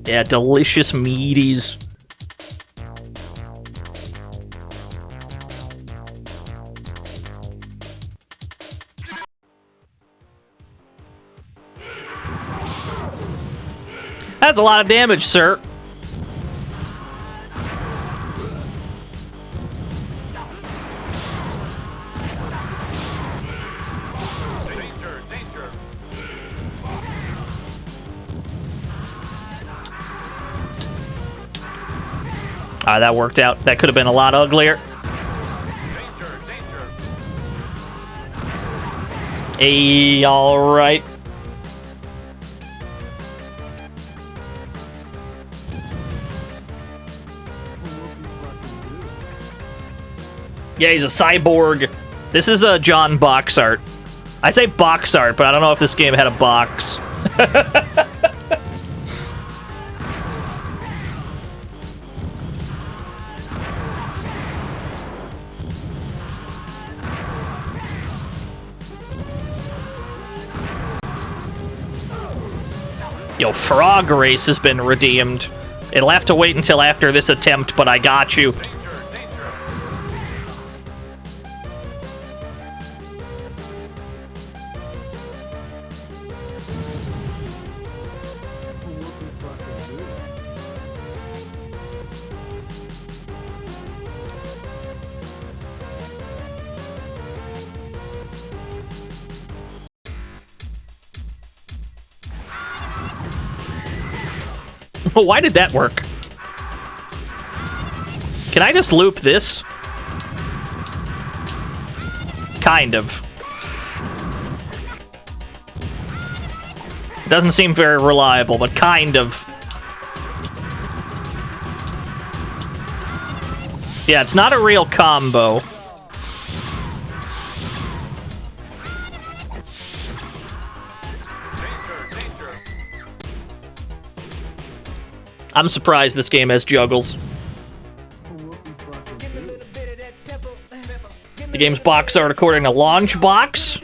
Yeah, delicious meaties. That's a lot of damage, sir. Ah, that worked out. That could have been a lot uglier. Hey, all right. Yeah, he's a cyborg. This is a John box art. I say box art, but I don't know if this game had a box. Yo, Frog Race has been redeemed. It'll have to wait until after this attempt, but I got you. Why did that work? Can I just loop this? Kind of. It doesn't seem very reliable, but kind of. Yeah, it's not a real combo. I'm surprised this game has juggles. The game's box art according to Launchbox.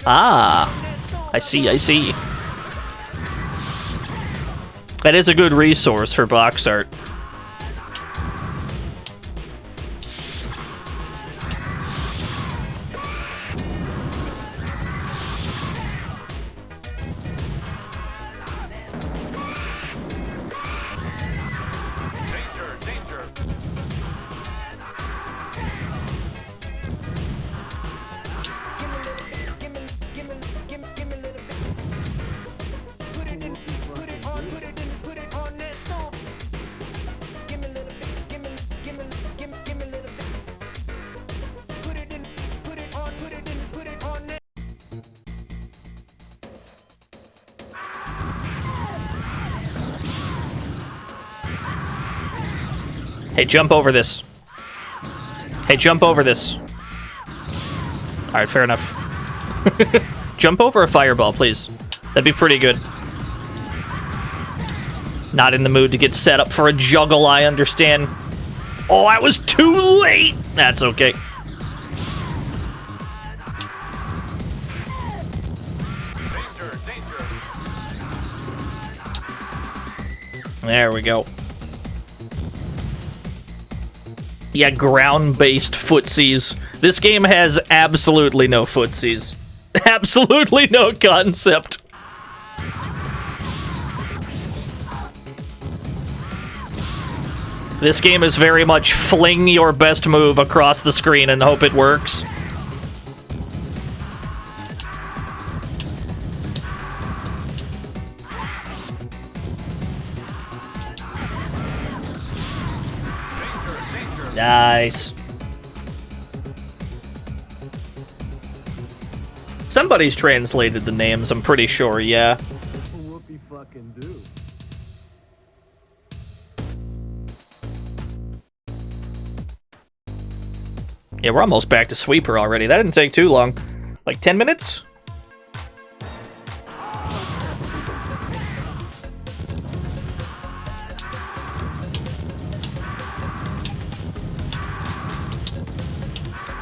Ah, I see, I see. That is a good resource for box art. Hey, jump over this. Hey, jump over this. Alright, fair enough. Jump over a fireball, please. That'd be pretty good. Not in the mood to get set up for a juggle, I understand. Oh, I was too late! That's okay. There we go. Yeah, ground-based footsies. This game has absolutely no footsies. Absolutely no concept. This game is very much fling your best move across the screen and hope it works. Nice. Somebody's translated the names, I'm pretty sure, yeah. Whoopie fucking do. Yeah, we're almost back to Sweeper already. That didn't take too long. Like 10 minutes?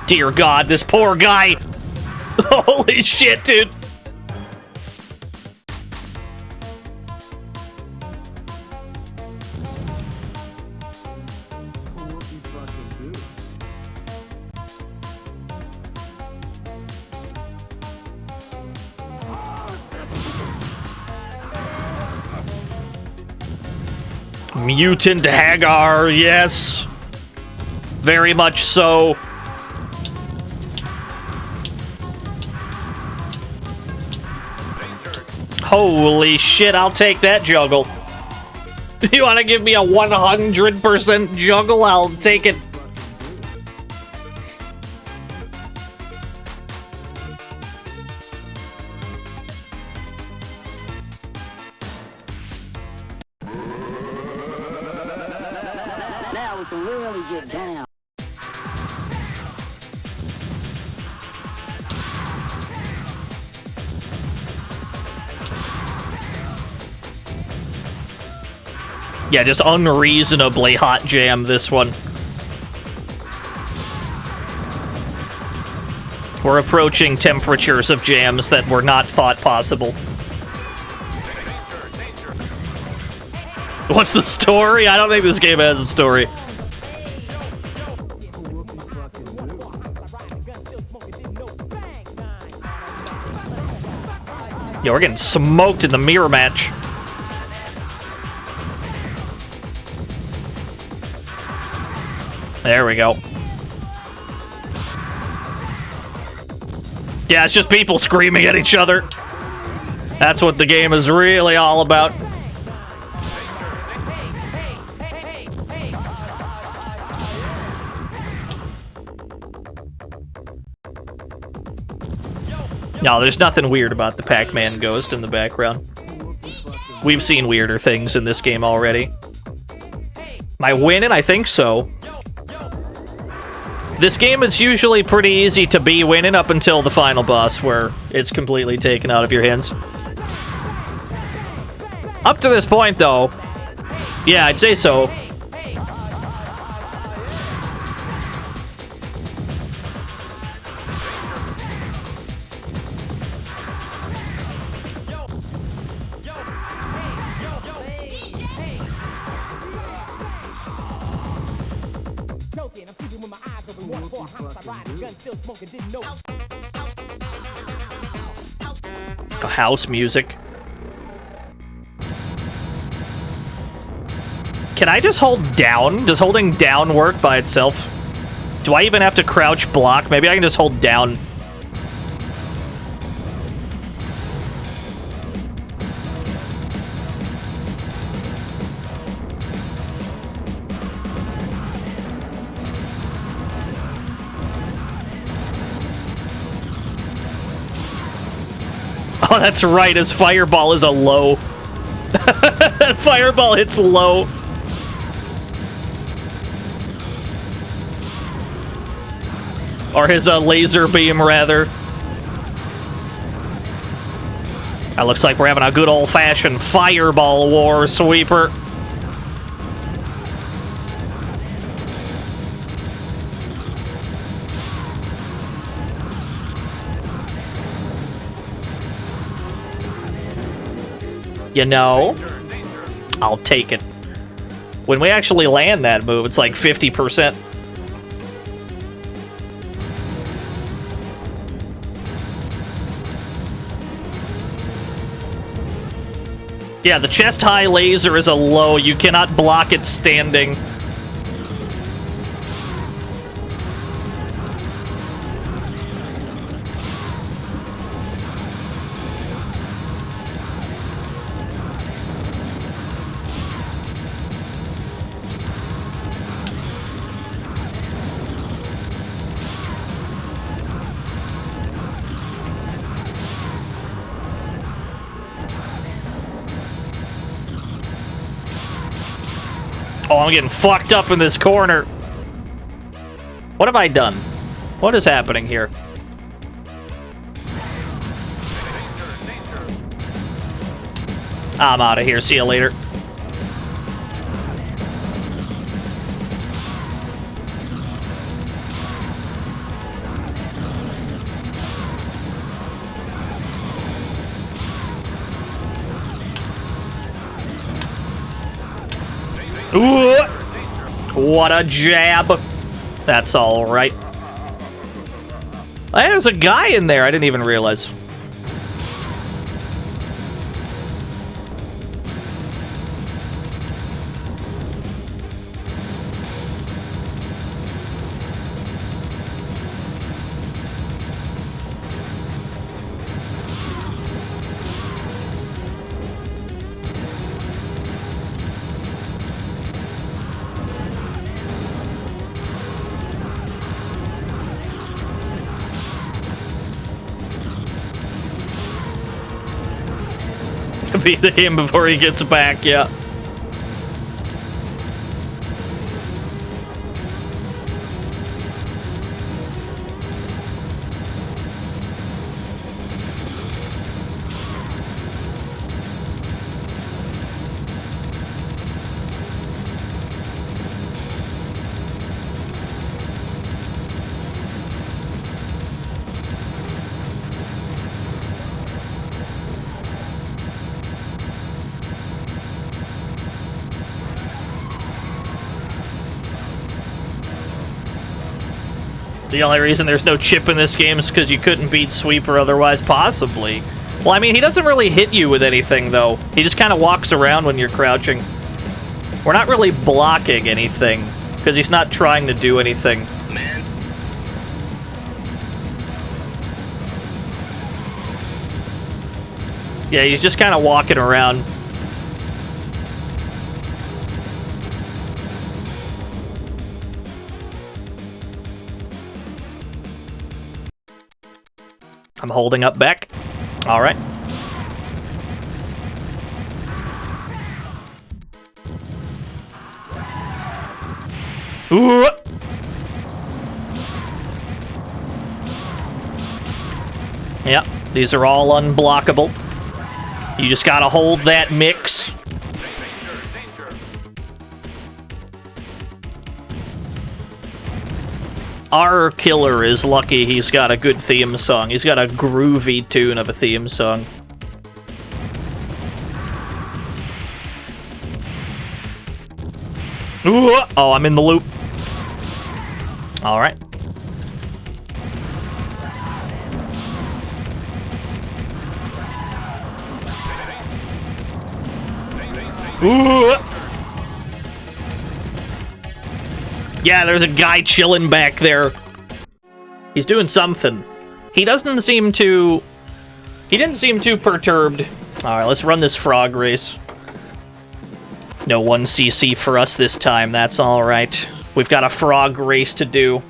Dear God, this poor guy! Holy shit, dude! Mutant Hagar, yes! Very much so. Holy shit, I'll take that juggle. You want to give me a 100% juggle? I'll take it. Now we can really get down. Yeah, just unreasonably hot jam, this one. We're approaching temperatures of jams that were not thought possible. What's the story? I don't think this game has a story. Yeah, we're getting smoked in the mirror match. There we go. Yeah, it's just people screaming at each other. That's what the game is really all about. No, there's nothing weird about the Pac-Man ghost in the background. We've seen weirder things in this game already. Am I winning? I think so. This game is usually pretty easy to be winning up until the final boss, where it's completely taken out of your hands. Up to this point, though, Yeah, I'd say so. House music. Can I just hold down? Does holding down work by itself? Do I even have to crouch block? Maybe I can just hold down. Oh, that's right, his fireball is a low. That fireball hits low. Or his laser beam, rather. That looks like we're having a good old-fashioned fireball war, Sweeper. You know, I'll take it. When we actually land that move, it's like 50%. Yeah, the chest-high laser is a low. You cannot block it standing. Oh, I'm getting fucked up in this corner. What have I done? What is happening here? I'm out of here. See you later. Ooh, what a jab. That's all right. Hey, there's a guy in there. I didn't even realize. Beat him before he gets back, yeah. The only reason there's no chip in this game is because you couldn't beat Sweeper otherwise, possibly. Well, I mean, he doesn't really hit you with anything, though. He just kind of walks around when you're crouching. We're not really blocking anything, because he's not trying to do anything. Yeah, he's just kind of walking around. I'm holding up back. All right. Ooh. Yep, these are all unblockable. You just gotta hold that mix. Our killer is lucky he's got a good theme song. He's got a groovy tune of a theme song. Ooh, oh, I'm in the loop. Alright. Ooh. Yeah, there's a guy chilling back there. He's doing something. He didn't seem too perturbed. Alright, let's run this frog race. No 1cc for us this time, that's alright. We've got a frog race to do.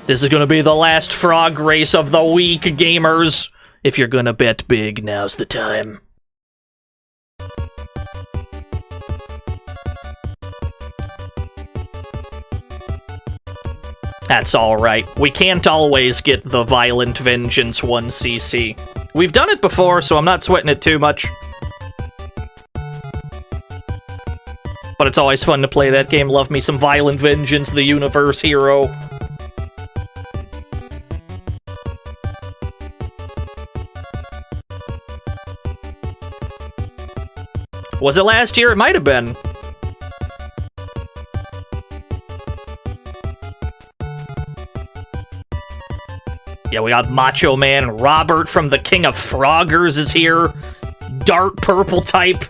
This is gonna be the last frog race of the week, gamers. If you're gonna bet big, now's the time. That's alright. We can't always get the Violent Vengeance 1cc. We've done it before, so I'm not sweating it too much. But it's always fun to play that game. Love me some Violent Vengeance, the universe hero. Was it last year? It might have been. Yeah, we got Macho Man. Robert from the King of Froggers is here. Dark purple type.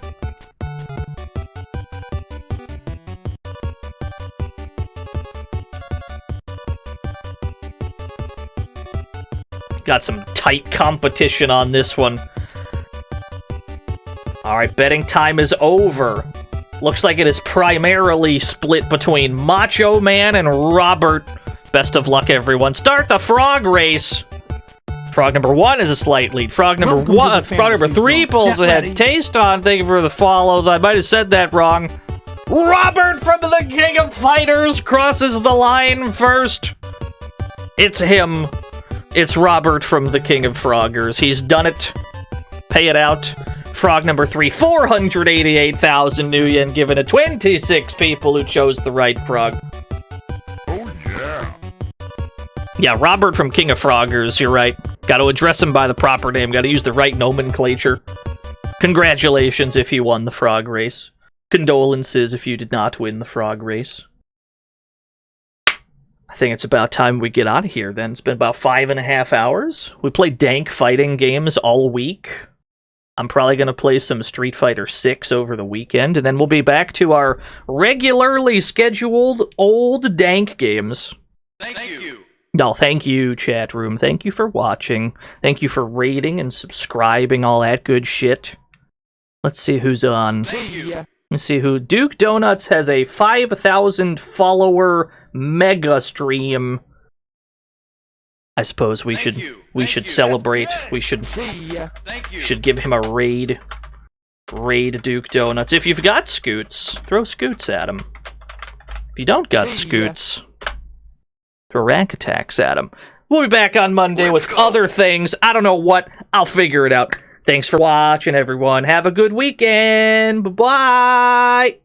Got some tight competition on this one. Alright, betting time is over. Looks like it is primarily split between Macho Man and Robert. Best of luck, everyone. Start the frog race! Frog number 1 is a slight lead. Frog number 3 pulls ahead. Taste on, thank you for the follow. I might have said that wrong. Robert from the King of Fighters crosses the line first. It's him. It's Robert from the King of Froggers. He's done it. Pay it out. Frog number 3, 488,000 new yen given to 26 people who chose the right frog. Yeah, Robert from King of Froggers, you're right. Gotta address him by the proper name, gotta use the right nomenclature. Congratulations if you won the frog race. Condolences if you did not win the frog race. I think it's about time we get out of here then. It's been about 5.5 hours. We played dank fighting games all week. I'm probably going to play some Street Fighter 6 over the weekend, and then we'll be back to our regularly scheduled old dank games. Thank you. No, thank you, chat room. Thank you for watching. Thank you for rating and subscribing, all that good shit. Let's see who's on. Thank you. Let's see who. Duke Donuts has a 5,000 follower mega stream. I suppose we should celebrate. We should give him a raid. Raid Duke Donuts. If you've got scoots, throw scoots at him. If you don't got scoots, throw rank attacks at him. We'll be back on Monday with other things. I don't know what. I'll figure it out. Thanks for watching, everyone. Have a good weekend. Bye-bye.